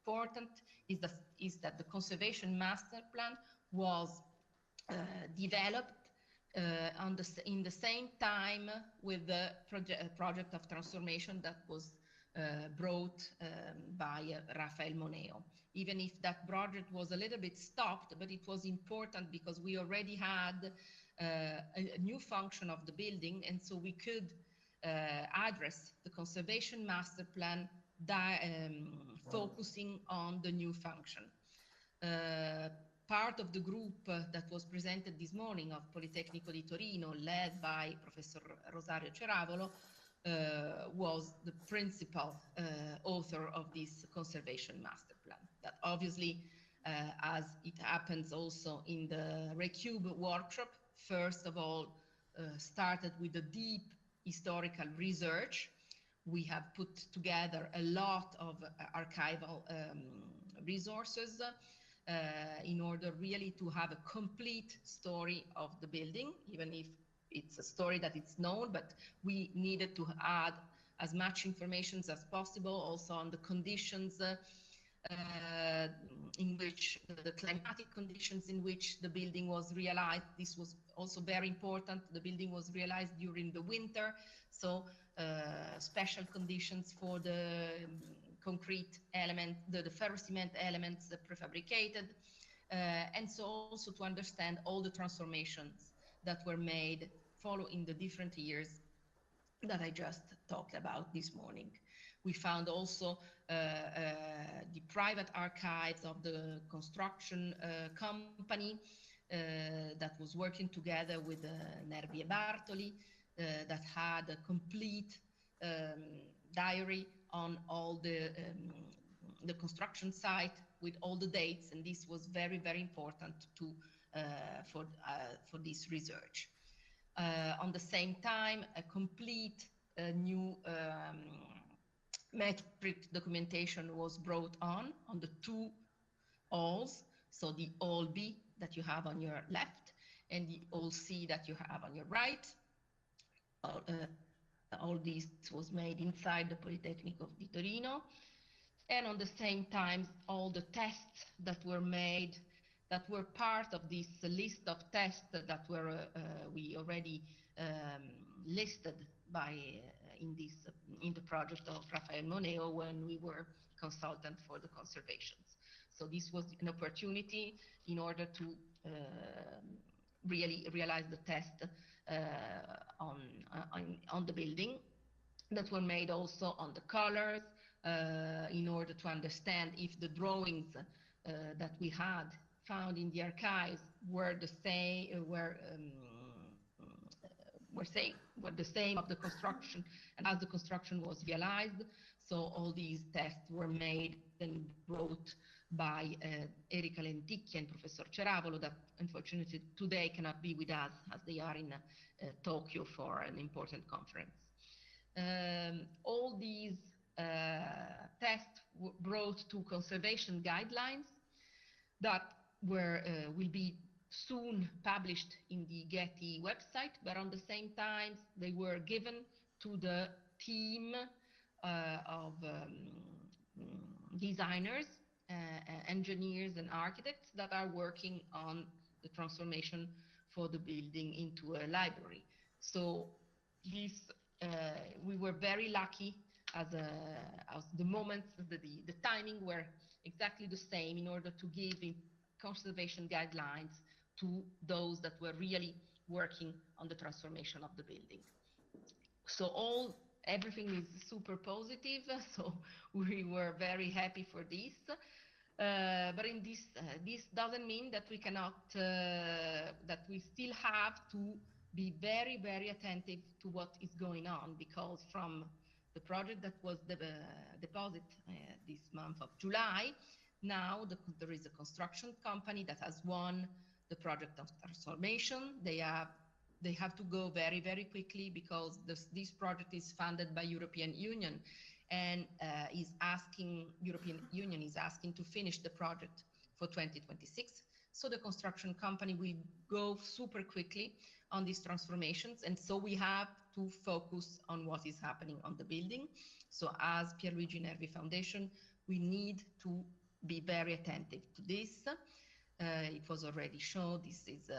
important is that the conservation master plan was developed in the same time with the project of transformation that was brought by Rafael Moneo. Even if that project was a little bit stopped, but it was important because we already had a new function of the building, and so we could address the conservation master plan focusing on the new function. Part of the group that was presented this morning of Politecnico di Torino, led by Professor Rosario Ceravolo, was the principal author of this conservation master plan. That obviously, as it happens also in the Recube workshop, first of all, started with a deep historical research. We have put together a lot of archival resources in order really to have a complete story of the building, even if it's a story that it's known, but we needed to add as much information as possible also on the conditions in which the climatic conditions in which the building was realized. This was also very important. The building was realized during the winter, so special conditions for the concrete element, the ferrocement elements prefabricated, and so also to understand all the transformations that were made following the different years that I just talked about this morning. We found also the private archives of the construction company that was working together with Nervi e Bartoli, that had a complete diary on all the construction site with all the dates, and this was very, very important for this research. On the same time, a complete new metric documentation was brought on the two halls, so the hall B that you have on your left and the hall C that you have on your right. All this was made inside the Politecnico di Torino, and on the same time all the tests that were made that were part of this list of tests that were we already listed by in the project of Rafael Moneo when we were consultant for the conservations. So this was an opportunity in order to really realize the test on the building that were made also on the colors in order to understand if the drawings that we had found in the archives were the same, were the same of the construction and as the construction was realized. So all these tests were made and brought by Erika Lenticchia and Professor Ceravolo, that unfortunately today cannot be with us as they are in Tokyo for an important conference. All these tests brought to conservation guidelines that will be soon published in the Getty website, but on the same time they were given to the team of designers, engineers and architects that are working on the transformation for the building into a library. So this we were very lucky as the moments, the timing were exactly the same in order to give conservation guidelines to those that were really working on the transformation of the building. So everything is super positive, so we were very happy for this. But in this doesn't mean that we cannot, that we still have to be very, very attentive to what is going on, because from the project that was deposited this month of July, now there is a construction company that has won the project of transformation. They have to go very, very quickly because this project is funded by European Union, and European Union is asking to finish the project for 2026. So the construction company will go super quickly on these transformations, and so we have to focus on what is happening on the building. So as Pierluigi Nervi Foundation, we need to be very attentive to this. It was already shown, this is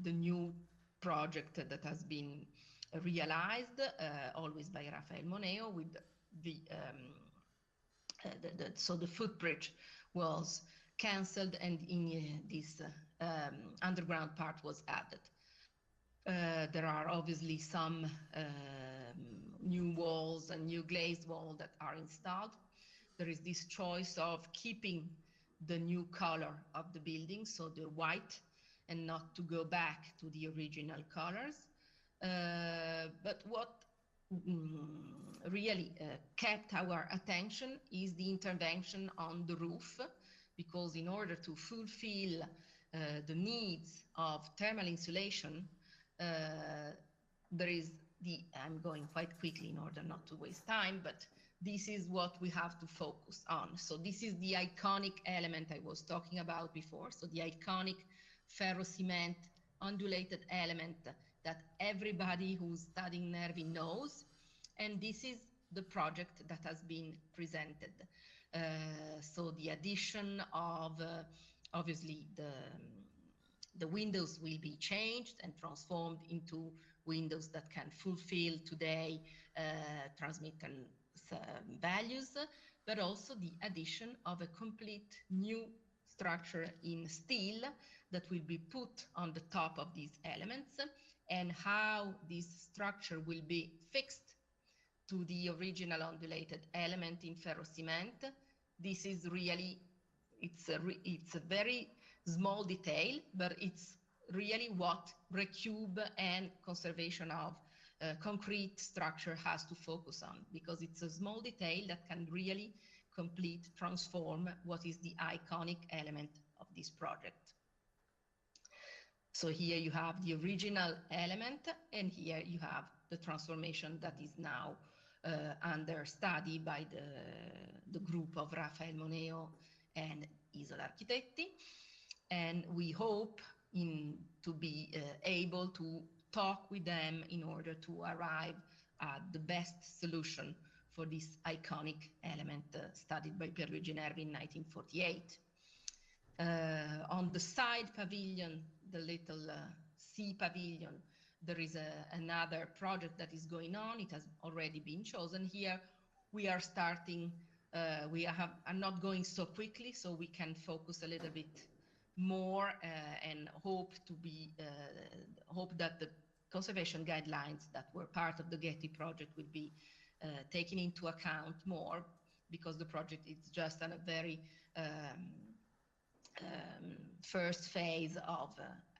the new project that has been realized, always by Rafael Moneo, with so the footbridge was cancelled and in this underground part was added. There are obviously some new walls and new glazed walls that are installed. There is this choice of keeping the new color of the building, so the white, and not to go back to the original colors. But what really kept our attention is the intervention on the roof, because in order to fulfill the needs of thermal insulation, there is I'm going quite quickly in order not to waste time, but this is what we have to focus on. So this is the iconic element I was talking about before. So the iconic ferro-cement undulated element that everybody who's studying Nervi knows. And this is the project that has been presented. So the addition of, obviously, the windows will be changed and transformed into windows that can fulfill today transmittance values, but also the addition of a complete new structure in steel that will be put on the top of these elements, and how this structure will be fixed to the original undulated element in ferro-cement. This is really, it's a very small detail, but it's really what Recube and conservation of concrete structure has to focus on, because it's a small detail that can really transform what is the iconic element of this project. So here you have the original element, and here you have the transformation that is now under study by the group of Rafael Moneo and Isola Architetti. And we hope to be able to talk with them in order to arrive at the best solution for this iconic element studied by Pierluigi Nervi in 1948. On the side pavilion, the little sea pavilion, there is another project that is going on. It has already been chosen. Here we are starting, I'm not going so quickly, so we can focus a little bit more and hope that the conservation guidelines that were part of the Getty project will be taken into account more, because the project is just on a very first phase of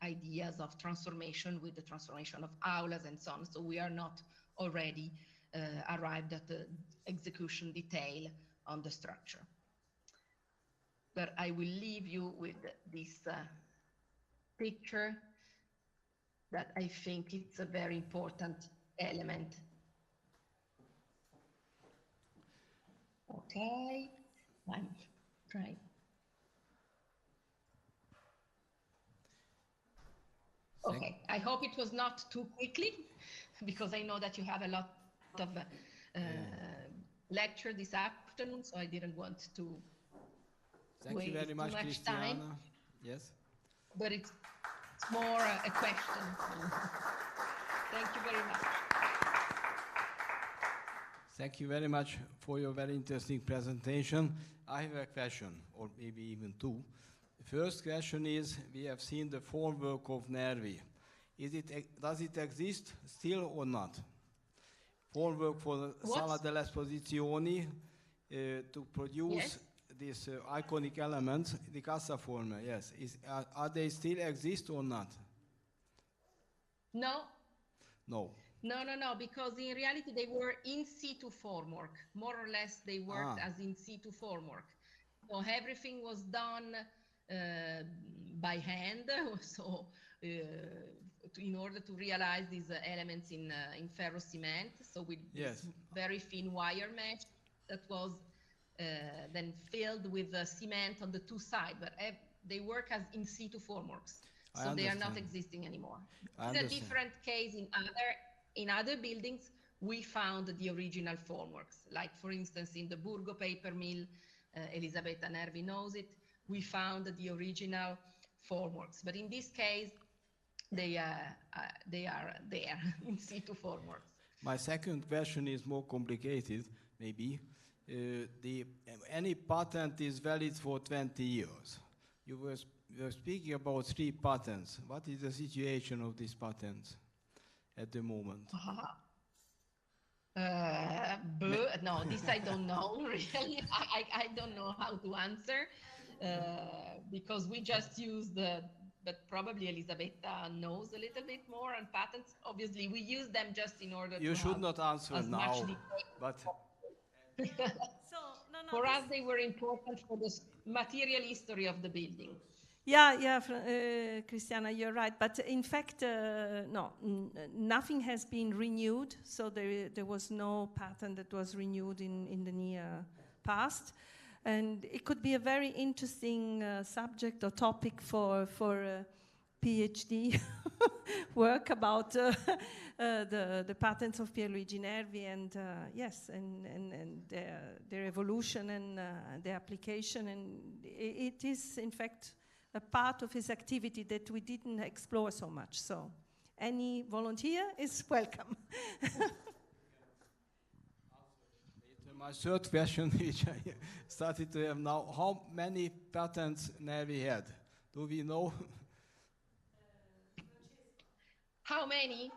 ideas of transformation, with the transformation of aulas and so on. So we are not already arrived at the execution detail on the structure. But I will leave you with this picture that I think it's a very important element. Okay, I'm trying. Okay, I hope it was not too quickly, because I know that you have a lot of lecture this afternoon, so I didn't want to Thank you very much, Cristiana. Yes. But it's more a question. Thank you very much. Thank you very much for your very interesting presentation. I have a question, or maybe even two. The first question is, we have seen the formwork of Nervi. Does it exist still or not? Formwork for the Sala delle Esposizioni to produce this iconic element, the Cassaforme, yes. Are they still exist or not? No. No. No, because in reality they were in situ formwork. More or less they worked as in situ formwork. So everything was done by hand, so in order to realize these elements in ferro-cement, so with this very thin wire mesh that was then filled with cement on the two sides, but they work as in situ formworks, so they are not existing anymore. In a different case, in other buildings, we found the original formworks, like for instance in the Burgo paper mill, Elisabetta Nervi knows it, we found the original formworks. But in this case, they are there in situ formworks. My second question is more complicated, maybe. Any patent is valid for 20 years. You were speaking about 3 patents. What is the situation of these patents at the moment? No, this I don't know, really. I don't know how to answer because we just use but probably Elisabetta knows a little bit more on patents. Obviously, we use them just in order you to should not answer now, but... For us, they were important for the material history of the building. Yeah, Christiana, you're right. But in fact, no, nothing has been renewed. So there was no patent that was renewed in the near past. And it could be a very interesting subject or topic for PhD work about the patents of Pierluigi Nervi and yes, and their evolution and their application. And it is, in fact, a part of his activity that we didn't explore so much. So any volunteer is welcome. My third question, which I started to have now, how many patents Nervi had? Do we know? How many?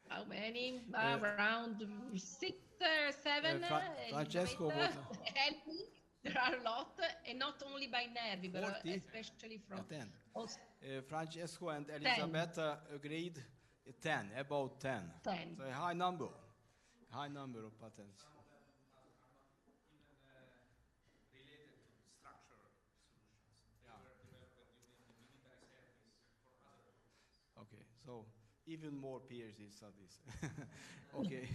How many? Around 6 or 7. Francesco, help me. There are a lot, and not only by Nervi, but especially from... Francesco and Elisabetta agreed 10, about 10. 10. So a high number of patents. Okay, so even more PhD studies. Okay.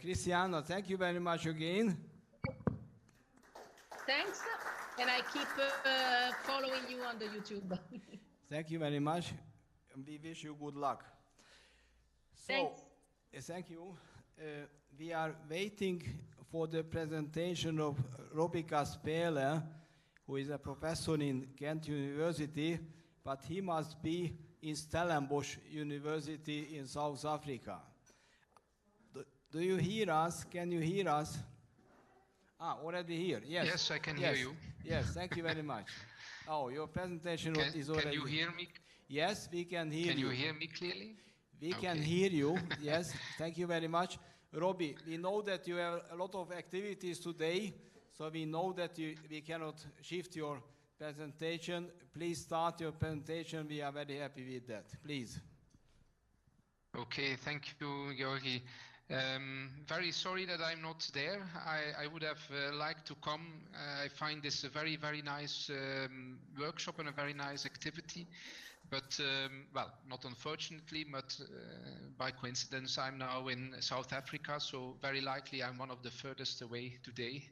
Cristiano, thank you very much again. Thanks, and I keep following you on the YouTube. Thank you very much, and we wish you good luck. Thanks. Thank you. We are waiting for the presentation of Robika Spele, who is a professor in Ghent University, but he must be in Stellenbosch University in South Africa. Do you hear us? Can you hear us? Already here. Yes. Yes, I can hear you. Yes, thank you very much. Oh, your presentation is already... Can you hear me? Yes, we can hear you. Can you hear me clearly? We can hear you, yes. Thank you very much. Robbie, we know that you have a lot of activities today, so we know that we cannot shift your presentation. Please start your presentation. We are very happy with that. Please. Okay, thank you, Georgi. Very sorry that I'm not there. I would have liked to come. I find this a very, very nice workshop and a very nice activity. But, well, not unfortunately, but by coincidence, I'm now in South Africa, so very likely I'm one of the furthest away today.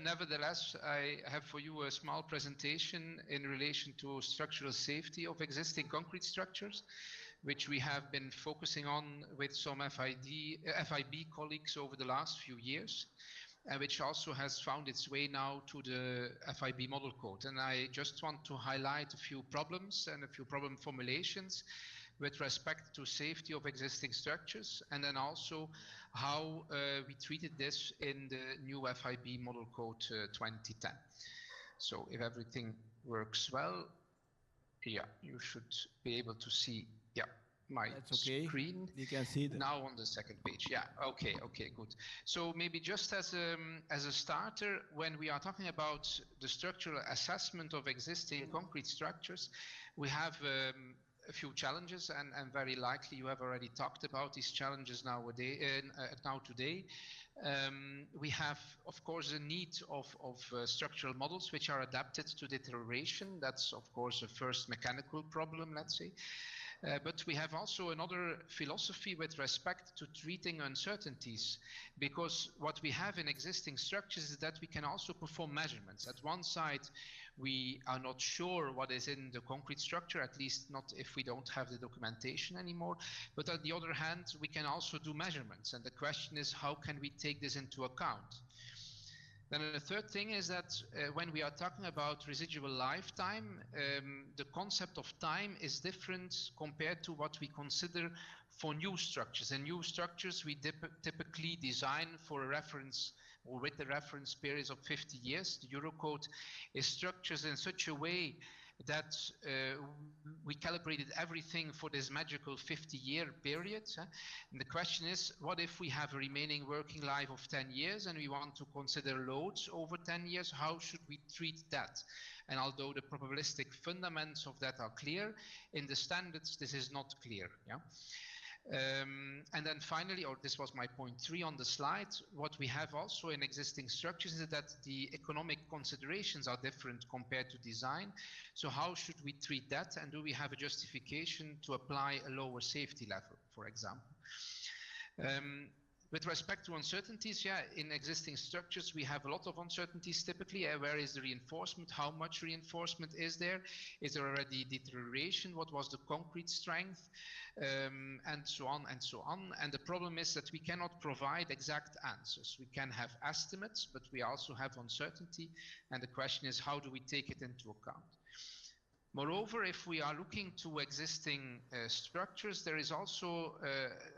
Nevertheless, I have for you a small presentation in relation to structural safety of existing concrete structures, which we have been focusing on with some FIB colleagues over the last few years, and which also has found its way now to the FIB model code. And I just want to highlight a few problems and a few problem formulations with respect to safety of existing structures, and then also how we treated this in the new FIB model code 2010. So if everything works well, yeah, you should be able to see my screen. We can see that. Now on the second page. Yeah, okay, good. So maybe just as a starter, when we are talking about the structural assessment of existing concrete structures, we have a few challenges, and very likely you have already talked about these challenges now today. We have, of course, a need of structural models which are adapted to deterioration. That's, of course, a first mechanical problem, let's say. But we have also another philosophy with respect to treating uncertainties, because what we have in existing structures is that we can also perform measurements. At one side, we are not sure what is in the concrete structure, at least not if we don't have the documentation anymore. But on the other hand, we can also do measurements. And the question is, how can we take this into account? Then the third thing is that when we are talking about residual lifetime, the concept of time is different compared to what we consider for new structures. In new structures, we typically design for a reference or with the reference periods of 50 years. The Eurocode is structured in such a way that we calibrated everything for this magical 50-year period. And the question is, what if we have a remaining working life of 10 years and we want to consider loads over 10 years? How should we treat that? And although the probabilistic fundamentals of that are clear, in the standards this is not clear. Yeah? And then finally, or this was my point 3 on the slide, what we have also in existing structures is that the economic considerations are different compared to design. So how should we treat that? And do we have a justification to apply a lower safety level, for example? With respect to uncertainties, yeah, in existing structures, we have a lot of uncertainties typically. Where is the reinforcement? How much reinforcement is there? Is there already deterioration? What was the concrete strength? And so on and so on. And the problem is that we cannot provide exact answers. We can have estimates, but we also have uncertainty. And the question is, how do we take it into account? Moreover, if we are looking to existing structures, there is also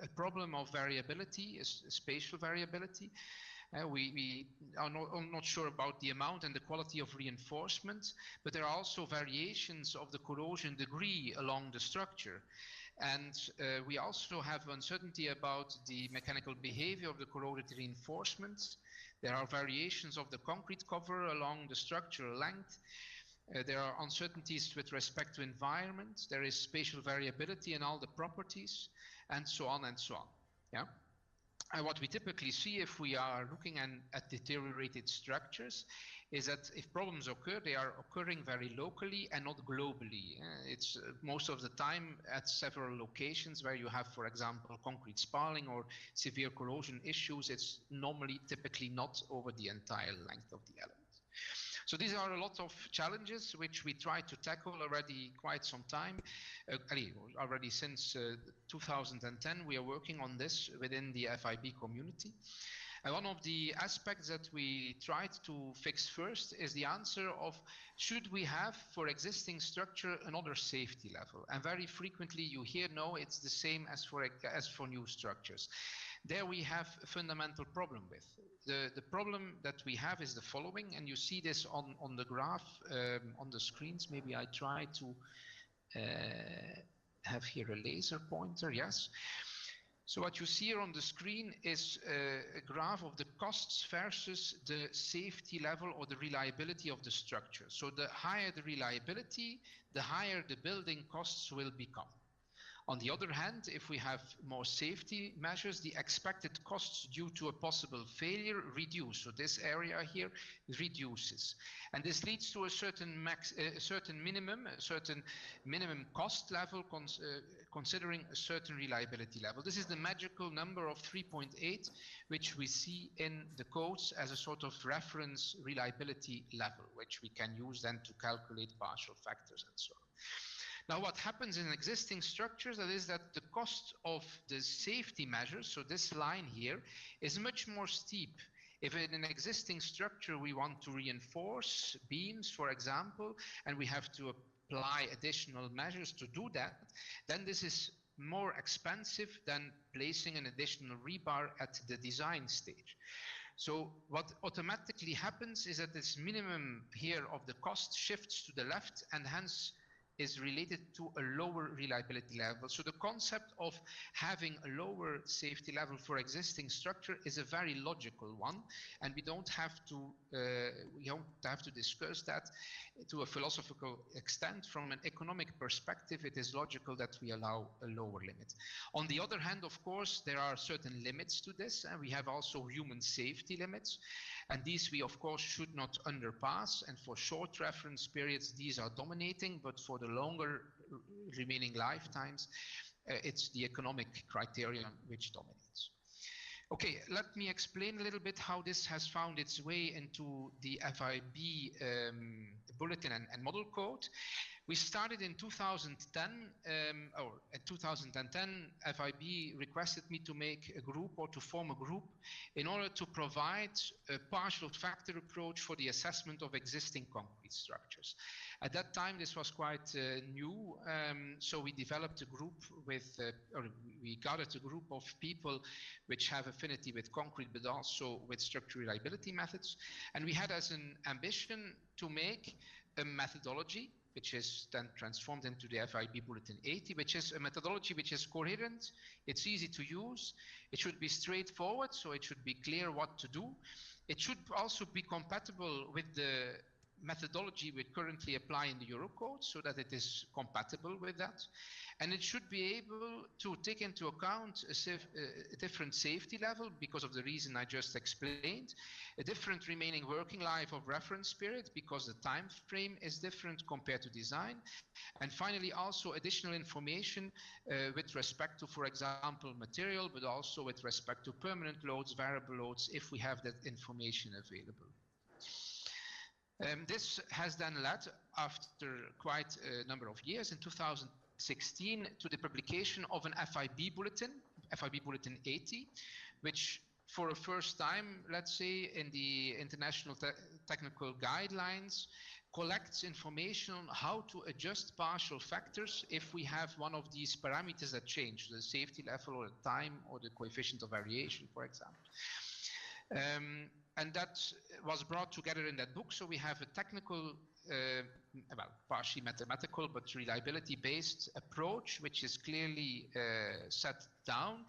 a problem of variability, spatial variability. We are not sure about the amount and the quality of reinforcement, but there are also variations of the corrosion degree along the structure. And we also have uncertainty about the mechanical behavior of the corroded reinforcements. There are variations of the concrete cover along the structural length. There are uncertainties with respect to environment. There is spatial variability in all the properties, and so on and so on. Yeah. And what we typically see if we are looking at deteriorated structures is that if problems occur, they are occurring very locally and not globally. It's most of the time at several locations where you have, for example, concrete spalling or severe corrosion issues. It's normally typically not over the entire length of the element. So these are a lot of challenges which we try to tackle already quite some time. Already since 2010, we are working on this within the FIB community. And one of the aspects that we tried to fix first is the answer of, should we have for existing structure another safety level? And very frequently you hear, no, it's the same as for new structures. There we have a fundamental problem with. The problem that we have is the following, and you see this on the graph on the screens. Maybe I try to have here a laser pointer, yes. So what you see here on the screen is a graph of the costs versus the safety level or the reliability of the structure. So the higher the reliability, the higher the building costs will become. On the other hand, if we have more safety measures, the expected costs due to a possible failure reduce. So this area here reduces. And this leads to a certain minimum cost level considering a certain reliability level. This is the magical number of 3.8, which we see in the codes as a sort of reference reliability level, which we can use then to calculate partial factors and so on. Now what happens in existing structures is that the cost of the safety measures, so this line here, is much more steep. If in an existing structure we want to reinforce beams, for example, and we have to apply additional measures to do that, then this is more expensive than placing an additional rebar at the design stage. So what automatically happens is that this minimum here of the cost shifts to the left and hence is related to a lower reliability level. So the concept of having a lower safety level for existing structure is a very logical one, and we don't have to, we we have to discuss that to a philosophical extent. From an economic perspective, it is logical that we allow a lower limit. On the other hand, of course, there are certain limits to this, and we have also human safety limits, and these we of course should not underpass. And for short reference periods, these are dominating, but for the longer remaining lifetimes, it's the economic criterion which dominates. Okay, let me explain a little bit how this has found its way into the FIB bulletin and model code. We started in 2010, or in 2010, FIB requested me to make a group or to form a group in order to provide a partial factor approach for the assessment of existing concrete structures. At that time, this was quite new, so we developed a group with, or we gathered a group of people which have affinity with concrete, but also with structural reliability methods. And we had as an ambition to make a methodology which is then transformed into the FIB Bulletin 80, which is a methodology which is coherent, it's easy to use, it should be straightforward, so it should be clear what to do. It should also be compatible with the methodology we currently apply in the Eurocode, so that it is compatible with that. And it should be able to take into account a different safety level because of the reason I just explained, a different remaining working life of reference period because the time frame is different compared to design, and finally also additional information with respect to, for example, material, but also with respect to permanent loads, variable loads, if we have that information available. This has then led, after quite a number of years, in 2016, to the publication of an FIB Bulletin 80, which for the first time, let's say, in the International Technical Guidelines, collects information on how to adjust partial factors if we have one of these parameters that change, the safety level or the time or the coefficient of variation, for example. And that was brought together in that book. So we have a technical, well, partially mathematical, but reliability-based approach, which is clearly set down,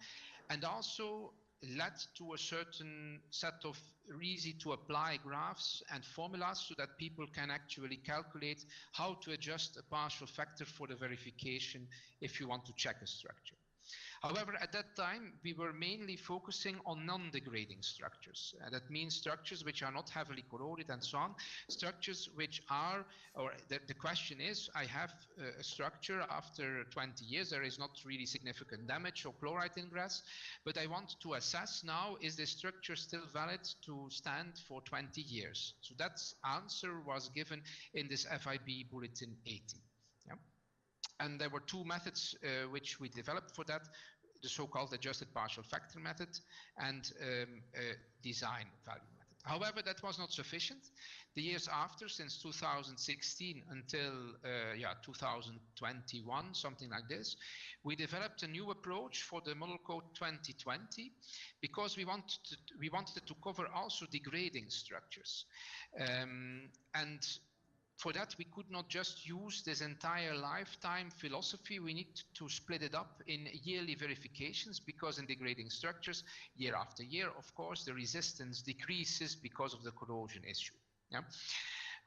and also led to a certain set of easy-to-apply graphs and formulas so that people can actually calculate how to adjust a partial factor for the verification if you want to check a structure. However, at that time, we were mainly focusing on non-degrading structures. That means structures which are not heavily corroded and so on. Structures which are, or the question is, I have a structure after 20 years, there is not really significant damage or chloride ingress, but I want to assess now, is this structure still valid to stand for 20 years? So that answer was given in this FIB Bulletin 80. Yeah. And there were two methods which we developed for that, the so-called adjusted partial factor method and design value method. However, that was not sufficient. The years after, since 2016 until 2021, something like this, we developed a new approach for the Model Code 2020 because we wanted to cover also degrading structures. And for that, we could not just use this entire lifetime philosophy. We need to split it up in yearly verifications because in degrading structures, year after year, of course, the resistance decreases because of the corrosion issue. Yeah?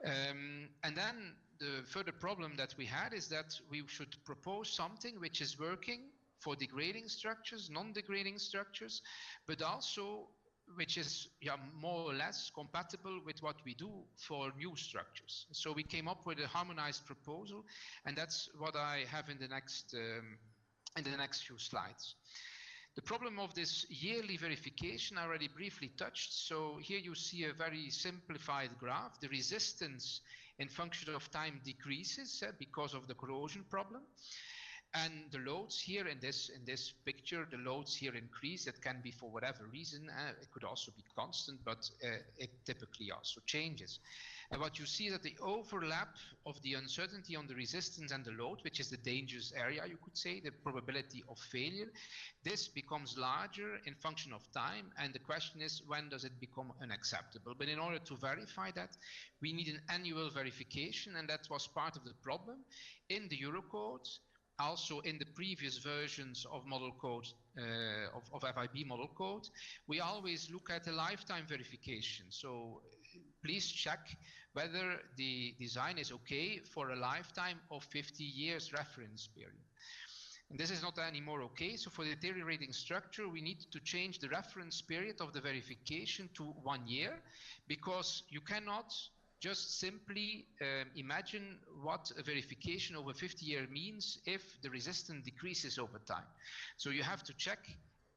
And then the further problem that we had is that we should propose something which is working for degrading structures, non-degrading structures, but also which is more or less compatible with what we do for new structures. So we came up with a harmonized proposal, and that's what I have in the next few slides. The problem of this yearly verification I already briefly touched. So here you see a very simplified graph. The resistance in function of time decreases because of the corrosion problem. And the loads here in this picture, the loads here increase. It can be for whatever reason. It could also be constant, but it typically also changes. And what you see is that the overlap of the uncertainty on the resistance and the load, which is the dangerous area, you could say, the probability of failure, this becomes larger in function of time. And the question is, when does it become unacceptable? But in order to verify that, we need an annual verification, and that was part of the problem in the Eurocode. Also in the previous versions of model code, of FIB model code, we always look at a lifetime verification. So please check whether the design is okay for a lifetime of 50 years reference period. And this is not anymore okay, so for the deteriorating structure, we need to change the reference period of the verification to 1 year, because you cannot just simply imagine what a verification over 50-year means if the resistance decreases over time. So you have to check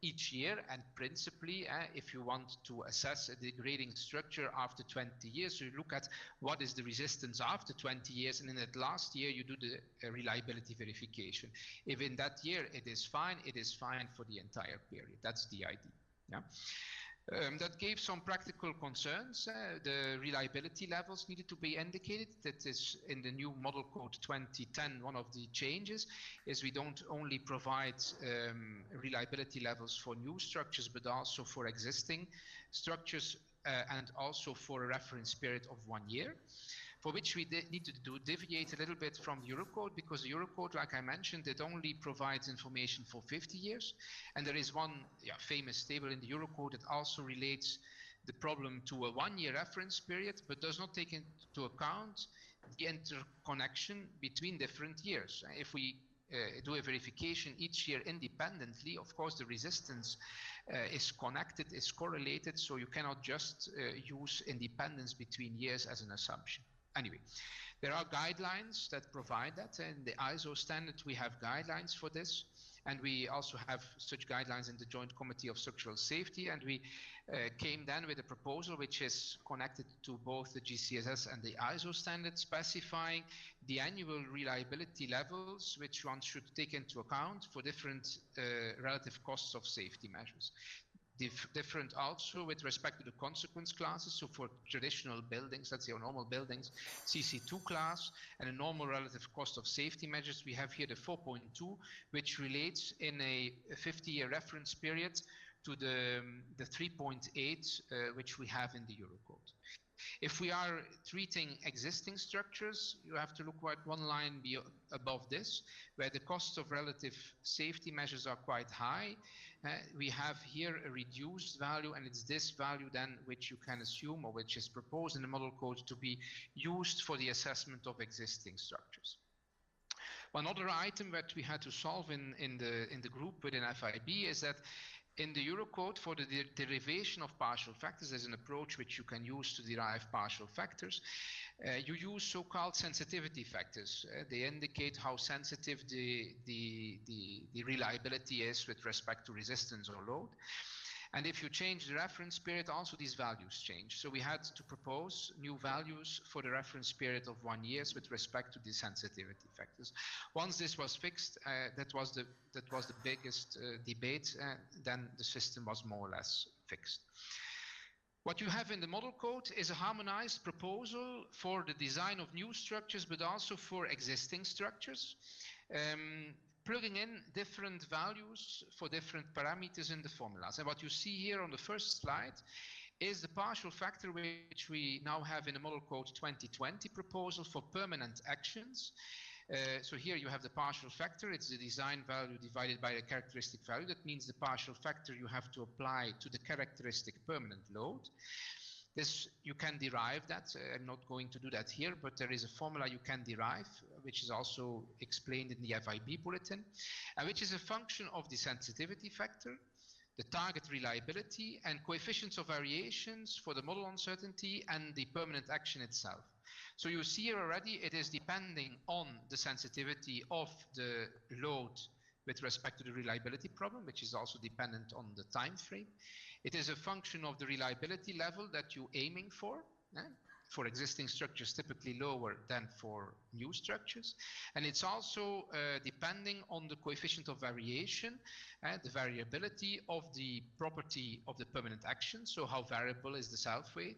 each year, and principally, if you want to assess a degrading structure after 20 years, so you look at what is the resistance after 20 years, and in that last year you do the reliability verification. If in that year it is fine for the entire period. That's the idea. Yeah. That gave some practical concerns. The reliability levels needed to be indicated. That is in the new Model Code 2010. One of the changes is we don't only provide reliability levels for new structures, but also for existing structures and also for a reference period of 1 year, for which we need to deviate a little bit from the Eurocode, because the Eurocode, like I mentioned, it only provides information for 50 years. And there is one famous table in the Eurocode that also relates the problem to a 1-year reference period, but does not take into account the interconnection between different years. If we do a verification each year independently, of course the resistance is connected, is correlated, so you cannot just use independence between years as an assumption. Anyway, there are guidelines that provide that. In the ISO standard, we have guidelines for this. And we also have such guidelines in the Joint Committee of Structural Safety. And we came then with a proposal which is connected to both the GCSS and the ISO standard, specifying the annual reliability levels which one should take into account for different relative costs of safety measures. Different also with respect to the consequence classes. So for traditional buildings, let's say normal buildings, CC2 class, and a normal relative cost of safety measures, we have here the 4.2, which relates in a 50-year reference period to the 3.8, which we have in the Eurocode. If we are treating existing structures, you have to look at one line above this, where the costs of relative safety measures are quite high. We have here a reduced value, and it's this value then which you can assume, or which is proposed in the model code, to be used for the assessment of existing structures. One other item that we had to solve in the group within FIB is that in the Eurocode, for the derivation of partial factors, there's an approach which you can use to derive partial factors. You use so-called sensitivity factors. They indicate how sensitive the reliability is with respect to resistance or load. And if you change the reference period, also these values change. So we had to propose new values for the reference period of 1 year with respect to the sensitivity factors. Once this was fixed, that was the biggest debate. Then the system was more or less fixed. What you have in the model code is a harmonized proposal for the design of new structures, but also for existing structures. Plugging in different values for different parameters in the formulas. And what you see here on the first slide is the partial factor which we now have in the Model Code 2020 proposal for permanent actions. So here you have the partial factor. It's the design value divided by the characteristic value. That means the partial factor you have to apply to the characteristic permanent load. This, you can derive that. I'm not going to do that here, but there is a formula you can derive, which is also explained in the FIB bulletin, which is a function of the sensitivity factor, the target reliability, and coefficients of variations for the model uncertainty and the permanent action itself. So you see here already it is depending on the sensitivity of the load with respect to the reliability problem, which is also dependent on the time frame. It is a function of the reliability level that you're aiming for. For existing structures, typically lower than for new structures. And it's also depending on the coefficient of variation, the variability of the property of the permanent action. So how variable is the self-weight?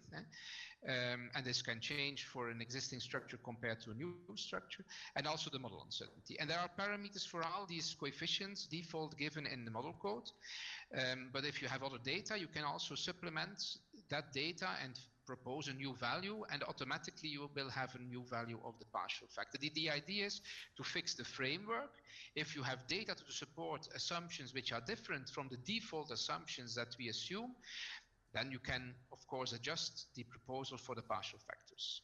And this can change for an existing structure compared to a new structure, and also the model uncertainty. And there are parameters for all these coefficients, default given in the model code. But if you have other data, you can also supplement that data and propose a new value, and automatically you will have a new value of the partial factor. The idea is to fix the framework. If you have data to support assumptions which are different from the default assumptions that we assume, Then you can, of course, adjust the proposal for the partial factors.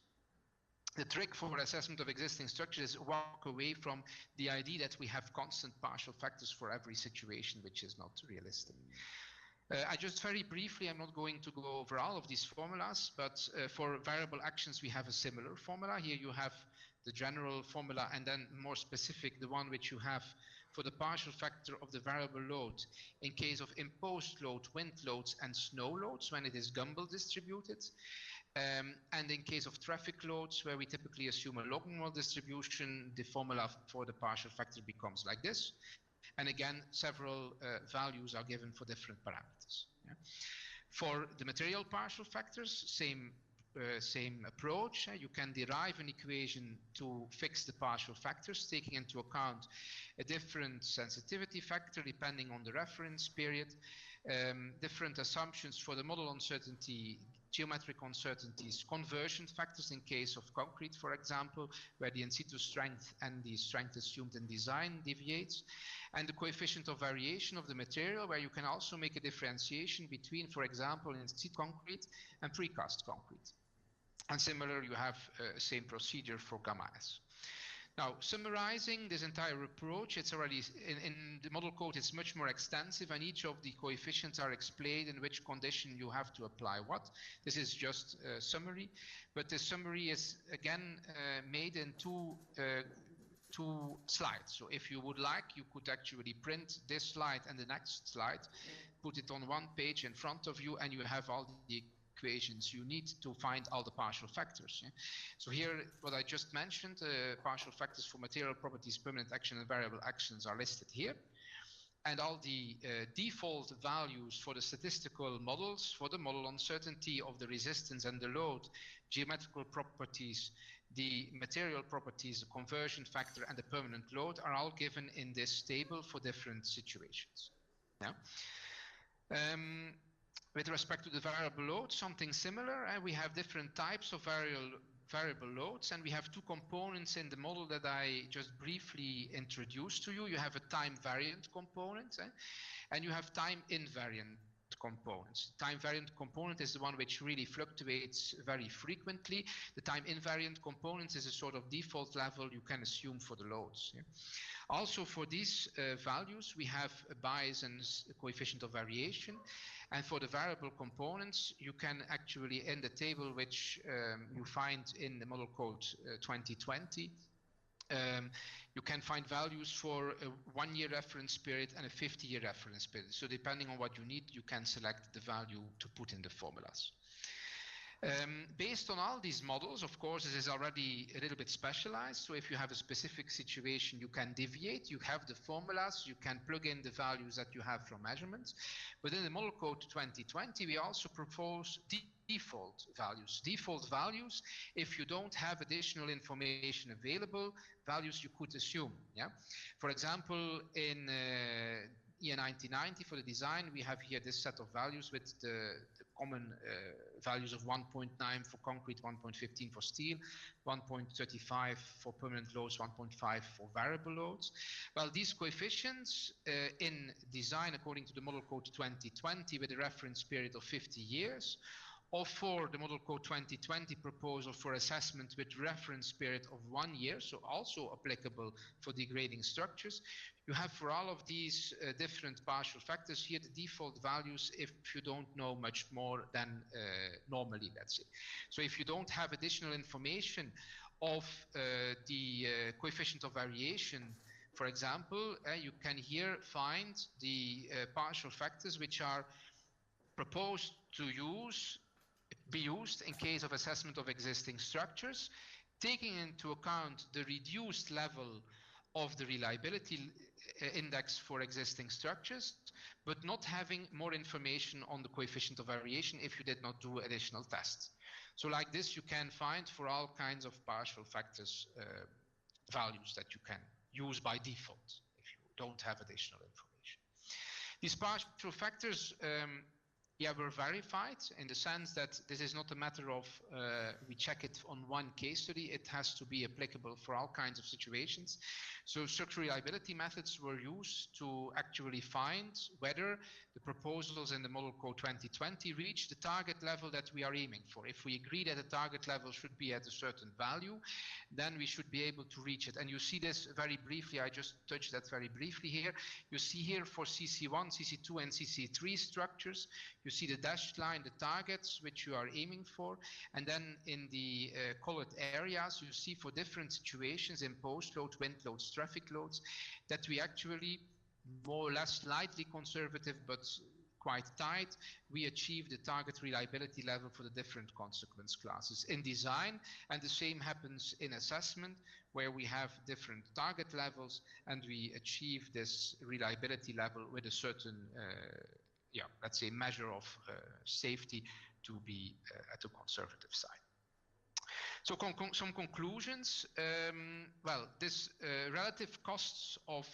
The trick for assessment of existing structures is walk away from the idea that we have constant partial factors for every situation, which is not realistic. I just very briefly, I'm not going to go over all of these formulas, but for variable actions, we have a similar formula. Here you have the general formula, and then more specific, the one which you have for the partial factor of the variable load in case of imposed load, wind loads, and snow loads when it is Gumbel distributed. And in case of traffic loads, where we typically assume a log-normal distribution, the formula for the partial factor becomes like this. And again, several values are given for different parameters. Yeah. For the material partial factors, same approach. You can derive an equation to fix the partial factors, taking into account a different sensitivity factor depending on the reference period, different assumptions for the model uncertainty, geometric uncertainties, conversion factors in case of concrete, for example, where the in situ strength and the strength assumed in design deviates, and the coefficient of variation of the material, where you can also make a differentiation between, for example, in situ concrete and precast concrete. And similar, you have same procedure for gamma S. Now, summarizing this entire approach, it's already in the model code, it's much more extensive, and each of the coefficients are explained in which condition you have to apply what. This is just a summary, but the summary is again made in two slides. So if you would like, you could actually print this slide and the next slide, put it on one page in front of you, and you have all the equations you need to find all the partial factors. Yeah? So here, what I just mentioned, partial factors for material properties, permanent action, and variable actions are listed here. And all the default values for the statistical models, for the model uncertainty of the resistance and the load, geometrical properties, the material properties, the conversion factor, and the permanent load are all given in this table for different situations. Yeah? With respect to the variable load, something similar. We have different types of variable loads, and we have two components in the model that I just briefly introduced to you. You have a time variant component, and you have time invariant components. Time variant component is the one which really fluctuates very frequently. The time invariant component is a sort of default level you can assume for the loads. Yeah? Also for these values, we have a bias and a coefficient of variation. And for the variable components, you can actually, in the table which you find in the model code 2020, you can find values for a 1-year reference period and a 50-year reference period. So depending on what you need, you can select the value to put in the formulas. Based on all these models, of course, this is already a little bit specialized. So if you have a specific situation, you can deviate. You have the formulas. You can plug in the values that you have from measurements. But in the model code 2020, we also propose default values. Default values, if you don't have additional information available, values you could assume. Yeah. For example, in EN 1990 for the design, we have here this set of values with the common values of 1.9 for concrete, 1.15 for steel, 1.35 for permanent loads, 1.5 for variable loads. Well, these coefficients in design according to the model code 2020 with a reference period of 50 years, or for the model code 2020 proposal for assessment with reference period of 1 year, so also applicable for degrading structures. You have for all of these different partial factors here the default values if you don't know much more than normally, let's say. So if you don't have additional information of the coefficient of variation, for example, you can here find the partial factors which are proposed to be used in case of assessment of existing structures, taking into account the reduced level of the reliability index for existing structures, but not having more information on the coefficient of variation if you did not do additional tests. So like this, you can find for all kinds of partial factors values that you can use by default if you don't have additional information. These partial factors were verified in the sense that this is not a matter of we check it on one case study. It has to be applicable for all kinds of situations. So structural reliability methods were used to actually find whether the proposals in the Model Code 2020 reach the target level that we are aiming for. If we agree that the target level should be at a certain value, then we should be able to reach it. And you see this very briefly, I just touched that very briefly here. You see here for CC1, CC2 and CC3 structures, you see the dashed line, the targets which you are aiming for. And then in the colored areas, you see for different situations in post load, wind loads, traffic loads, that we actually more or less slightly conservative but quite tight, we achieve the target reliability level for the different consequence classes in design, and the same happens in assessment, where we have different target levels and we achieve this reliability level with a certain let's say measure of safety to be at a conservative side. So some conclusions. Well, this relative costs of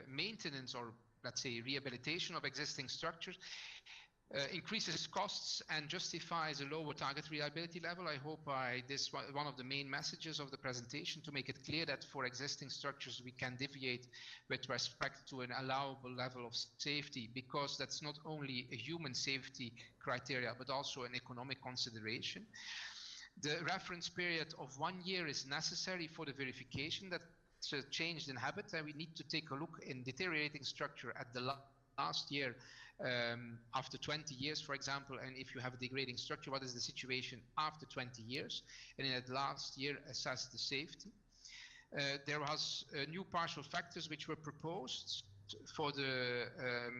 maintenance, or let's say rehabilitation of existing structures, increases costs and justifies a lower target reliability level. I hope this one of the main messages of the presentation, to make it clear that for existing structures we can deviate with respect to an allowable level of safety, because that's not only a human safety criteria but also an economic consideration. The reference period of 1 year is necessary for the verification that it's a change in habit, and we need to take a look in deteriorating structure at the last year, after 20 years, for example, and if you have a degrading structure, what is the situation after 20 years, and in that last year assess the safety. There was new partial factors which were proposed for the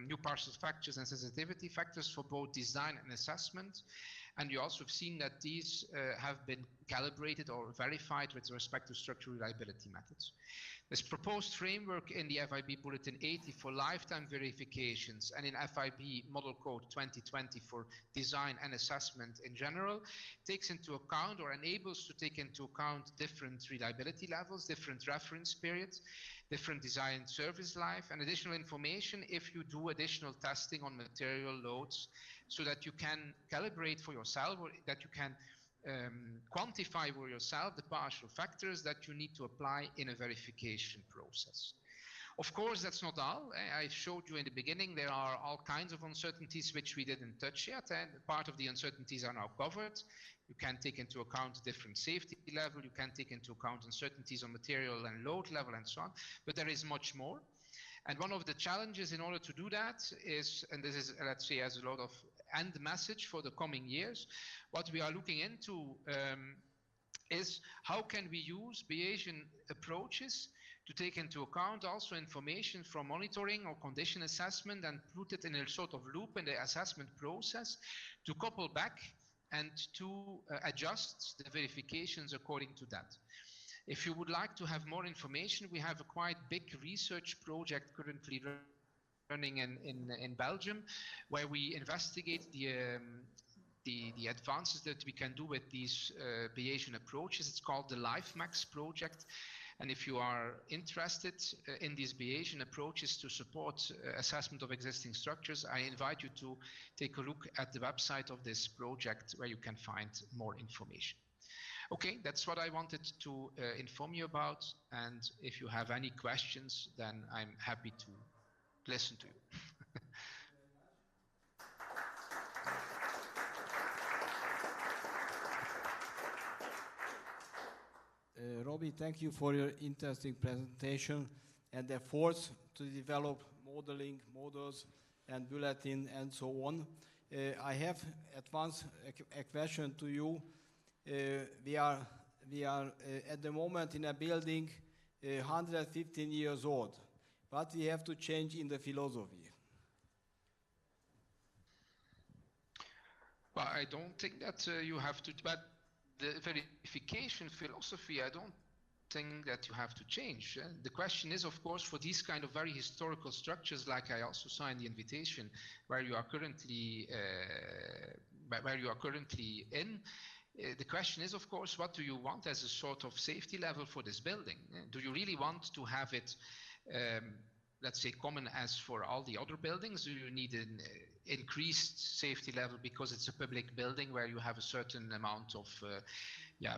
new partial factors and sensitivity factors for both design and assessment. And you also have seen that these have been calibrated or verified with respect to structural reliability methods. This proposed framework in the FIB Bulletin 80 for lifetime verifications and in FIB Model Code 2020 for design and assessment in general takes into account, or enables to take into account, different reliability levels, different reference periods, different design service life, and additional information if you do additional testing on material loads, so that you can calibrate for yourself, or that you can quantify for yourself the partial factors that you need to apply in a verification process. Of course, that's not all. I showed you in the beginning there are all kinds of uncertainties which we didn't touch yet, and part of the uncertainties are now covered. You can take into account different safety level, you can take into account uncertainties on material and load level and so on, but there is much more. And one of the challenges in order to do that is, and this is, let's say, as a lot of end message for the coming years, what we are looking into is how can we use Bayesian approaches to take into account also information from monitoring or condition assessment and put it in a sort of loop in the assessment process to couple back and to adjust the verifications according to that. If you would like to have more information, we have a quite big research project currently running in Belgium, where we investigate the advances that we can do with these Bayesian approaches. It's called the LifeMax project. And if you are interested in these Bayesian approaches to support assessment of existing structures, I invite you to take a look at the website of this project, where you can find more information. Okay, that's what I wanted to inform you about. And if you have any questions, then I'm happy to listen to you. Robbie, thank you for your interesting presentation and efforts to develop modeling, models, and bulletin, and so on. I have at once a question to you. We are at the moment in a building 115 years old. What we have to change in the philosophy? Well, I don't think that you have to, but the verification philosophy, I don't think that you have to change. The question is, of course, for these kind of very historical structures, like I also saw in the invitation, where you are currently in, the question is, of course, what do you want as a sort of safety level for this building? Do you really want to have it, let's say, common as for all the other buildings? Do you need an increased safety level because it's a public building where you have a certain amount of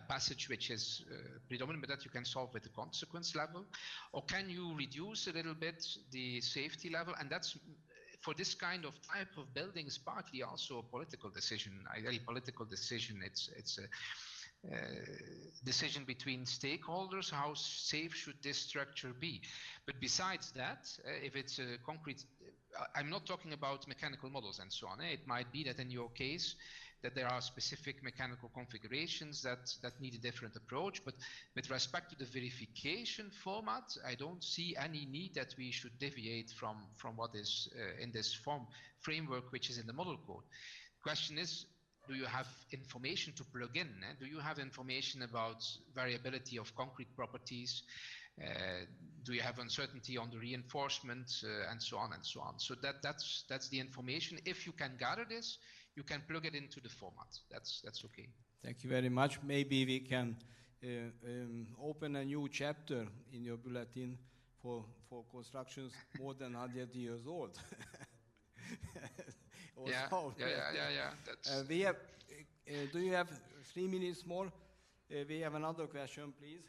passage which is predominant, but that you can solve with the consequence level? Or can you reduce a little bit the safety level? And that's for this kind of type of building is partly also a political decision, ideally political decision. It's a decision between stakeholders, how safe should this structure be. But besides that, if it's a concrete, I'm not talking about mechanical models and so on. It might be that in your case, that there are specific mechanical configurations that need a different approach. But with respect to the verification format, I don't see any need that we should deviate from what is in this framework, which is in the model code. Question is, do you have information to plug in? Do you have information about variability of concrete properties? Do you have uncertainty on the reinforcement and so on and so on? So that's the information. If you can gather this, you can plug it into the format. That's okay. Thank you very much. Maybe we can open a new chapter in your bulletin for constructions more than 100 years old. Yeah. That's we have. Do you have 3 minutes more? We have another question, please.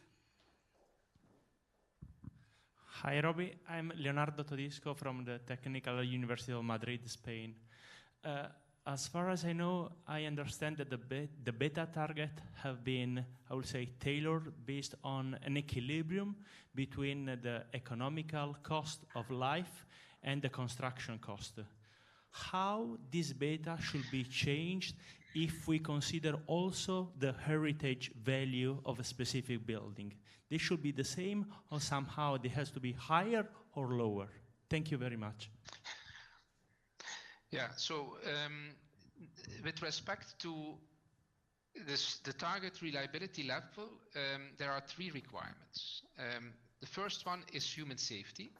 Hi, Robbie. I'm Leonardo Todisco from the Technical University of Madrid, Spain. As far as I know, I understand that the beta target have been, I would say, tailored based on an equilibrium between the economical cost of life and the construction cost. How this beta should be changed if we consider also the heritage value of a specific building? They should be the same, or somehow they has to be higher or lower? Thank you very much. Yeah, so with respect to the target reliability level, there are 3 requirements. The first one is human safety.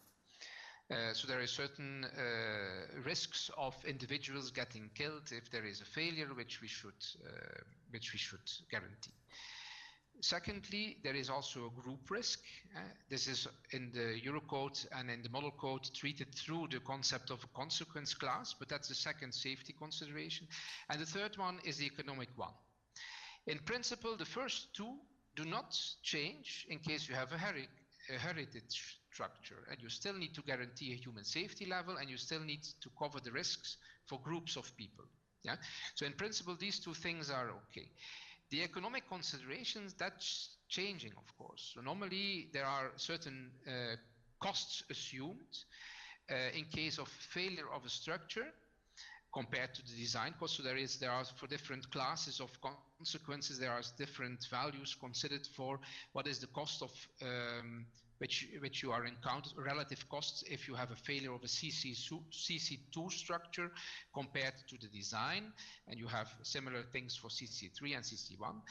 So there are certain risks of individuals getting killed if there is a failure, which we should guarantee. Secondly, there is also a group risk. This is in the Eurocode and in the model code treated through the concept of a consequence class, but that's the second safety consideration. And the third one is the economic one. In principle, the first 2 do not change in case you have a heritage structure, and you still need to guarantee a human safety level, and you still need to cover the risks for groups of people. Yeah. So in principle, these 2 things are okay. The economic considerations, that's changing, of course. So normally there are certain costs assumed in case of failure of a structure compared to the design cost. So there are for different classes of consequences, there are different values considered for what is the cost of which you are encountered, relative costs if you have a failure of a CC2 structure compared to the design, and you have similar things for CC3 and CC1.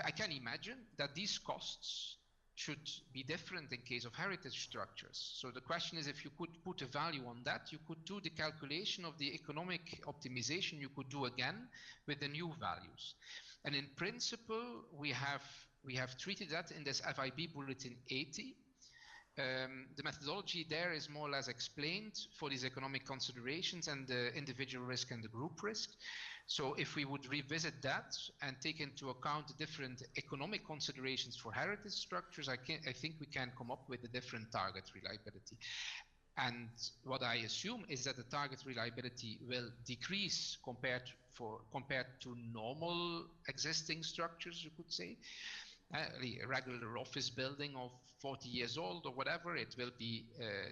I can imagine that these costs should be different in case of heritage structures. So the question is, if you could put a value on that, you could do the calculation of the economic optimization you could do again with the new values. And in principle, we have treated that in this FIB Bulletin 80. The methodology there is more or less explained for these economic considerations and the individual risk and the group risk. So if we would revisit that and take into account the different economic considerations for heritage structures, I think we can come up with a different target reliability. And what I assume is that the target reliability will decrease compared to normal existing structures, you could say. A regular office building of 40 years old or whatever, it will be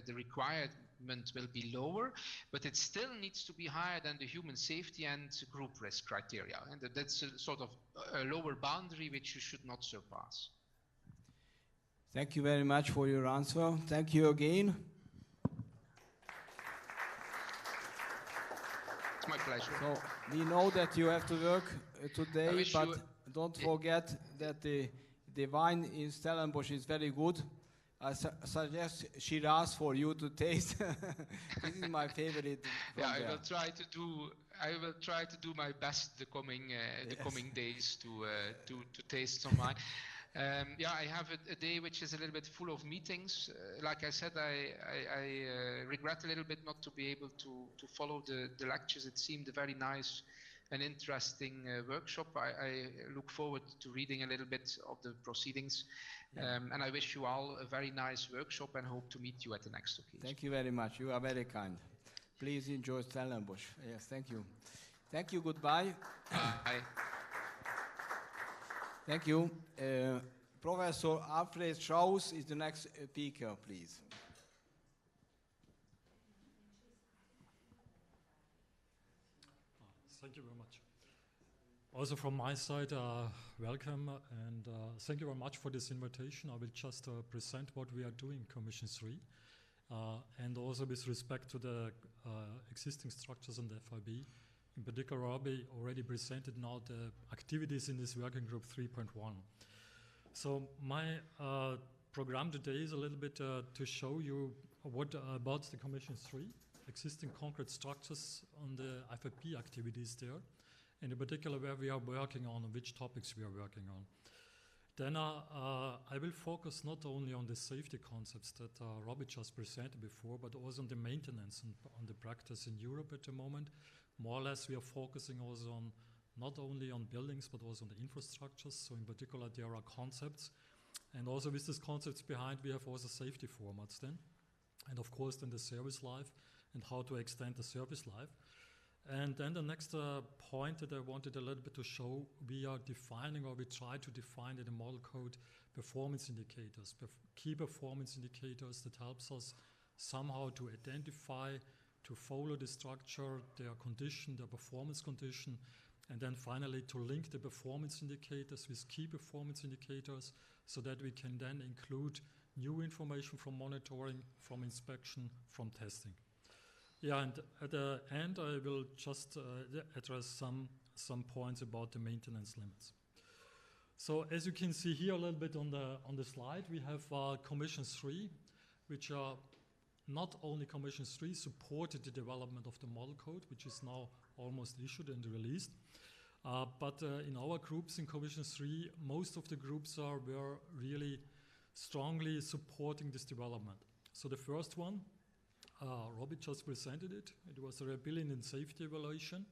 the requirement will be lower, but it still needs to be higher than the human safety and group risk criteria, and that's a sort of a lower boundary which you should not surpass. Thank you very much for your answer. Thank you again. It's my pleasure. So we know that you have to work today, but don't forget that the wine in Stellenbosch is very good. I suggest Shiraz for you to taste. This is my favorite. Yeah, I will try to do my best the coming days to taste some wine. Yeah, I have a day which is a little bit full of meetings. Like I said, I regret a little bit not to be able to follow the lectures. It seemed a very nice and interesting workshop. I look forward to reading a little bit of the proceedings. And I wish you all a very nice workshop and hope to meet you at the next occasion. Thank you very much. You are very kind. please enjoy Stellenbosch. Yes, thank you. Thank you, goodbye. Bye. Thank you. Professor Alfred Strauss is the next speaker, please. Thank you very much. Also from my side, welcome and thank you very much for this invitation. I will just present what we are doing in Commission 3 and also with respect to the existing structures in the FIB. In particular, Robbie already presented now the activities in this working group 3.1. So my program today is a little bit to show you what about the Commission 3, existing concrete structures on the FIP activities there, and in particular where we are working on and which topics we are working on. Then I will focus not only on the safety concepts that Robbie just presented before, but also on the maintenance and on the practice in Europe at the moment. More or less we are focusing also on not only on buildings, but also on the infrastructures. So in particular there are concepts. And also with these concepts behind, we have also safety formats then. And of course then the service life and how to extend the service life. And then the next point that I wanted a little bit to show, we are defining, or we try to define in the model code, performance indicators, key performance indicators that helps us somehow to identify, to follow the structure, their condition, their performance condition, and then finally to link the performance indicators with key performance indicators so that we can then include new information from monitoring, from inspection, from testing. Yeah, and at the end, I will just address some points about the maintenance limits. So as you can see here a little bit on the slide, we have Commission 3, which are not only Commission 3 supported the development of the model code, which is now almost issued and released, but in our groups in Commission 3, most of the groups were really strongly supporting this development. So the first one, Robbie just presented it. It was a reliability and safety evaluation.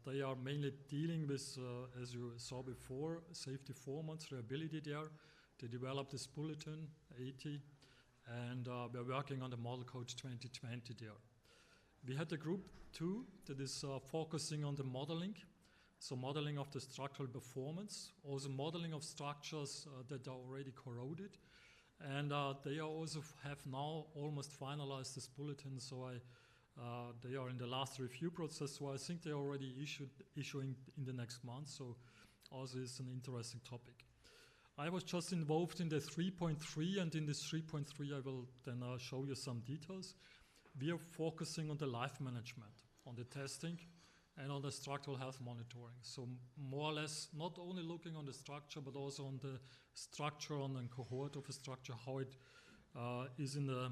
They are mainly dealing with, as you saw before, safety formats, reliability there. They developed this bulletin, 80, and we're working on the model code 2020 there. We had the group 2 that is focusing on the modeling. So modeling of the structural performance, also modeling of structures that are already corroded. And they also have now almost finalized this bulletin, so they are in the last review process, so I think they are already issuing in the next month, so also it's an interesting topic. I was just involved in the 3.3, and in this 3.3 I will then show you some details. We are focusing on the life management, on the testing, and on the structural health monitoring. So more or less, not only looking on the structure, but also on the structure, on the cohort of a structure, how it is in the,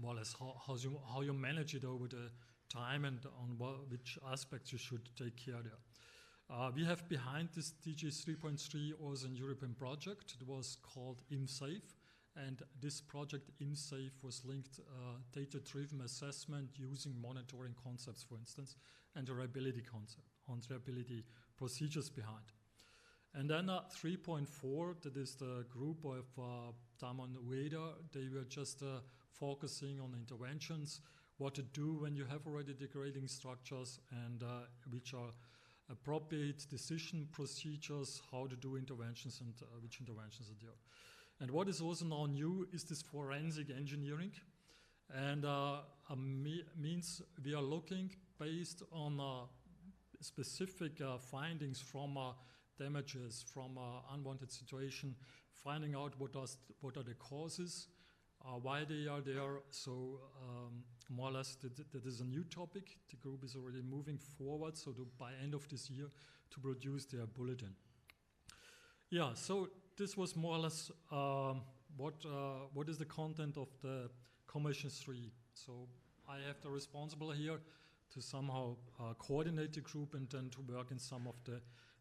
more or less, how you manage it over the time and on which aspects you should take care there. We have behind this DG 3.3 also a European project. It was called IMSAFE, and this project IMSAFE was linked data-driven assessment using monitoring concepts, for instance, and the reliability concept, on reliability procedures behind. And then 3.4, that is the group of Damon Ueda. They were just focusing on interventions, what to do when you have already degrading structures, and which are appropriate decision procedures, how to do interventions, and which interventions are there. And what is also now new is this forensic engineering, and means we are looking based on specific findings from damages, from unwanted situation, finding out what are the causes, why they are there. So more or less that is a new topic. The group is already moving forward, so by end of this year to produce their bulletin. Yeah, so this was more or less what is the content of the Commission 3. So I have the responsible here to somehow coordinate the group and then to work in some of the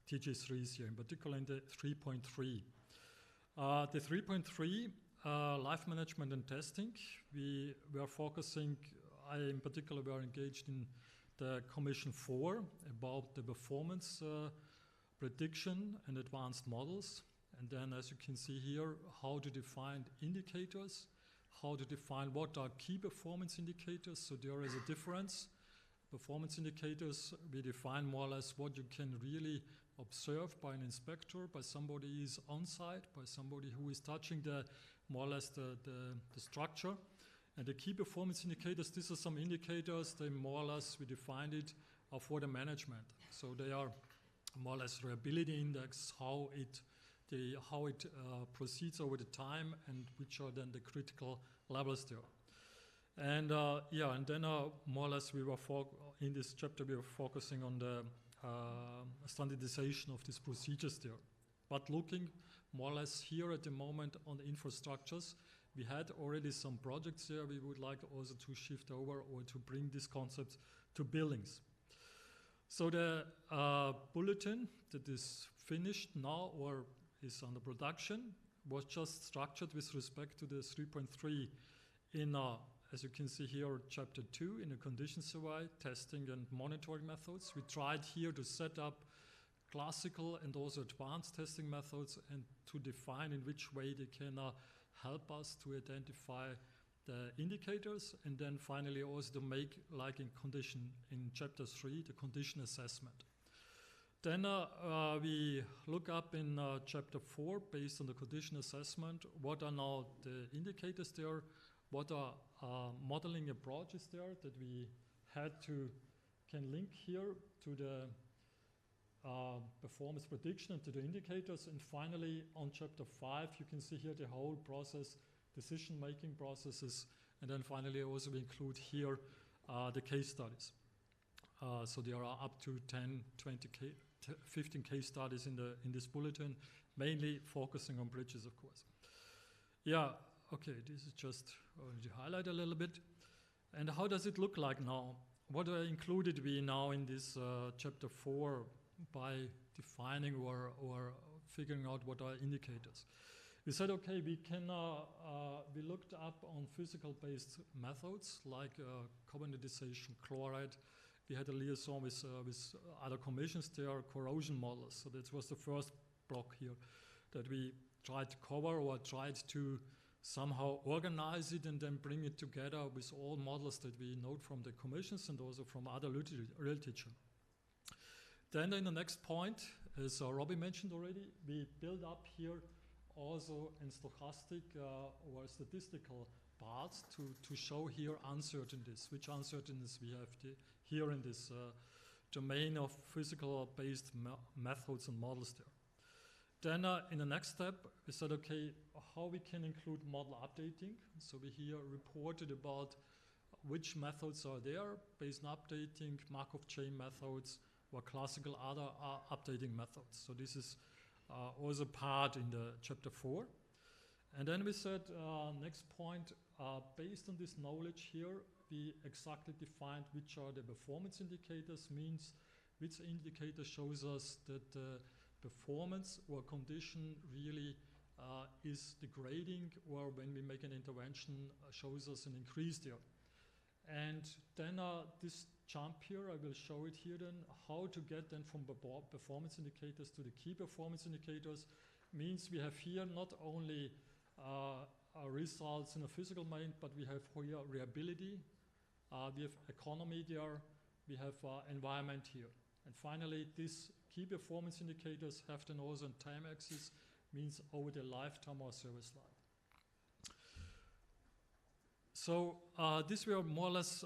TG3s here, in particular in the 3.3. The 3.3, life management and testing, we were focusing, I in particular were engaged in the Commission 4 about the performance prediction and advanced models. And then as you can see here, how to define indicators, how to define what are key performance indicators. So there is a difference. Performance indicators, we define more or less what you can really observe by an inspector, by somebody who is on site, by somebody who is touching the more or less the structure. And the key performance indicators, these are some indicators, they more or less, we defined it for the management. So they are more or less reliability index, how it proceeds over the time, and which are then the critical levels there. And and then more or less we were in this chapter we were focusing on the standardization of these procedures there. But looking more or less here at the moment on the infrastructures, we had already some projects there. We would like also to shift over or to bring these concepts to buildings. So the bulletin that is finished now or is under production was just structured with respect to the 3.3 in, as you can see here, chapter 2 in the condition survey, testing and monitoring methods. We tried here to set up classical and also advanced testing methods and to define in which way they can help us to identify the indicators, and then finally also to make, like in chapter 3, the condition assessment. Then we look up in chapter 4, based on the condition assessment, what are now the indicators there, what are modeling approaches there that we can link here to the performance prediction and to the indicators. And finally, on chapter 5, you can see here the whole process, decision-making processes, and then finally also we include here the case studies. So there are up to 10, 20, 15 case studies in this bulletin, mainly focusing on bridges, of course. Yeah, okay, this is just to highlight a little bit. And how does it look like now? What included we now in this chapter 4 by defining or figuring out what are indicators? We said, okay, we looked up on physical-based methods like carbonization, chloride. We had a liaison with other commissions. There are corrosion models. So that was the first block here that we tried to cover or tried to somehow organize it and then bring it together with all models that we know from the commissions and also from other literature. Then in the next point, as Robbie mentioned already, we build up here also in stochastic or statistical parts to show here uncertainties, which uncertainties we have here in this domain of physical-based methods and models there. Then in the next step, we said, okay, how we can include model updating. So we here reported about which methods are there, based on updating, Markov chain methods, or classical other updating methods. So this is also part in the chapter 4. And then we said, next point, based on this knowledge here, we exactly defined which are the performance indicators, means which indicator shows us that the performance or condition really is degrading, or when we make an intervention shows us an increase there. And then this jump here, I will show it here then, how to get then from performance indicators to the key performance indicators, means we have here not only results in a physical domain, but we have here reliability, we have economy there, we have environment here. And finally, these key performance indicators have then also a time axis, means over the lifetime or service life. So this were more or less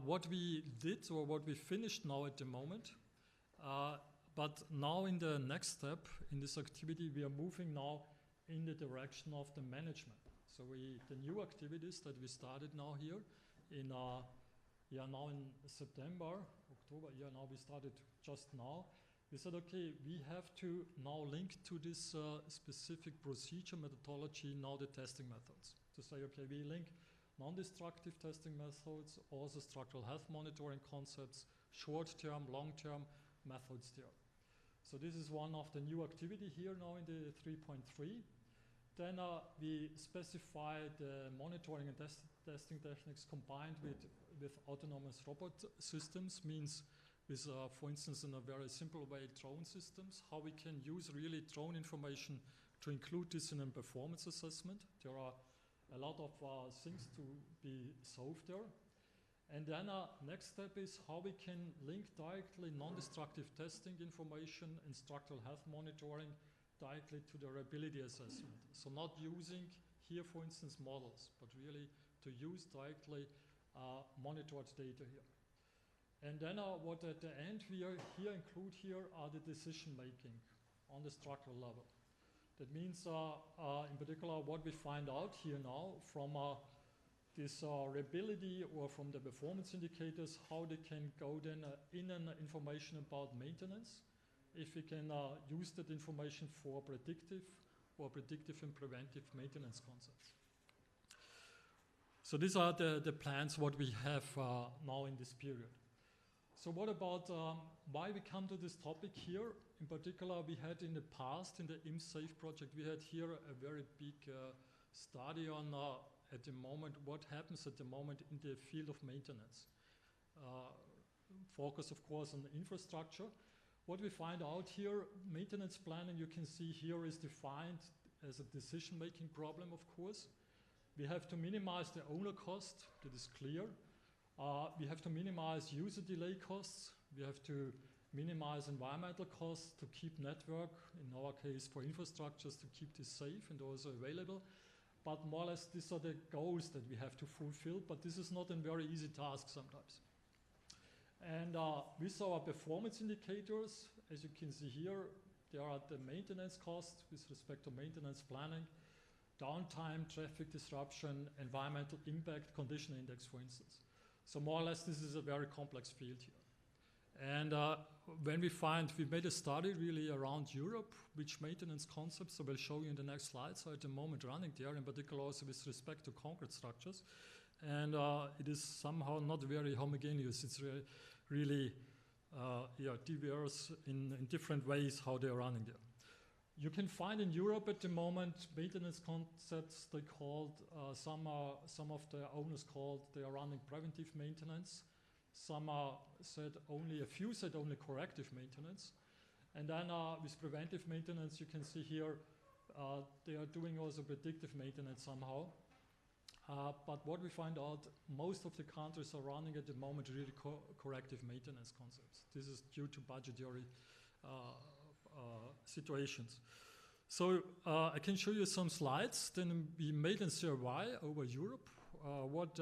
what we did or what we finished now at the moment. But now in the next step in this activity, we are moving now in the direction of the management. So the new activities that we started now here in now in September, October, now we started just now. We said, okay, we have to now link to this specific procedure methodology now the testing methods. To say, okay, we link non-destructive testing methods, also structural health monitoring concepts, short-term, long-term methods there. So this is one of the new activity here now in the 3.3. Then we specify the monitoring and testing techniques combined with autonomous robot systems, means with, for instance, in a very simple way, drone systems, how we can use really drone information to include this in a performance assessment. There are a lot of things to be solved there. And then next step is how we can link directly non-destructive testing information and structural health monitoring directly to the reliability assessment. So not using here, for instance, models, but really to use directly monitored data here. And then what at the end we include here are the decision making on the structural level. That means in particular what we find out here now from this reliability or from the performance indicators, how they can go then in an information about maintenance, if we can use that information for predictive and preventive maintenance concepts. So these are the plans what we have now in this period. So what about why we come to this topic here? In particular, we had in the past, in the IMSAFE project, we had here a very big study on at the moment, what happens at the moment in the field of maintenance. Focus, of course, on the infrastructure. What we find out here, maintenance planning, you can see here is defined as a decision-making problem, of course. We have to minimize the owner cost, that is clear. We have to minimize user delay costs. We have to minimize environmental costs to keep network, in our case for infrastructures, to keep this safe and also available. But more or less these are the goals that we have to fulfill, but this is not a very easy task sometimes. And with our performance indicators, as you can see here, there are the maintenance costs with respect to maintenance planning, downtime, traffic disruption, environmental impact, condition index, for instance. So more or less this is a very complex field here. And when we made a study really around Europe, which maintenance concepts I will show you in the next slides are at the moment running there, in particular also with respect to concrete structures. And it is somehow not very homogeneous. It's really diverse in different ways how they're running there. You can find in Europe at the moment maintenance concepts they called, some of the owners called, they are running preventive maintenance. Some said only, a few said only corrective maintenance. And then with preventive maintenance, you can see here, they are doing also predictive maintenance somehow. But what we find out, most of the countries are running at the moment really corrective maintenance concepts. This is due to budgetary situations. So I can show you some slides. Then we made a survey over Europe, what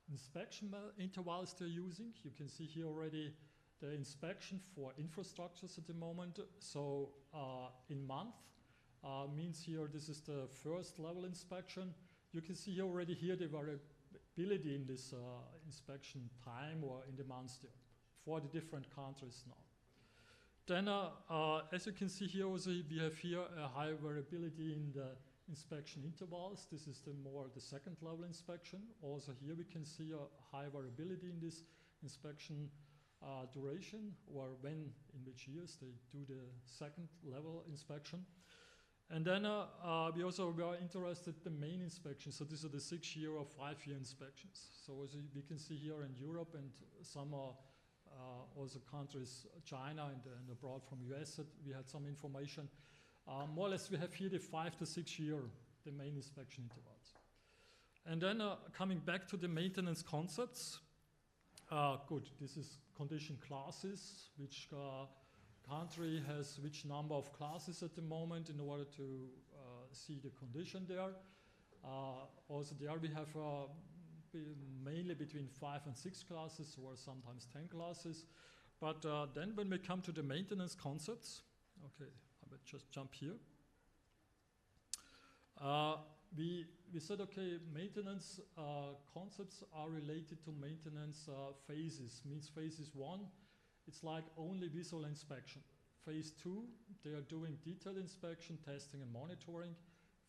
inspection intervals they're using. You can see here already the inspection for infrastructures at the moment. So in month means here this is the first level inspection. You can see already here the variability in this inspection time or in the months there for the different countries now. Then as you can see here also we have here a high variability in the inspection intervals. This is the second level inspection. Also here we can see a high variability in this inspection duration, or when, in which years they do the second level inspection. And then we also were interested in the main inspection. So these are the 6-year or 5-year inspections. So as we can see here in Europe and some also countries, China and abroad from US, that we had some information. More or less we have here the 5 to 6 year, the main inspection intervals. And then coming back to the maintenance concepts, good, this is condition classes, which country has which number of classes at the moment in order to see the condition there. Also there we have mainly between 5 and 6 classes or sometimes 10 classes. But then when we come to the maintenance concepts, okay, I will just jump here. We said, okay, maintenance concepts are related to maintenance phases. Means phases 1, it's like only visual inspection. Phase 2, they are doing detailed inspection, testing and monitoring.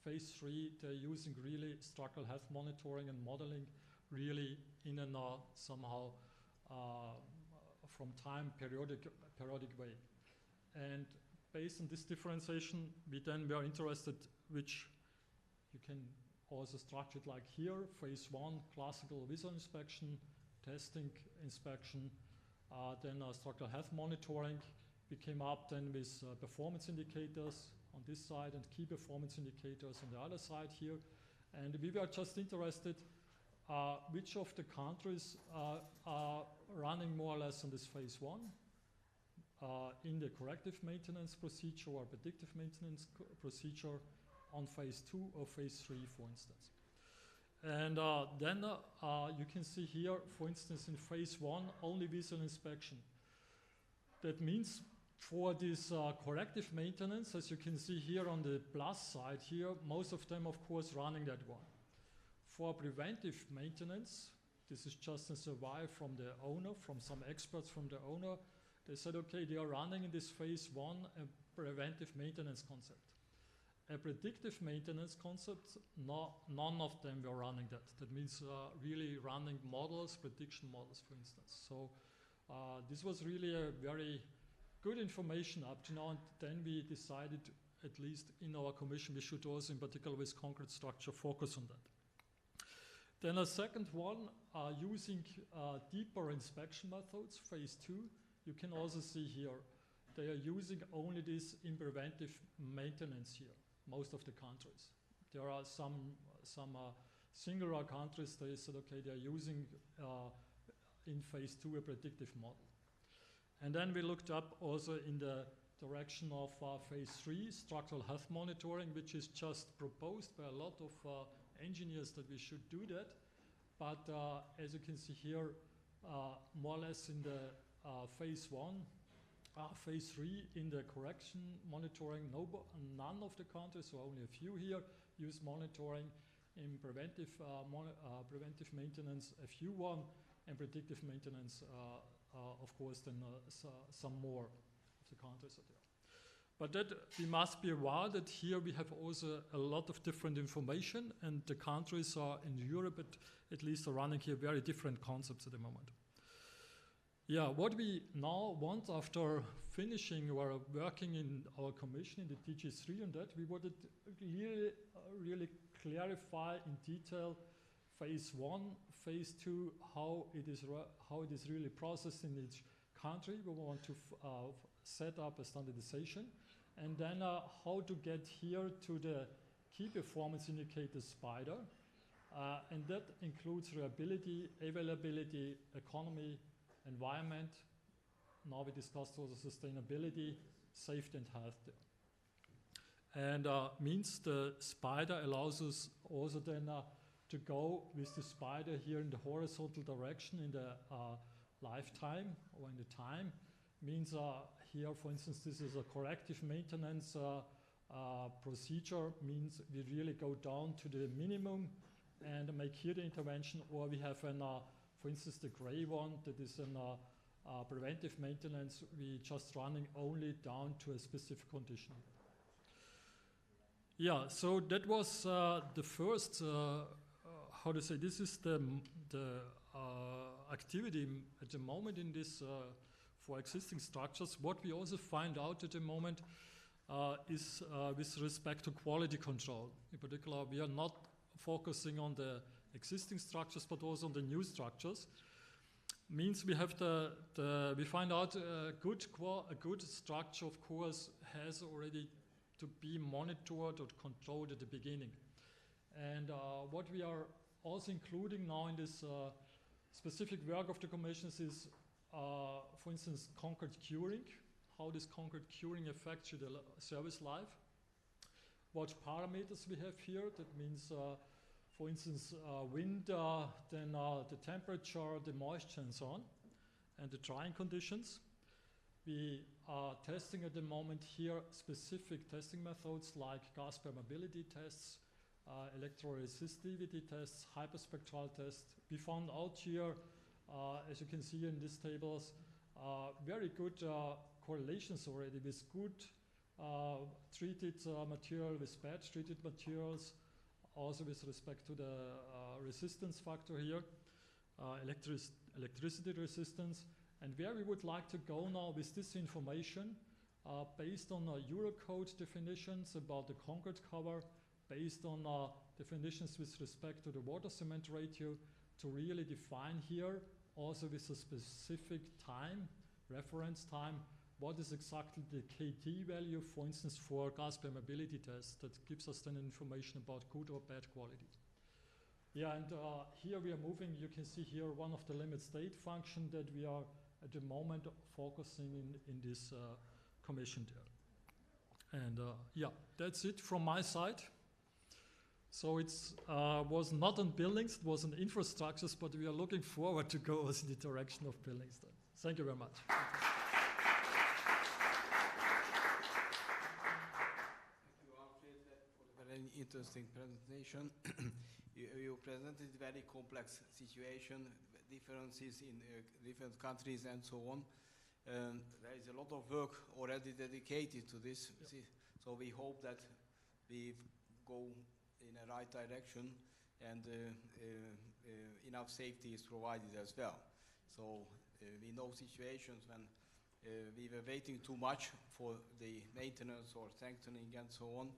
Phase 3, they're using really structural health monitoring and modeling really in and somehow from time periodic way. And based on this differentiation, we are interested which you can also structure it like here. Phase 1, classical visual inspection, testing, inspection, then structural health monitoring. We came up then with performance indicators on this side and key performance indicators on the other side here. And we were just interested which of the countries are running more or less on this phase 1 in the corrective maintenance procedure or predictive maintenance procedure on phase 2 or phase 3, for instance. And then you can see here, for instance, in phase 1, only visual inspection. That means for this corrective maintenance, as you can see here on the plus side here, most of them, of course, running that one. For preventive maintenance, this is just a survey from the owner, from some experts from the owner. They said, okay, they are running in this phase 1 a preventive maintenance concept. A predictive maintenance concept, none of them were running that. That means really running models, prediction models, for instance. So this was really a very good information up to now, and then we decided, at least in our commission, we should also, in particular with concrete structure, focus on that. Then a second one, using deeper inspection methods, phase 2. You can also see here, they are using only this in preventive maintenance here, most of the countries. There are some singular countries, they said, okay, they are using in phase 2 a predictive model. And then we looked up also in the direction of phase 3, structural health monitoring, which is just proposed by a lot of engineers that we should do that. But as you can see here, more or less in the phase 1, phase 3 in the correction monitoring, none of the countries, so only a few here, use monitoring. In preventive maintenance, a few one, and predictive maintenance, of course, then some more of the countries are there. But that we must be aware that here we have also a lot of different information, and the countries are in Europe at least are running here very different concepts at the moment. Yeah, what we now want after finishing or working in our commission in the TG3 on that, we wanted to really clarify in detail phase 1, phase 2, how it is really processed in each country. We want to set up a standardization, and then how to get here to the key performance indicator SPIDER, and that includes reliability, availability, economy, environment. Now we discussed also sustainability, safety and health there. And means the SPIDER allows us also then to go with the SPIDER here in the horizontal direction in the lifetime or in the time. Means here, for instance, this is a corrective maintenance procedure, means we really go down to the minimum and make here the intervention, or we have an, for instance, the gray one that is an preventive maintenance, we just running only down to a specific condition. Yeah, so that was the first, how to say, this is the activity at the moment in this for existing structures. What we also find out at the moment is with respect to quality control. In particular, we are not focusing on the existing structures, but also on the new structures. Means we have we find out a good structure, of course, has already to be monitored or controlled at the beginning. And what we are also including now in this specific work of the commissions is, for instance, concrete curing, how this concrete curing affects the service life, what parameters we have here. That means, for instance, wind, then the temperature, the moisture, and so on, and the drying conditions. We are testing at the moment here specific testing methods like gas permeability tests, electroresistivity tests, hyperspectral tests. We found out here, as you can see in these tables, very good correlations already with good treated material, with bad treated materials, also with respect to the resistance factor here, electricity resistance. And where we would like to go now with this information, based on Eurocode definitions about the concrete cover, based on definitions with respect to the water cement ratio, to really define here, also with a specific time, reference time, what is exactly the KT value, for instance, for gas permeability test that gives us then information about good or bad quality. Yeah, and here we are moving, you can see here one of the limit state function that we are at the moment focusing in this commission there. And yeah, that's it from my side. So it was not on buildings, it was on infrastructures, but we are looking forward to go in the direction of buildings then. Thank you very much. Very interesting presentation. you presented very complex situation, differences in different countries and so on. There is a lot of work already dedicated to this, yep. So we hope that we go in a right direction and enough safety is provided as well. So we know situations when we were waiting too much for the maintenance or strengthening and so on.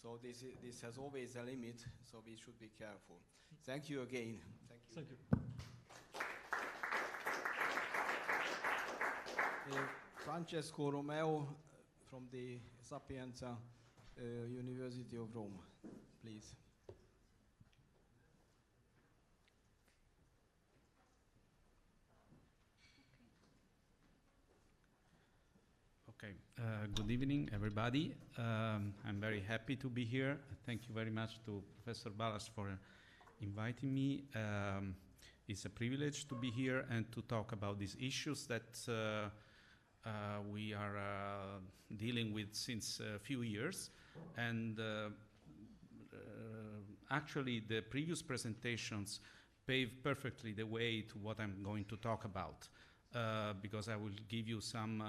So this has always a limit, so we should be careful. Thank you again. Thank you. Thank you. Francesco Romeo from the Sapienza University of Rome, please. Okay, good evening, everybody. I'm very happy to be here. Thank you very much to Professor Balázs for inviting me. It's a privilege to be here and to talk about these issues that we are dealing with since a few years. And actually, the previous presentations pave perfectly the way to what I'm going to talk about, because I will give you some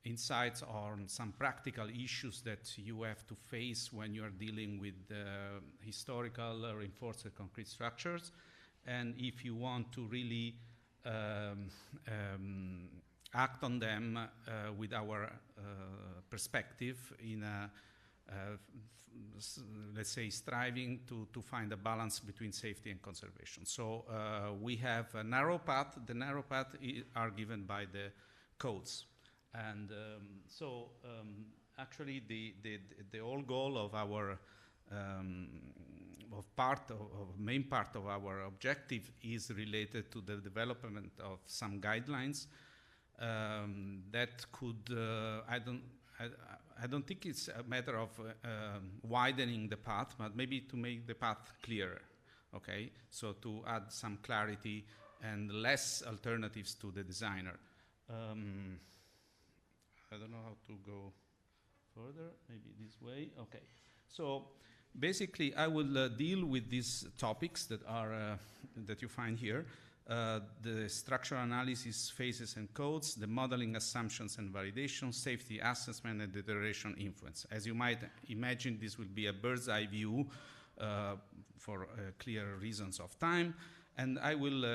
insights on some practical issues that you have to face when you are dealing with historical reinforced concrete structures. And if you want to really act on them with our perspective in a, let's say, striving to find a balance between safety and conservation. So we have a narrow path. The narrow path are given by the codes. And actually the whole goal of our main part of our objective is related to the development of some guidelines that could I don't think it's a matter of widening the path, but maybe to make the path clearer. Okay, so to add some clarity and less alternatives to the designer. I don't know how to go further, maybe this way. Okay, so basically I will deal with these topics that are that you find here. The structural analysis phases and codes, the modeling assumptions and validation, safety assessment and deterioration influence. As you might imagine, this will be a bird's eye view for clear reasons of time. And I will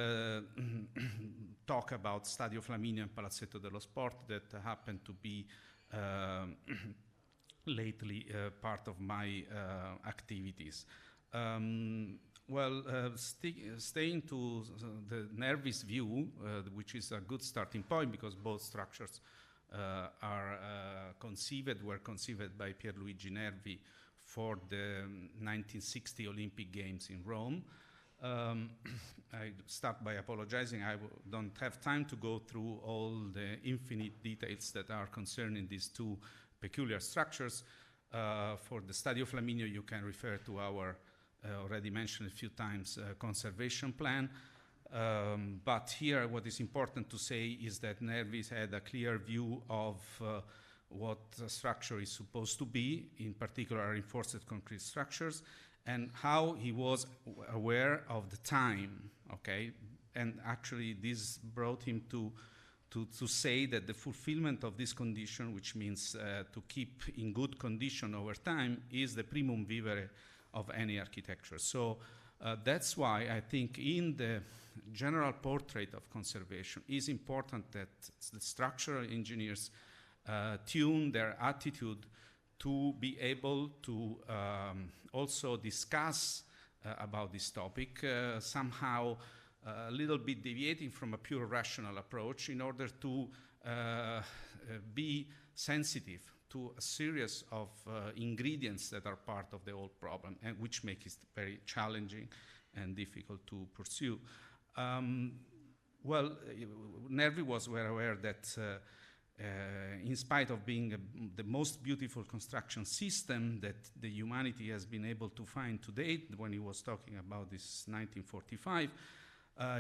talk about Stadio Flaminio and Palazzetto dello Sport that happen to be lately part of my activities. Staying to the Nervi's view, which is a good starting point because both structures were conceived by Pierluigi Nervi for the 1960 Olympic Games in Rome. I start by apologizing. I don't have time to go through all the infinite details that are concerning these two peculiar structures. For the Stadio Flaminio, you can refer to our already mentioned a few times conservation plan. But here, what is important to say is that Nervis had a clear view of what a structure is supposed to be, in particular reinforced concrete structures, and how he was aware of the time, okay? And actually this brought him to say that the fulfillment of this condition, which means to keep in good condition over time, is the primum vivere of any architecture. So that's why I think in the general portrait of conservation is important that the structural engineers tune their attitude to be able to also discuss about this topic, somehow a little bit deviating from a pure rational approach in order to be sensitive to a series of ingredients that are part of the whole problem, and which make it very challenging and difficult to pursue. Well, Nervi was well aware that in spite of being the most beautiful construction system that the humanity has been able to find to date, when he was talking about this 1945,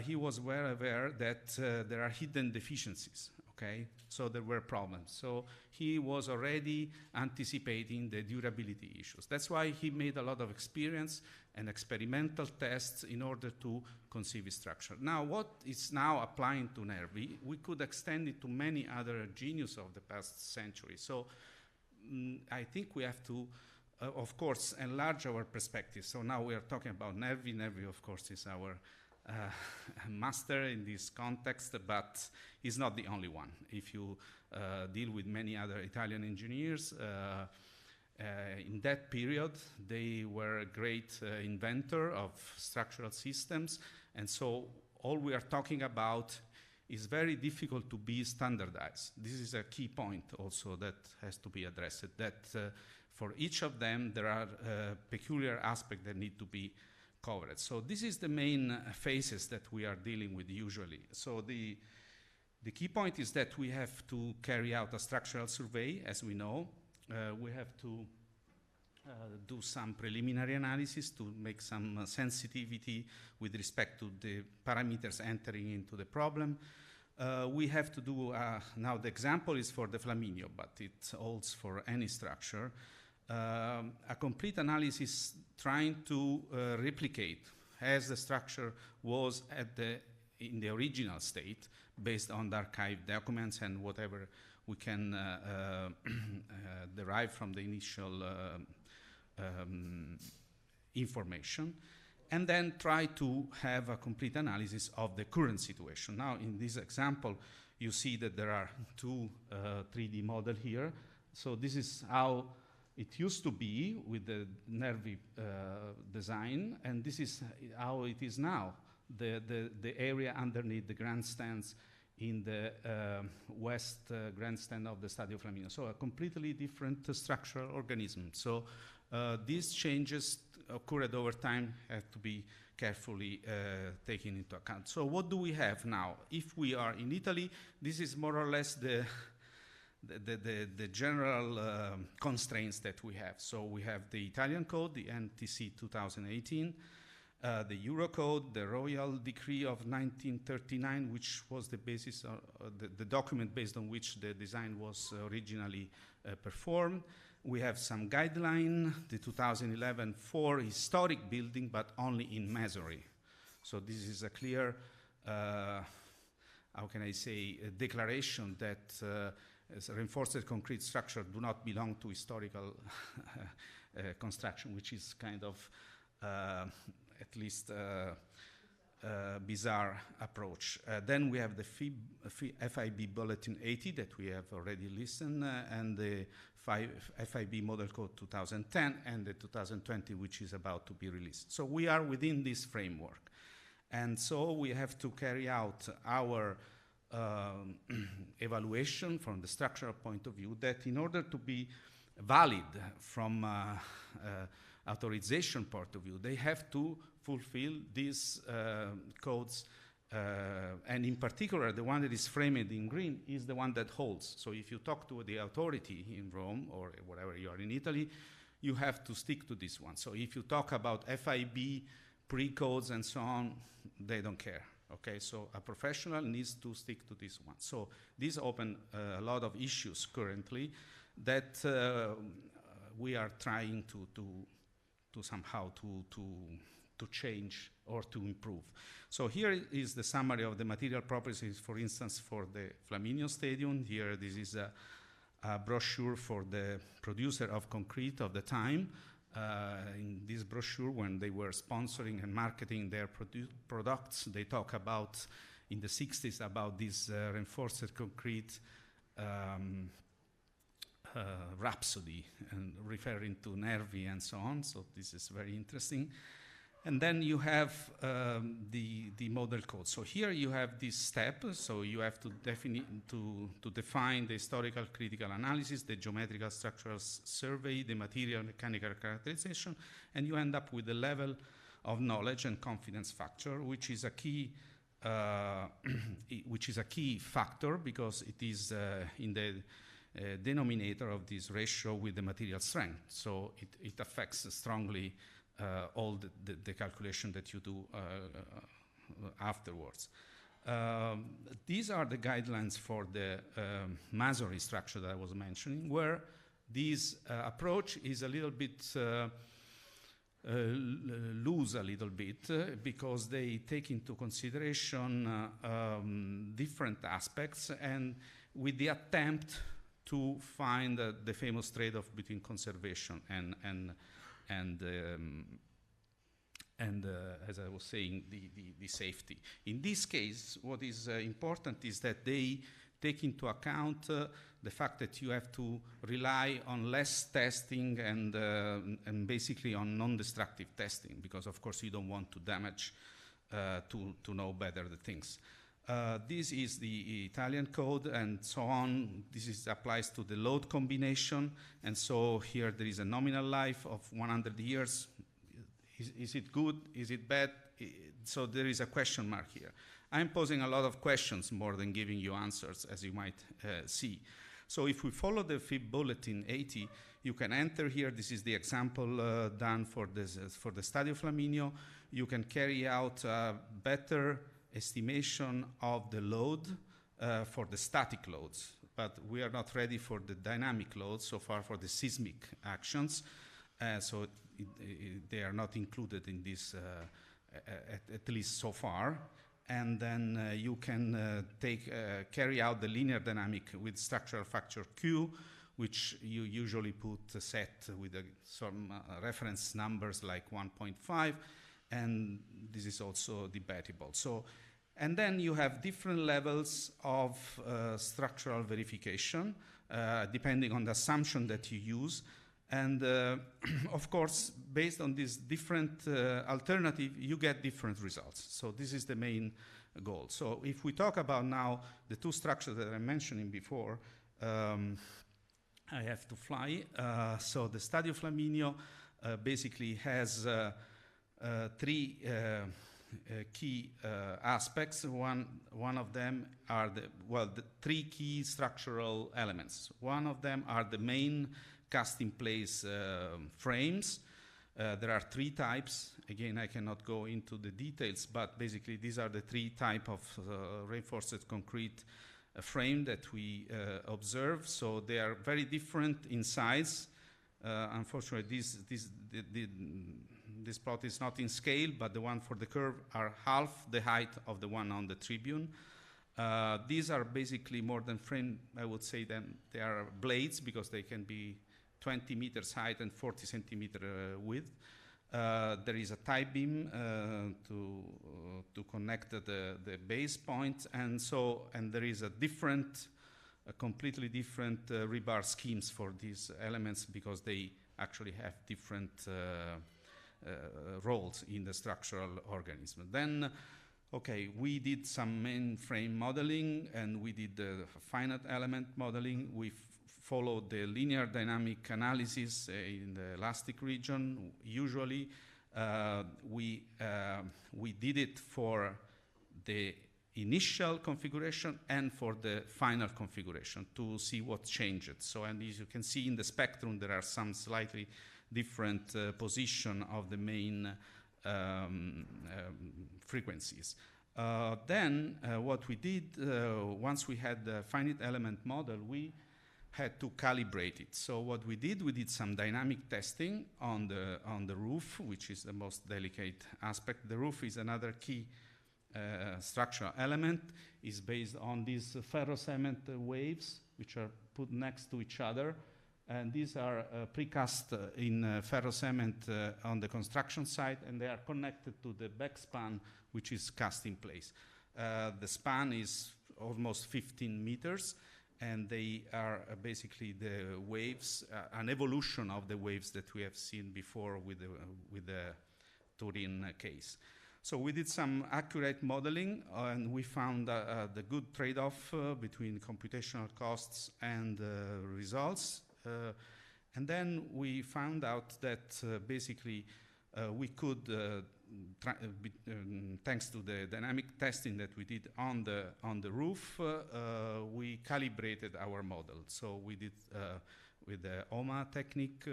he was well aware that there are hidden deficiencies, okay? So there were problems. So he was already anticipating the durability issues. That's why he made a lot of experience and experimental tests in order to conceive his structure. Now, what is now applying to Nervi, we could extend it to many other geniuses of the past century. So I think we have to, of course, enlarge our perspective. So now we are talking about Nervi. Nervi, of course, is our master in this context, but he's not the only one. If you deal with many other Italian engineers, in that period, they were a great inventor of structural systems, and so all we are talking about is very difficult to be standardized. This is a key point also that has to be addressed, that for each of them there are peculiar aspects that need to be covered. So this is the main phases that we are dealing with usually. So the key point is that we have to carry out a structural survey, as we know. We have to do some preliminary analysis to make some sensitivity with respect to the parameters entering into the problem. We have to do, now the example is for the Flaminio, but it holds for any structure, a complete analysis trying to replicate as the structure was in the original state based on the archived documents and whatever we can derive from the initial information, and then try to have a complete analysis of the current situation. Now, in this example, you see that there are two 3D models here. So this is how it used to be with the Nervi design, and this is how it is now, the area underneath the grandstands in the west grandstand of the Stadio Flaminio. So a completely different structural organism. So these changes occurred over time, have to be carefully taken into account. So what do we have now? If we are in Italy, this is more or less the general constraints that we have. So we have the Italian code, the NTC 2018, the Eurocode, the Royal Decree of 1939, which was the basis of the document based on which the design was originally performed. We have some guideline, the 2011 for historic building, but only in masonry. So this is a clear, how can I say, a declaration that reinforced concrete structure do not belong to historical construction, which is kind of at least bizarre approach. Then we have the FIB Bulletin 80 that we have already listened, and the FIB Model Code 2010 and the 2020, which is about to be released. So we are within this framework. And so we have to carry out our evaluation from the structural point of view, that in order to be valid from authorization point of view, they have to fulfill these codes, and in particular, the one that is framed in green is the one that holds. So if you talk to the authority in Rome or wherever you are in Italy, you have to stick to this one. So if you talk about FIB pre-codes and so on, they don't care. Okay, so a professional needs to stick to this one. So these open a lot of issues currently that we are trying to somehow to change or to improve. So here is the summary of the material properties, for instance, for the Flaminio Stadium. Here, this is a brochure for the producer of concrete of the time. In this brochure, when they were sponsoring and marketing their products, they talk about, in the 60s, about this reinforced concrete rhapsody, and referring to Nervi and so on. So this is very interesting. And then you have the model code. So here you have this step. So you have to define the historical critical analysis, the geometrical structural survey, the material mechanical characterization, and you end up with the level of knowledge and confidence factor, which is a key factor because it is in the denominator of this ratio with the material strength. So it affects strongly all the calculation that you do afterwards. These are the guidelines for the masonry structure that I was mentioning, where this approach is a little bit loose a little bit because they take into consideration different aspects and with the attempt to find the famous trade-off between conservation and as I was saying, the safety. In this case, what is important is that they take into account the fact that you have to rely on less testing and basically on non-destructive testing, because of course you don't want to damage to know better the things. This is the Italian code and so on. This applies to the load combination, and so here there is a nominal life of 100 years. Is it good? Is it bad? So there is a question mark here. I'm posing a lot of questions more than giving you answers, as you might see. So if we follow the FIB bulletin 80, you can enter here. This is the example done for the Stadio Flaminio. You can carry out a better estimation of the load for the static loads, but we are not ready for the dynamic loads so far for the seismic actions. So they are not included in this, at least so far. And then you can carry out the linear dynamic with structural factor Q, which you usually put set with some reference numbers like 1.5, and this is also debatable. So, and then you have different levels of structural verification, depending on the assumption that you use. And of course, based on this different alternative, you get different results. So this is the main goal. So if we talk about now the two structures that I mentioned before, I have to fly. So the Stadio Flaminio basically has three key aspects. One of them are the three key structural elements. One of them are the main cast-in-place frames. There are three types. Again, I cannot go into the details, but basically these are the three types of reinforced concrete frame that we observe. So they are very different in size. Unfortunately, this plot is not in scale, but the one for the curve are half the height of the one on the tribune. These are basically more than frame, I would say. Then they are blades because they can be 20 meters height and 40 centimeter width. There is a tie beam to connect the base point, and there is a completely different rebar schemes for these elements because they actually have different roles in the structural organism. Then, okay, we did some mainframe modeling and we did the finite element modeling. We followed the linear dynamic analysis in the elastic region. Usually, we did it for the initial configuration and for the final configuration to see what changed. So, and as you can see in the spectrum, there are some slightly different position of the main frequencies. Then what we did, once we had the finite element model, we had to calibrate it. So what we did some dynamic testing on the roof, which is the most delicate aspect. The roof is another key structural element. Is based on these ferrocement waves, which are put next to each other. And these are precast in ferrocement on the construction site, and they are connected to the backspan, which is cast in place. The span is almost 15 meters, and they are basically the waves, an evolution of the waves that we have seen before with the Turin case. So we did some accurate modeling, and we found the good trade-off between computational costs and results. And then we found out that basically we could, thanks to the dynamic testing that we did on the roof, we calibrated our model. So we did with the OMA technique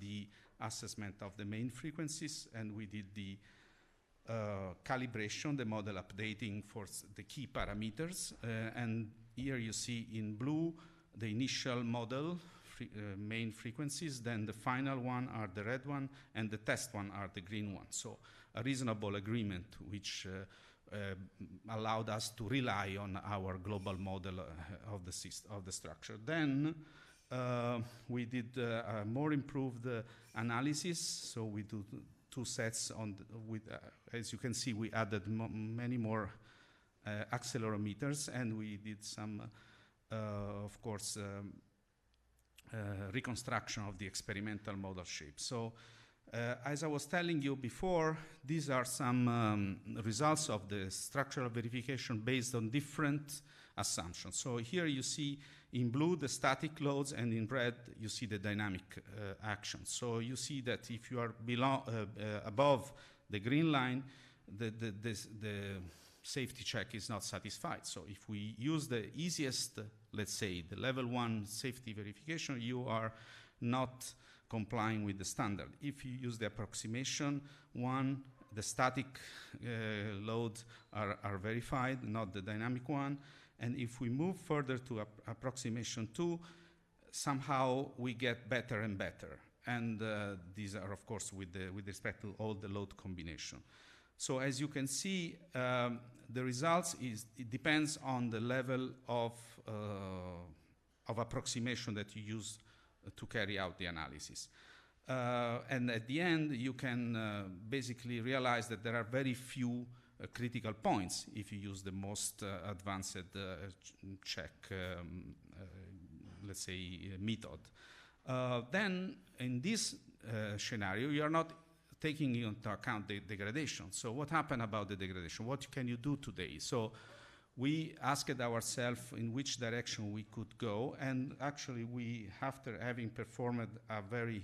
the assessment of the main frequencies, and we did the calibration, the model updating for the key parameters. And here you see in blue the initial model main frequencies, then the final one are the red one, and the test one are the green one. So a reasonable agreement which allowed us to rely on our global model of the structure. Then we did a more improved analysis. So we do two sets on as you can see, we added many more accelerometers, and we did some, of course, reconstruction of the experimental model shape. So as I was telling you before, these are some results of the structural verification based on different assumptions. So here you see in blue the static loads, and in red you see the dynamic actions. So you see that if you are above the green line, the safety check is not satisfied. So if we use the easiest, let's say, the level 1 safety verification, you are not complying with the standard. If you use the approximation 1, the static loads are verified, not the dynamic one. And if we move further to approximation 2, somehow we get better and better. And these are, of course, with respect to all the load combination. So as you can see, the results it depends on the level of approximation that you use to carry out the analysis. And at the end, you can basically realize that there are very few critical points if you use the most advanced check, let's say, method. Then in this scenario, you are not taking into account the degradation. So what happened about the degradation? What can you do today? So we asked ourselves in which direction we could go, and actually we, after having performed a very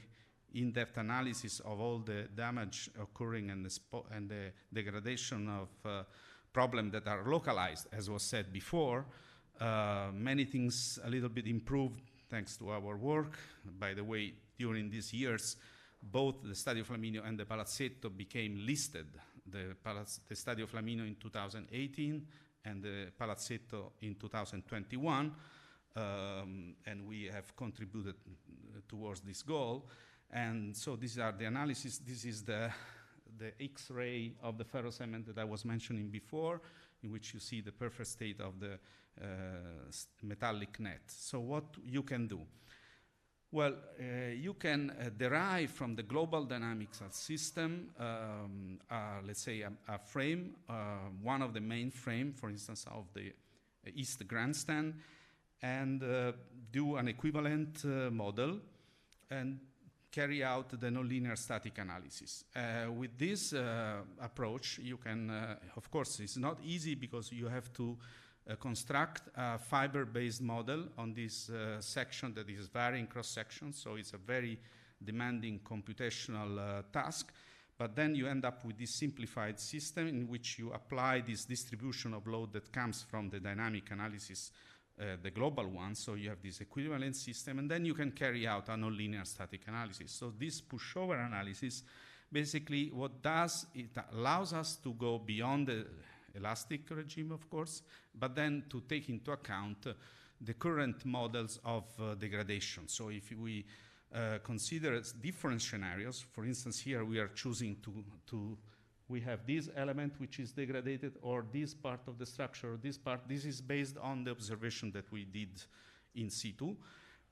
in-depth analysis of all the damage occurring and the degradation of problems that are localized, as was said before, many things a little bit improved thanks to our work. By the way, during these years, both the Stadio Flaminio and the Palazzetto became listed. The Stadio Flaminio in 2018 and the Palazzetto in 2021, and we have contributed towards this goal. And so these are the analysis. This is the X-ray of the ferrocement that I was mentioning before, in which you see the perfect state of the metallic net. So what you can do? Well, you can derive from the global dynamics of system, let's say a frame, one of the main frame, for instance, of the East Grandstand, and do an equivalent model and carry out the nonlinear static analysis. With this approach, you can, of course, it's not easy because you have to construct a fiber-based model on this section that is varying cross-section, so it's a very demanding computational task. But then you end up with this simplified system in which you apply this distribution of load that comes from the dynamic analysis, the global one, so you have this equivalent system, and then you can carry out a nonlinear static analysis. So this pushover analysis, basically what does, it allows us to go beyond the elastic regime, of course, but then to take into account the current models of degradation. So if we consider different scenarios, for instance, here we are choosing we have this element which is degraded, or this part of the structure, or this part. This is based on the observation that we did in situ.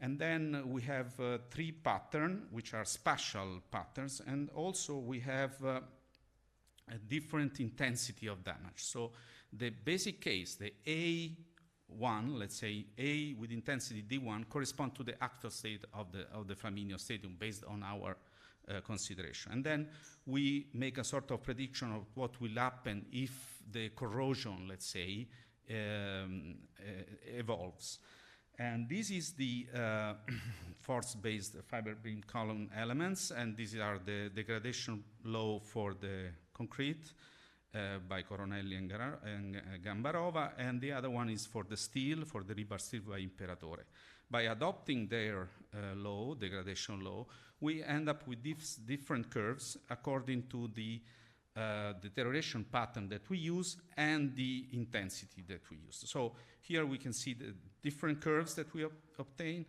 And then we have 3 patterns, which are spatial patterns, and also we have a different intensity of damage. So the basic case, the A1, let's say A with intensity D1, correspond to the actual state of the Flaminio Stadium based on our consideration. And then we make a sort of prediction of what will happen if the corrosion, let's say, evolves. And this is the force-based fiber beam column elements, and these are the degradation law for the concrete by Coronelli and Gambarova, and the other one is for the steel, for the rebar steel by Imperatore. By adopting their law, degradation law, we end up with different curves according to the deterioration pattern that we use and the intensity that we use. So here we can see the different curves that we obtain,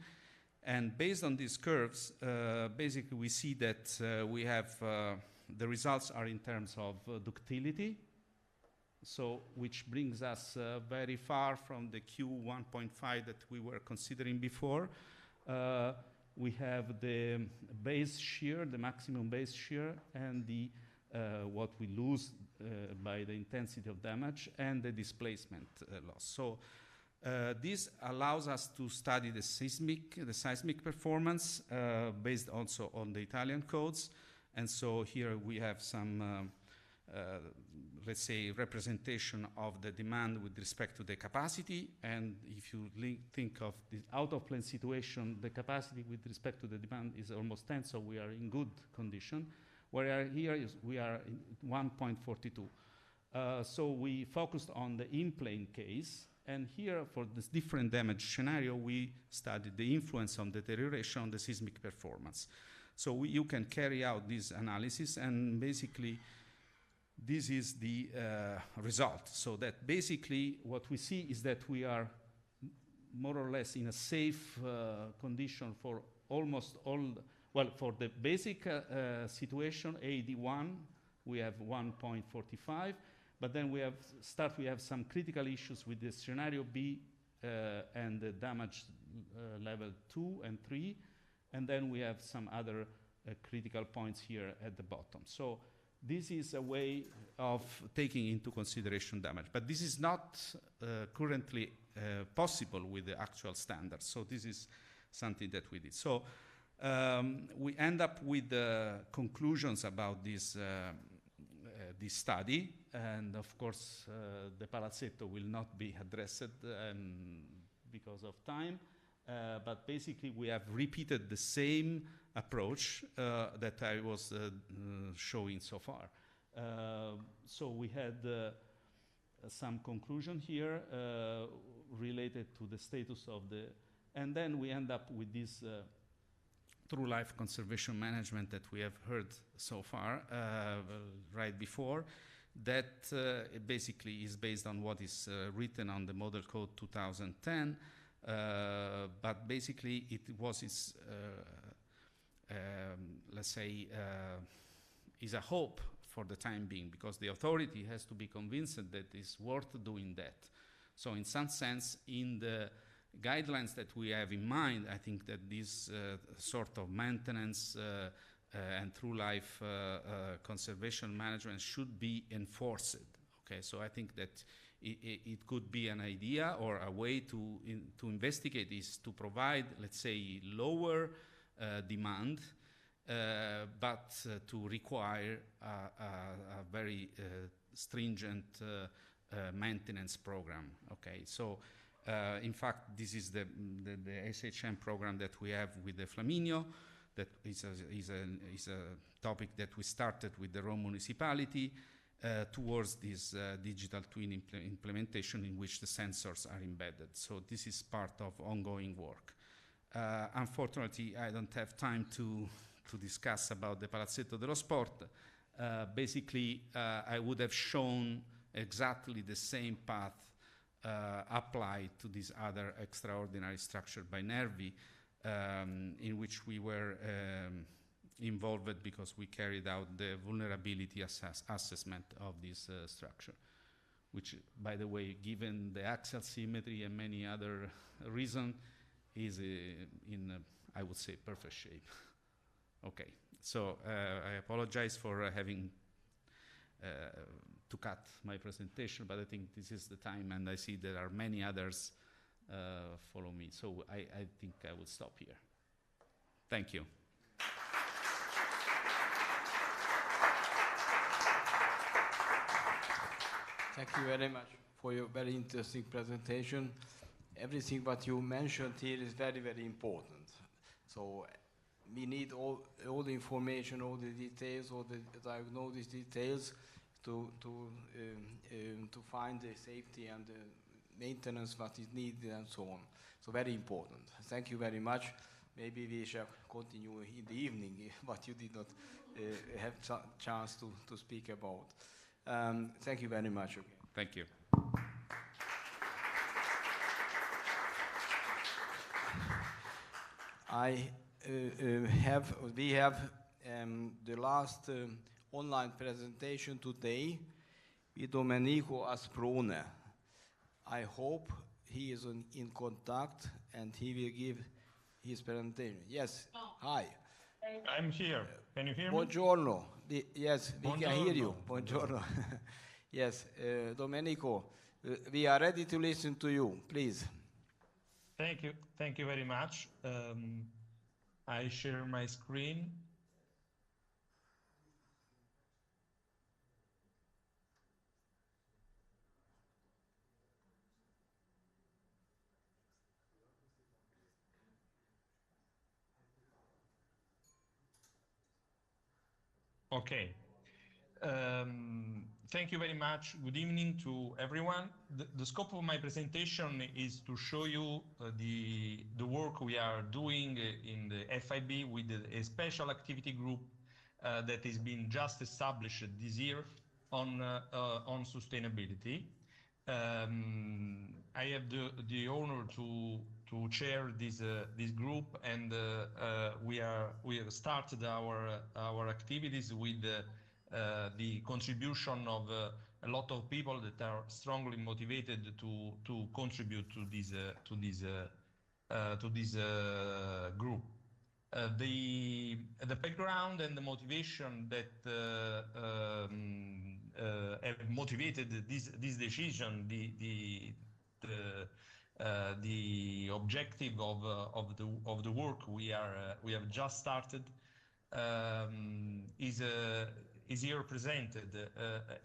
and based on these curves, basically we see that we have the results are in terms of ductility, so which brings us very far from the Q1.5 that we were considering before. We have the base shear, the maximum base shear, and the what we lose by the intensity of damage and the displacement loss. So this allows us to study the seismic performance based also on the Italian codes. And so here we have some, let's say, representation of the demand with respect to the capacity. And if you think of the out-of-plane situation, the capacity with respect to the demand is almost 10, so we are in good condition. Whereas here we are in 1.42. So we focused on the in-plane case. And here, for this different damage scenario, we studied the influence on deterioration on the seismic performance. So you can carry out this analysis, and basically this is the result. So that basically what we see is that we are more or less in a safe condition for almost all, well, for the basic situation, AD1, we have 1.45, but then we have some critical issues with the scenario B and the damage level 2 and 3, and then we have some other critical points here at the bottom. So this is a way of taking into consideration damage, but this is not currently possible with the actual standards. So this is something that we did. So we end up with conclusions about this study, and of course the palazzetto will not be addressed because of time. But basically, we have repeated the same approach that I was showing so far. So we had some conclusion here related to the status of the, and then we end up with this true life conservation management that we have heard so far right before. That basically is based on what is written on the Model Code 2010. But basically it was let's say, is a hope for the time being, because the authority has to be convinced that it's worth doing that. So in some sense, in the guidelines that we have in mind, I think that this sort of maintenance and through life conservation management should be enforced. Okay, so I think that it could be an idea or a way to investigate is to provide, let's say, lower demand, but to require a very stringent maintenance program. Okay, so in fact, this is the SHM program that we have with the Flaminio. That is a topic that we started with the Rome municipality. Towards this digital twin implementation in which the sensors are embedded. So this is part of ongoing work. Unfortunately, I don't have time to discuss about the Palazzetto dello Sport. Basically, I would have shown exactly the same path applied to this other extraordinary structure by Nervi, in which we were involved because we carried out the vulnerability assessment of this structure, which, by the way, given the axial symmetry and many other reasons, is in, I would say, perfect shape. Okay, so I apologize for having to cut my presentation, but I think this is the time, and I see there are many others follow me, so I think I will stop here. Thank you. Thank you very much for your very interesting presentation. Everything what you mentioned here is very, very important. So we need all the information, all the details, all the diagnosis details to find the safety and the maintenance what is needed and so on. So very important. Thank you very much. Maybe we shall continue in the evening what you did not have chance to speak about. Thank you very much. Okay. Thank you. We have the last online presentation today with Domenico Asprone. I hope he is in contact and he will give his presentation. Yes, hi. I'm here. Can you hear me? Buongiorno. Yes, we can hear you. Buongiorno. Buongiorno. Yes, Domenico, we are ready to listen to you. Please. Thank you. Thank you very much. I share my screen. Okay. Thank you very much. Good evening to everyone. The scope of my presentation is to show you the work we are doing in the FIB with a special activity group that has been just established this year on sustainability. I have the honor to chair this group, and we have started our activities with the contribution of a lot of people that are strongly motivated to contribute to this group. The background and the motivation that have motivated this decision, the objective of the work we have just started is here presented.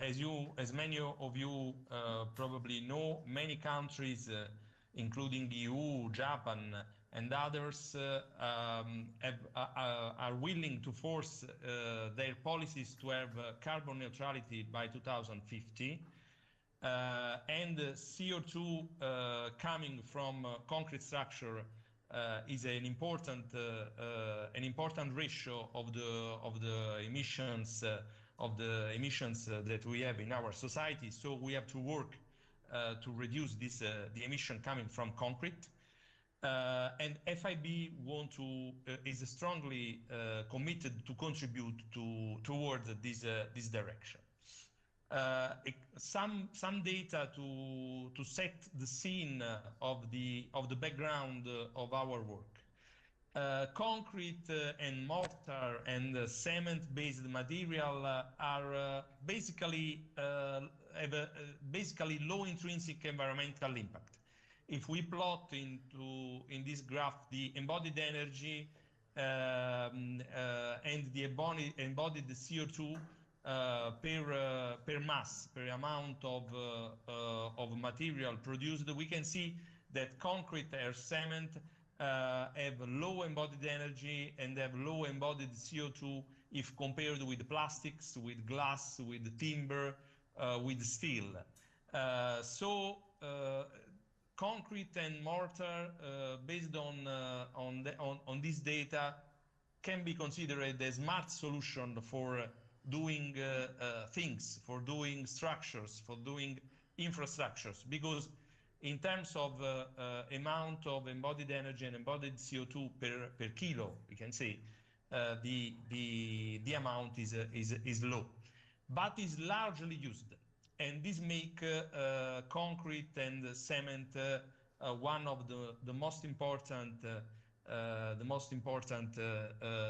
As many of you probably know, many countries, including EU, Japan, and others, are willing to force their policies to have carbon neutrality by 2050. And CO2 coming from concrete structure is an important ratio of the emissions that we have in our society. So we have to work to reduce the emission coming from concrete. And FIB is strongly committed to contribute towards this direction. Some data to set the scene of the background of our work. Concrete and mortar and cement-based material are basically have a basically low intrinsic environmental impact. If we plot in this graph the embodied energy and the embodied CO2 per mass, per amount of material produced, we can see that concrete and cement have low embodied energy and have low embodied CO2 if compared with plastics, with glass, with timber, with steel. Concrete and mortar, based on this data, can be considered a smart solution for doing things, for doing structures, for doing infrastructures, because in terms of amount of embodied energy and embodied CO2 per kilo, we can say the amount is low, but is largely used, and this make concrete and cement one of the most important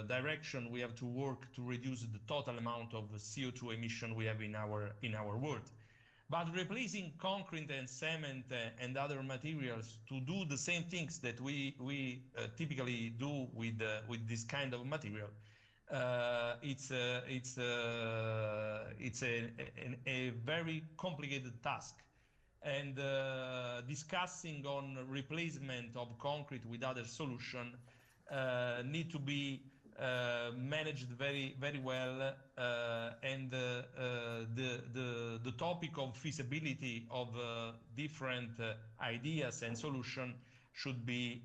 direction we have to work to reduce the total amount of CO2 emission we have in our world. But replacing concrete and cement and other materials to do the same things that we typically do with this kind of material It's a very complicated task, and discussing on replacement of concrete with other solution need to be managed very well, and the topic of feasibility of different ideas and solution should be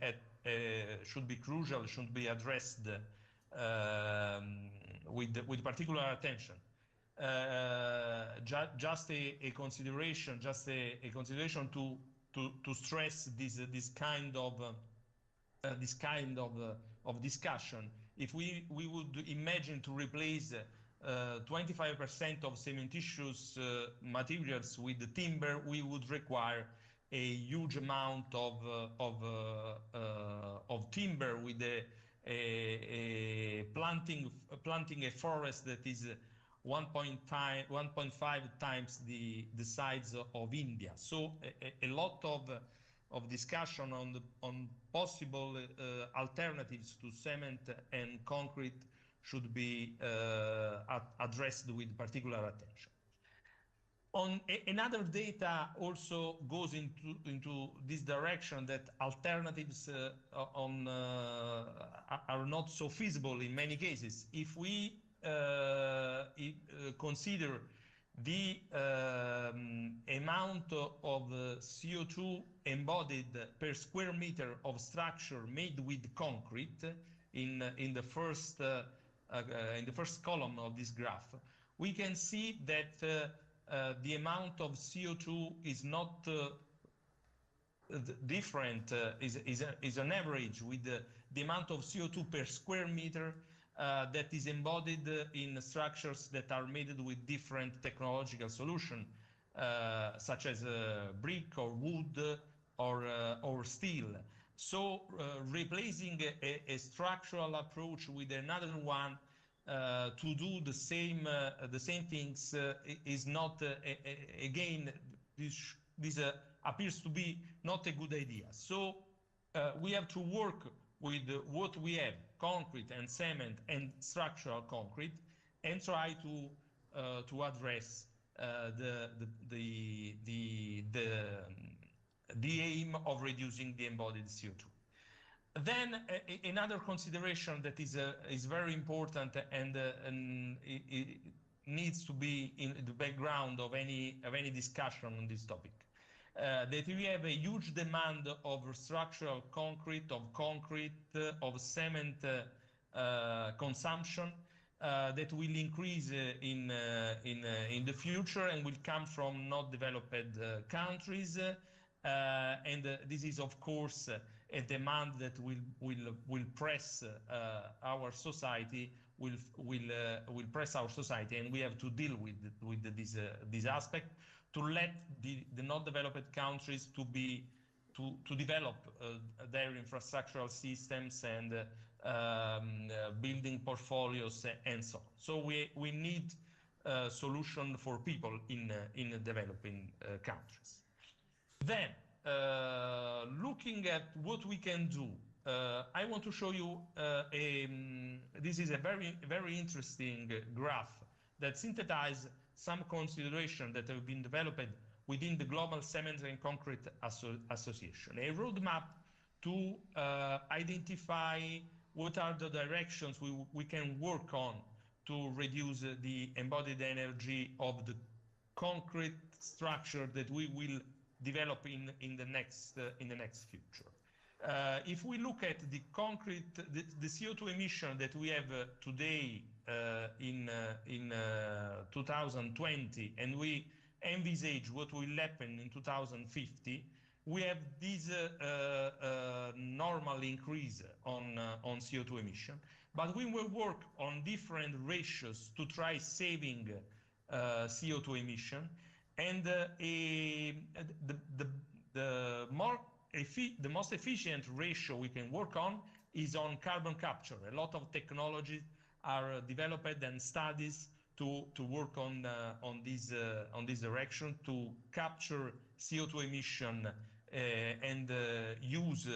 crucial, should be addressed with particular attention. Just a consideration to stress this kind of discussion. If we would imagine to replace 25% of cementitious materials with the timber, we would require a huge amount of timber, with planting a forest that is 1.5 times the size of India. So a lot of discussion on possible alternatives to cement and concrete should be addressed with particular attention. Another data also goes into this direction, that alternatives are not so feasible in many cases. If we consider the amount of CO2 embodied per square meter of structure made with concrete in the first column of this graph, we can see that the amount of CO2 is not different, is an average with the amount of CO2 per square meter that is embodied in structures that are made with different technological solutions, such as brick or wood or steel. So replacing a structural approach with another one to do the same things is not, again, this appears to be not a good idea. So we have to work with what we have, concrete and cement and structural concrete, and try to address the aim of reducing the embodied CO2. Then another consideration that is very important and it needs to be in the background of any discussion on this topic. That we have a huge demand of structural concrete, of cement consumption that will increase in the future and will come from not developed countries. And this is, of course, a demand that will press our society, will press our society, and we have to deal with this aspect, to let the not developed countries to develop their infrastructural systems and building portfolios and so on. So we need a solution for people in developing countries. Then, looking at what we can do, I want to show you this is a very interesting graph that synthesizes some considerations that have been developed within the Global Cement and Concrete Association. A roadmap to identify what are the directions we can work on to reduce the embodied energy of the concrete structure that we will develop in the next future. If we look at the concrete, the CO2 emission that we have today in 2020, and we envisage what will happen in 2050, we have this normal increase on CO2 emission. But we will work on different ratios to try saving CO2 emission, and the most efficient ratio we can work on is on carbon capture. A lot of technologies are developed and studies to work on this direction, to capture CO2 emission and use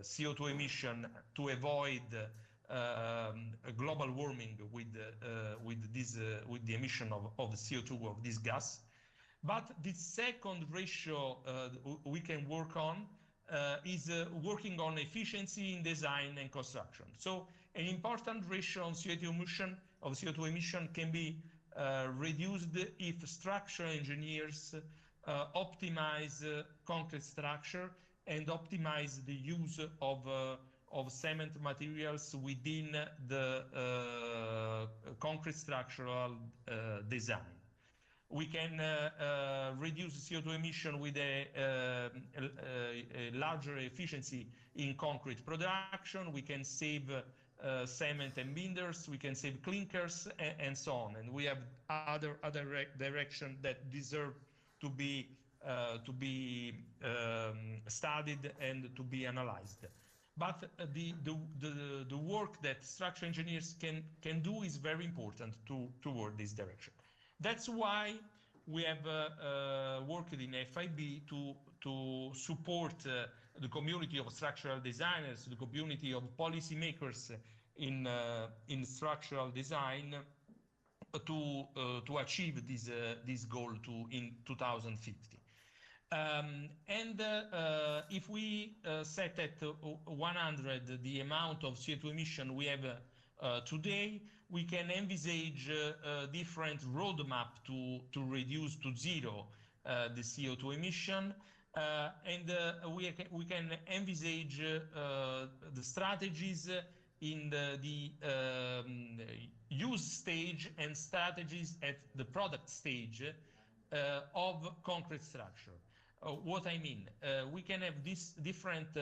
CO2 emission to avoid global warming with the emission of CO2 of this gas. But the second ratio we can work on is working on efficiency in design and construction. So an important ratio on CO2 emission can be reduced if structural engineers optimize concrete structure and optimize the use of cement materials within the concrete structural design. We can reduce CO2 emission with a larger efficiency in concrete production. We can save cement and binders, we can save clinkers, and so on. And we have other directions that deserve to be studied and to be analyzed. But the work that structural engineers can do is very important toward this direction. That's why we have worked in FIB to support the community of structural designers, the community of policymakers in structural design to achieve this goal in 2050. If we set at 100 the amount of CO2 emission we have today, we can envisage a different roadmap to reduce to zero the CO2 emission, and we can envisage the strategies in the use stage and strategies at the product stage of concrete structure. What I mean, we can have these different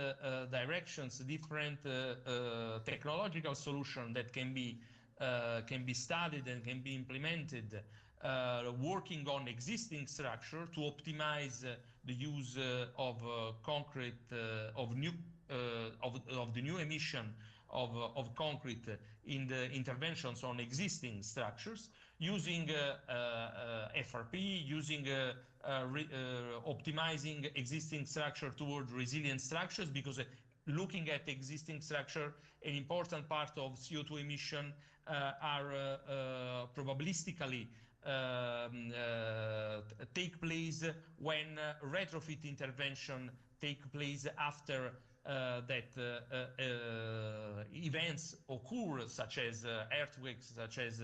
directions, different technological solutions that can be studied and can be implemented, working on existing structure to optimize the use of concrete, of the new emission of concrete in the interventions on existing structures, using FRP, using optimizing existing structure toward resilient structures, because looking at existing structure, an important part of CO2 emission are probabilistically take place when retrofit intervention take place after that events occur, such as earthquakes, such as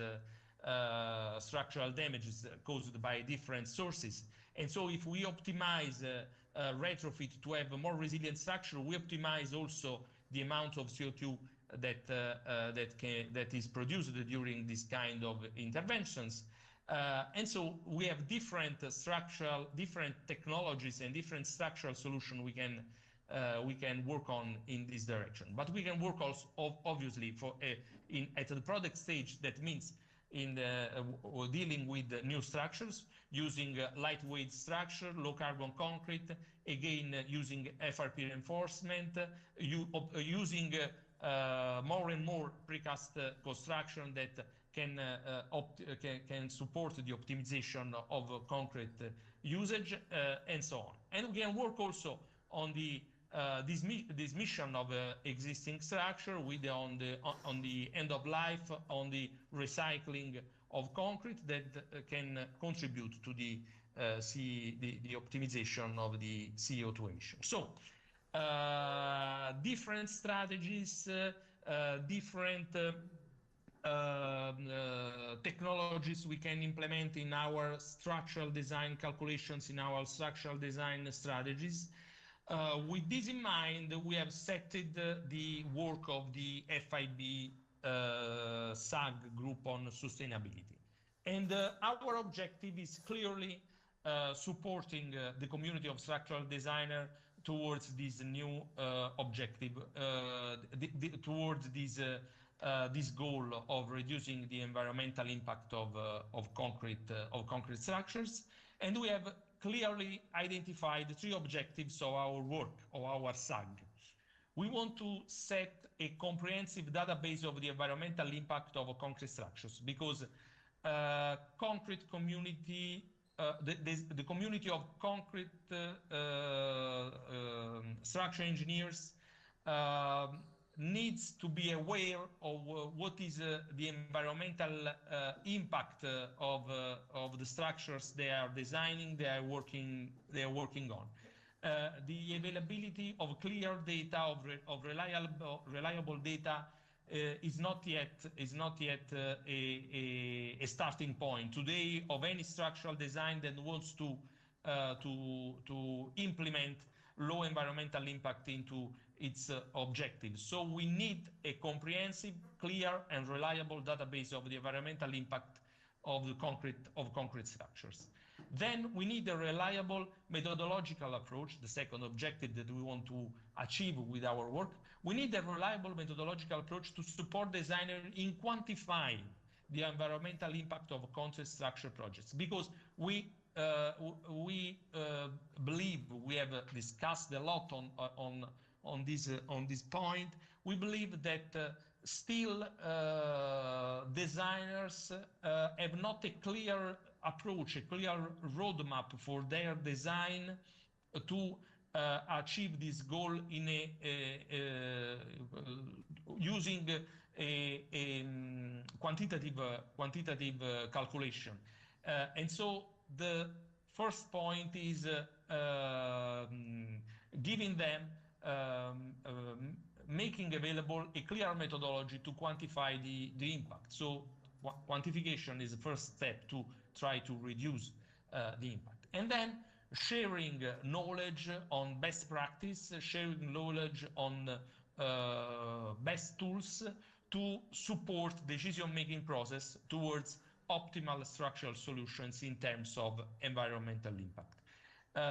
structural damages caused by different sources. And so if we optimize retrofit to have a more resilient structure, we optimize also the amount of CO2 that is produced during this kind of interventions. And so we have different technologies and different structural solutions we can work on in this direction. But we can work also, obviously, at the product stage. That means in dealing with new structures, using lightweight structure, low carbon concrete, again using FRP reinforcement, using more and more precast construction that can support the optimization of concrete usage, and so on. And we can work also on the this mission of existing structure with on the end of life, on the recycling of concrete that can contribute to the optimization of the CO2 emission. So different strategies, different technologies we can implement in our structural design calculations, in our structural design strategies. With this in mind, we have set the work of the FIB SAG group on sustainability. And our objective is clearly supporting the community of structural designers towards this new objective, towards this goal of reducing the environmental impact of concrete structures. And we have clearly identified 3 objectives of our work, of our SAG. We want to set a comprehensive database of the environmental impact of concrete structures, because concrete community, the community of concrete structural engineers needs to be aware of what is the environmental impact of the structures they are designing, they are working on. The availability of clear data, of reliable data, is not yet a starting point today of any structural design that wants to implement low environmental impact into its objectives. So we need a comprehensive, clear, and reliable database of the environmental impact of the concrete structures. Then we need a reliable methodological approach, the second objective that we want to achieve with our work. We need a reliable methodological approach to support designers in quantifying the environmental impact of concrete structure projects, because we believe, we have discussed a lot on this point. We believe that still designers have not a clear approach, a clear roadmap for their design to achieve this goal in using a quantitative calculation. And so the first point is giving them, making available a clear methodology to quantify the impact. So quantification is the first step to try to reduce the impact. And then sharing knowledge on best practice, sharing knowledge on best tools to support decision-making process towards optimal structural solutions in terms of environmental impact.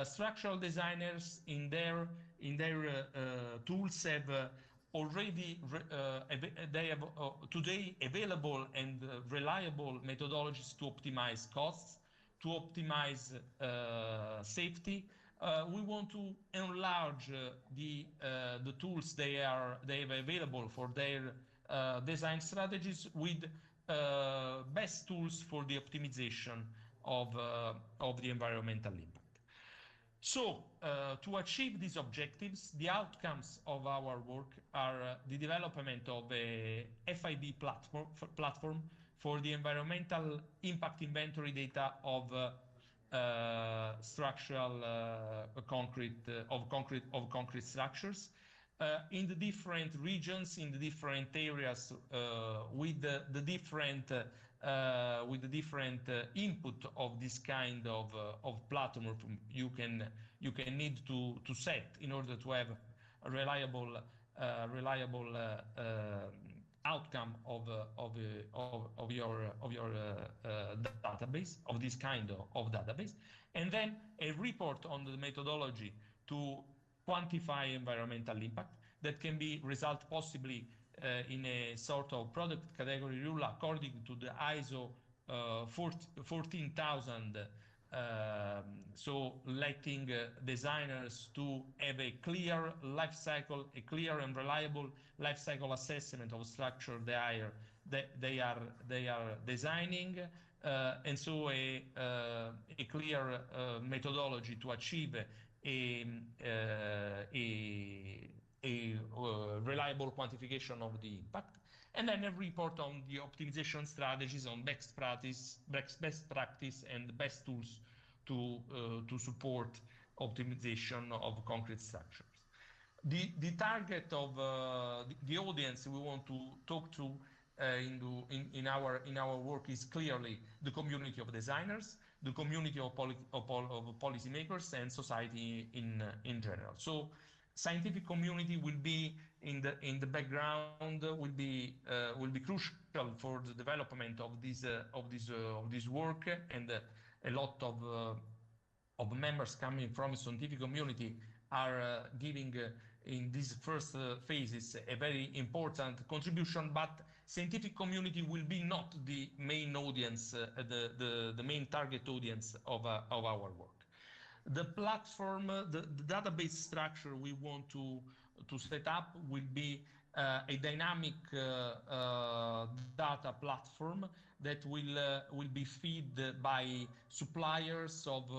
Structural designers in their tools have already they have today available and reliable methodologies to optimize costs, to optimize safety. We want to enlarge the tools they have available for their design strategies with best tools for the optimization of the environmental impact. So, to achieve these objectives, the outcomes of our work are the development of a FIB platform for the environmental impact inventory data of structural concrete structures in the different regions, in the different areas, with the different input of this kind of platform you can need to set in order to have a reliable outcome of your database, of this kind of database, and then a report on the methodology to quantify environmental impact that can be result possibly in a sort of product category rule according to the ISO 14000, so letting designers to have a clear life cycle, a clear and reliable life cycle assessment of structure they are designing, and so a clear methodology to achieve a reliable quantification of the impact, and then a report on the optimization strategies, on best practice and best tools to support optimization of concrete structures. The target of the audience we want to talk to in our work is clearly the community of designers, the community of policymakers, and society in general. So scientific community will be in the background, will be crucial for the development of this work, and a lot of members coming from the scientific community are giving in these first phases a very important contribution, but scientific community will be not the main audience, the main target audience of our work. The platform, the database structure we want to set up will be a dynamic data platform that will be fed by suppliers of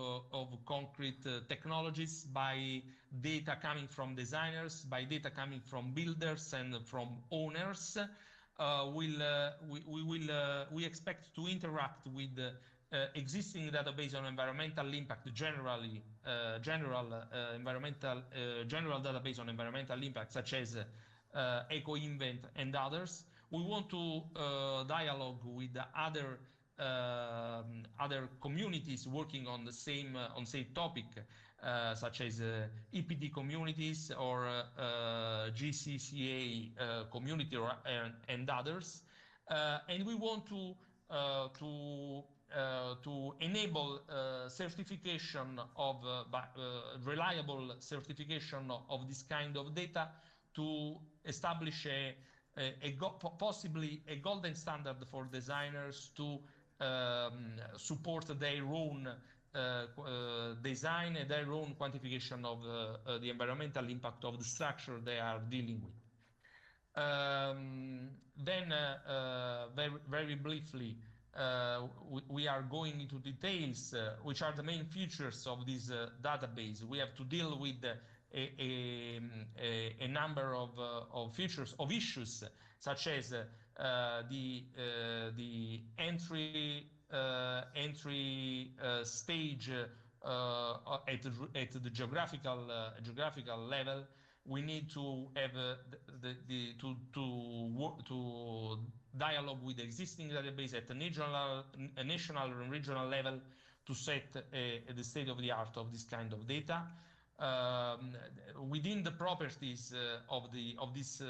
concrete technologies, by data coming from designers, by data coming from builders and from owners. We expect to interact with existing database on environmental impact, general database on environmental impact, such as EcoInvent and others. We want to dialogue with other communities working on the same topic, such as EPD communities or GCCA community and others. And we want to enable certification of reliable certification of this kind of data, to establish possibly a golden standard for designers to support their own design and their own quantification of the environmental impact of the structure they are dealing with. Then, very briefly, we are going into details, which are the main features of this database. We have to deal with a number of features, of issues, such as the entry stage at the geographical level. We need to have to dialogue with the existing database at the national and regional level to set the state of the art of this kind of data. Within the properties of this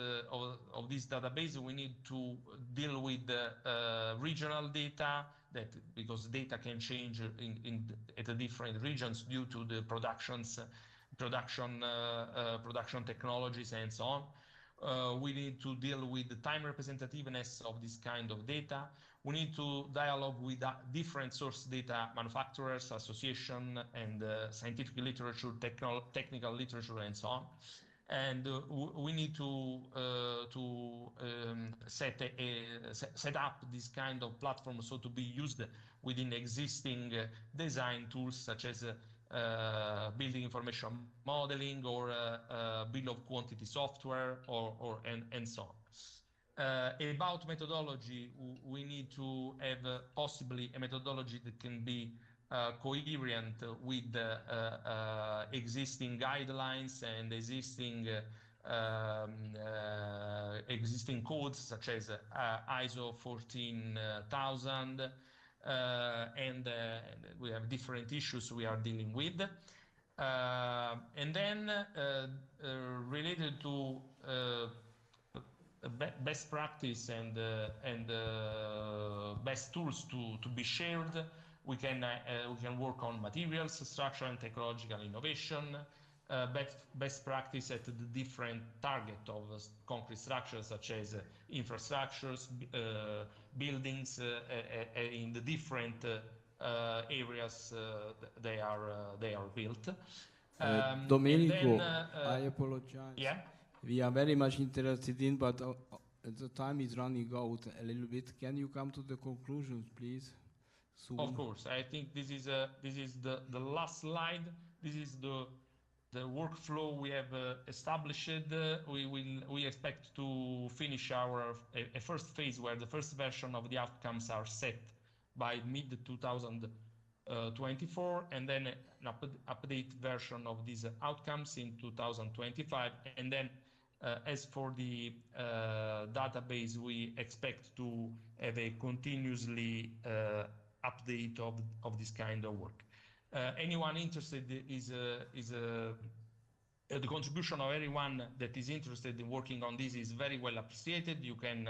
database, we need to deal with regional data, because data can change at the different regions due to the production technologies and so on. We need to deal with the time representativeness of this kind of data. We need to dialogue with different source data manufacturers, association, and scientific literature, technical literature, and so on. And we need to set up this kind of platform so to be used within existing design tools, such as building information modeling or bill of quantity software and so on. About methodology, we need to have possibly a methodology that can be coherent with existing guidelines and existing codes, such as ISO 14000, and we have different issues we are dealing with. And then related to best practice and best tools to be shared, we can work on materials, structural and technological innovation, best practice at the different target of concrete structures, such as infrastructures, buildings, in the different areas they are built. Domenico, I apologize. Yeah. We are very much interested in, but the time is running out a little bit. Can you come to the conclusions, please? Soon. Of course. I think this is the last slide. This is the workflow we have established. We expect to finish a first phase where the first version of the outcomes are set by mid 2024, and then an update version of these outcomes in 2025, and then as for the database, we expect to have a continuously update of this kind of work. Anyone interested the contribution of anyone that is interested in working on this is very well appreciated. You can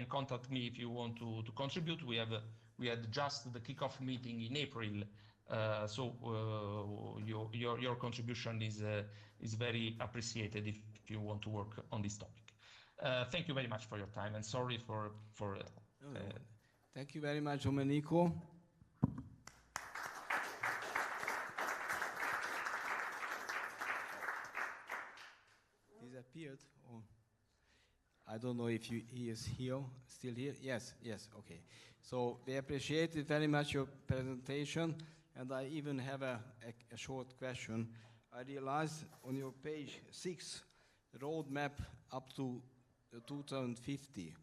contact me if you want to contribute. We had just the kickoff meeting in April, so your contribution is very appreciated if you want to work on this topic. Thank you very much for your time, and sorry for Thank you very much, Domenico. Disappeared. Oh. I don't know if he is here, still here. Yes, yes, okay. So we appreciate it very much, your presentation, and I even have a short question. I realized on your page 6, roadmap up to 2050.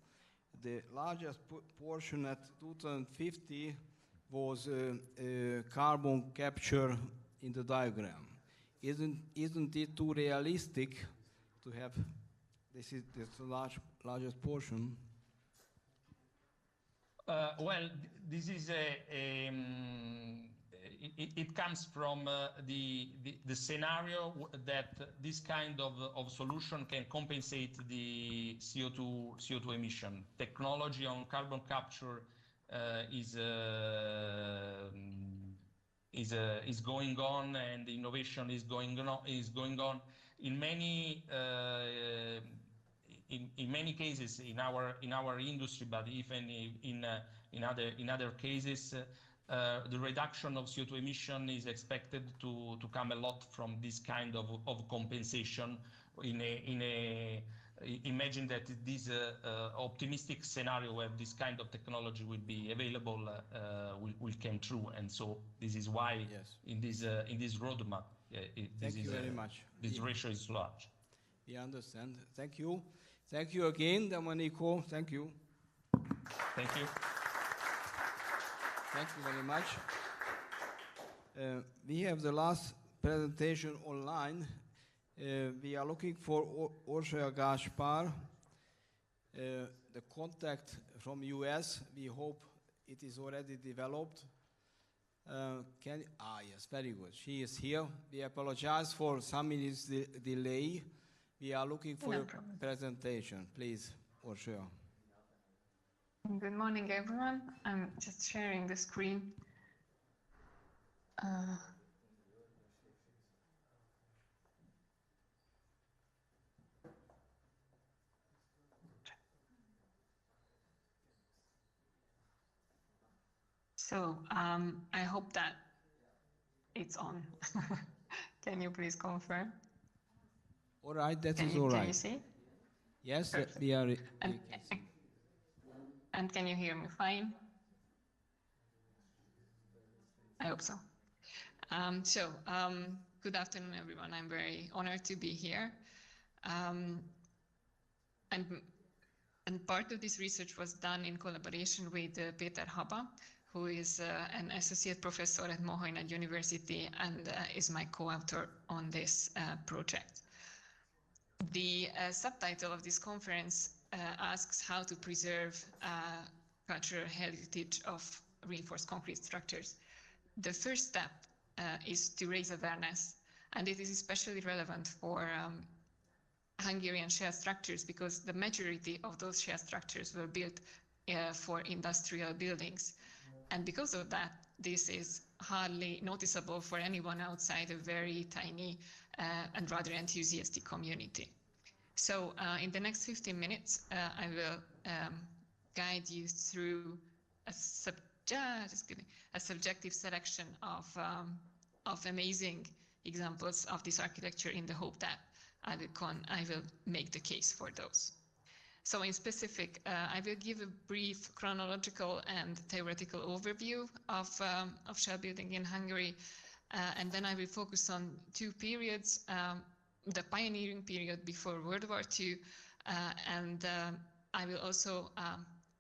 The largest portion at 2050 was carbon capture in the diagram. Isn't it too realistic to have this the largest portion? Well, this is it comes from the scenario that this kind of solution can compensate the CO2 emission. Technology on carbon capture is going on, and innovation is going on in many in many cases in our industry, but even in other cases. The reduction of CO2 emission is expected to come a lot from this kind of compensation. Imagine that this optimistic scenario where this kind of technology will be available will come true, and so this is why in this roadmap Thank you very much. This ratio is large. We understand. Thank you. Thank you again, Domenico. Thank you. Thank you. Thank you very much. We have the last presentation online. We are looking for Orsolya Gáspár. The contact from US, we hope it is already developed. Yes, very good. She is here. We apologize for some minutes delay. We are looking for your presentation. Please, Orsolya. Good morning, everyone. I'm just sharing the screen. So I hope that it's on. Can you please confirm? All right, that is all right. Can you see? Yes, Perfect. we are. And can you hear me fine? I hope so. Good afternoon, everyone. I'm very honored to be here. And part of this research was done in collaboration with Péter Haba, who is an associate professor at Mohynegy University and is my co-author on this project. The subtitle of this conference asks how to preserve cultural heritage of reinforced concrete structures. The first step is to raise awareness, and it is especially relevant for Hungarian shell structures because the majority of those shell structures were built for industrial buildings. And because of that, this is hardly noticeable for anyone outside a very tiny and rather enthusiastic community. So in the next 15 minutes, I will guide you through a subjective selection of amazing examples of this architecture in the hope that I will make the case for those. So in specific, I will give a brief chronological and theoretical overview of shell building in Hungary, and then I will focus on two periods, the pioneering period before World War II, and I will also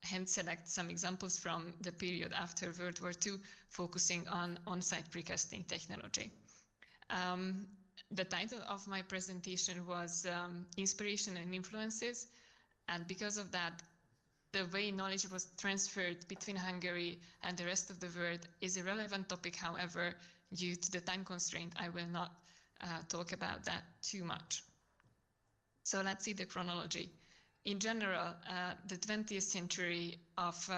hand select some examples from the period after World War II, focusing on on-site precasting technology. The title of my presentation was Inspiration and Influences, and because of that, the way knowledge was transferred between Hungary and the rest of the world is a relevant topic. However, due to the time constraint, I will not talk about that too much. So let's see the chronology. In general, the 20th century of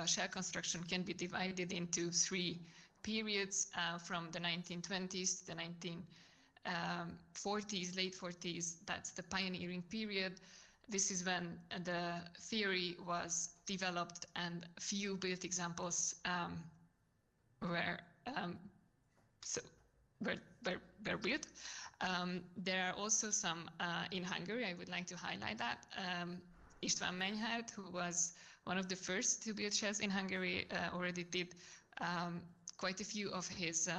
shell construction can be divided into three periods from the 1920s to the 1940s, late 40s. That's the pioneering period. This is when the theory was developed and few built examples were built. There are also some in Hungary. I would like to highlight that. István Menyhárt, who was one of the first to build shells in Hungary, already did quite a few of his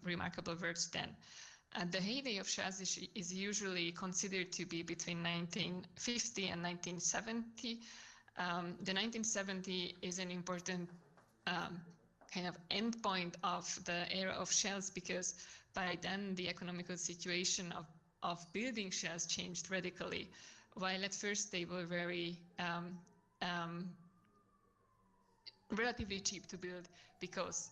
remarkable works then. The heyday of shells is usually considered to be between 1950 and 1970. The 1970 is an important kind of endpoint of the era of shells, because by then the economical situation of building shells changed radically. While at first they were very relatively cheap to build because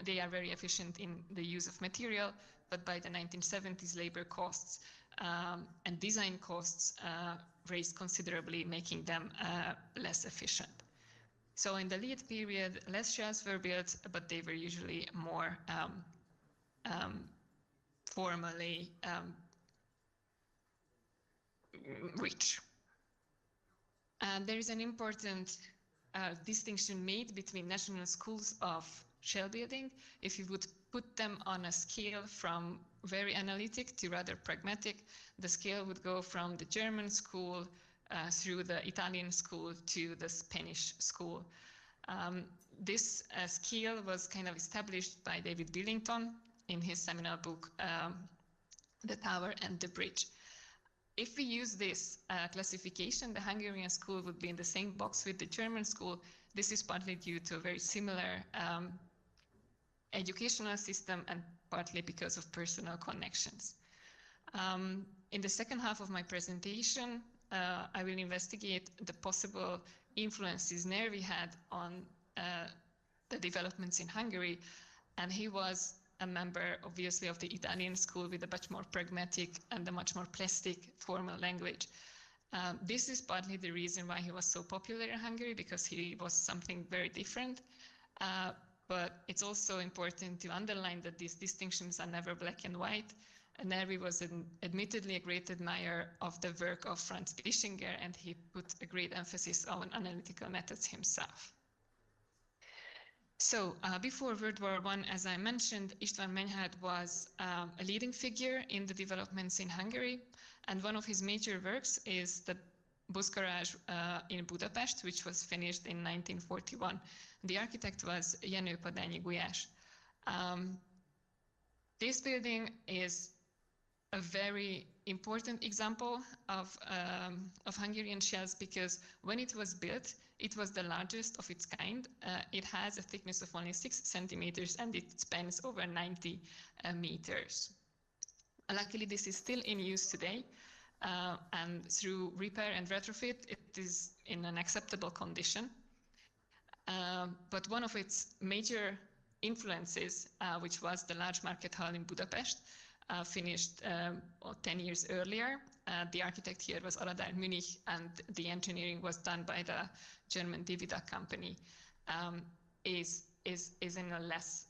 they are very efficient in the use of material, but by the 1970s labor costs and design costs raised considerably, making them less efficient. So in the late period, less shells were built, but they were usually more formally rich. There is an important distinction made between national schools of shell building. If you would put them on a scale from very analytic to rather pragmatic, the scale would go from the German school through the Italian school to the Spanish school. This scale was kind of established by David Billington in his seminal book, The Tower and the Bridge. If we use this classification, the Hungarian school would be in the same box with the German school. This is partly due to a very similar educational system and partly because of personal connections. In the second half of my presentation, I will investigate the possible influences Nervi had on the developments in Hungary, and he was a member, obviously, of the Italian school with a much more pragmatic and a much more plastic formal language. This is partly the reason why he was so popular in Hungary, because he was something very different. But it's also important to underline that these distinctions are never black and white. Nervi was admittedly a great admirer of the work of Franz Bischinger, and he put a great emphasis on analytical methods himself. So before World War I, as I mentioned, István Menyhárt was a leading figure in the developments in Hungary, and one of his major works is the Busz Garage in Budapest, which was finished in 1941. The architect was Jenő Padányi Gulyás. This building is a very important example of Hungarian shells, because when it was built, it was the largest of its kind. It has a thickness of only 6 centimeters and it spans over 90 meters. Luckily, this is still in use today, and through repair and retrofit, it is in an acceptable condition. But one of its major influences, which was the large market hall in Budapest, finished 10 years earlier. The architect here was Aladár Münich, and the engineering was done by the German Divida company, is in a less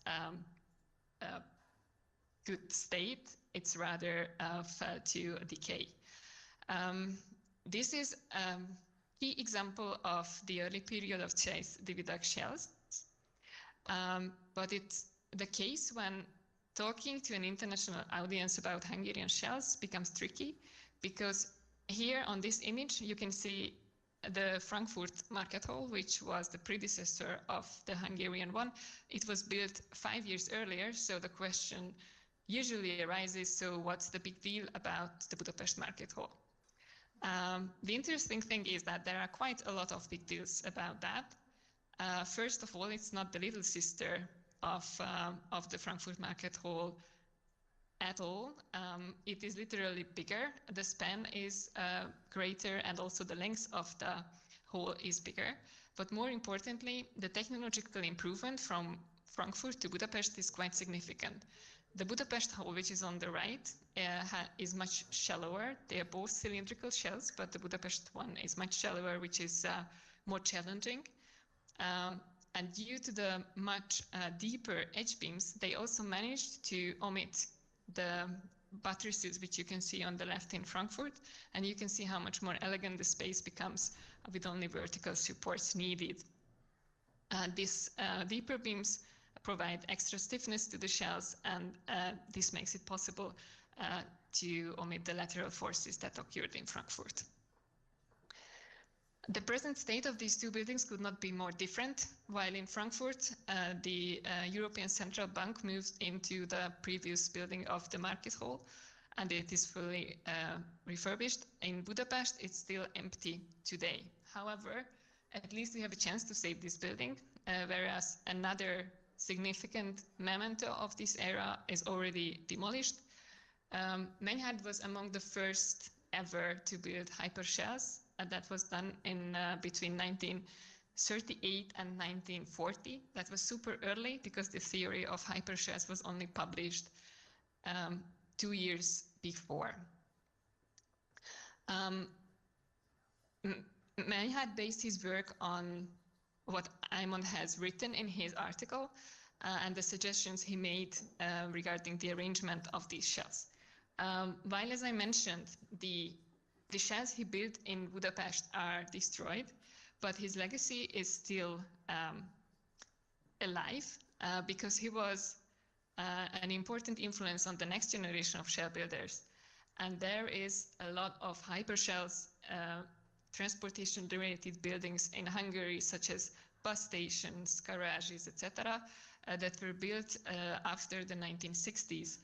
good state. It's rather fell to decay. This is a key example of the early period of Chase Divida shells, but it's the case when talking to an international audience about Hungarian shells becomes tricky, because here on this image you can see the Frankfurt Market Hall, which was the predecessor of the Hungarian one. It was built 5 years earlier, so the question usually arises, so what's the big deal about the Budapest Market Hall? The interesting thing is that there are quite a lot of big deals about that. First of all, it's not the little sister of the Frankfurt Market Hall at all. It is literally bigger. The span is greater, and also the length of the hall is bigger. But more importantly, the technological improvement from Frankfurt to Budapest is quite significant. The Budapest hall, which is on the right, is much shallower. They are both cylindrical shells, but the Budapest one is much shallower, which is more challenging. And due to the much deeper edge beams, they also managed to omit the buttresses, which you can see on the left in Frankfurt, and you can see how much more elegant the space becomes with only vertical supports needed. These deeper beams provide extra stiffness to the shells, and this makes it possible to omit the lateral forces that occurred in Frankfurt. The present state of these two buildings could not be more different. While in Frankfurt, the European Central Bank moved into the previous building of the Market Hall, and it is fully refurbished. In Budapest, it's still empty today. However, at least we have a chance to save this building, whereas another significant memento of this era is already demolished. Meinhard was among the first ever to build hypershells, and that was done in between 1938 and 1940. That was super early because the theory of hypershells was only published 2 years before. Meinhard based his work on what Aymond has written in his article and the suggestions he made regarding the arrangement of these shells. While, as I mentioned, the shells he built in Budapest are destroyed, but his legacy is still alive because he was an important influence on the next generation of shell builders. And there is a lot of hypershells, transportation-related buildings in Hungary, such as bus stations, garages, etc., that were built after the 1960s.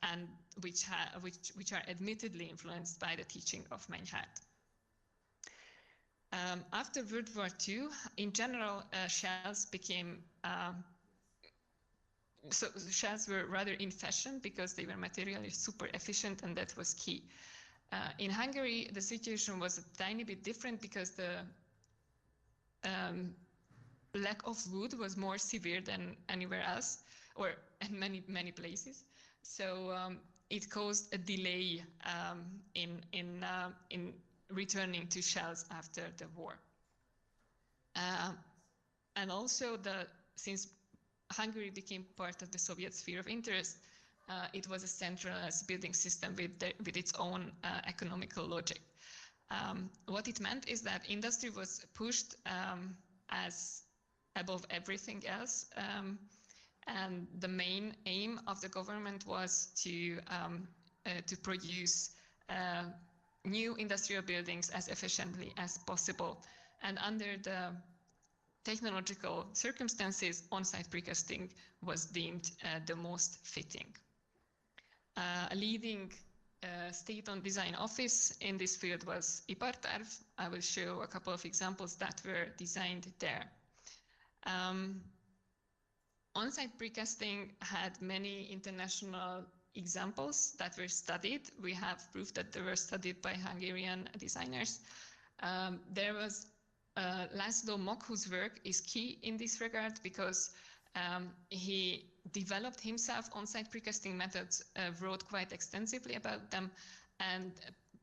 And which are admittedly influenced by the teaching of Meinhard. After World War II, in general, shells became so shells were rather in fashion because they were materially super efficient, and that was key. In Hungary, the situation was a tiny bit different because the lack of wood was more severe than anywhere else, or in many places. So it caused a delay in returning to shells after the war. And also, since Hungary became part of the Soviet sphere of interest, it was a centralized building system with its own economical logic. What it meant is that industry was pushed as above everything else. And the main aim of the government was to produce new industrial buildings as efficiently as possible. And under the technological circumstances, on-site precasting was deemed the most fitting. A leading state-owned design office in this field was Iparterv. I will show a couple of examples that were designed there. On-site precasting had many international examples that were studied. We have proof that they were studied by Hungarian designers. There was László Mok, whose work is key in this regard because he developed himself on-site precasting methods, wrote quite extensively about them, and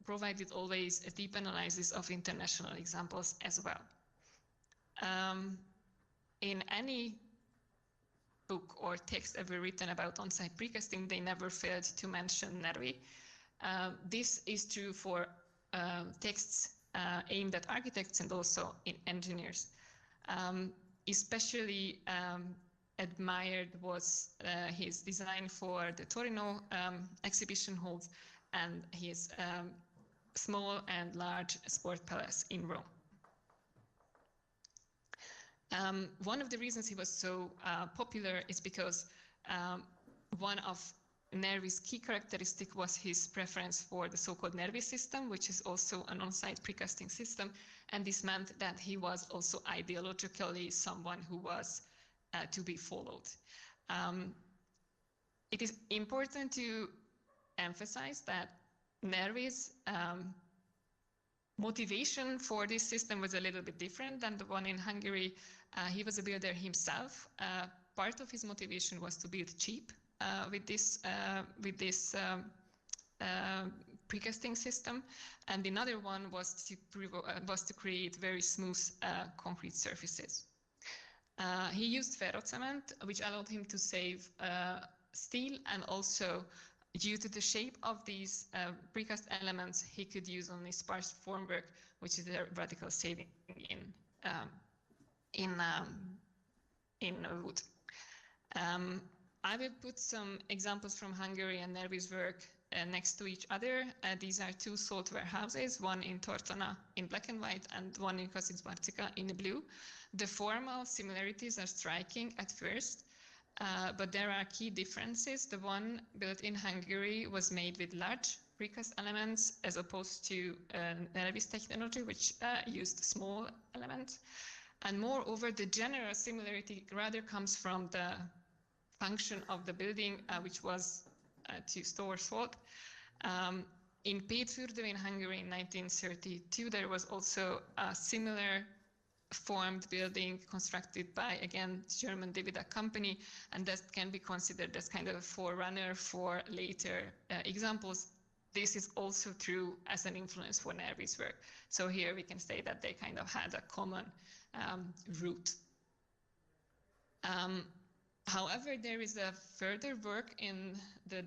provided always a deep analysis of international examples as well. In any book or text ever written about on-site precasting, they never failed to mention Nervi. This is true for texts aimed at architects and also in engineers. Especially admired was his design for the Torino exhibition halls and his small and large sport palace in Rome. One of the reasons he was so popular is because one of Nervi's key characteristic was his preference for the so-called Nervi system, which is also an on-site precasting system, and this meant that he was also ideologically someone who was to be followed. It is important to emphasize that Nervi's motivation for this system was a little bit different than the one in Hungary. He was a builder himself. Part of his motivation was to build cheap with this precasting system, and another one was to create very smooth concrete surfaces. He used ferrocement, which allowed him to save steel, and also due to the shape of these precast elements, he could use only sparse formwork, which is a radical saving in wood. I will put some examples from Hungary and Nervi's work next to each other. These are two salt warehouses, one in Tortona in black and white and one in Kosicz-Barcika in blue. The formal similarities are striking at first, but there are key differences. The one built in Hungary was made with large precast elements as opposed to Nervi's technology, which used small elements. And moreover, the general similarity rather comes from the function of the building, which was to store salt. In Pétfürdő in Hungary in 1932, there was also a similar formed building constructed by, again, German Davidoff company, and that can be considered as kind of a forerunner for later examples. This is also true as an influence for Nervi's work. So here we can say that they kind of had a common root. However, there is a further work in the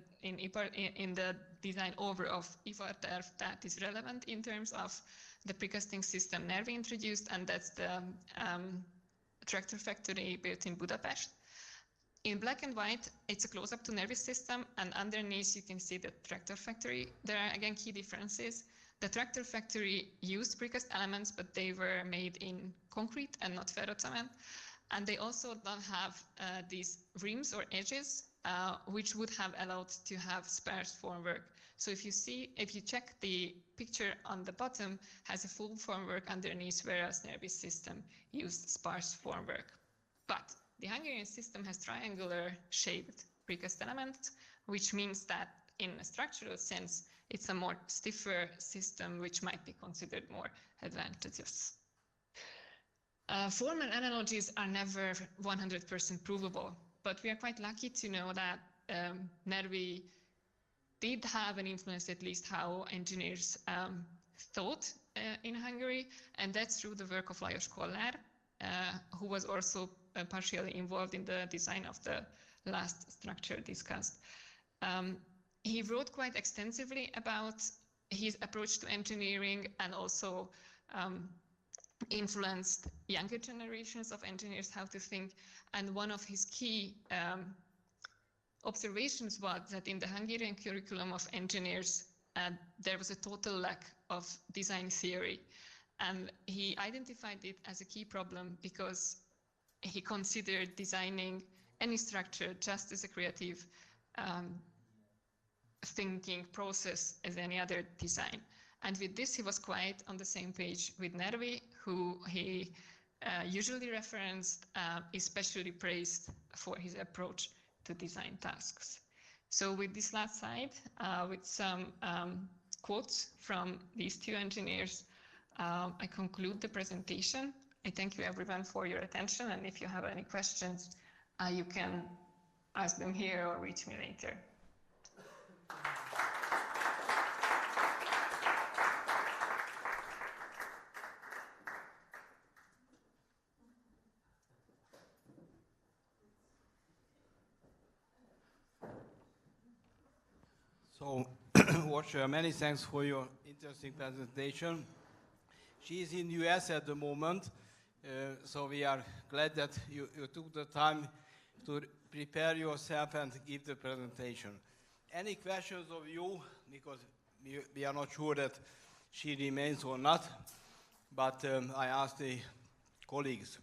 design over of Ivarterv that is relevant in terms of the precasting system Nervi introduced, and that's the tractor factory built in Budapest. In black and white, it's a close-up to Nervi's system, and underneath you can see the tractor factory. There are again key differences. The tractor factory used precast elements, but they were made in concrete and not ferrocement. And they also don't have these rims or edges, which would have allowed to have sparse formwork. So if you check the picture on the bottom, has a full formwork underneath, whereas Nervi's system used sparse formwork. But the Hungarian system has triangular shaped precast elements, which means that in a structural sense, it's a more stiffer system, which might be considered more advantageous. Formal analogies are never 100% provable, but we are quite lucky to know that Nervi did have an influence, at least how engineers thought in Hungary, and that's through the work of Lajos Kollár, who was also partially involved in the design of the last structure discussed. He wrote quite extensively about his approach to engineering and also influenced younger generations of engineers how to think. And one of his key observations was that in the Hungarian curriculum of engineers, there was a total lack of design theory. And he identified it as a key problem because he considered designing any structure just as a creative thinking process as any other design. And with this, he was quite on the same page with Nervi, who he usually referenced, especially praised for his approach to design tasks. So with this last slide, with some quotes from these two engineers, I conclude the presentation. I thank you everyone for your attention, and if you have any questions, you can ask them here or reach me later. So, Watcher, many thanks for your interesting presentation. She is in US at the moment, so we are glad that you took the time to prepare yourself and give the presentation. Any questions of you? Because we are not sure that she remains or not, but I asked the colleagues.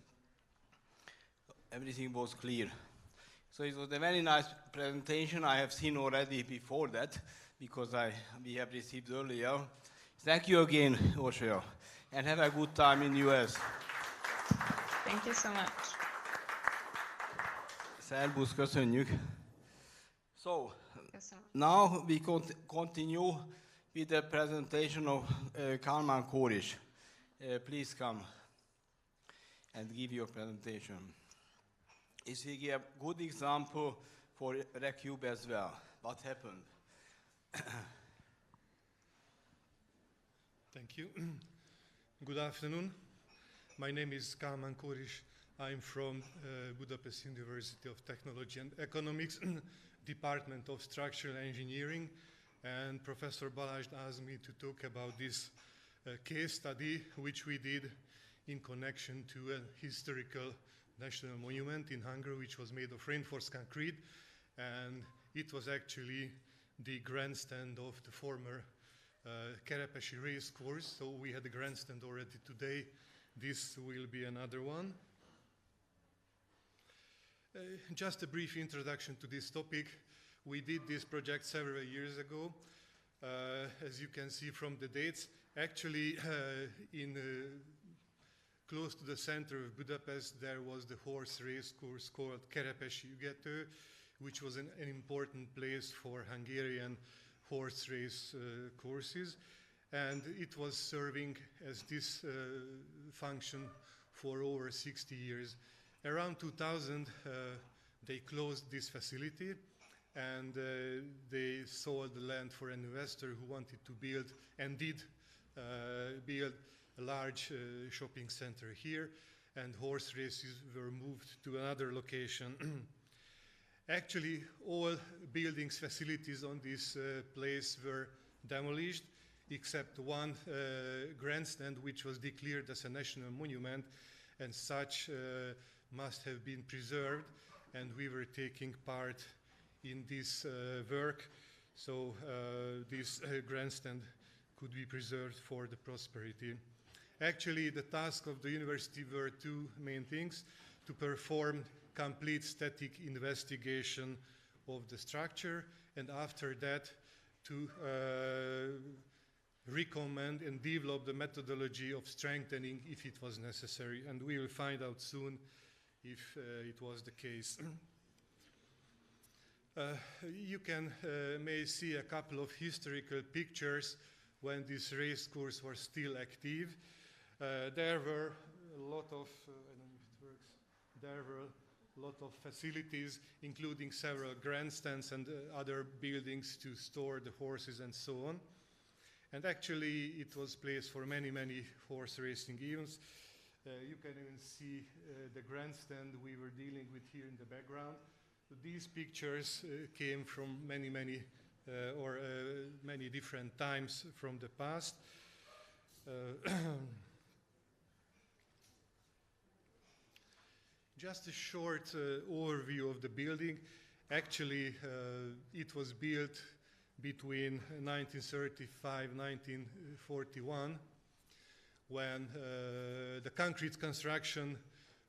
Everything was clear. So it was a very nice presentation. I have seen already before that, because we have received earlier. Thank you again, Osho, and have a good time in US. Thank you so much. Szerbusz, köszönjük. So, now we continue with the presentation of Kálmán Kóris. Please come and give your presentation. Is he a good example for Recube as well? What happened? Thank you. Good afternoon. My name is Kálmán Kóris. I'm from Budapest University of Technology and Economics, Department of Structural Engineering, and Professor Balázs asked me to talk about this case study, which we did in connection to a historical national monument in Hungary, which was made of reinforced concrete, and it was actually the grandstand of the former Kerepesi race course. So we had a grandstand already today. This will be another one. Just a brief introduction to this topic. We did this project several years ago. As you can see from the dates, actually close to the center of Budapest there was the horse race course called Kerepesi Ügető, which was an important place for Hungarian horse race courses, and it was serving as this function for over 60 years. Around 2000 they closed this facility, and they sold the land for an investor who wanted to build and did build a large shopping center here, and horse races were moved to another location. Actually, all buildings, facilities on this place were demolished, except one grandstand, which was declared as a national monument, and such must have been preserved, and we were taking part in this work, so this grandstand could be preserved for the prosperity. Actually, the task of the university were two main things: to perform complete static investigation of the structure, and after that to recommend and develop the methodology of strengthening if it was necessary, and we will find out soon if it was the case. You may see a couple of historical pictures when this race course was still active. There were a lot of, I don't know if it works, there were a lot of facilities, including several grandstands and other buildings to store the horses and so on. And actually it was place for many, many horse racing events. You can even see the grandstand we were dealing with here in the background. So these pictures came from many different times from the past. Just a short overview of the building. Actually, it was built between 1935 and 1941, when the concrete construction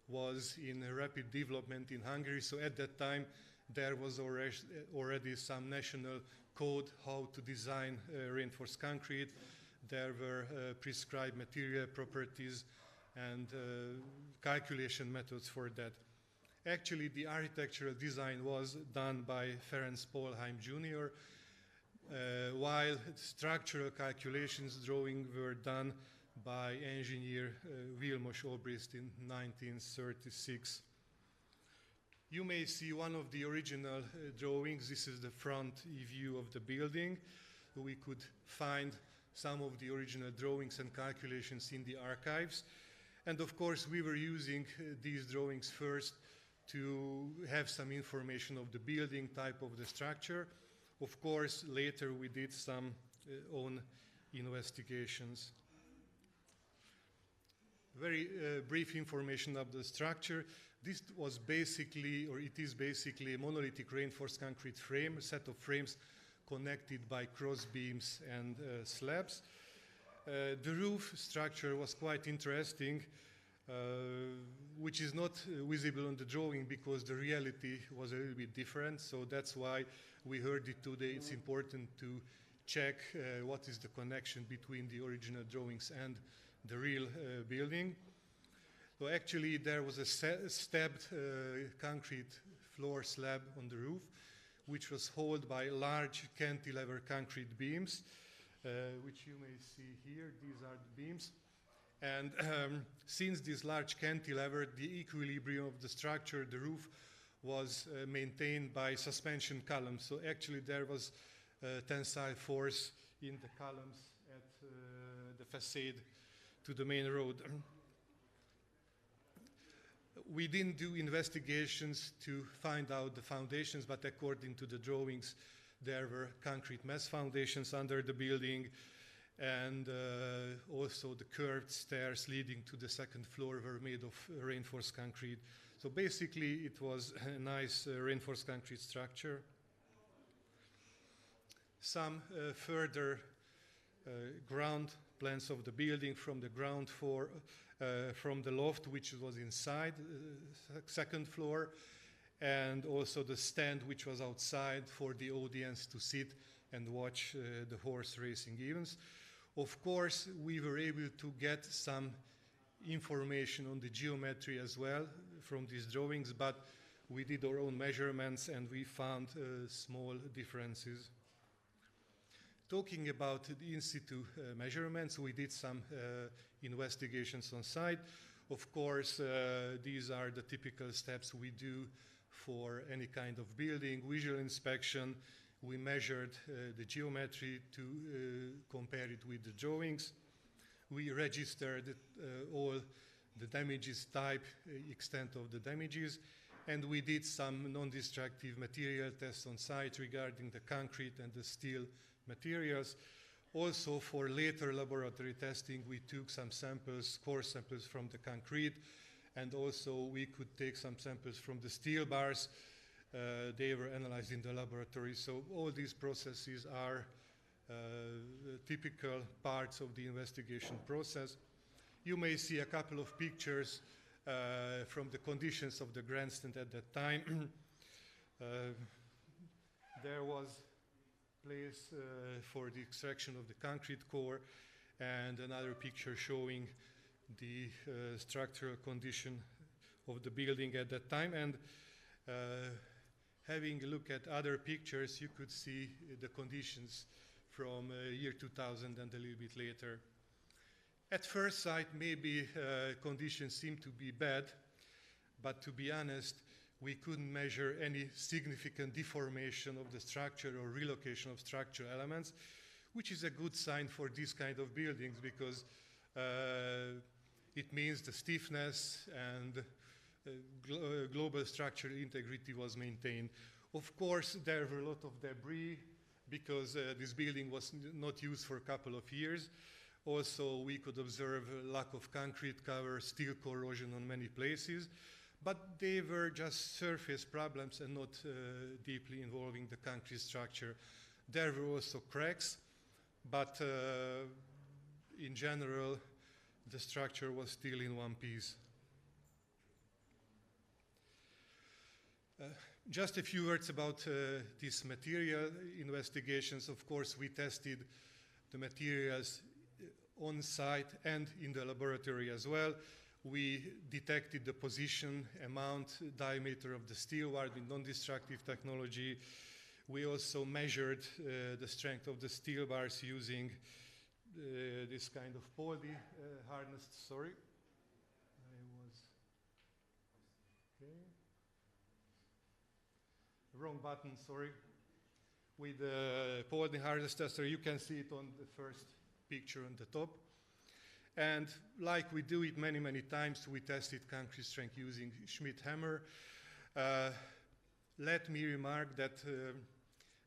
was in rapid development in Hungary. So at that time, there was already some national code how to design reinforced concrete. There were prescribed material properties and calculation methods for that. Actually, the architectural design was done by Ferenc Polheim Jr., while structural calculations drawing were done by engineer Vilmos Obrist in 1936. You may see one of the original drawings. This is the front view of the building. We could find some of the original drawings and calculations in the archives. And of course, we were using these drawings first to have some information of the building type of the structure. Of course, later we did some own investigations. Very brief information of the structure. This was basically, or it is basically, a monolithic reinforced concrete frame, a set of frames connected by cross beams and slabs. The roof structure was quite interesting, which is not visible on the drawing because the reality was a little bit different. So that's why we heard it today. It's important to check what is the connection between the original drawings and the real building. So actually there was a stabbed concrete floor slab on the roof, which was held by large cantilever concrete beams, which you may see here. These are the beams. And since this large cantilever, the equilibrium of the structure, the roof, was maintained by suspension columns. So actually there was tensile force in the columns at the facade to the main road. We didn't do investigations to find out the foundations, but according to the drawings, there were concrete mass foundations under the building, and also the curved stairs leading to the second floor were made of reinforced concrete. So basically it was a nice reinforced concrete structure. Some further ground plans of the building from the ground floor, from the loft, which was inside, second floor, and also the stand which was outside for the audience to sit and watch the horse racing events. Of course, we were able to get some information on the geometry as well from these drawings, but we did our own measurements and we found small differences. Talking about the in situ measurements, we did some investigations on site. Of course, these are the typical steps we do for any kind of building. Visual inspection, we measured the geometry to compare it with the drawings. We registered all the damages type, extent of the damages, and we did some non-destructive material tests on site regarding the concrete and the steel materials. Also, for later laboratory testing, we took some samples, core samples from the concrete, and also we could take some samples from the steel bars. They were analyzed in the laboratory. So all these processes are typical parts of the investigation process. You may see a couple of pictures from the conditions of the grandstand at that time. There was place for the extraction of the concrete core, and another picture showing the structural condition of the building at that time. And having a look at other pictures, you could see the conditions from year 2000 and a little bit later. At first sight, maybe conditions seem to be bad, but to be honest, we couldn't measure any significant deformation of the structure or relocation of structural elements, which is a good sign for this kind of buildings, because it means the stiffness and global structural integrity was maintained. Of course, there were a lot of debris because this building was not used for a couple of years. Also, we could observe a lack of concrete cover, steel corrosion on many places, but they were just surface problems and not deeply involving the concrete structure. There were also cracks, but in general, the structure was still in one piece. Just a few words about these material investigations. Of course, we tested the materials on site and in the laboratory as well. We detected the position, amount, diameter of the steel wire with non-destructive technology. We also measured the strength of the steel bars using this kind of poly harness. Sorry, I was okay. Wrong button. Sorry. With the poly harness tester, you can see it on the first picture on the top. And like we do it many, many times, we tested concrete strength using Schmidt hammer. Let me remark that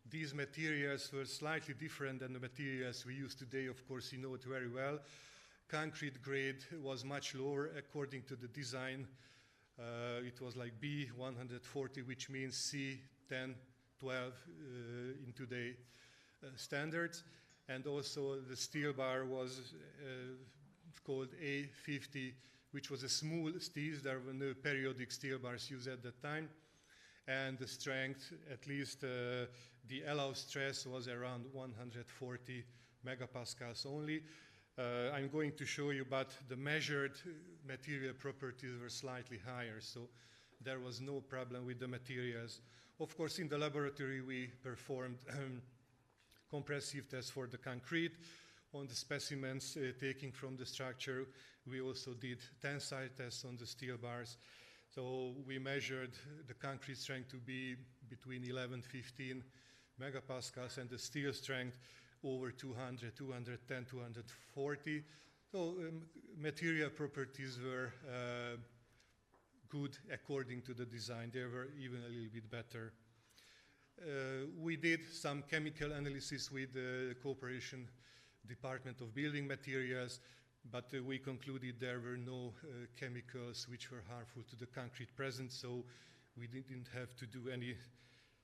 these materials were slightly different than the materials we use today. Of course, you know it very well. Concrete grade was much lower according to the design. It was like B140, which means C10, 12 in today standards. And also the steel bar was called A50, which was a smooth steel. There were no periodic steel bars used at that time. And the strength, at least the allowed stress, was around 140 megapascals only. I'm going to show you, but the measured material properties were slightly higher, so there was no problem with the materials. Of course, in the laboratory, we performed compressive tests for the concrete. On the specimens taken from the structure, we also did tensile tests on the steel bars. So we measured the concrete strength to be between 11, 15 megapascals, and the steel strength over 200, 210, 240. So material properties were good according to the design. They were even a little bit better. We did some chemical analysis with the Cooperation Department of Building Materials but we concluded there were no chemicals which were harmful to the concrete present, so we didn't have to do any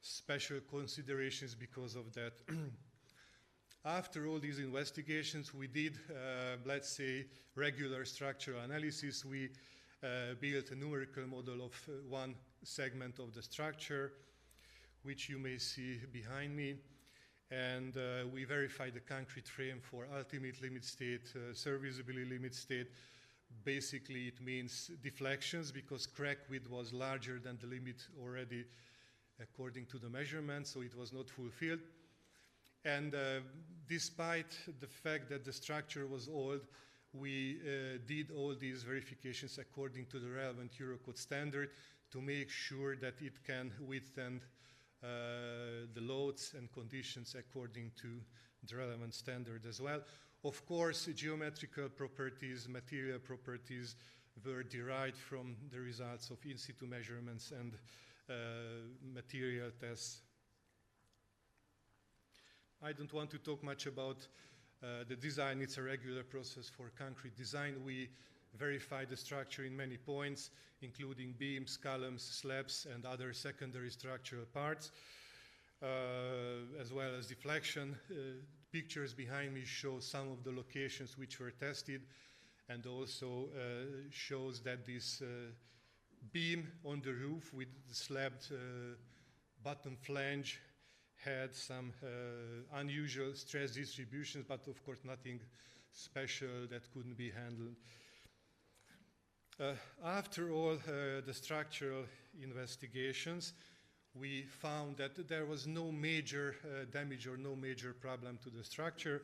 special considerations because of that. After all these investigations, we did, let's say, regular structural analysis. We built a numerical model of one segment of the structure, which you may see behind me. And we verified the concrete frame for ultimate limit state, serviceability limit state. Basically, it means deflections because crack width was larger than the limit already according to the measurement, so it was not fulfilled. And despite the fact that the structure was old, we did all these verifications according to the relevant Eurocode standard to make sure that it can withstand the loads and conditions according to the relevant standard as well. Of course, geometrical properties, material properties were derived from the results of in situ measurements and material tests. I don't want to talk much about the design. It's a regular process for concrete design. We verify the structure in many points, including beams, columns, slabs, and other secondary structural parts, as well as deflection. Pictures behind me show some of the locations which were tested, and also shows that this beam on the roof with the slabbed bottom flange had some unusual stress distributions, but of course nothing special that couldn't be handled. After all the structural investigations, we found that there was no major damage or no major problem to the structure.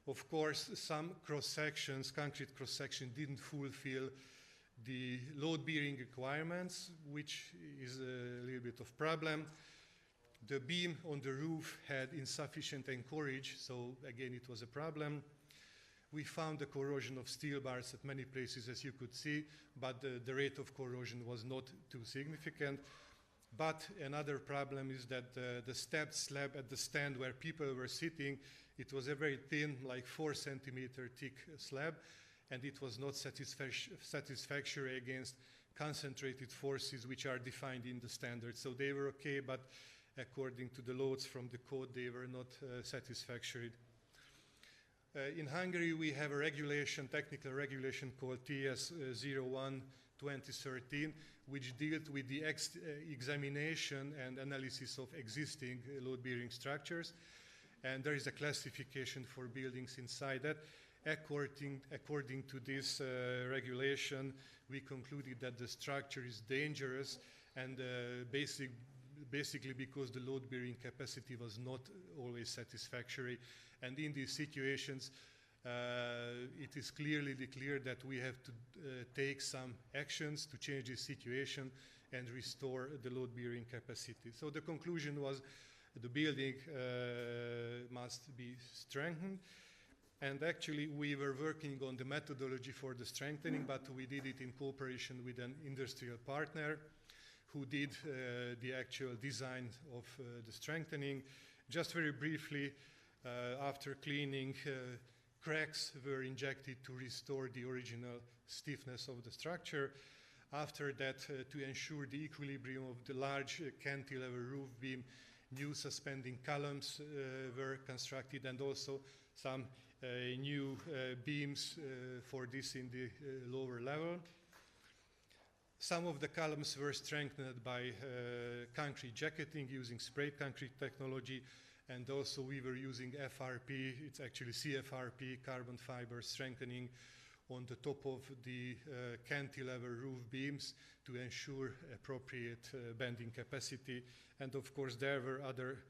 Of course, some cross-sections, concrete cross-section, didn't fulfill the load-bearing requirements, which is a little bit of problem. The beam on the roof had insufficient anchorage, so again it was a problem. We found the corrosion of steel bars at many places, as you could see, but the rate of corrosion was not too significant. But another problem is that the stepped slab at the stand where people were sitting, it was a very thin, like 4 centimeter thick slab, and it was not satisfactory against concentrated forces which are defined in the standard. So they were okay, but according to the loads from the code, they were not satisfactory. In Hungary, we have a regulation, technical regulation called TS 01/2013, which dealt with the examination and analysis of existing load-bearing structures. And there is a classification for buildings inside that. According to this regulation, we concluded that the structure is dangerous, and basically because the load-bearing capacity was not always satisfactory. And in these situations, it is clearly declared that we have to take some actions to change this situation and restore the load-bearing capacity. So the conclusion was the building must be strengthened. And actually, we were working on the methodology for the strengthening, but we did it in cooperation with an industrial partner who did the actual design of the strengthening. Just very briefly, after cleaning, cracks were injected to restore the original stiffness of the structure. After that, to ensure the equilibrium of the large cantilever roof beam, new suspending columns were constructed, and also some new beams for this in the lower level. Some of the columns were strengthened by concrete jacketing using sprayed concrete technology, and also we were using FRP, it's actually CFRP, carbon fiber strengthening on the top of the cantilever roof beams to ensure appropriate bending capacity. And of course there were other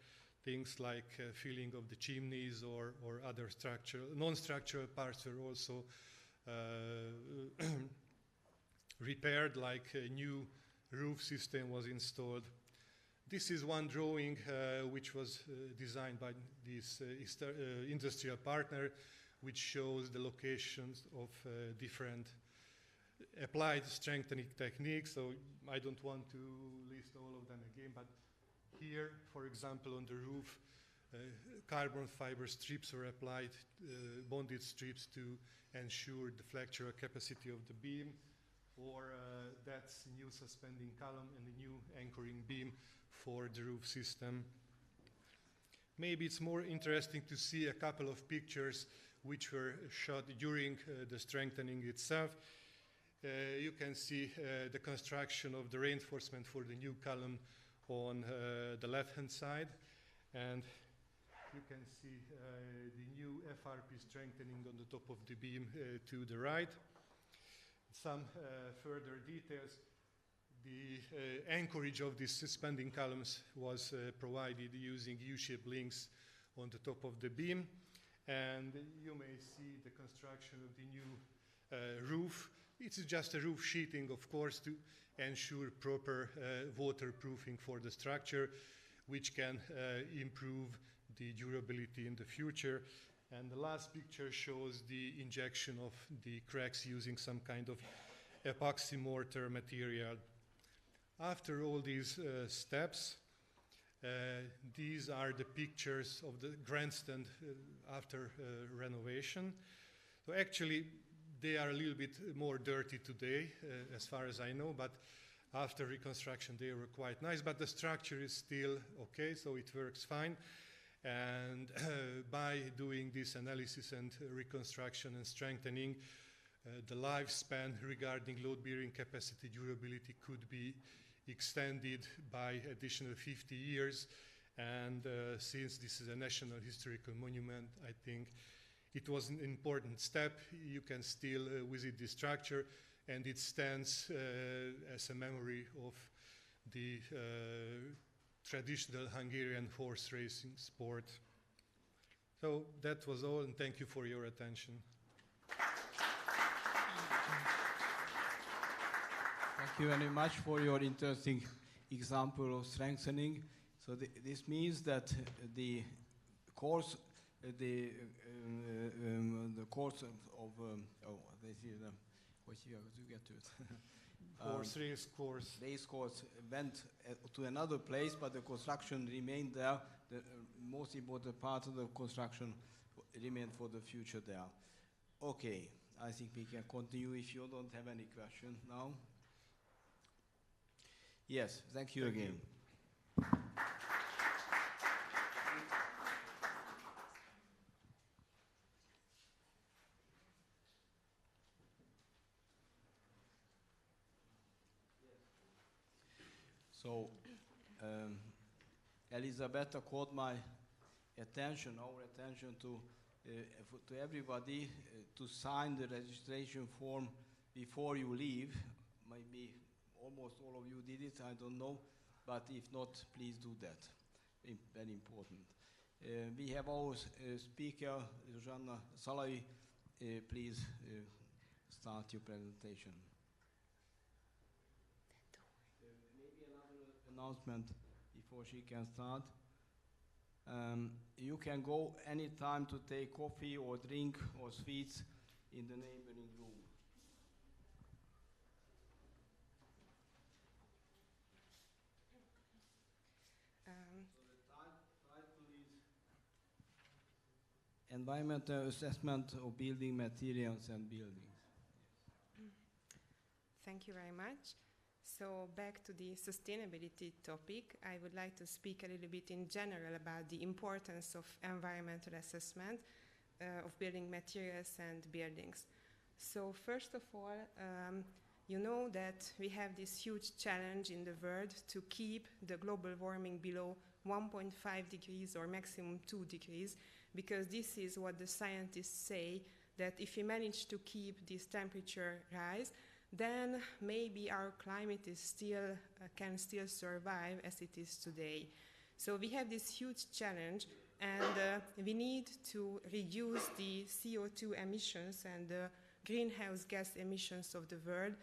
things like filling of the chimneys or other structural, non-structural parts were also repaired, like a new roof system was installed. This is one drawing which was designed by this industrial partner, which shows the locations of different applied strengthening techniques. So I don't want to list all of them again, but here, for example, on the roof, carbon fiber strips were applied, bonded strips to ensure the flexural capacity of the beam, or that's a new suspending column and a new anchoring beam for the roof system. Maybe it's more interesting to see a couple of pictures which were shot during the strengthening itself. You can see the construction of the reinforcement for the new column on the left-hand side, and you can see the new FRP strengthening on the top of the beam to the right. Some further details. The anchorage of these suspending columns was provided using U-shaped links on the top of the beam, and you may see the construction of the new roof. It's just a roof sheeting, of course, to ensure proper waterproofing for the structure, which can improve the durability in the future. And the last picture shows the injection of the cracks using some kind of epoxy mortar material. After all these steps, these are the pictures of the grandstand after renovation. So actually, they are a little bit more dirty today, as far as I know, but after reconstruction they were quite nice. But the structure is still okay, so it works fine. And by doing this analysis and reconstruction and strengthening, the lifespan regarding load-bearing capacity durability could be extended by additional 50 years. And since this is a National Historical Monument, I think it was an important step. You can still visit the structure, and it stands as a memory of the traditional Hungarian horse racing sport. So that was all, and thank you for your attention. Thank you very much for your interesting example of strengthening. So this means that the course, the course of this is what you have to get to it. Race course. Race course went to another place, but the construction remained there. The most important part of the construction remained for the future there. Okay, I think we can continue if you don't have any question now. Yes, thank you again. So, Elisabetta called my attention, our attention to everybody to sign the registration form before you leave. Maybe almost all of you did it, I don't know, but if not, please do that. Very important. We have our speaker, Zsuzsanna Szalai. Please start your presentation. Maybe another announcement before she can start. You can go anytime to take coffee or drink or sweets in the neighboring room. Environmental assessment of building materials and buildings. Thank you very much. So back to the sustainability topic, I would like to speak a little bit in general about the importance of environmental assessment of building materials and buildings. So first of all, you know that we have this huge challenge in the world to keep the global warming below 1.5 degrees or maximum 2 degrees, because this is what the scientists say, that if we manage to keep this temperature rise, then maybe our climate is still can still survive as it is today. So we have this huge challenge, and we need to reduce the CO2 emissions and the greenhouse gas emissions of the world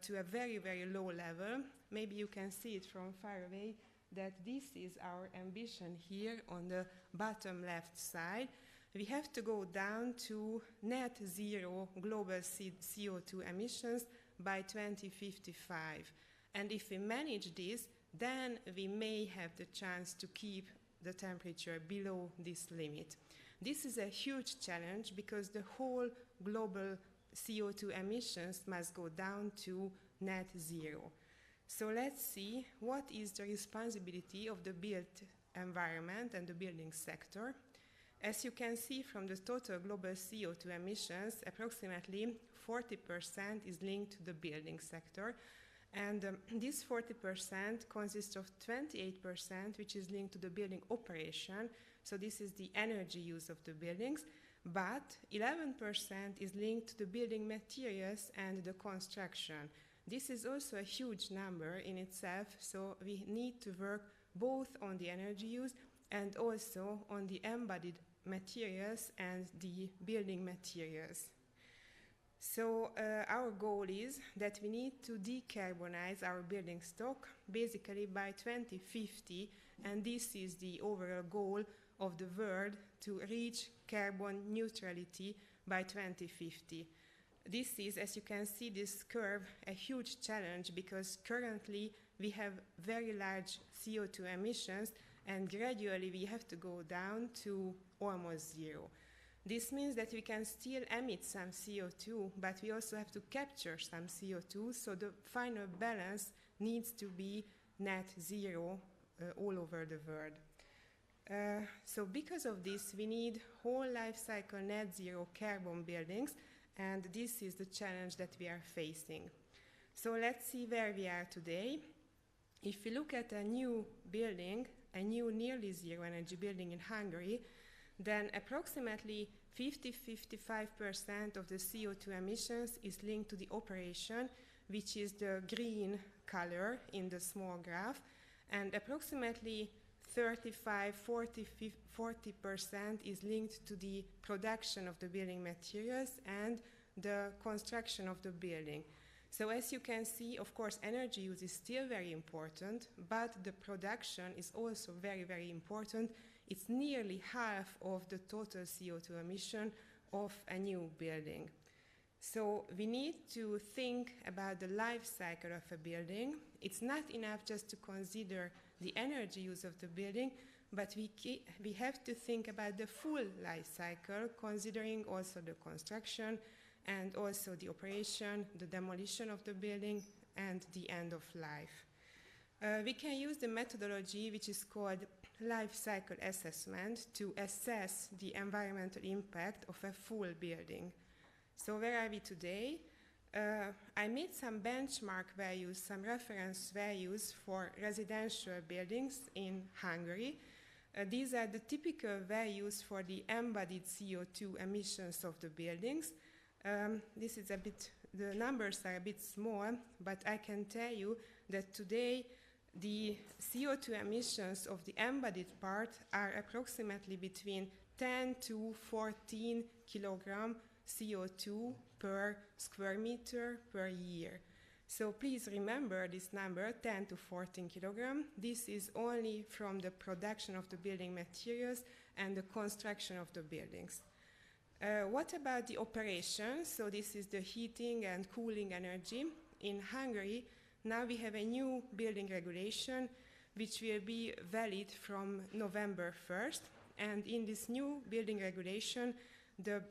to a very, very low level. Maybe you can see it from far away, that this is our ambition here on the bottom left side. We have to go down to net zero global CO2 emissions by 2055. And if we manage this, then we may have the chance to keep the temperature below this limit. This is a huge challenge because the whole global CO2 emissions must go down to net zero. So let's see what is the responsibility of the built environment and the building sector. As you can see from the total global CO2 emissions, approximately 40% is linked to the building sector. And this 40% consists of 28%, which is linked to the building operation. So this is the energy use of the buildings. But 11% is linked to the building materials and the construction. This is also a huge number in itself. So we need to work both on the energy use and also on the embodied materials and the building materials. So our goal is that we need to decarbonize our building stock basically by 2050, and this is the overall goal of the world, to reach carbon neutrality by 2050. This is, as you can see this curve, a huge challenge because currently we have very large CO2 emissions and gradually we have to go down to almost zero. This means that we can still emit some CO2, but we also have to capture some CO2, so the final balance needs to be net zero all over the world. So because of this, we need whole life cycle net zero carbon buildings, and this is the challenge that we are facing. So let's see where we are today. If we look at a new building, a new nearly zero energy building in Hungary, then approximately 50–55% of the CO2 emissions is linked to the operation, which is the green color in the small graph, and approximately 35–40% is linked to the production of the building materials and the construction of the building. So as you can see, of course, energy use is still very important, but the production is also very, very important. It's nearly half of the total CO2 emission of a new building. So we need to think about the life cycle of a building. It's not enough just to consider the energy use of the building, but we have to think about the full life cycle, considering also the construction and also the operation, the demolition of the building, and the end of life. We can use the methodology which is called life cycle assessment to assess the environmental impact of a full building. So where are we today? I made some benchmark values, some reference values for residential buildings in Hungary. These are the typical values for the embodied CO2 emissions of the buildings. This is the numbers are a bit small, but I can tell you that today the CO2 emissions of the embodied part are approximately between 10 to 14 kilogram CO2 per square meter per year. So please remember this number, 10 to 14 kilogram. This is only from the production of the building materials and the construction of the buildings. What about the operation? So this is the heating and cooling energy. In Hungary, now we have a new building regulation which will be valid from November 1st. And in this new building regulation, the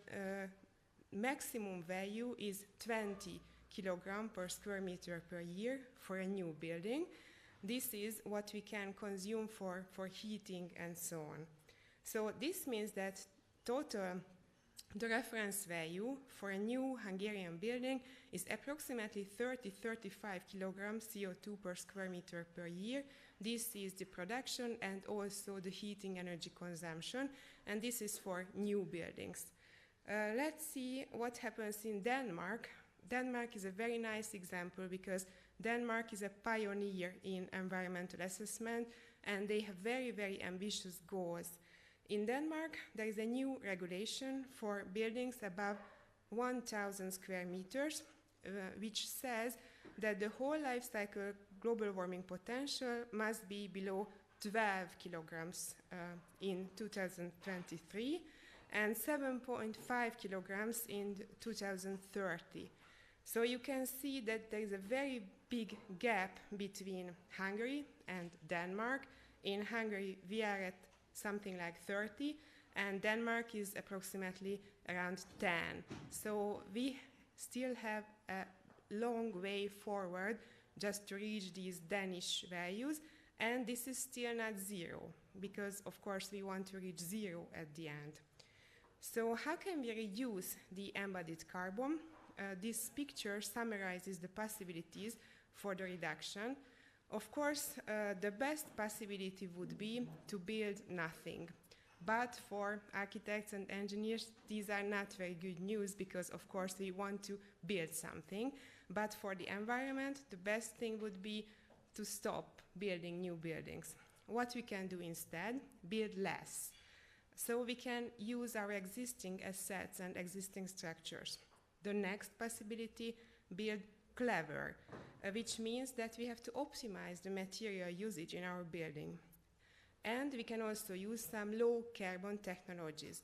maximum value is 20 kilogram per square meter per year for a new building. This is what we can consume for heating and so on. So this means that the reference value for a new Hungarian building is approximately 30–35 kilograms CO2 per square meter per year. This is the production and also the heating energy consumption, and this is for new buildings. Let's see what happens in Denmark. Denmark is a very nice example because Denmark is a pioneer in environmental assessment and they have very, very ambitious goals. In Denmark, there is a new regulation for buildings above 1,000 square meters, which says that the whole life cycle global warming potential must be below 12 kilograms in 2023 and 7.5 kilograms in 2030. So you can see that there is a very big gap between Hungary and Denmark. In Hungary, we are at something like 30, and Denmark is approximately around 10. So we still have a long way forward just to reach these Danish values, and this is still not zero, because of course we want to reach zero at the end. So how can we reduce the embodied carbon? This picture summarizes the possibilities for the reduction. Of course, the best possibility would be to build nothing. But for architects and engineers, these are not very good news, because of course we want to build something. But for the environment, the best thing would be to stop building new buildings. What we can do instead? Build less. So we can use our existing assets and existing structures. The next possibility, build clever, which means that we have to optimize the material usage in our building. And we can also use some low carbon technologies.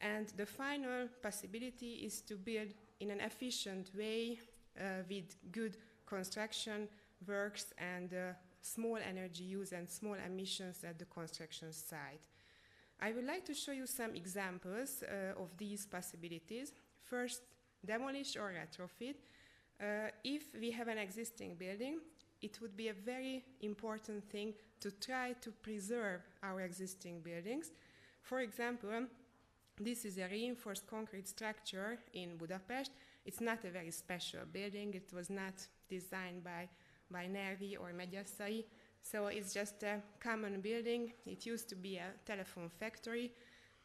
And the final possibility is to build in an efficient way with good construction works and small energy use and small emissions at the construction site. I would like to show you some examples of these possibilities. First, demolish or retrofit. If we have an existing building, it would be a very important thing to try to preserve our existing buildings. For example, this is a reinforced concrete structure in Budapest. It's not a very special building. It was not designed by Nervi or Megyeszai. So it's just a common building. It used to be a telephone factory,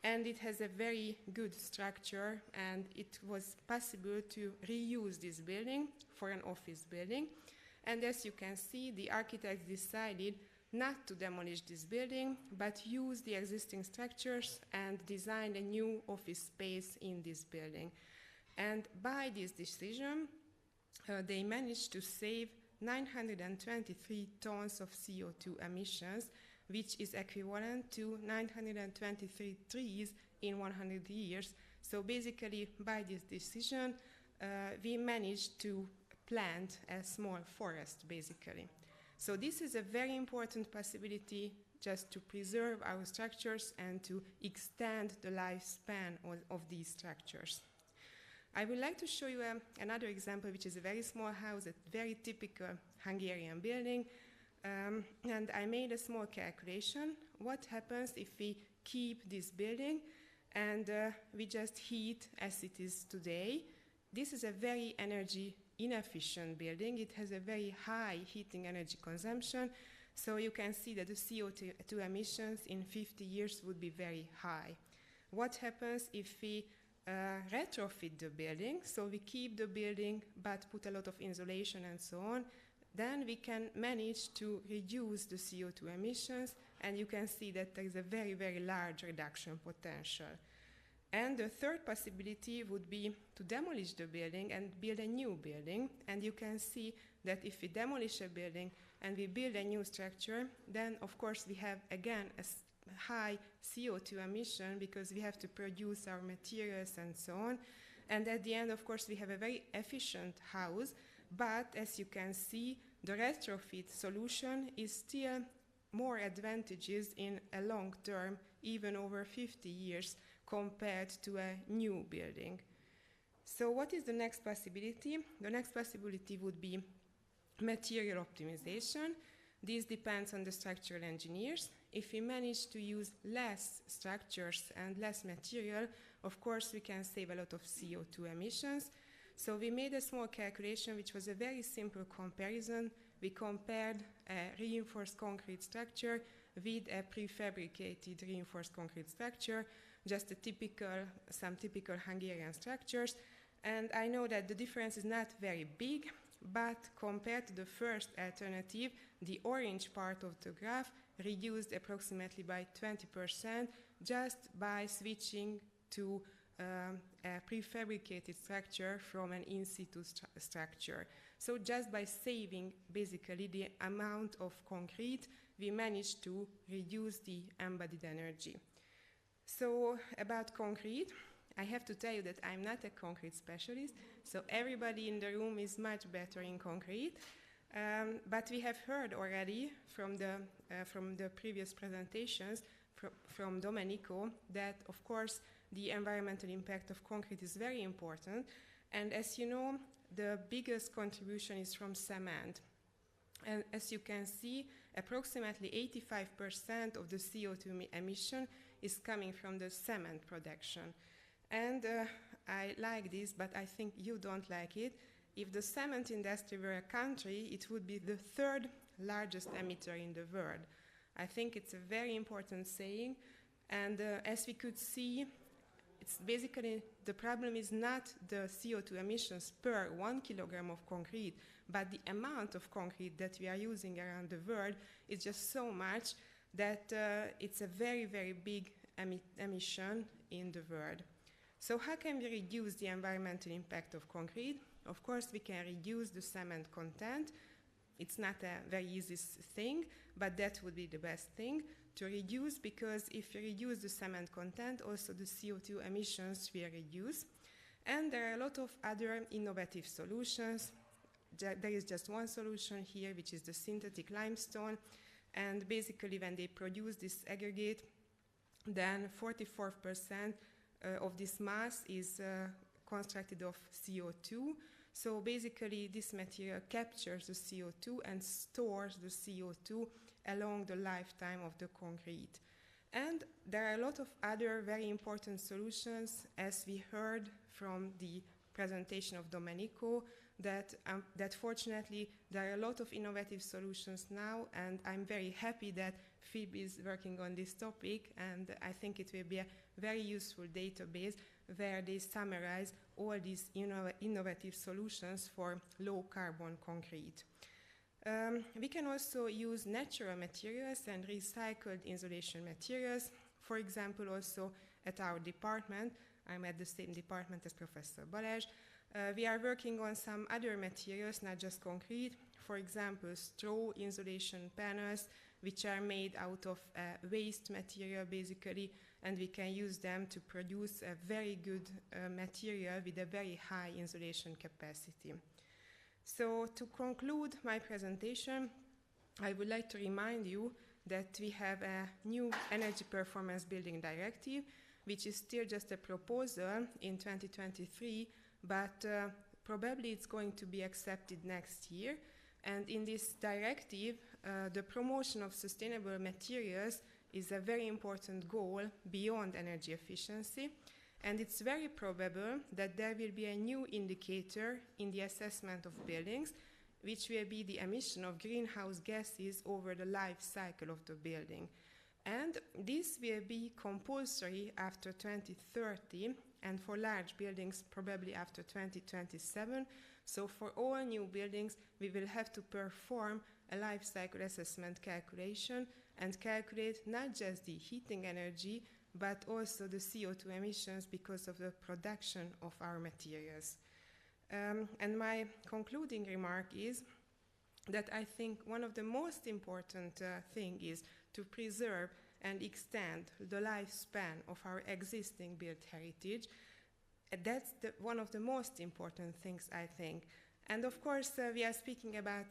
and it has a very good structure, and it was possible to reuse this building for an office building. And as you can see, the architects decided not to demolish this building, but use the existing structures and design a new office space in this building. And by this decision, they managed to save 923 tons of CO2 emissions, which is equivalent to 923 trees in 100 years. So basically, by this decision, we managed to plant a small forest, basically. So this is a very important possibility just to preserve our structures and to extend the lifespan of these structures. I would like to show you another example, which is a very small house, a very typical Hungarian building. And I made a small calculation. What happens if we keep this building and we just heat as it is today? This is a very energy inefficient building. It has a very high heating energy consumption. So you can see that the CO2 emissions in 50 years would be very high. What happens if we retrofit the building? So we keep the building but put a lot of insulation and so on. Then we can manage to reduce the CO2 emissions, and you can see that there is a very, very large reduction potential. And the third possibility would be to demolish the building and build a new building. And you can see that if we demolish a building and we build a new structure, then of course we have again a high CO2 emission because we have to produce our materials and so on. And at the end, of course, we have a very efficient house. But as you can see, the retrofit solution is still more advantageous in a long term, even over 50 years, compared to a new building. So what is the next possibility? The next possibility would be material optimization. This depends on the structural engineers. If we manage to use less structures and less material, of course we can save a lot of CO2 emissions. So we made a small calculation, which was a very simple comparison. We compared a reinforced concrete structure with a prefabricated reinforced concrete structure, just some typical Hungarian structures. And I know that the difference is not very big, but compared to the first alternative, the orange part of the graph reduced approximately by 20% just by switching to a prefabricated structure from an in-situ structure. So just by saving basically the amount of concrete, we managed to reduce the embodied energy. So about concrete, I have to tell you that I'm not a concrete specialist, so everybody in the room is much better in concrete. But we have heard already from the previous presentations from Domenico that, of course, the environmental impact of concrete is very important. And as you know, the biggest contribution is from cement. And as you can see, approximately 85% of the CO2 emission is coming from the cement production. And I like this, but I think you don't like it. If the cement industry were a country, it would be the third largest emitter in the world. I think it's a very important saying. And as we could see, it's basically the problem is not the CO2 emissions per 1 kilogram of concrete, but the amount of concrete that we are using around the world is just so much that it's a very, very big emission in the world. So how can we reduce the environmental impact of concrete? Of course, we can reduce the cement content. It's not a very easy thing, but that would be the best thing to reduce, because if you reduce the cement content, also the CO2 emissions will reduce. And there are a lot of other innovative solutions. There is just one solution here, which is the synthetic limestone. And basically, when they produce this aggregate, then 44% of this mass is constructed of CO2. So basically, this material captures the CO2 and stores the CO2 along the lifetime of the concrete. And there are a lot of other very important solutions, as we heard from the presentation of Domenico, that fortunately there are a lot of innovative solutions now, and I'm very happy that FIB is working on this topic, and I think it will be a very useful database where they summarize all these innovative solutions for low carbon concrete. We can also use natural materials and recycled insulation materials. For example, also at our department, I'm at the same department as Professor Balázs, we are working on some other materials, not just concrete. For example, straw insulation panels, which are made out of waste material, basically, and we can use them to produce a very good material with a very high insulation capacity. So to conclude my presentation, I would like to remind you that we have a new Energy Performance Building Directive, which is still just a proposal in 2023, but probably it's going to be accepted next year. And in this directive, the promotion of sustainable materials is a very important goal beyond energy efficiency. And it's very probable that there will be a new indicator in the assessment of buildings, which will be the emission of greenhouse gases over the life cycle of the building. And this will be compulsory after 2030, and for large buildings probably after 2027. So for all new buildings, we will have to perform a life cycle assessment calculation and calculate not just the heating energy, but also the CO2 emissions because of the production of our materials. And my concluding remark is that I think one of the most important things is to preserve and extend the lifespan of our existing built heritage. That's one of the most important things, I think. And of course, we are speaking about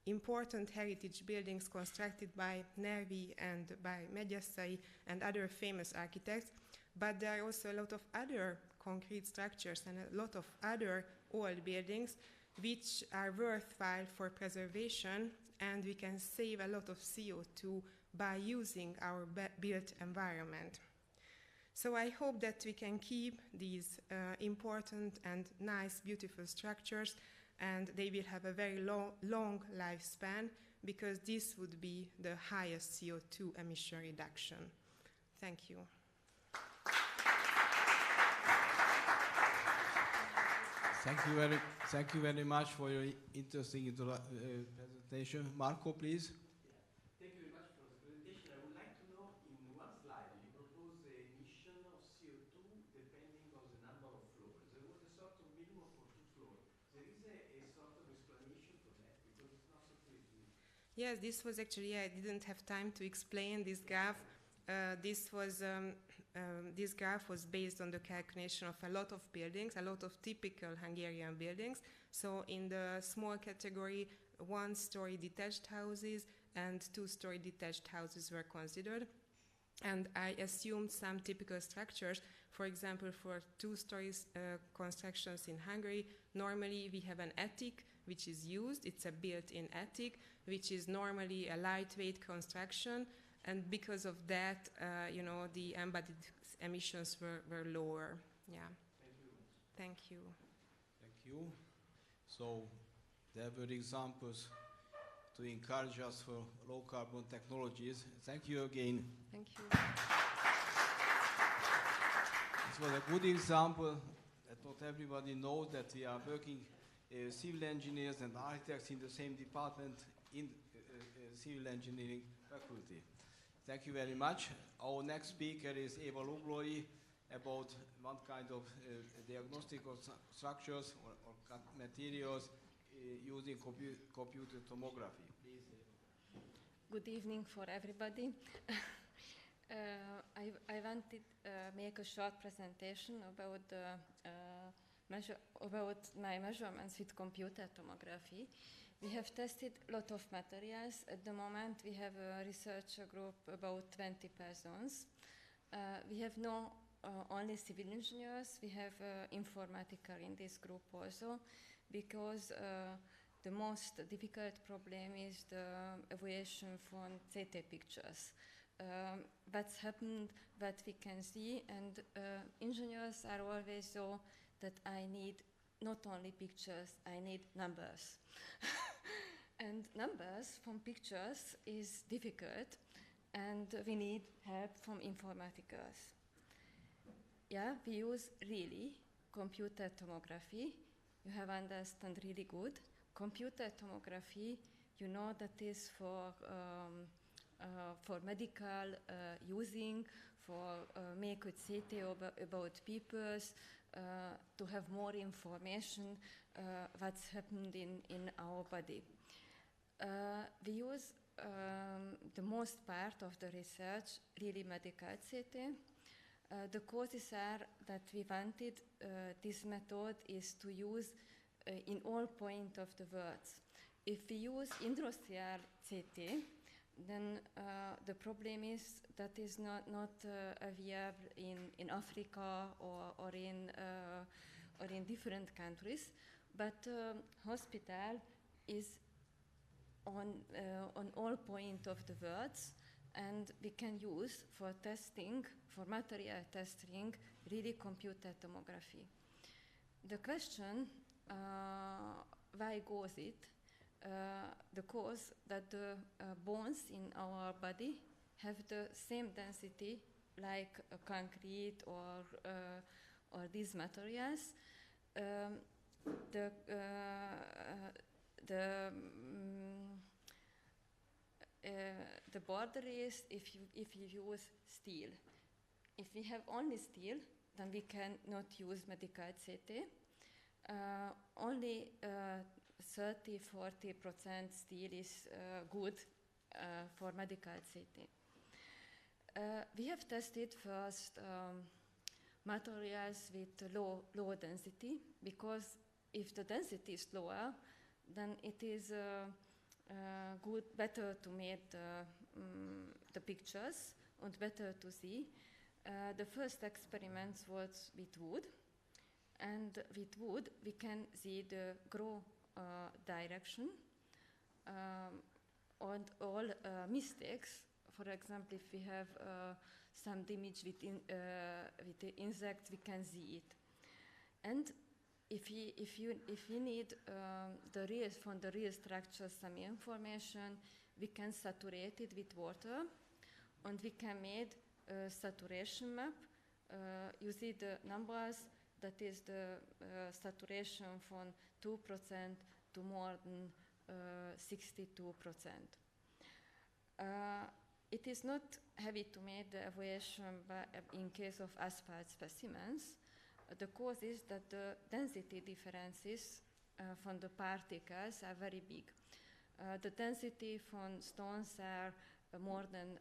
important heritage buildings constructed by Nervi and by Megyeszai and other famous architects, but there are also a lot of other concrete structures and a lot of other old buildings which are worthwhile for preservation, and we can save a lot of CO2 by using our built environment. So I hope that we can keep these important and nice, beautiful structures, and they will have a very long lifespan, because this would be the highest CO2 emission reduction. Thank you. Thank you very much for your interesting presentation. Marco, please. Thank you very much for the presentation. I would like to know, in one slide, you propose the emission of CO2 depending on the number of floors. There was a sort of minimum for 2 floors. There is a sort of explanation for that, because it's not so clear to me. Yes, this was actually, I didn't have time to explain this graph. This graph was based on the calculation of a lot of buildings, a lot of typical Hungarian buildings. So in the small category, 1-story detached houses and 2-story detached houses were considered. And I assumed some typical structures. For example, for two-story constructions in Hungary, normally we have an attic which is used. It's a built-in attic, which is normally a lightweight construction. And because of that, the embodied emissions were lower. Yeah. Thank you. Thank you. Thank you. So there were examples to encourage us for low carbon technologies. Thank you again. Thank you. It was a good example that not everybody knows that we are working civil engineers and architects in the same department in civil engineering faculty. Thank you very much. Our next speaker is Eva Luglói about one kind of diagnostic of structures or materials using computer tomography. Please. Good evening for everybody. I wanted to make a short presentation about about my measurements with computer tomography. We have tested a lot of materials. At the moment, we have a research group about 20 persons. We have no only civil engineers. We have informatics in this group also, because the most difficult problem is the evaluation from CT pictures. What's happened, what we can see, and engineers are always so that I need not only pictures, I need numbers. And numbers from pictures is difficult, and we need help from informatikers. Yeah, we use really computer tomography. You have understand really good. Computer tomography, you know that is for medical using, for make a CT about peoples, to have more information what's happened in our body. We use the most part of the research really medical CT. The causes are that we wanted this method is to use in all points of the world. If we use industrial CT, then the problem is that is not viable in Africa or in different countries, but hospital is on all points of the world, and we can use for testing, for material testing, really computer tomography. The question, why goes it? The cause that the bones in our body have the same density like concrete or these materials. The border is if you use steel. If we have only steel, then we cannot use medical CT. Only 30–40% steel is good for medical CT. We have tested first materials with low density, because if the density is lower, then it is better to make the pictures and better to see. The first experiments was with wood, and with wood we can see the grow direction and all mistakes. For example, if we have some damage with the insect, we can see it. And if you need from the real structure some information, we can saturate it with water, and we can make a saturation map. You see the numbers, that is the saturation from 2% to more than 62%. It is not heavy to make the evaluation in case of asphalt specimens. The cause is that the density differences from the particles are very big. The density from stones are more than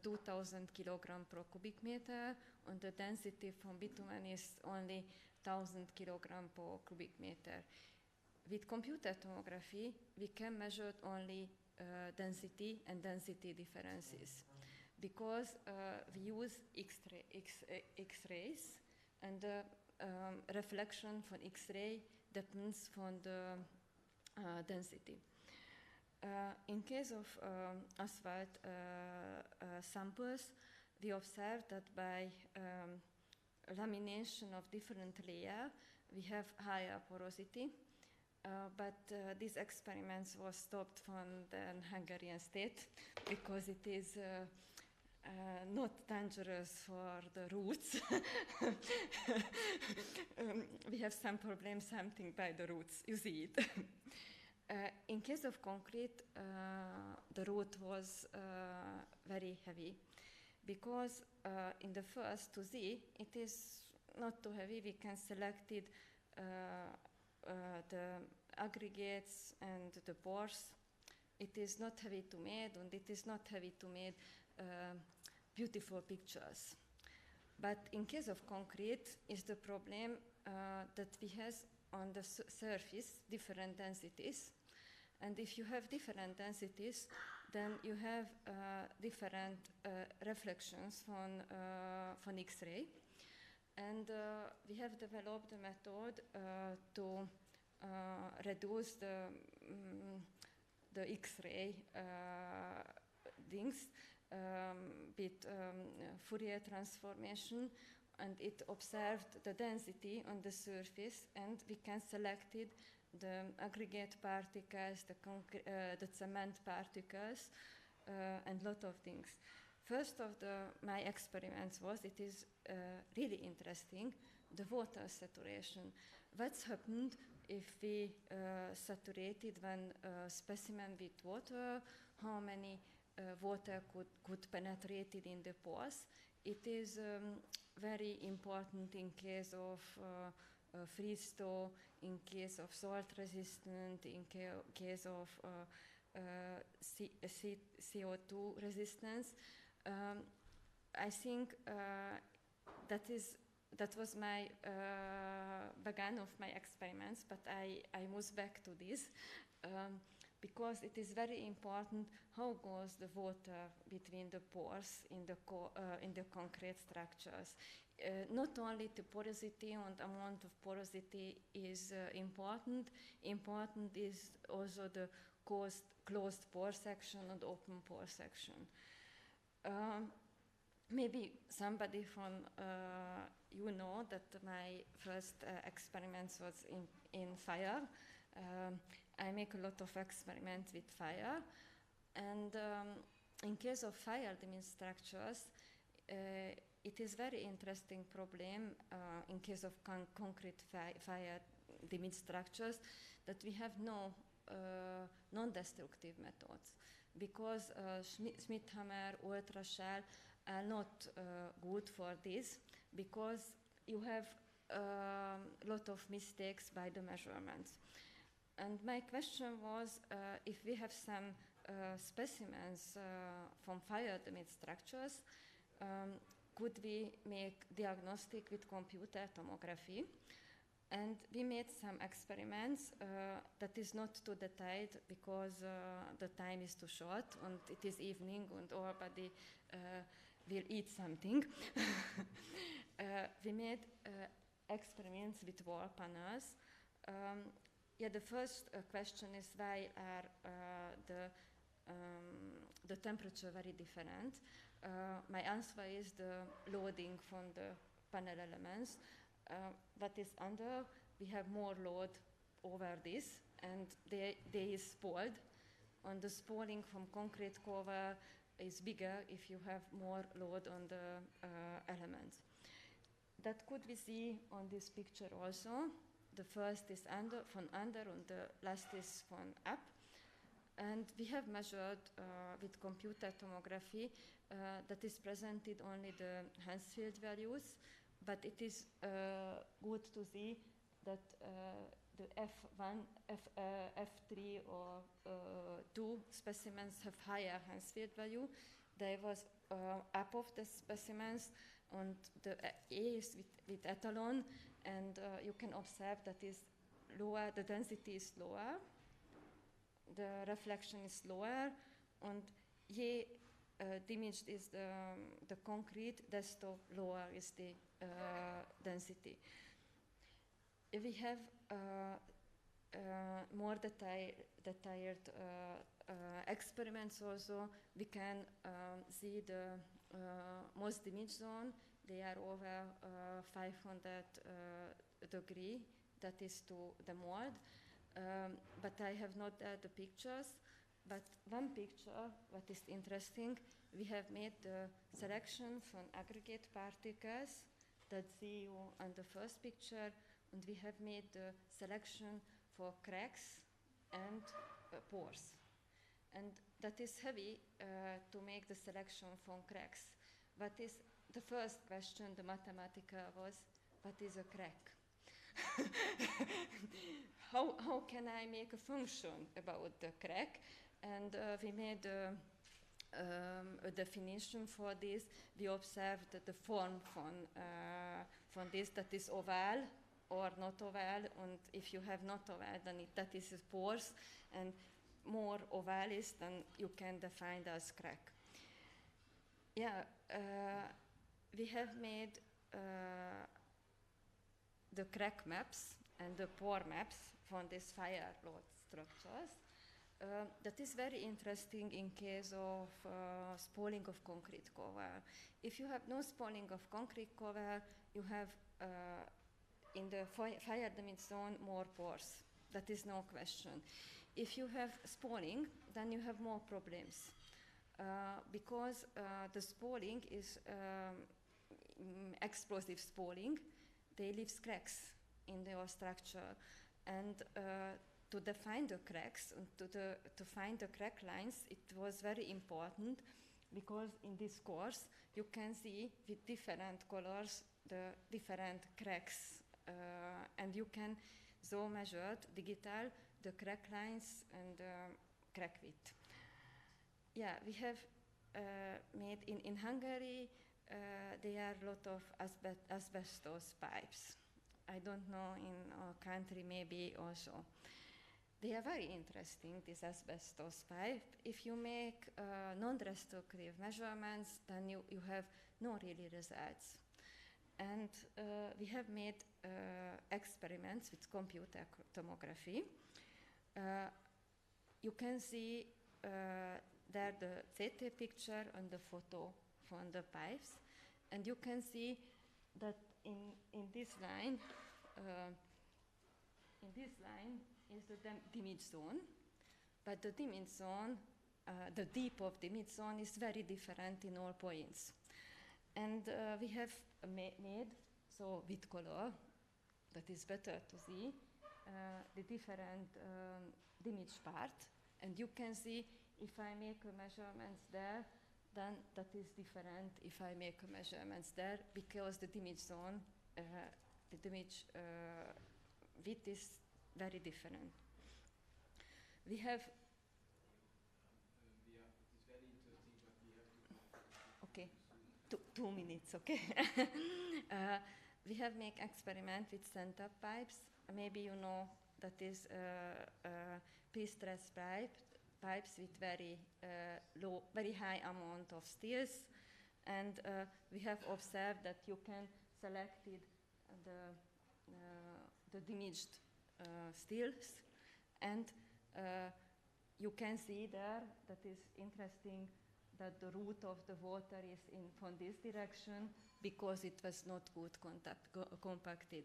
2,000 kilogram per cubic meter, and the density from bitumen is only 1,000 kilogram per cubic meter. With computer tomography, we can measure only density and density differences. because we use X-rays, and the reflection from X-ray depends on the density. In case of asphalt samples, we observed that by lamination of different layers, we have higher porosity. But these experiments were stopped from the Hungarian state because it is not dangerous for the roots. We have some problems hunting by the roots, you see it. In case of concrete, the root was very heavy because in the first to see, it is not too heavy. We can select it the aggregates and the pores. It is not heavy to make, and it is not heavy to make beautiful pictures. But in case of concrete, is the problem that we have on the surface different densities. And if you have different densities, then you have different reflections from X-ray. And we have developed a method to reduce the X-ray things with Fourier transformation, and it observed the density on the surface, and we can select it, the aggregate particles, the cement particles, and lot of things. First of my experiments was, it is really interesting, the water saturation. What's happened if we saturated one specimen with water, how many water could penetrate it in the pores? It is very important in case of freeze thaw, in case of salt resistant, in case of CO2 resistance. I think that was my beginning of my experiments, but I moved back to this because it is very important how goes the water between the pores in the concrete structures. Not only the porosity and amount of porosity is important. Important is also the closed pore section and open pore section. Maybe somebody from you know that my first experiments was in fire. I make a lot of experiments with fire, and in case of fire dimming structures, it is very interesting problem in case of concrete fire dimming structures that we have no non-destructive methods, because Schmidt-Hammer, ultrashell are not good for this, because you have a lot of mistakes by the measurements. And my question was, if we have some specimens from fire dimming structures, could we make diagnostic with computer tomography? And we made some experiments that is not too detailed because the time is too short and it is evening and everybody will eat something. We made experiments with wall panels. The first question is why are the temperature very different? My answer is the loading from the panel elements. What is under, we have more load over this, and they is spoiled. And the spoiling from concrete cover is bigger if you have more load on the elements. That could we see on this picture also. The first is from under, and the last is from up. And we have measured with computer tomography that is presented only the Hansfield values, but it is good to see that the F1, F3 or 2 specimens have higher Hansfield value. There was up of the specimens, and the A is with ethanol, and you can observe that is lower, the density is lower, the reflection is lower, and the image is the concrete, desto lower is the density. If we have more detailed experiments also, we can see the most image zone. They are over 500 degree, that is to the mold. But I have not the pictures. But one picture, what is interesting, we have made the selection from aggregate particles that see you on the first picture, and we have made the selection for cracks and pores. And that is heavy to make the selection from cracks. What is the first question, the mathematical was, what is a crack? How can I make a function about the crack? And we made a definition for this. We observed the form from this, that is oval or not oval, and if you have not oval, then that is pores, and more ovalis, then you can define as crack. Yeah, we have made the crack maps and the pore maps from these fire load structures. That is very interesting in case of spalling of concrete cover. If you have no spalling of concrete cover, you have in the fire damage zone more pores. That is no question. If you have spalling, then you have more problems. Because the spalling is explosive spalling, they leave cracks in your structure. And to define the cracks and to find the crack lines, it was very important, because in this course you can see with different colors the different cracks, and you can so measure digital the crack lines and crack width. Yeah, we have made in Hungary, there are a lot of asbestos pipes. I don't know, in our country maybe also. They are very interesting, this asbestos pipe. If you make non-destructive measurements, then you have no really results. And we have made experiments with computer tomography. You can see there the CT picture and the photo from the pipes, and you can see that in this line is the damage zone, but the damage zone, the deep of the damage zone is very different in all points. And we have made, so with color, that is better to see, the different damage part, and you can see if I make a measurements there, then that is different if I make a measurements there, because the damage zone, the damage width is very different. We have. It is very interesting, but we have to. Okay, 2 minutes. Okay. We have made experiment with center pipes. Maybe you know that is pre-stressed pipes with very low, very high amount of steels, and we have observed that you can select the damaged steels, and you can see there, that is interesting, that the root of the water is from this direction, because it was not good compacted.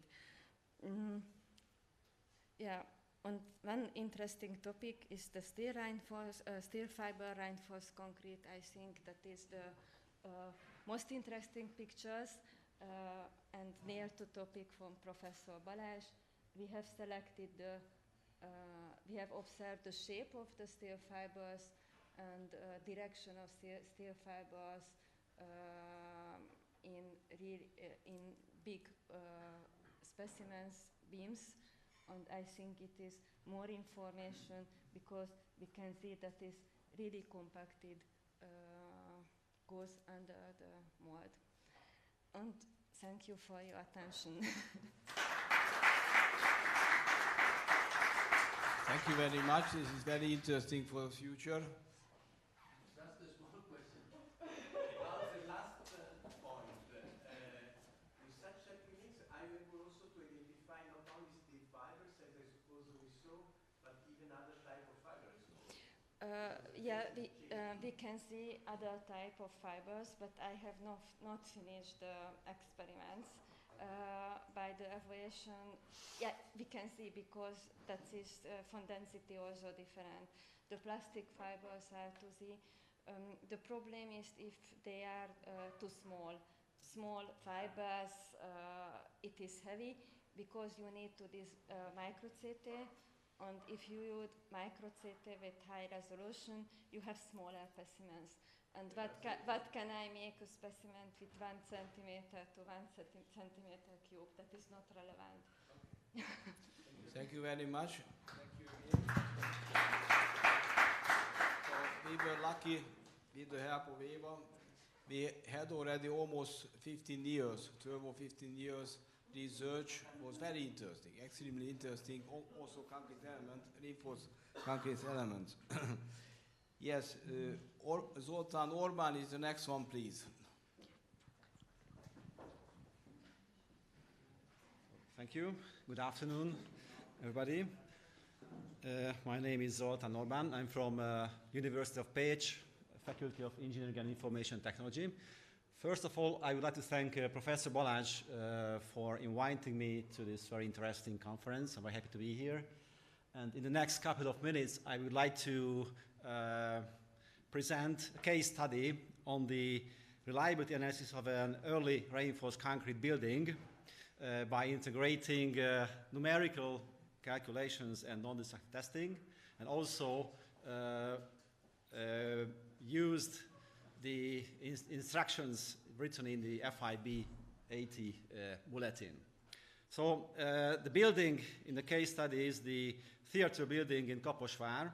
Yeah, and one interesting topic is the steel fiber reinforced concrete. I think that is the most interesting pictures, and near to topic from Professor Balázs. We have selected we have observed the shape of the steel fibers and direction of steel fibers in big specimens, beams, and I think it is more information, because we can see that is really compacted, goes under the mold. And thank you for your attention. Thank you very much. This is very interesting for the future. Just a small question. Yeah, we can see other type of fibers, but I have not finished the experiments. By the evaluation, yeah, we can see because that is from density also different. The plastic fibers are to see. The problem is if they are too small. Small fibers, it is heavy because you need to this micro CT. And if you use micro CT with high resolution, you have smaller specimens. And what can I make a specimen with 1 centimeter to 1 centimeter cube? That is not relevant. Thank you very much. Thank you. So we were lucky with the help of Eva. We had already almost 15 years, 12 or 15 years. Research was very interesting, extremely interesting. Also concrete element, reinforced concrete elements. Yes, Zoltán Orbán is the next one, please. Thank you. Good afternoon, everybody. My name is Zoltán Orbán. I'm from University of Pécs, Faculty of Engineering and Information Technology. First of all, I would like to thank Professor Balázs for inviting me to this very interesting conference. I'm very happy to be here. And in the next couple of minutes, I would like to present a case study on the reliability analysis of an early reinforced concrete building by integrating numerical calculations and non-destructive testing, and also used the instructions written in the FIB 80 bulletin. So the building in the case study is the theater building in Kaposvár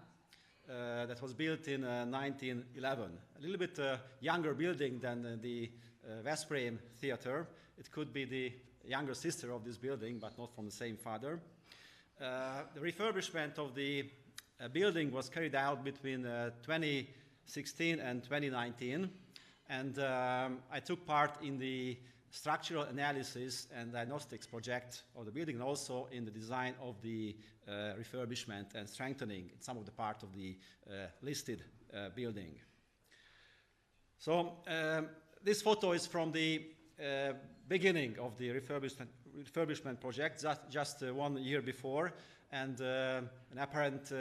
that was built in 1911. A little bit younger building than the Veszprém Theater. It could be the younger sister of this building, but not from the same father. The refurbishment of the building was carried out between 2016 and 2019, and I took part in the structural analysis and diagnostics project of the building, and also in the design of the refurbishment and strengthening in some of the part of the listed building. So this photo is from the beginning of the refurbishment project, just 1 year before, and an apparent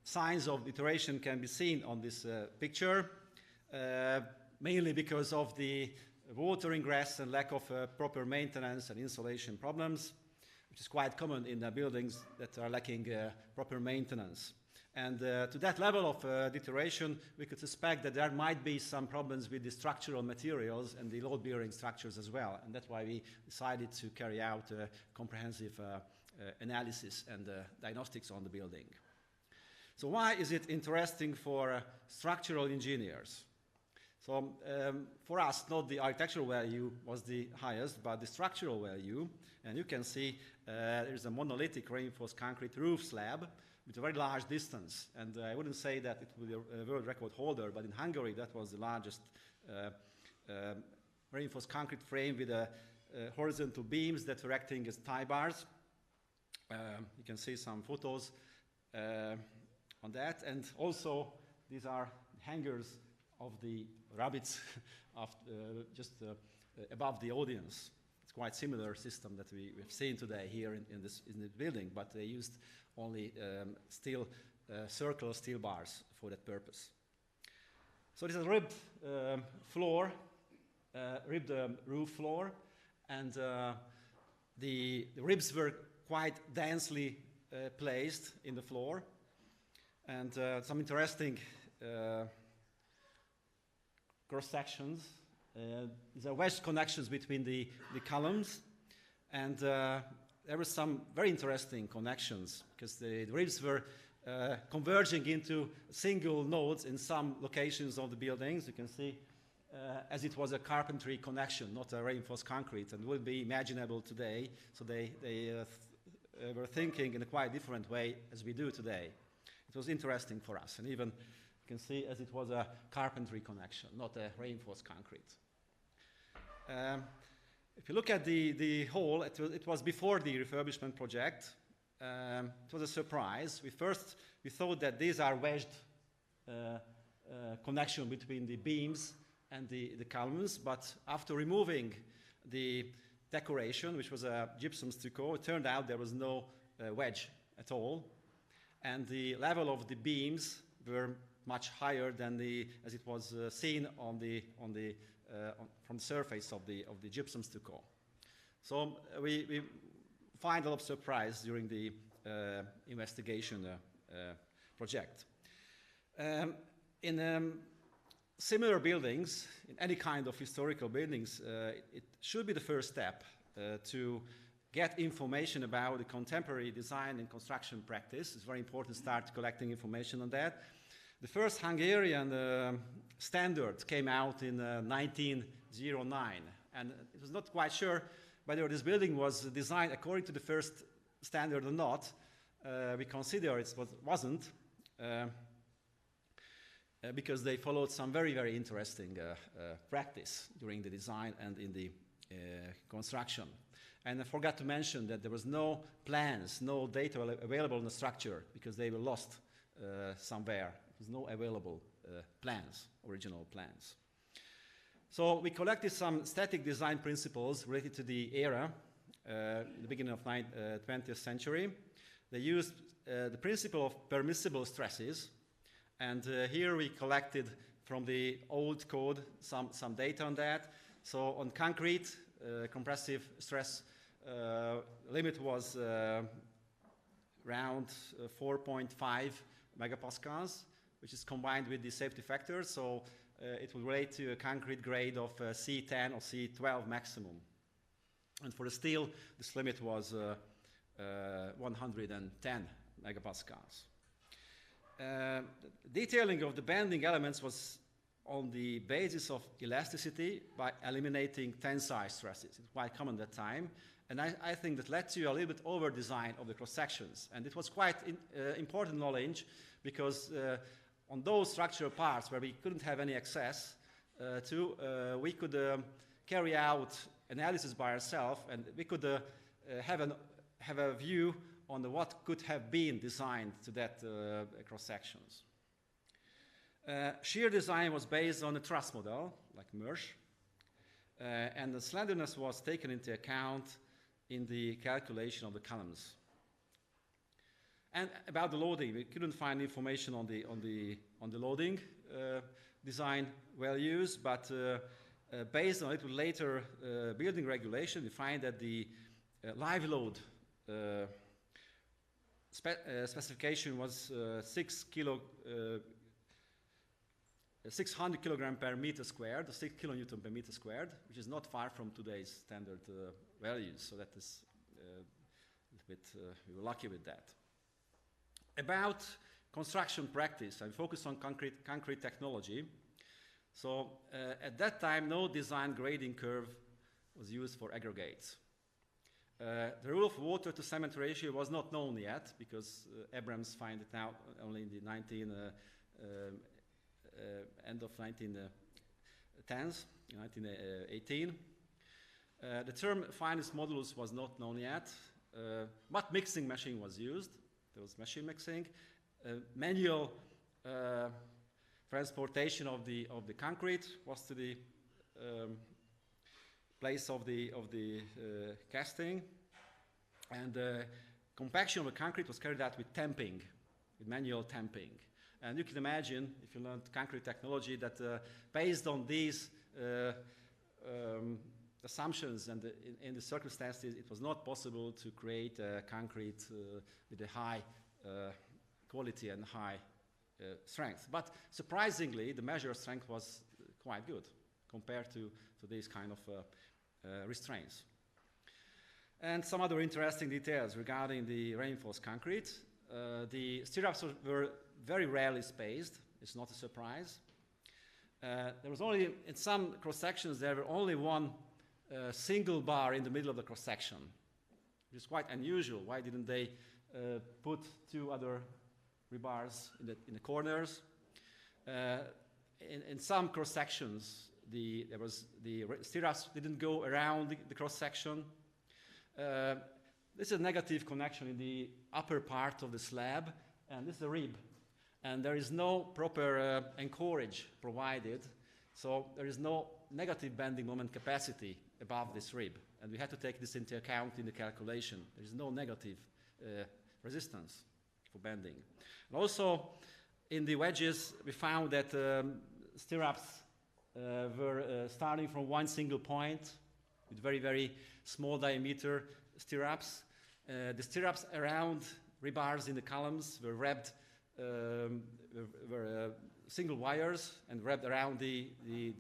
signs of deterioration can be seen on this picture, mainly because of the water ingress and lack of proper maintenance and insulation problems, which is quite common in buildings that are lacking proper maintenance. And to that level of deterioration, we could suspect that there might be some problems with the structural materials and the load-bearing structures as well. And that's why we decided to carry out a comprehensive analysis and diagnostics on the building. So why is it interesting for structural engineers? So for us, not the architectural value was the highest, but the structural value. And you can see there's a monolithic reinforced concrete roof slab with a very large distance. And I wouldn't say that it will be a world record holder, but in Hungary, that was the largest reinforced concrete frame with horizontal beams that were acting as tie bars. You can see some photos on that. And also, these are hangers of the rabbits just above the audience. It's quite similar system that we've seen today here in the building, but they used only circular steel bars for that purpose. So this is a ribbed floor, ribbed roof floor, and the ribs were quite densely placed in the floor, and some interesting cross sections. There are wedge connections between the columns, and there were some very interesting connections because the ribs were converging into single nodes in some locations of the buildings. You can see as it was a carpentry connection, not a reinforced concrete, and would be imaginable today. So they were thinking in a quite different way as we do today. It was interesting for us, and even you can see as it was a carpentry connection, not a reinforced concrete. If you look at the whole, it was before the refurbishment project. It was a surprise. We thought that these are wedged connection between the beams and the columns, but after removing the decoration, which was a gypsum stucco, it turned out there was no wedge at all, and the level of the beams were much higher than as it was seen from the surface of the gypsum stucco. So we find a lot of surprise during the investigation project. In similar buildings, in any kind of historical buildings, it should be the first step to get information about the contemporary design and construction practice. It's very important to start collecting information on that. The first Hungarian standard came out in 1909, and it was not quite sure whether this building was designed according to the first standard or not. We consider it wasn't, because they followed some very, very interesting practice during the design and in the construction. And I forgot to mention that there was no plans, no data available in the structure, because they were lost somewhere. There was no available plans, original plans. So we collected some static design principles related to the era, the beginning of 20th century. They used the principle of permissible stresses, and here we collected from the old code some data on that. So on concrete, compressive stress limit was around 4.5 megapascals, which is combined with the safety factor. So it will relate to a concrete grade of C10 or C12 maximum. And for the steel, this limit was 110 megapascals. Detailing of the bending elements was on the basis of elasticity by eliminating tensile stresses. It's quite common at that time. And I think that led to a little bit over-design of the cross-sections. And it was quite important knowledge, because on those structural parts where we couldn't have any access to, we could carry out analysis by ourselves, and we could have a view on what could have been designed to that cross-sections. Shear design was based on a truss model, like Mersch, and the slenderness was taken into account in the calculation of the columns. And about the loading, we couldn't find information on the loading design values, but based on it with later building regulation, we find that the live load specification was 600 kilogram per meter squared, 6 kilonewton per meter squared, which is not far from today's standard values. So that is a little bit, we were lucky with that. About construction practice, I focused on concrete technology. So at that time, no design grading curve was used for aggregates. The rule of water to cement ratio was not known yet, because Abrams found it out only in the end of 1910s, 1918. The term finest modulus was not known yet, but mixing machine was used. There was machine mixing, manual transportation of the concrete was to the place of the casting, and compaction of the concrete was carried out with tamping, with manual tamping. And you can imagine, if you learned concrete technology, that based on these assumptions and in the circumstances, it was not possible to create concrete with a high quality and high strength. But surprisingly, the measure of strength was quite good compared to these kind of restraints. And some other interesting details regarding the reinforced concrete. The stirrups were very rarely spaced. It's not a surprise. There was only, in some cross-sections, there were only one single bar in the middle of the cross-section, which is quite unusual. Why didn't they put two other rebars in the corners? In some cross-sections, the stirrups didn't go around the cross-section. This is a negative connection in the upper part of the slab, and this is a rib. and there is no proper anchorage provided, so there is no negative bending moment capacity above this rib, and we had to take this into account in the calculation. There is no negative resistance for bending. And also, in the wedges, we found that stirrups were starting from one single point with very, very small diameter stirrups. The stirrups around rebars in the columns were wrapped, single wires and wrapped around the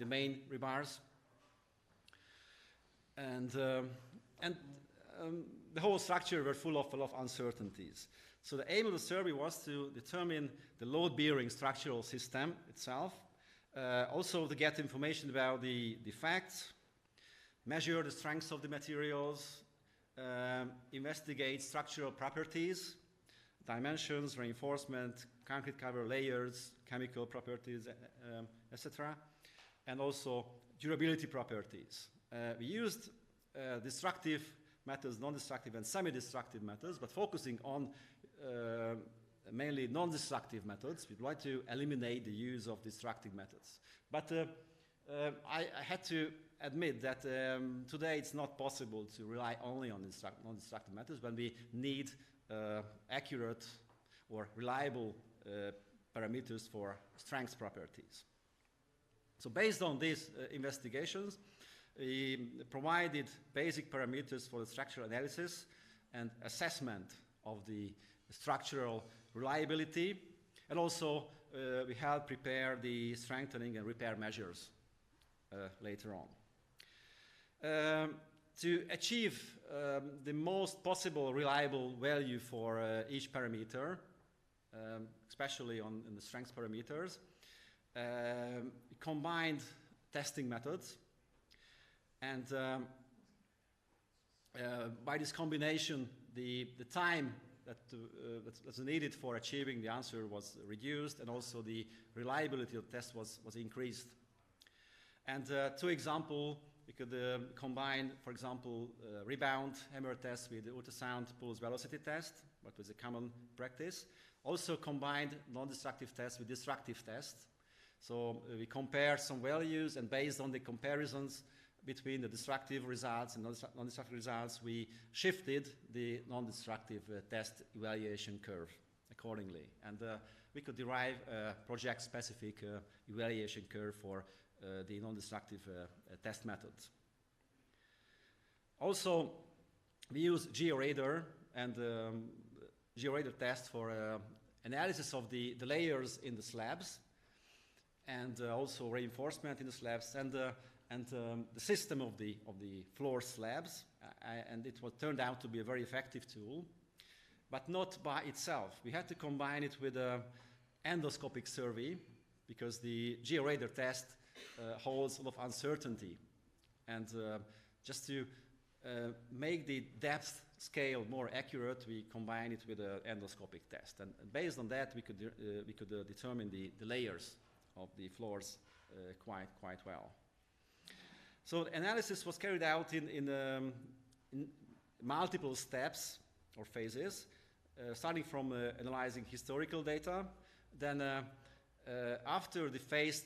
main rebars. And the whole structure were full of uncertainties. So the aim of the survey was to determine the load-bearing structural system itself, also to get information about the facts, measure the strengths of the materials, investigate structural properties, dimensions, reinforcement, concrete cover layers, chemical properties, etc., and also durability properties. We used destructive methods, non-destructive and semi-destructive methods, but focusing on mainly non-destructive methods. We'd like to eliminate the use of destructive methods. But I had to admit that today it's not possible to rely only on non-destructive methods when we need accurate or reliable parameters for strength properties. So based on these investigations, we provided basic parameters for the structural analysis and assessment of the structural reliability, and also we helped prepare the strengthening and repair measures later on. To achieve the most possible reliable value for each parameter, especially in the strength parameters, we combined testing methods, and by this combination the time that's needed for achieving the answer was reduced, and also the reliability of the test was increased. And two examples, we could combine, for example, rebound hammer test with the ultrasound pulse velocity test, what was a common practice. Also combined non-destructive tests with destructive tests. So we compared some values, and based on the comparisons between the destructive results and non-destructive results, we shifted the non-destructive test evaluation curve accordingly. And we could derive a project-specific evaluation curve for the non-destructive test methods. Also, we use GeoRadar and GeoRadar test for analysis of the layers in the slabs, and also reinforcement in the slabs, and the system of the floor slabs, and it turned out to be a very effective tool, but not by itself. We had to combine it with an endoscopic survey, because the GeoRadar test holds a lot of uncertainty, and just to make the depth scale more accurate, we combine it with an endoscopic test, and based on that we could determine the layers of the floors quite well. So the analysis was carried out in multiple steps or phases, starting from analyzing historical data. Then after the phase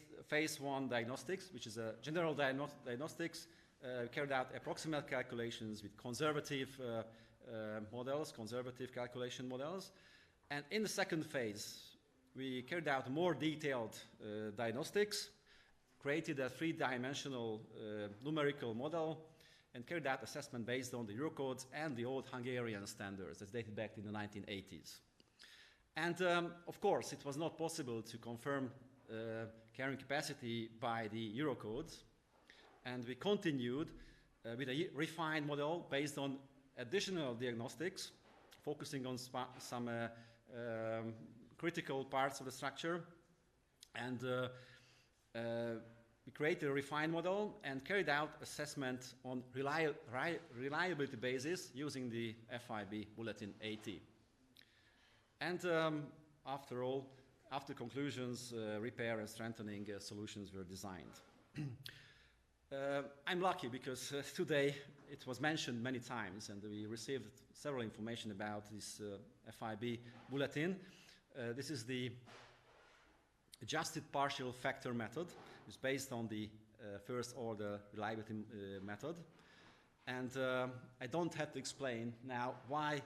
1 diagnostics, which is a general diagnostics, carried out approximate calculations with conservative models, conservative calculation models. And in the second phase, we carried out more detailed diagnostics, created a three-dimensional numerical model, and carried out assessment based on the Eurocodes and the old Hungarian standards that dated back in the 1980s. And of course, it was not possible to confirm carrying capacity by the Eurocodes, and we continued with a refined model based on additional diagnostics, focusing on some critical parts of the structure, and we created a refined model and carried out assessment on reliability basis using the FIB Bulletin 80. And after conclusions, repair and strengthening solutions were designed. I'm lucky because today it was mentioned many times, and we received several information about this FIB Bulletin. This is the adjusted partial factor method, which is based on the first order reliability method. And I don't have to explain now why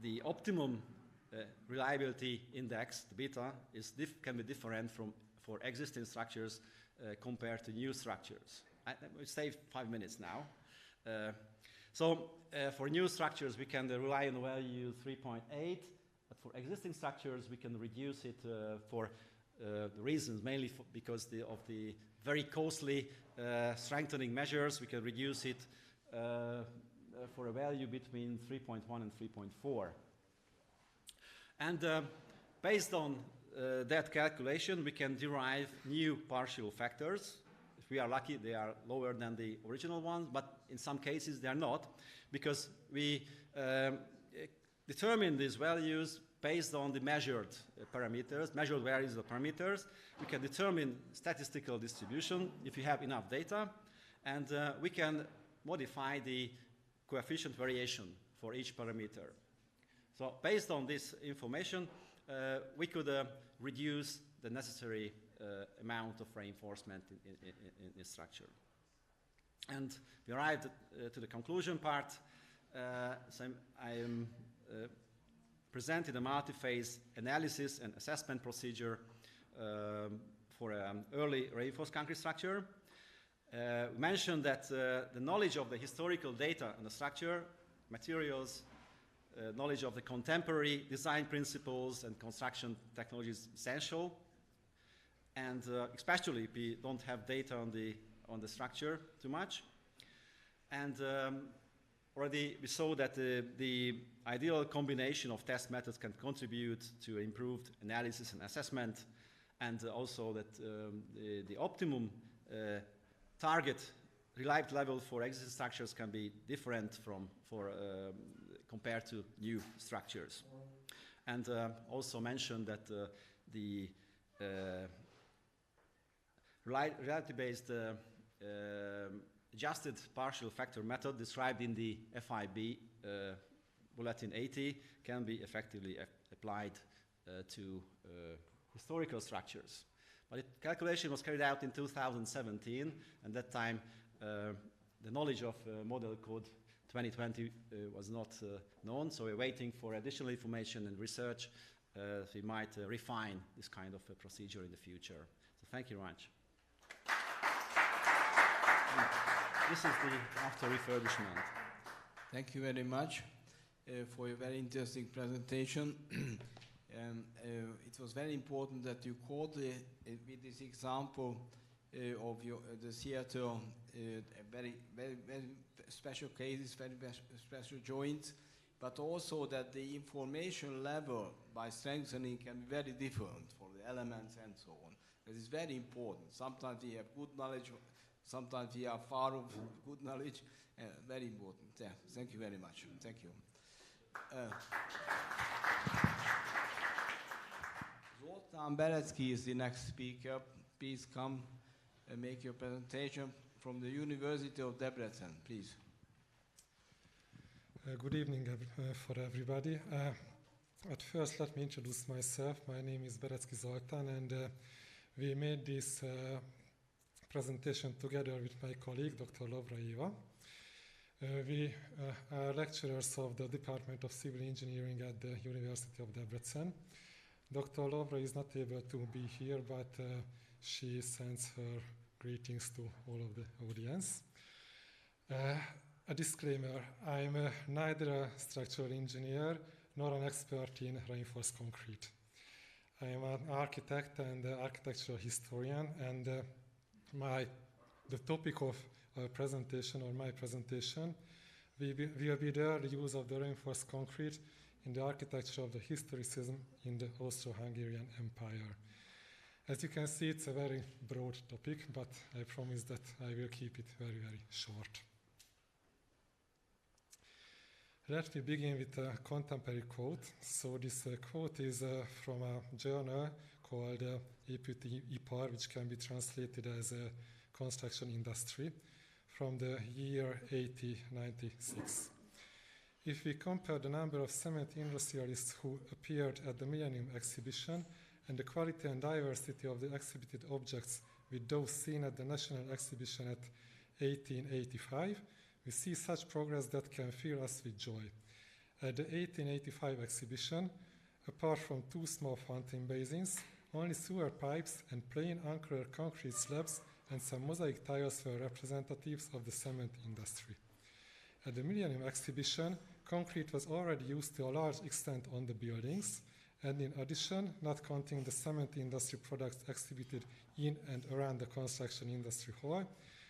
the optimum reliability index, the beta, can be different for existing structures compared to new structures. We'll save 5 minutes now. So for new structures, we can rely on the value 3.8, but for existing structures, we can reduce it for the reasons, mainly because of the very costly strengthening measures. We can reduce it for a value between 3.1 and 3.4. And based on that calculation, we can derive new partial factors. If we are lucky, they are lower than the original ones, but in some cases they are not, because we determine these values based on the measured parameters, measured values of parameters. We can determine statistical distribution if you have enough data, and we can modify the coefficient variation for each parameter. So based on this information, we could reduce the necessary amount of reinforcement in the structure. And we arrived to the conclusion part. So I am presented a multi-phase analysis and assessment procedure for an early reinforced concrete structure. We mentioned that the knowledge of the historical data on the structure, materials, knowledge of the contemporary design principles and construction technology is essential. And especially if we don't have data on the structure too much. And already we saw that the ideal combination of test methods can contribute to improved analysis and assessment, and also that the optimum target reliability level for existing structures can be different compared to new structures. And also mentioned that the reality-based adjusted partial factor method described in the FIB Bulletin 80 can be effectively applied to historical structures. But the calculation was carried out in 2017, and that time the knowledge of model code 2020 was not known, so we're waiting for additional information and research. So we might refine this kind of a procedure in the future. So thank you very much. This is the after refurbishment. Thank you very much for your very interesting presentation. It was very important that you caught with this example of the theater, very special cases, very special joints, but also that the information level by strengthening can be very different for the elements and so on. That is very important. Sometimes we have good knowledge, sometimes we are far of good knowledge. Very important. Yeah, thank you very much. Thank you. Zoltán Berecki is the next speaker. Please come and make your presentation from the University of Debrecen, please. Good evening for everybody. At first, let me introduce myself. My name is Berecki Zoltán, and we made this presentation together with my colleague, Dr. Lovra Eva. We are lecturers of the Department of Civil Engineering at the University of Debrecen. Dr. Lovra is not able to be here, but she sends her greetings to all of the audience. A disclaimer, I'm neither a structural engineer nor an expert in reinforced concrete. I am an architect and architectural historian, and the topic of our presentation, or my presentation, will be the use of the reinforced concrete in the architecture of the historicism in the Austro-Hungarian Empire. As you can see, it's a very broad topic, but I promise that I will keep it very, very short. Let me begin with a contemporary quote. So this quote is from a journal called Építőipar, which can be translated as a construction industry, from the year 1896. If we compare the number of cement industrialists who appeared at the Millennium Exhibition and the quality and diversity of the exhibited objects with those seen at the National Exhibition at 1885, we see such progress that can fill us with joy. At the 1885 exhibition, apart from 2 small fountain basins, only sewer pipes and plain uncolored concrete slabs and some mosaic tiles were representatives of the cement industry. At the Millennium Exhibition, concrete was already used to a large extent on the buildings, and in addition, not counting the cement industry products exhibited in and around the construction industry hall,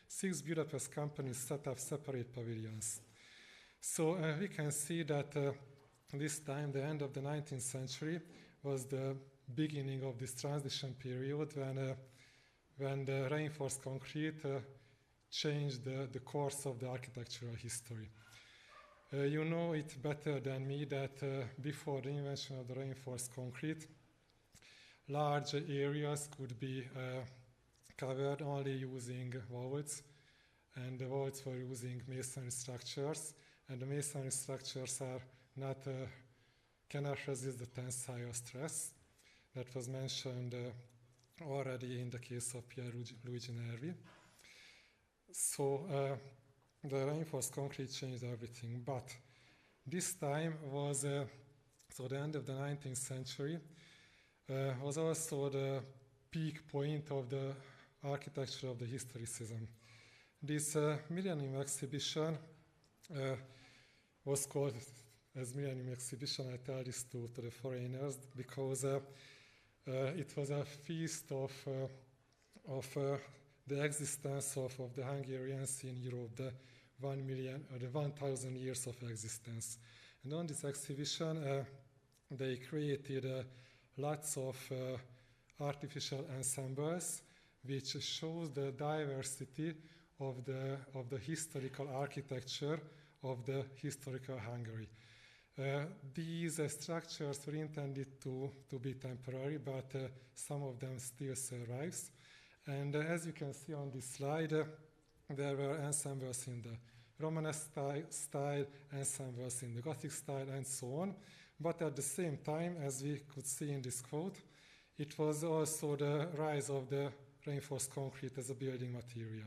6 Budapest companies set up separate pavilions. So we can see that this time, the end of the 19th century, was the beginning of this transition period when the reinforced concrete changed the course of the architectural history. You know it better than me that before the invention of the reinforced concrete, large areas could be covered only using vaults, and the vaults were using masonry structures, and the masonry structures cannot resist the tensile stress that was mentioned already in the case of Pierluigi Nervi. So the reinforced concrete changed everything, but this time was, so the end of the 19th century, was also the peak point of the architecture of the historicism. This Millennium Exhibition was called as Millennium Exhibition. I tell this to the foreigners because it was a feast of the existence of the Hungarians in Europe, the 1,000 years of existence. And on this exhibition, they created lots of artificial ensembles, which shows the diversity of the historical architecture of the historical Hungary. These structures were intended to be temporary, but some of them still survives. And as you can see on this slide, there were ensembles in the Romanesque style, ensembles in the Gothic style, and so on. But at the same time, as we could see in this quote, it was also the rise of the reinforced concrete as a building material.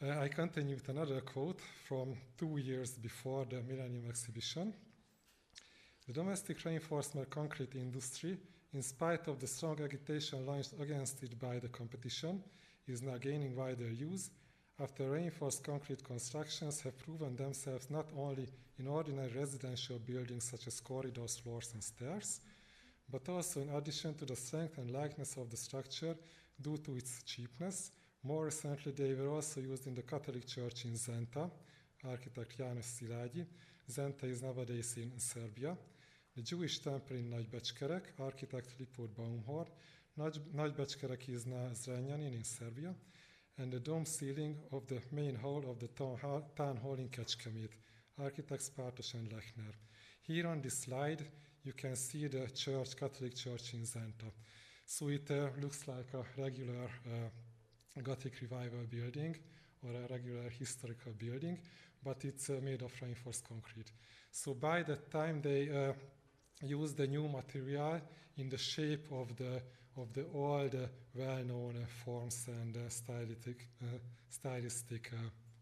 I continue with another quote from 2 years before the Millennium Exhibition. The domestic reinforcement concrete industry, in spite of the strong agitation launched against it by the competition, is now gaining wider use after reinforced concrete constructions have proven themselves not only in ordinary residential buildings such as corridors, floors, and stairs, but also in addition to the strength and likeness of the structure due to its cheapness. More recently, they were also used in the Catholic Church in Zenta, architect János Szilágyi. Zenta is nowadays in Serbia. The Jewish temple in Nagybecskerek, architect Lipót Baumhorn. Nagybecskerek is now Zrenjanin in Serbia. And the dome ceiling of the main hall of the town hall in Kecskemét, architects Pártos and Lechner. Here on this slide, you can see the church, Catholic Church in Zenta. So it looks like a regular Gothic revival building or a regular historical building, but it's made of reinforced concrete. So by that time they used the new material in the shape of the old well-known forms and stylistic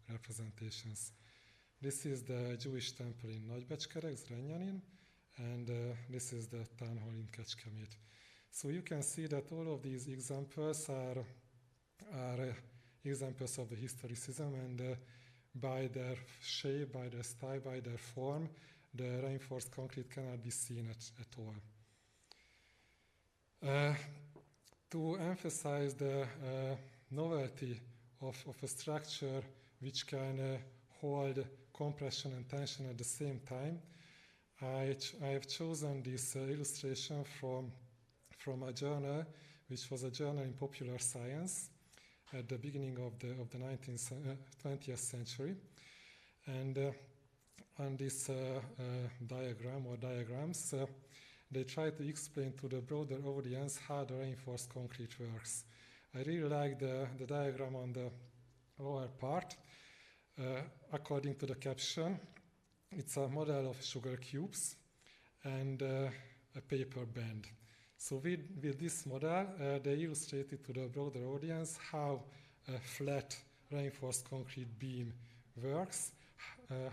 representations. This is the Jewish temple in Nagybecskerek, Zrenjanin, and this is the town hall in Kecskemét. So you can see that all of these examples are examples of the historicism, and by their shape, by their style, by their form, the reinforced concrete cannot be seen at all. To emphasize the novelty of a structure which can hold compression and tension at the same time, I have chosen this illustration from a journal, which was a journal in popular science at the beginning of the 20th century. And on this diagram or diagrams, they try to explain to the broader audience how the reinforced concrete works. I really like the diagram on the lower part. According to the caption, it's a model of sugar cubes and a paper band. So with this model, they illustrated to the broader audience how a flat reinforced concrete beam works,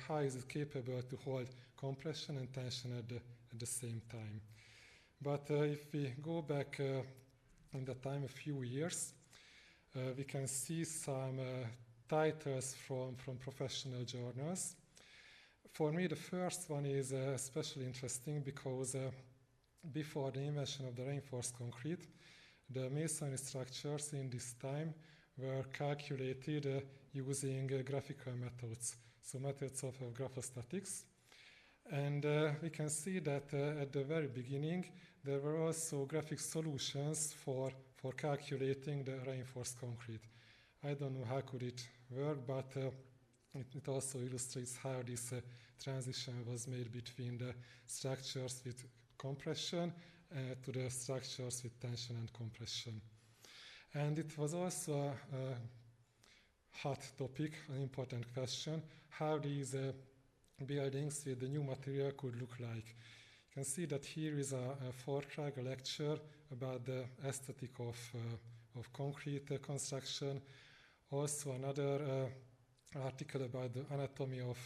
how is it capable to hold compression and tension at the same time. But if we go back in the time a few years, we can see some titles from professional journals. For me, the first one is especially interesting because before the invention of the reinforced concrete, the masonry structures in this time were calculated using graphical methods, so methods of graphostatics. And we can see that at the very beginning, there were also graphic solutions for calculating the reinforced concrete. I don't know how could it work, but it also illustrates how this transition was made between the structures with compression to the structures with tension and compression. And it was also a hot topic, an important question, how these buildings with the new material could look like. You can see that here is a vortrag, a lecture about the aesthetic of concrete construction. Also another article about the anatomy of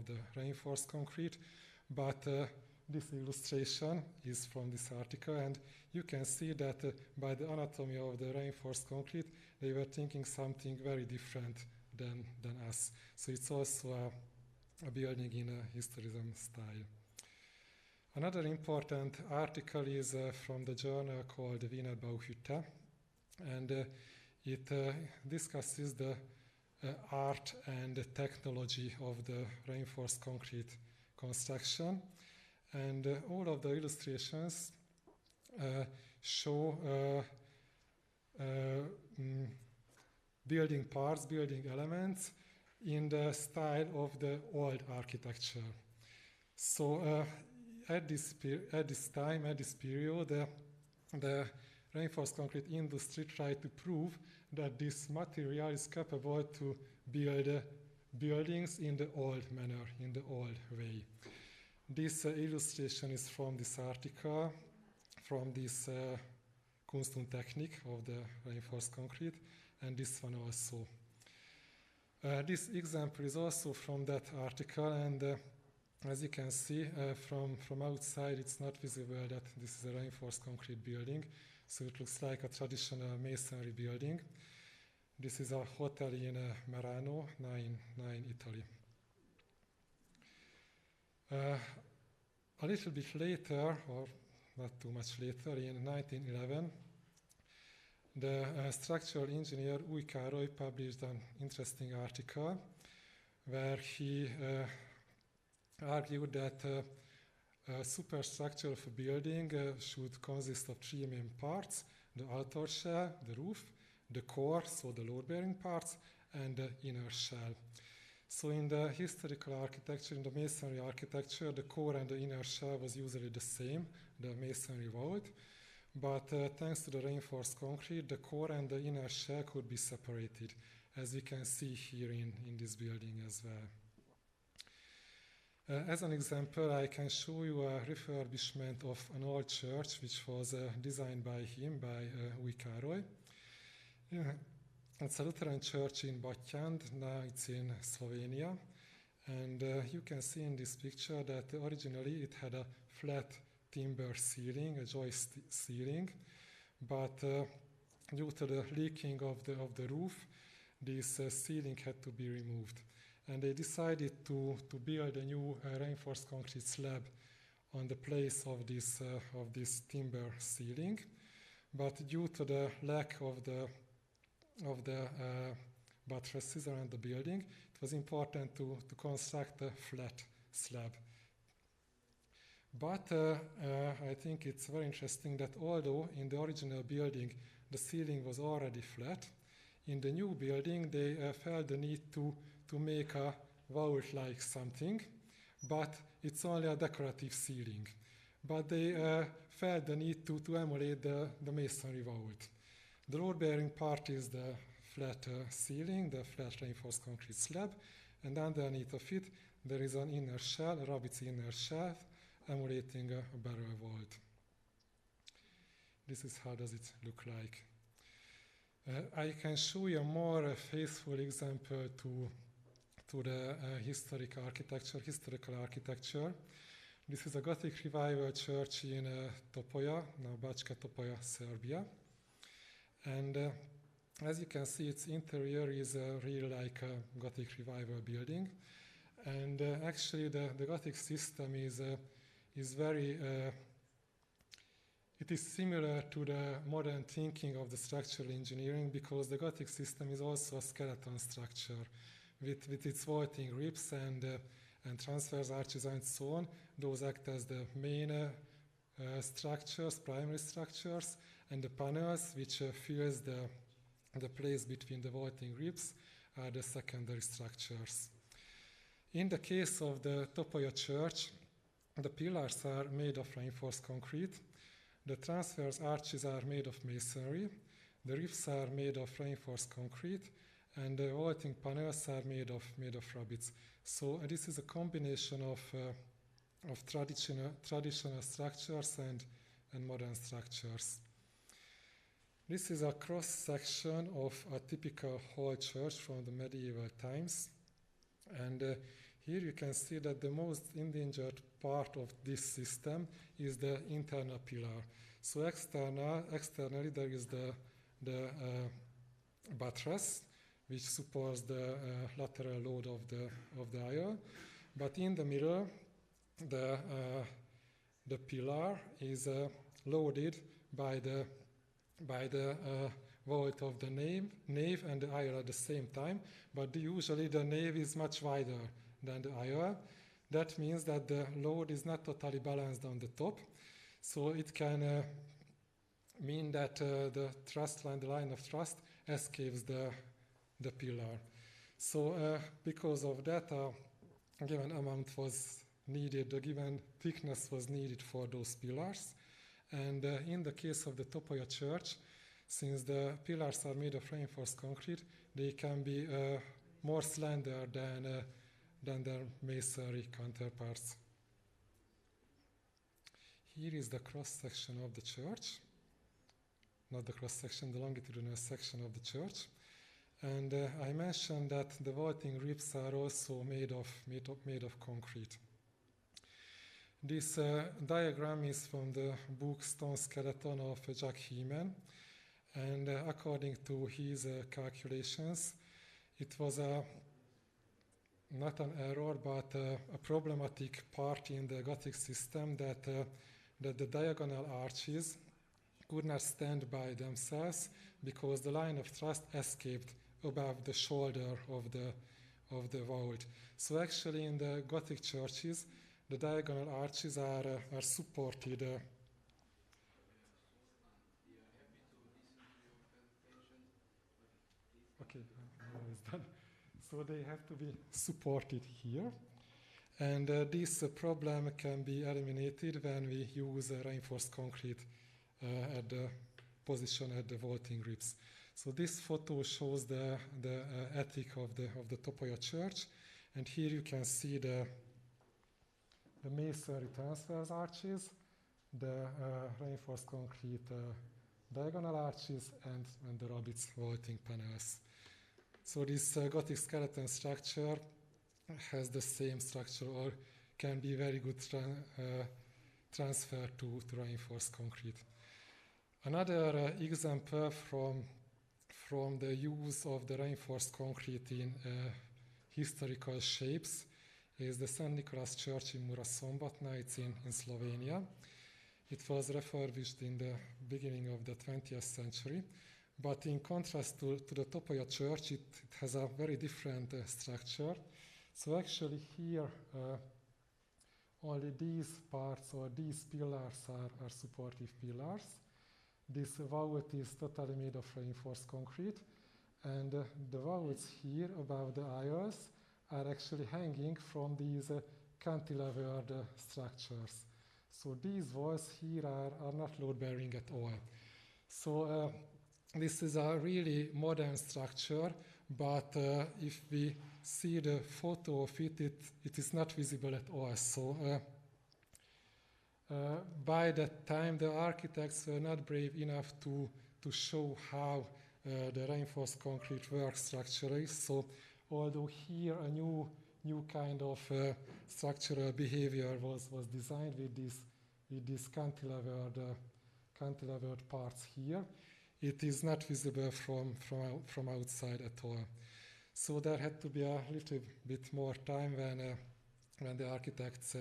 the reinforced concrete. But this illustration is from this article, and you can see that by the anatomy of the reinforced concrete, they were thinking something very different than us. So it's also a building in a historicism style. Another important article is from the journal called Wiener Bauhütte, and it discusses the art and technology of the reinforced concrete construction. And all of the illustrations show building parts, building elements in the style of the old architecture. So at this period, the reinforced concrete industry tried to prove that this material is capable to build buildings in the old manner, in the old way. This illustration is from this article, from this Kunst und Technik of the reinforced concrete, and this one also. This example is also from that article, and as you can see from outside, it's not visible that this is a reinforced concrete building, so it looks like a traditional masonry building. This is a hotel in Merano, in Italy. A little bit later, or not too much later, in 1911, the structural engineer Új Károly published an interesting article where he argued that a superstructure of a building should consist of three main parts: the outer shell, the roof, the core, so the load-bearing parts, and the inner shell. So in the historical architecture, in the masonry architecture, the core and the inner shell was usually the same, the masonry vault. But thanks to the reinforced concrete, the core and the inner shell could be separated, as we can see here in this building as well. As an example, I can show you a refurbishment of an old church which was designed by him, by Új Károly. It's a Lutheran church in Batyand, now it's in Slovenia. And you can see in this picture that originally it had a flat timber ceiling, a joist ceiling, but due to the leaking of the roof, this ceiling had to be removed. And they decided to build a new reinforced concrete slab on the place of this timber ceiling. But due to the lack of the buttresses around the building, it was important to construct a flat slab. But I think it's very interesting that although in the original building the ceiling was already flat, in the new building they felt the need to make a vault-like something, but it's only a decorative ceiling. But they felt the need to emulate the masonry vault. The load-bearing part is the flat ceiling, the flat reinforced concrete slab, and underneath of it there is an inner shell, a rabbit's inner shell, emulating a barrel vault. This is how does it look like. I can show you a more faithful example to the historical architecture. This is a Gothic revival church in Topoja, now Bačka Topoja, Serbia. And as you can see, its interior is really like a Gothic revival building. And actually the Gothic system is very, it is similar to the modern thinking of the structural engineering, because the Gothic system is also a skeleton structure with its vaulting ribs and transverse arches and so on. Those act as the main structures, primary structures, and the panels which fills the place between the vaulting ribs are the secondary structures. In the case of the Topoja church, the pillars are made of reinforced concrete, the transverse arches are made of masonry, the ribs are made of reinforced concrete, and the vaulting panels are made of rabbits. So this is a combination of traditional structures and modern structures. This is a cross-section of a typical hall church from the medieval times. And here you can see that the most endangered part of this system is the internal pillar. So externally there is the buttress, which supports the lateral load of the aisle. But in the middle, the pillar is loaded by the vault of the nave and the aisle at the same time, but usually the nave is much wider than the aisle. That means that the load is not totally balanced on the top, so it can mean that the thrust line, the line of thrust, escapes the pillar. So because of that, a given amount was needed, a given thickness was needed for those pillars. And in the case of the Topoja church, since the pillars are made of reinforced concrete, they can be more slender than their masonry counterparts. Here is the cross-section of the church. Not the cross-section, the longitudinal section of the church. And I mentioned that the vaulting ribs are also made of concrete. This diagram is from the book Stone Skeleton of Jack Heeman, and according to his calculations, it was not an error, but a problematic part in the Gothic system that the diagonal arches could not stand by themselves because the line of thrust escaped above the shoulder of the vault. So actually in the Gothic churches, the diagonal arches are supported. Okay, it's done. So they have to be supported here. And this problem can be eliminated when we use reinforced concrete at the position at the vaulting ribs. So this photo shows the attic of the Topoja church. And here you can see the masonry transverse arches, the reinforced concrete diagonal arches, and the rabbit's vaulting panels. So this Gothic skeleton structure has the same structure, or can be very good transfer to reinforced concrete. Another example from the use of the reinforced concrete in historical shapes is the St. Nicholas Church in Murasombatna. It's in Slovenia. It was refurbished in the beginning of the 20th century, but in contrast to the Topoja church, it has a very different structure. So actually here, only these parts or these pillars are supportive pillars. This vault is totally made of reinforced concrete, and the vaults here above the aisles are actually hanging from these cantilevered structures. So these walls here are not load-bearing at all. So this is a really modern structure, but if we see the photo of it, it is not visible at all. So by that time, the architects were not brave enough to show how the reinforced concrete works structurally. So although here a new kind of structural behavior was designed with these cantilevered parts here, it is not visible from outside at all. So there had to be a little bit more time when the architects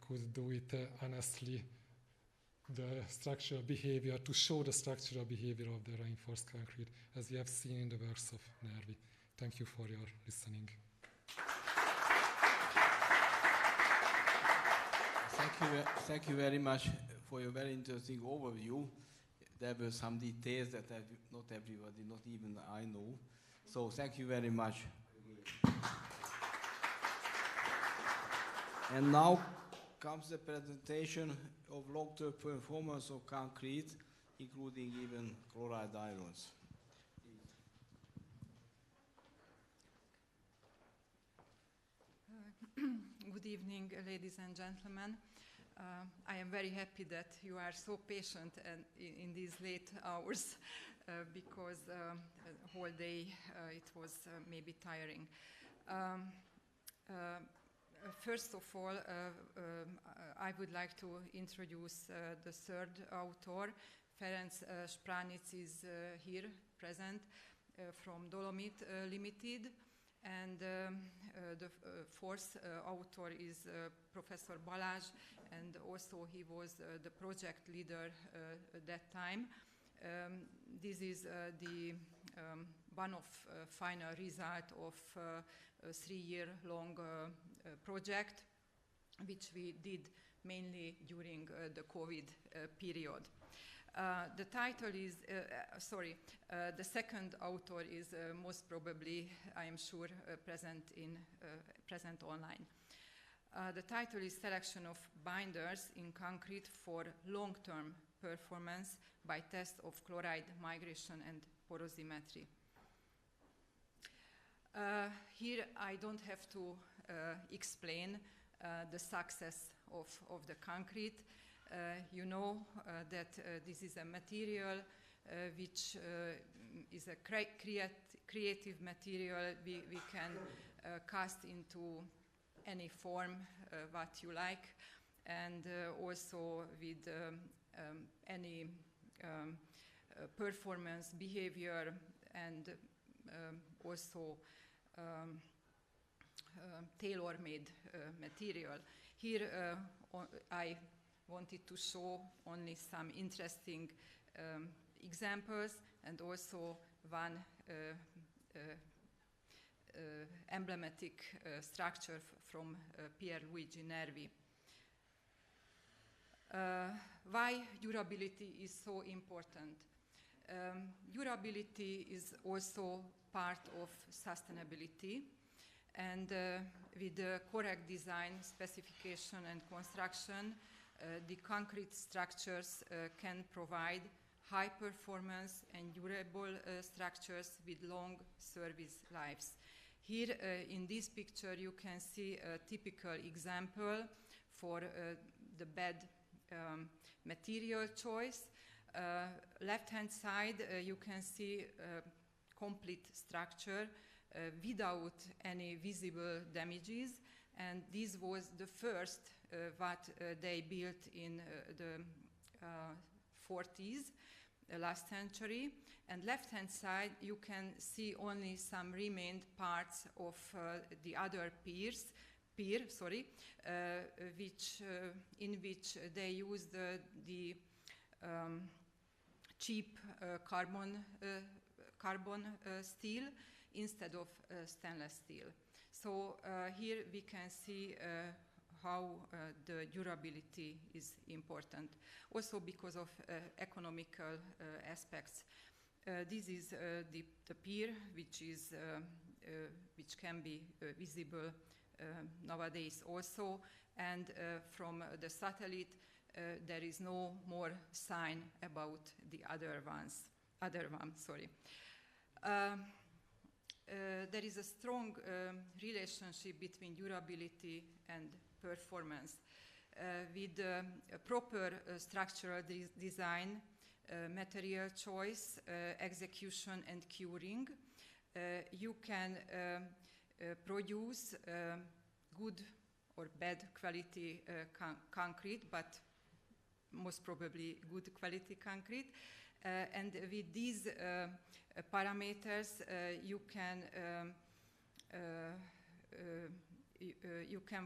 could do it honestly, the structural behavior, to show the structural behavior of the reinforced concrete, as you have seen in the works of Nervi. Thank you for your listening. Thank you very much for your very interesting overview. There were some details that not everybody, not even I know. So thank you very much. And now comes the presentation of long-term performance of concrete, including even chloride irons. Good evening, ladies and gentlemen. I am very happy that you are so patient and in these late hours because the whole day it was maybe tiring. First of all, I would like to introduce the third author. Ferenc Spranic is here present from Dolomit Limited. And the fourth author is Professor Balázs, and also he was the project leader at that time. This is the one of final result of a 3-year-long project, which we did mainly during the COVID period. The title is, the second author is most probably, I am sure, present online. The title is Selection of Binders in Concrete for Long-Term Performance by Test of Chloride Migration and Porosimetry. Here I don't have to explain the success of the concrete. You know that this is a material which is a creative material. We can cast into any form what you like, and also with any performance, behavior, and also tailor-made material. Here I wanted to show only some interesting examples and also one emblematic structure from Pierluigi Nervi. Why durability is so important? Durability is also part of sustainability, and with the correct design, specification and construction, the concrete structures can provide high performance and durable structures with long service lives. Here in this picture you can see a typical example for the bed material choice. Left hand side you can see a complete structure without any visible damages, and this was the first what they built in the 40s, last century. And left hand side you can see only some remained parts of the other pier, in which they used the cheap carbon steel instead of stainless steel. So here we can see how the durability is important, also because of economical aspects. This is the pier, which can be visible nowadays also, and from the satellite there is no more sign about the other one. there is a strong relationship between durability and performance. With proper structural design, material choice, execution and curing, you can produce good or bad quality concrete, but most probably good quality concrete. And with these parameters, you can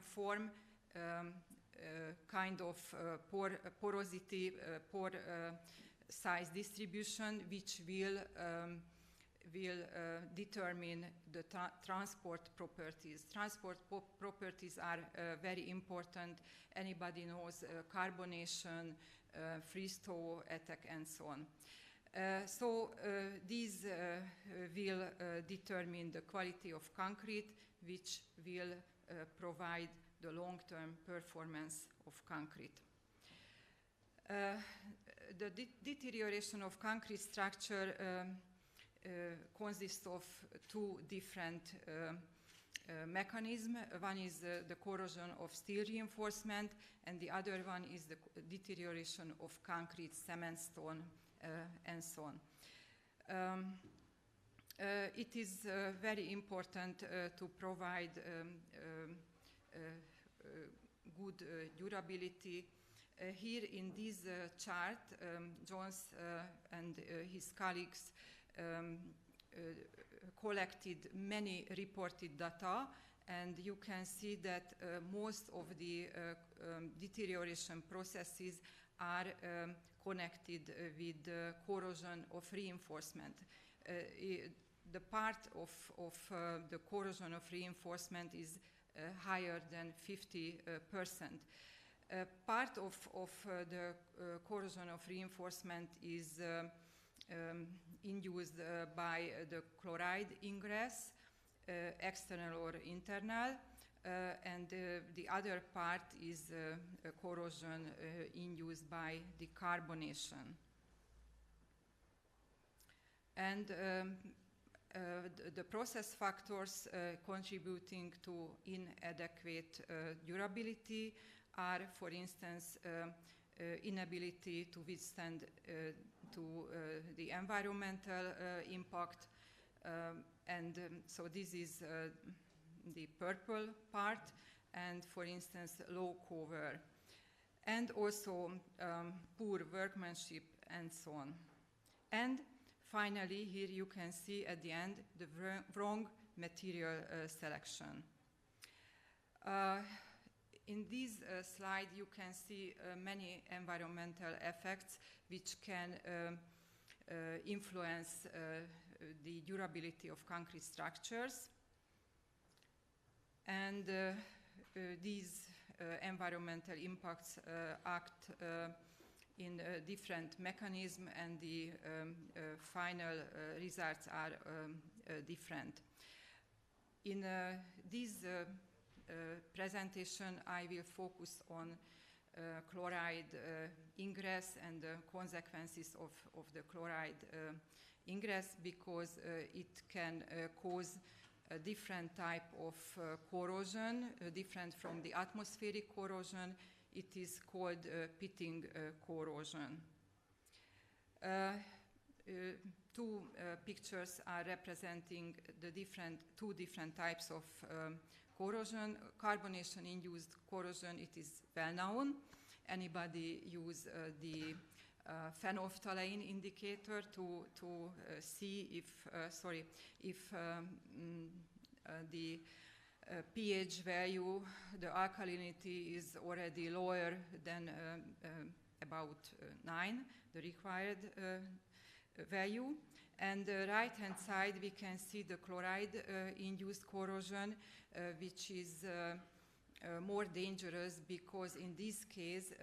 form kind of porosity, pore size distribution, which will determine the transport properties. Transport properties are very important. Anybody knows carbonation, freeze-thaw attack, and so on. These will determine the quality of concrete, which will provide the long-term performance of concrete. The deterioration of concrete structure consists of two different mechanisms. One is the corrosion of steel reinforcement, and the other one is the deterioration of concrete, cement, stone, and so on. It is very important to provide good durability. Here in this chart, Jones and his colleagues collected many reported data, and you can see that most of the deterioration processes are connected with corrosion of reinforcement. The part of the corrosion of reinforcement is higher than 50%. Part of the corrosion of reinforcement is induced by the chloride ingress, external or internal, and the other part is corrosion induced by the carbonation. And the process factors contributing to inadequate durability are, for instance, inability to withstand the environmental impact, and so this is the purple part, and for instance low cover, and also poor workmanship and so on. And finally, here you can see at the end the wrong material selection. In this slide you can see many environmental effects which can influence the durability of concrete structures. And these environmental impacts act in different mechanisms, and the final results are different. In this presentation, I will focus on chloride ingress and the consequences of the chloride ingress, because it can cause a different type of corrosion, different from the atmospheric corrosion. It is called pitting corrosion. Two pictures are representing the two different types of corrosion. Carbonation-induced corrosion, it is well known. Anybody use the phenolphthalein indicator to see if the pH value, the alkalinity is already lower than about 9, the required value. And the right-hand side, we can see the chloride-induced corrosion, which is more dangerous because in this case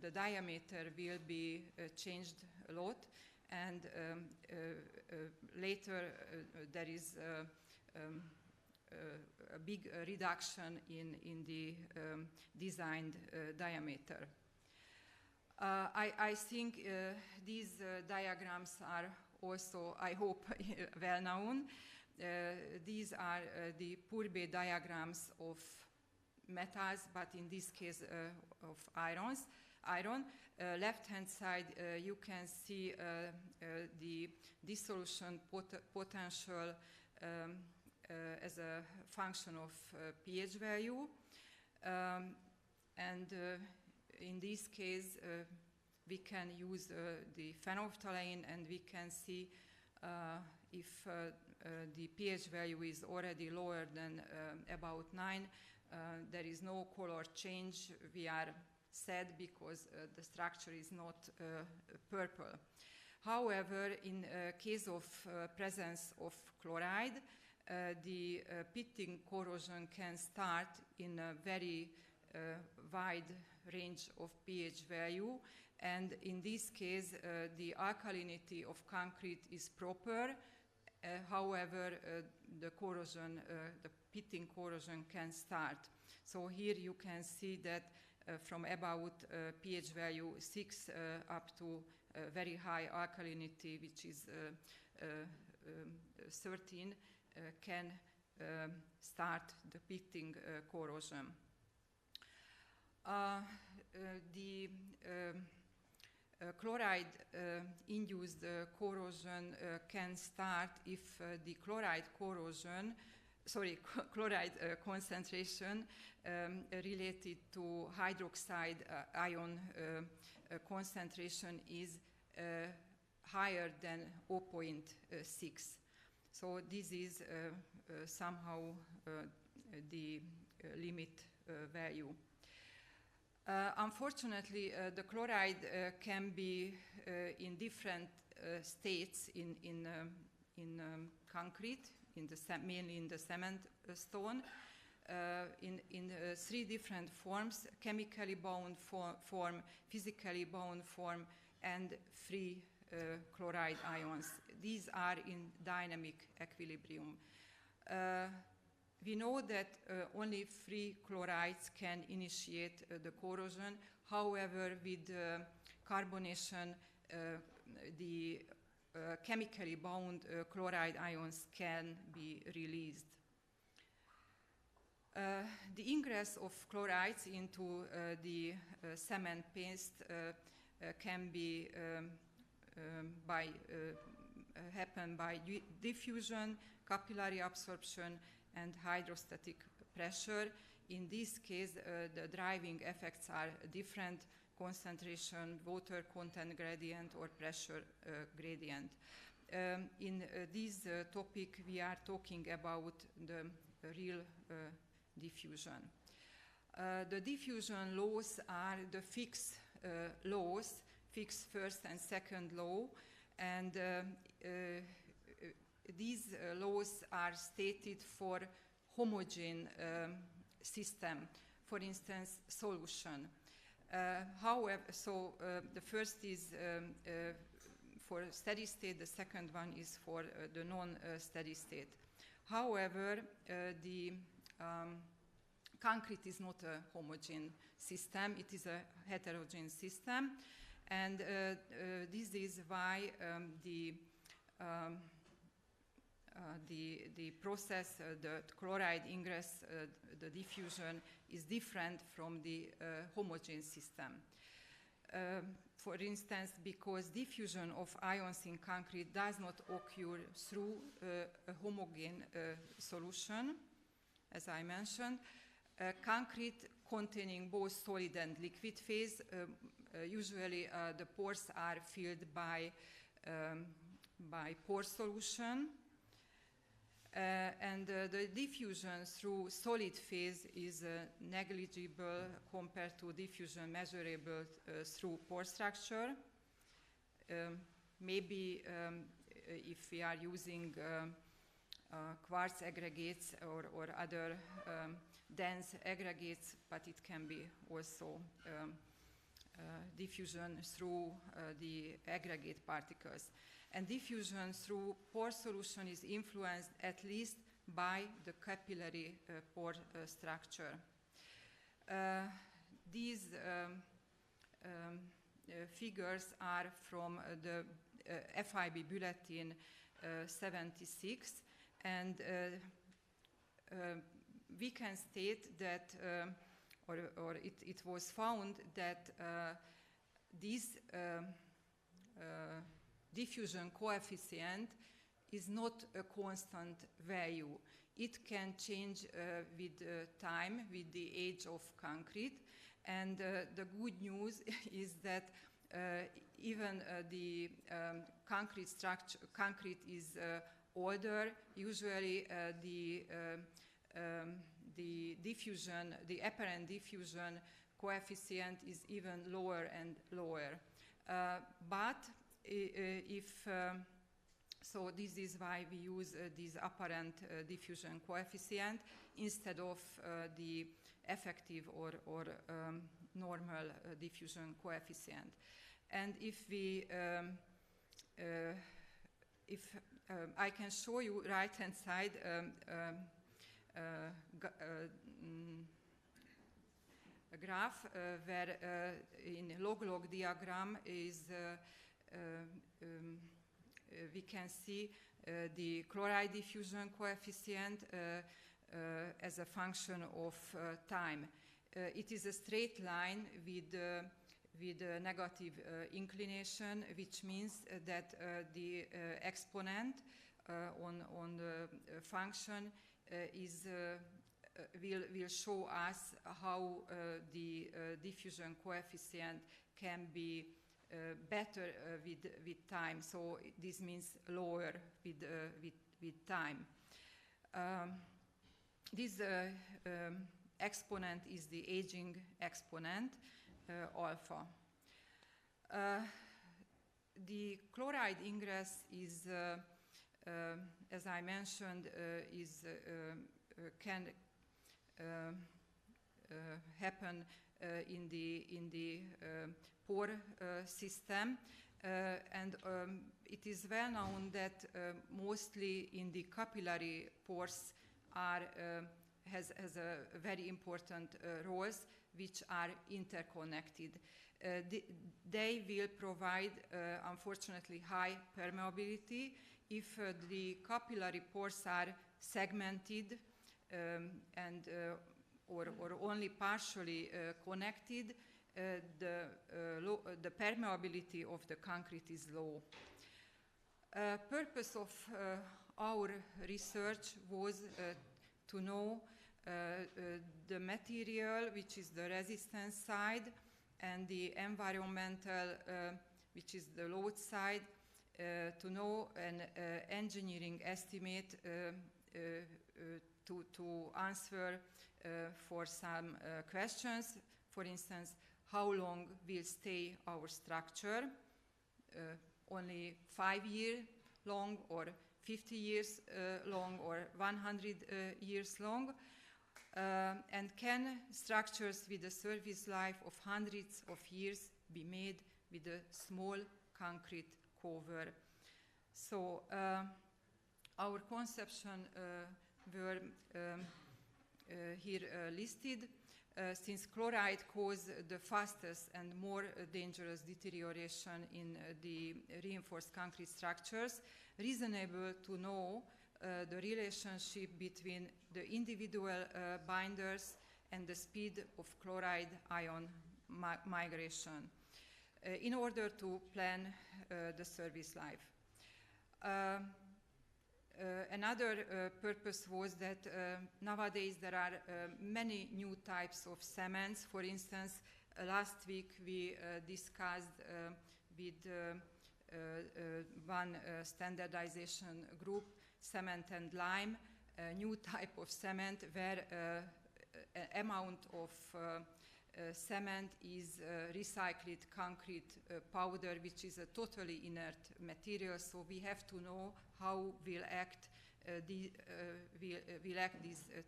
the diameter will be changed a lot, and later there is a big reduction in the designed diameter. I think these diagrams are also, I hope, well known. these are the Purbe diagrams of metals, but in this case of iron. Left-hand side, you can see the dissolution potential as a function of pH value. And in this case, we can use the phenolphthalein, and we can see if the pH value is already lower than about 9, there is no color change. We are sad because the structure is not purple. However, in case of presence of chloride, the pitting corrosion can start in a very wide range of pH value, and in this case the alkalinity of concrete is proper. However, the corrosion, the pitting corrosion can start. So here you can see that from about pH value 6 up to very high alkalinity, which is 13, can start the pitting corrosion. The chloride-induced corrosion can start if the chloride concentration related to hydroxide ion concentration is higher than 0.6. So this is somehow the limit value. Unfortunately, the chloride can be in different states in concrete, mainly in the cement stone, in 3 different forms: chemically bound form, physically bound form, and free chloride ions. These are in dynamic equilibrium. We know that only free chlorides can initiate the corrosion. However, with carbonation, the chemically bound chloride ions can be released. The ingress of chlorides into the cement paste can be happen by diffusion, capillary absorption, and hydrostatic pressure. In this case, the driving effects are different: concentration, water content gradient, or pressure gradient. In this topic, we are talking about the real diffusion. The diffusion laws are the fixed laws, fixed first and second law, and these laws are stated for homogeneous system, for instance, solution. However, the first is for steady state, the second one is for the non-steady state. However, the concrete is not a homogeneous system, it is a heterogeneous system, and this is why the process, the chloride ingress, the diffusion is different from the homogeneous system. For instance, because diffusion of ions in concrete does not occur through a homogeneous solution, as I mentioned, concrete containing both solid and liquid phase, usually the pores are filled by pore solution. And the diffusion through solid phase is negligible compared to diffusion measurable through pore structure. Maybe if we are using quartz aggregates or other dense aggregates, but it can be also diffusion through the aggregate particles. And diffusion through pore solution is influenced at least by the capillary pore structure. These figures are from the FIB Bulletin 76, And we can state that, or it was found that this diffusion coefficient is not a constant value. It can change with time, with the age of concrete. And the good news is that even the concrete is older. Usually the diffusion, the apparent diffusion coefficient is even lower and lower. But if so this is why we use this apparent diffusion coefficient instead of the effective or normal diffusion coefficient. And if we, I can show you right-hand side a graph where in log-log diagram is we can see the chloride diffusion coefficient as a function of time. It is a straight line with a negative inclination, which means that the exponent on the function will show us how the diffusion coefficient can be better with time. So this means lower with time. This exponent is the aging exponent, alpha. The chloride ingress is, as I mentioned, can happen in the pore system, and it is well known that mostly in the capillary pores has a very important roles which are interconnected. They will provide, unfortunately, high permeability. If the capillary pores are segmented and or only partially connected, the permeability of the concrete is low. Purpose of our research was to know the material, which is the resistance side, and the environmental, which is the load side, to know an engineering estimate to answer for some questions. For instance, how long will stay our structure? Only 5 years long, or 50 years long, or 100 years long? And can structures with a service life of hundreds of years be made with a small concrete cover? So our conception were here listed. Since chloride causes the fastest and more dangerous deterioration in the reinforced concrete structures, reasonable to know the relationship between the individual binders and the speed of chloride ion migration in order to plan the service life. Another purpose was that nowadays there are many new types of cements. For instance, last week we discussed with one standardization group, cement and lime, a new type of cement where amount of cement is recycled concrete powder, which is a totally inert material. So we have to know how will act this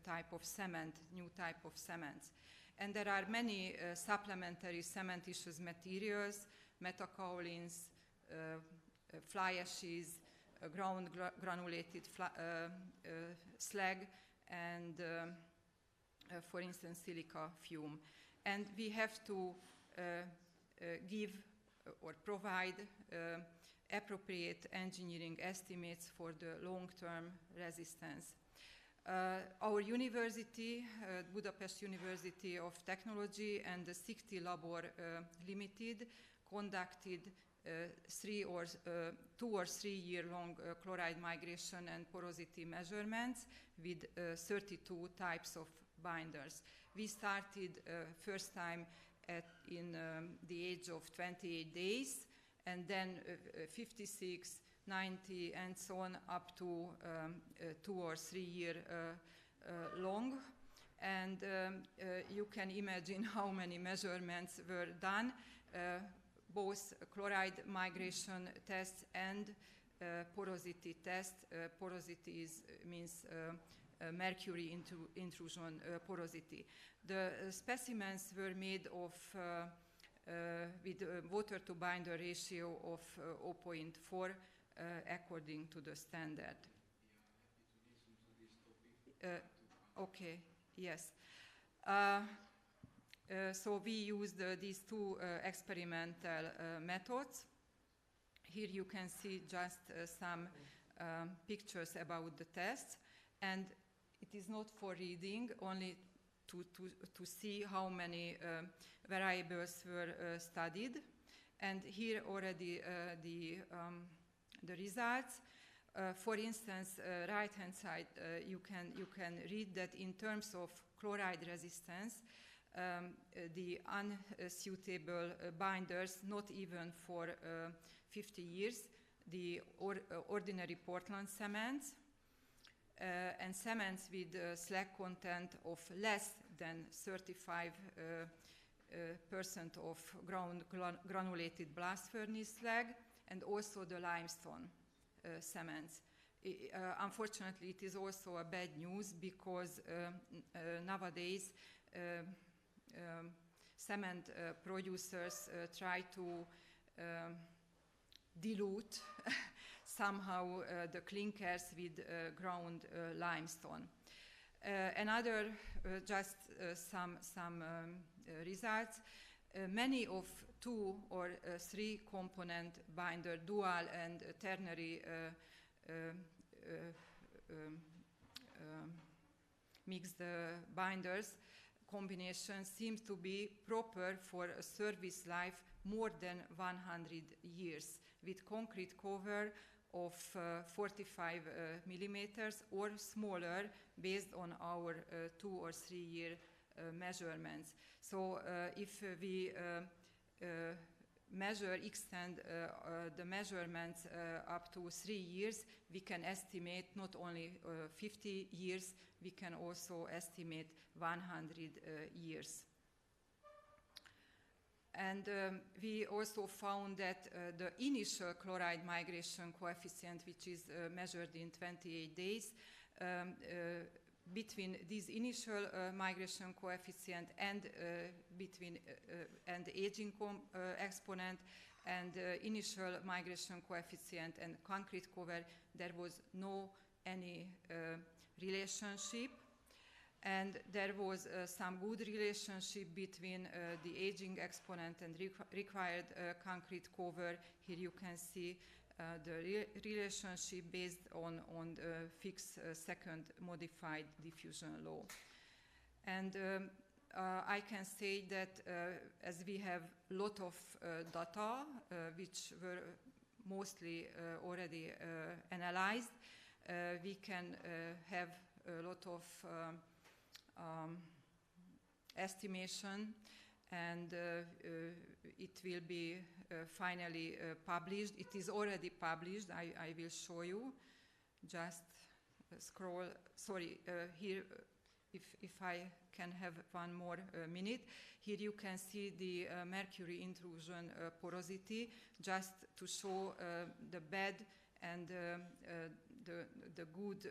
type of cement, new type of cements. And there are many supplementary cementitious materials, metakaolins, fly ashes, ground granulated slag, and for instance silica fume. And we have to give or provide appropriate engineering estimates for the long-term resistance. Our university, Budapest University of Technology and the 60 Labor Limited conducted 2 or 3 year long chloride migration and porosity measurements with 32 types of binders. We started first time in the age of 28 days, and then 56, 90, and so on, up to 2 or 3 year long. And you can imagine how many measurements were done, both chloride migration tests and porosity tests. Porosity means mercury intrusion porosity. The specimens were made of with a water to binder ratio of 0.4 according to the standard. Okay, yes. So we used these 2 experimental methods. Here you can see just some pictures about the tests, and it is not for reading, only to see how many variables were studied. And here already the results. For instance, right-hand side, you can read that in terms of chloride resistance, the unsuitable binders, not even for 50 years, the ordinary Portland cements, and cements with slag content of less than 35% of ground granulated blast furnace slag, and also the limestone cements. Unfortunately, it is also a bad news because nowadays cement producers try to dilute somehow the clinkers with ground limestone. Another, just some results. Many of 2 or 3 component binder, dual and ternary mixed binders combination seems to be proper for a service life more than 100 years, with concrete cover of 45 millimeters or smaller based on our 2 or 3 year measurements. So if we extend the measurements up to 3 years, we can estimate not only 50 years, we can also estimate 100 years. And we also found that the initial chloride migration coefficient, which is measured in 28 days, between this initial migration coefficient and and the aging exponent and initial migration coefficient and concrete cover, there was no any relationship. And there was some good relationship between the aging exponent and required concrete cover. Here you can see the relationship based on the fixed second modified diffusion law. And I can say that as we have a lot of data, which were mostly already analyzed, we can have a lot of estimation, and it will be finally published. It is already published. I will show you. Just scroll. Sorry, here, if I can have one more minute. Here you can see the mercury intrusion porosity, just to show the bad and the good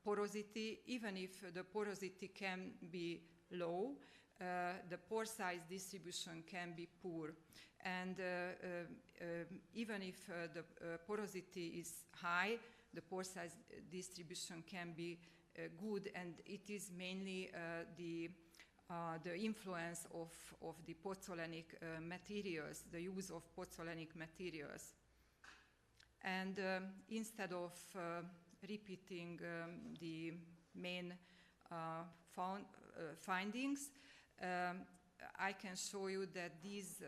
porosity. Even if the porosity can be low, the pore size distribution can be poor. And even if the porosity is high, the pore size distribution can be good, and it is mainly the the influence of the pozzolanic materials, the use of pozzolanic materials. And instead of repeating the main findings, I can show you that this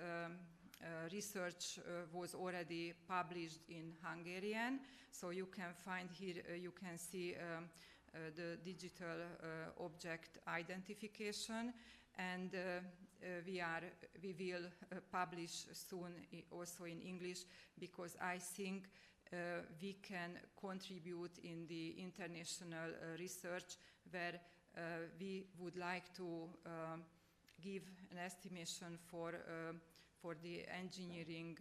research was already published in Hungarian. So you can find here, you can see the digital object identification, and we will publish soon also in English, because I think we can contribute in the international research, where we would like to give an estimation for the engineering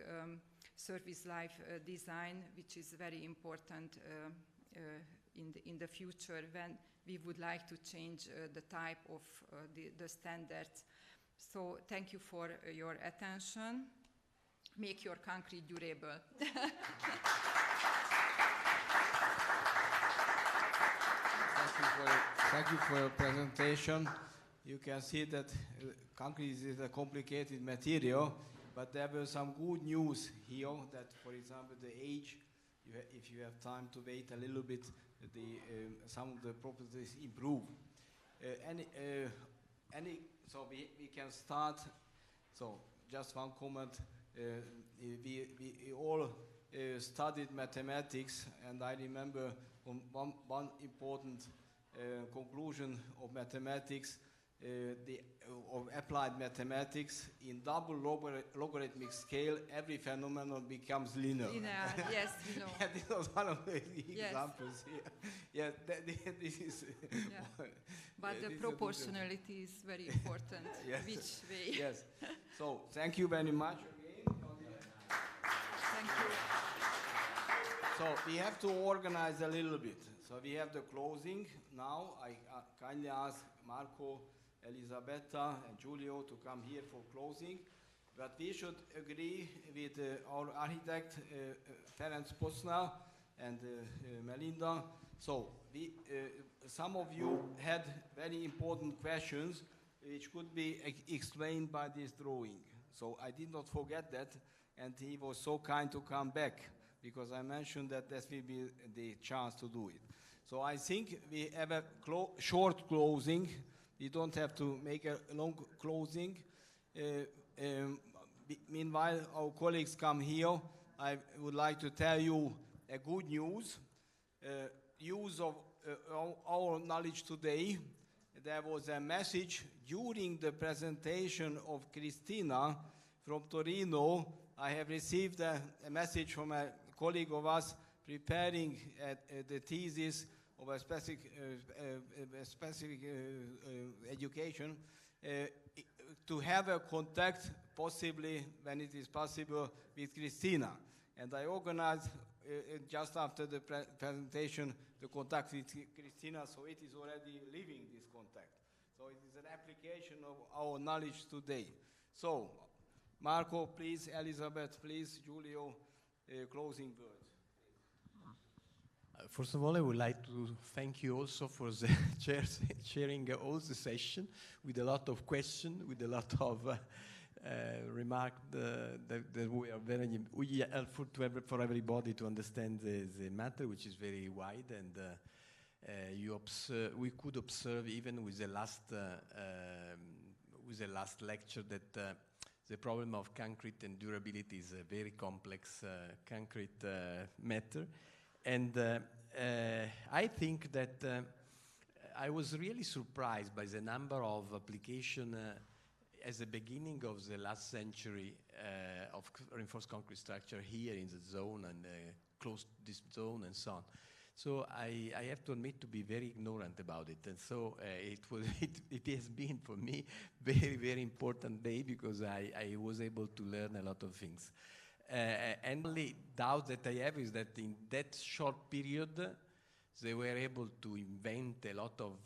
service life design, which is very important in the future, when we would like to change the type of the standards. So thank you for your attention. Make your concrete durable. Thank you for your presentation. You can see that concrete is a complicated material, but there were some good news here that, for example, the age, if you have time to wait a little bit, some of the properties improve. So we can start. So just one comment. We all studied mathematics, and I remember one important conclusion of mathematics, of applied mathematics: in double logarithmic scale, every phenomenon becomes linear. Linear, yes, we know. And this was one of the examples here. Yeah, this is. Yeah. But the proportionality is very important. Yes. Which way? Yes. So thank you very much again. Thank you. So we have to organize a little bit. So we have the closing now. I kindly ask Marco, Elisabetta, and Giulio to come here for closing. But we should agree with our architect, Ferenc Posnál, and Melinda. So some of you had very important questions which could be explained by this drawing. So I did not forget that, and he was so kind to come back, because I mentioned that this will be the chance to do it. So I think we have a short closing. We don't have to make a long closing. Meanwhile, our colleagues come here. I would like to tell you a good news. Use of our knowledge today. There was a message during the presentation of Cristina from Torino. I have received a message from a colleague of us preparing the thesis of a specific education, to have a contact, possibly when it is possible, with Cristina. And I organized just after the presentation the contact with Cristina, so it is already living this contact. So it is an application of our knowledge today. So Marco, please, Elizabeth, please, Giulio, closing words. First of all, I would like to thank you also for the sharing all the session with a lot of questions, with a lot of remarks that were very helpful for everybody to understand the matter, which is very wide. And we could observe even with the last lecture that the problem of concrete and durability is a very complex concrete matter. And I think that I was really surprised by the number of applications at the beginning of the last century of reinforced concrete structure here in the zone and close to this zone and so on. So I have to admit to be very ignorant about it. And so it has been for me very, very important day, because I was able to learn a lot of things. And the only doubt that I have is that in that short period, they were able to invent a lot of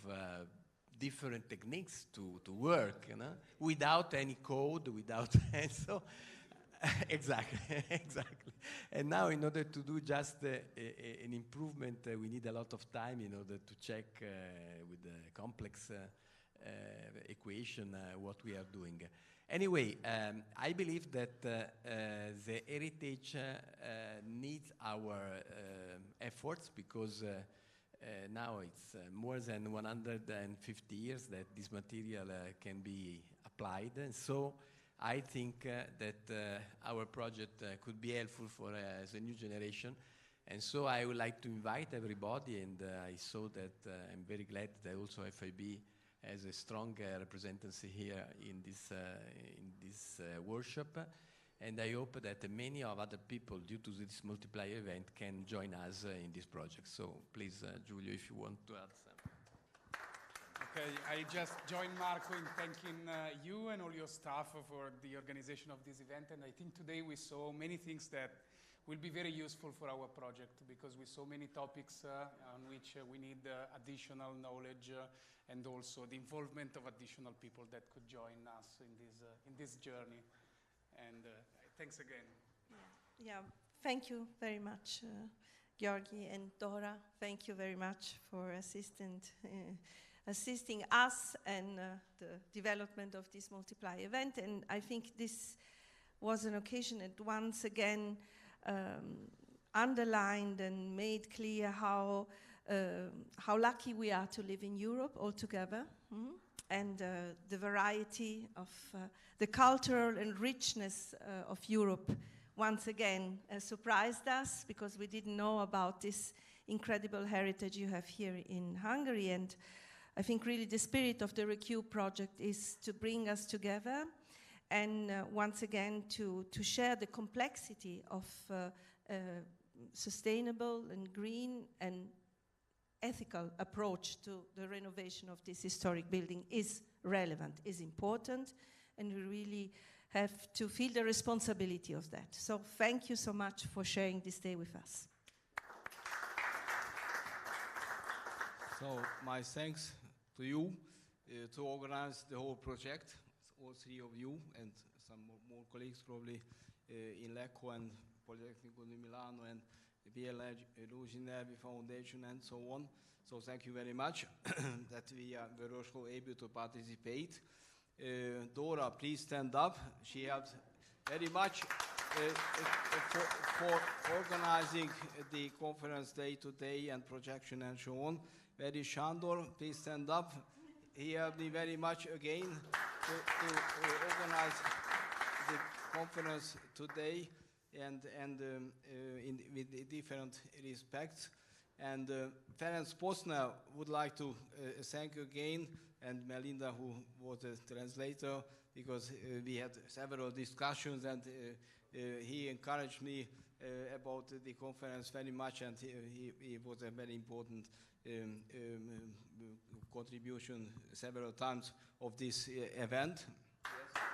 different techniques to work, you know, without any code, without so exactly. And now, in order to do just an improvement, we need a lot of time in order to check with the complex equation what we are doing. Anyway, I believe that the heritage needs our efforts, because now it's more than 150 years that this material can be applied. And so I think that our project could be helpful for the new generation. And so I would like to invite everybody, and I saw that I'm very glad that also FIB has a strong representancy here in this workshop, and I hope that many of other people, due to this multiplier event, can join us in this project. So please, Giulio, if you want to add something. Okay, I just join Marco in thanking you and all your staff for the organization of this event, and I think today we saw many things that will be very useful for our project, because we saw many topics on which we need additional knowledge and also the involvement of additional people that could join us in this journey. And thanks again. Yeah, thank you very much, Georgi and Dora. Thank you very much for assisting us and the development of this multiplier event. And I think this was an occasion that once again underlined and made clear how lucky we are to live in Europe all together, and the variety of the cultural and richness of Europe once again surprised us, because we didn't know about this incredible heritage you have here in Hungary. And I think really the spirit of the ReQ project is to bring us together and once again to share the complexity of sustainable and green and ethical approach to the renovation of this historic building is relevant, is important, and we really have to feel the responsibility of that. So thank you so much for sharing this day with us. So my thanks to you to organize the whole project, all three of you and some more colleagues probably in Lecco and Politecnico di Milano and BLG Lucinevi Foundation and so on. So thank you very much that we were also able to participate. Dora, please stand up. She helped very much for organizing the conference day today and projection and so on. Very Shandor, please stand up. He helped me very much again to organize the conference today and with different respects. And Ferenc Posner would like to thank again, and Melinda, who was the translator, because we had several discussions, and he encouraged me about the conference very much, and he was a very important contribution several times of this event. Yes.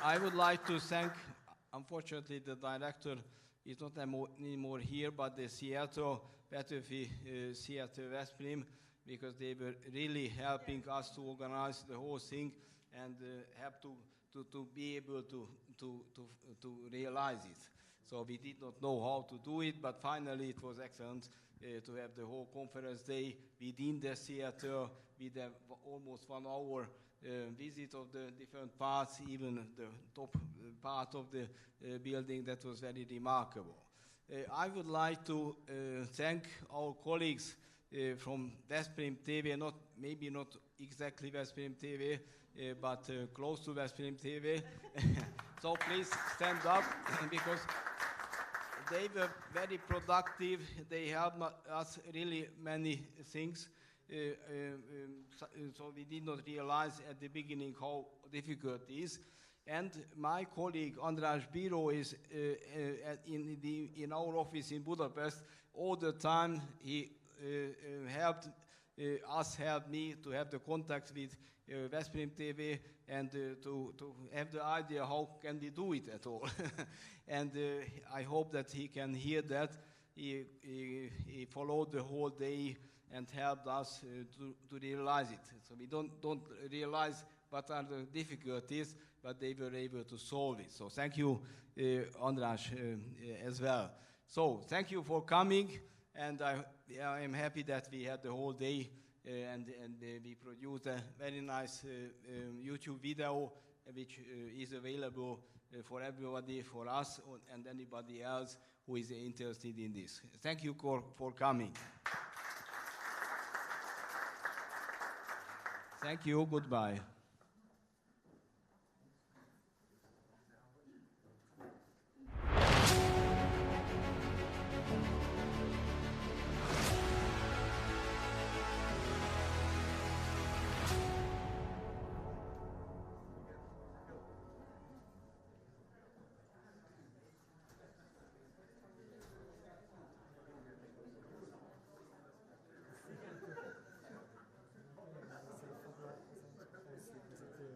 I would like to thank, unfortunately, the director is not anymore here, but the theater, Petőfi Theater Veszprém, because they were really helping us to organize the whole thing and help to be able to realize it. So we did not know how to do it, but finally it was excellent to have the whole conference day within the theater with almost 1 hour visit of the different parts, even the top part of the building. That was very remarkable. I would like to thank our colleagues from Veszprém TV, maybe not exactly Veszprém TV, but close to Veszprém TV. So please stand up, because they were very productive. They helped us really many things. So we did not realize at the beginning how difficult it is. And my colleague András Bíró is in our office in Budapest all the time. He helped me to have the contact with Veszprém TV and to have the idea how can we do it at all. And I hope that he can hear that. He followed the whole day and helped us to realize it. So we don't realize what are the difficulties, but they were able to solve it. So thank you, András, as well. So thank you for coming, and I am happy that we had the whole day and we produced a very nice YouTube video which is available for everybody, for us, and anybody else who is interested in this. Thank you for coming. Thank you, goodbye.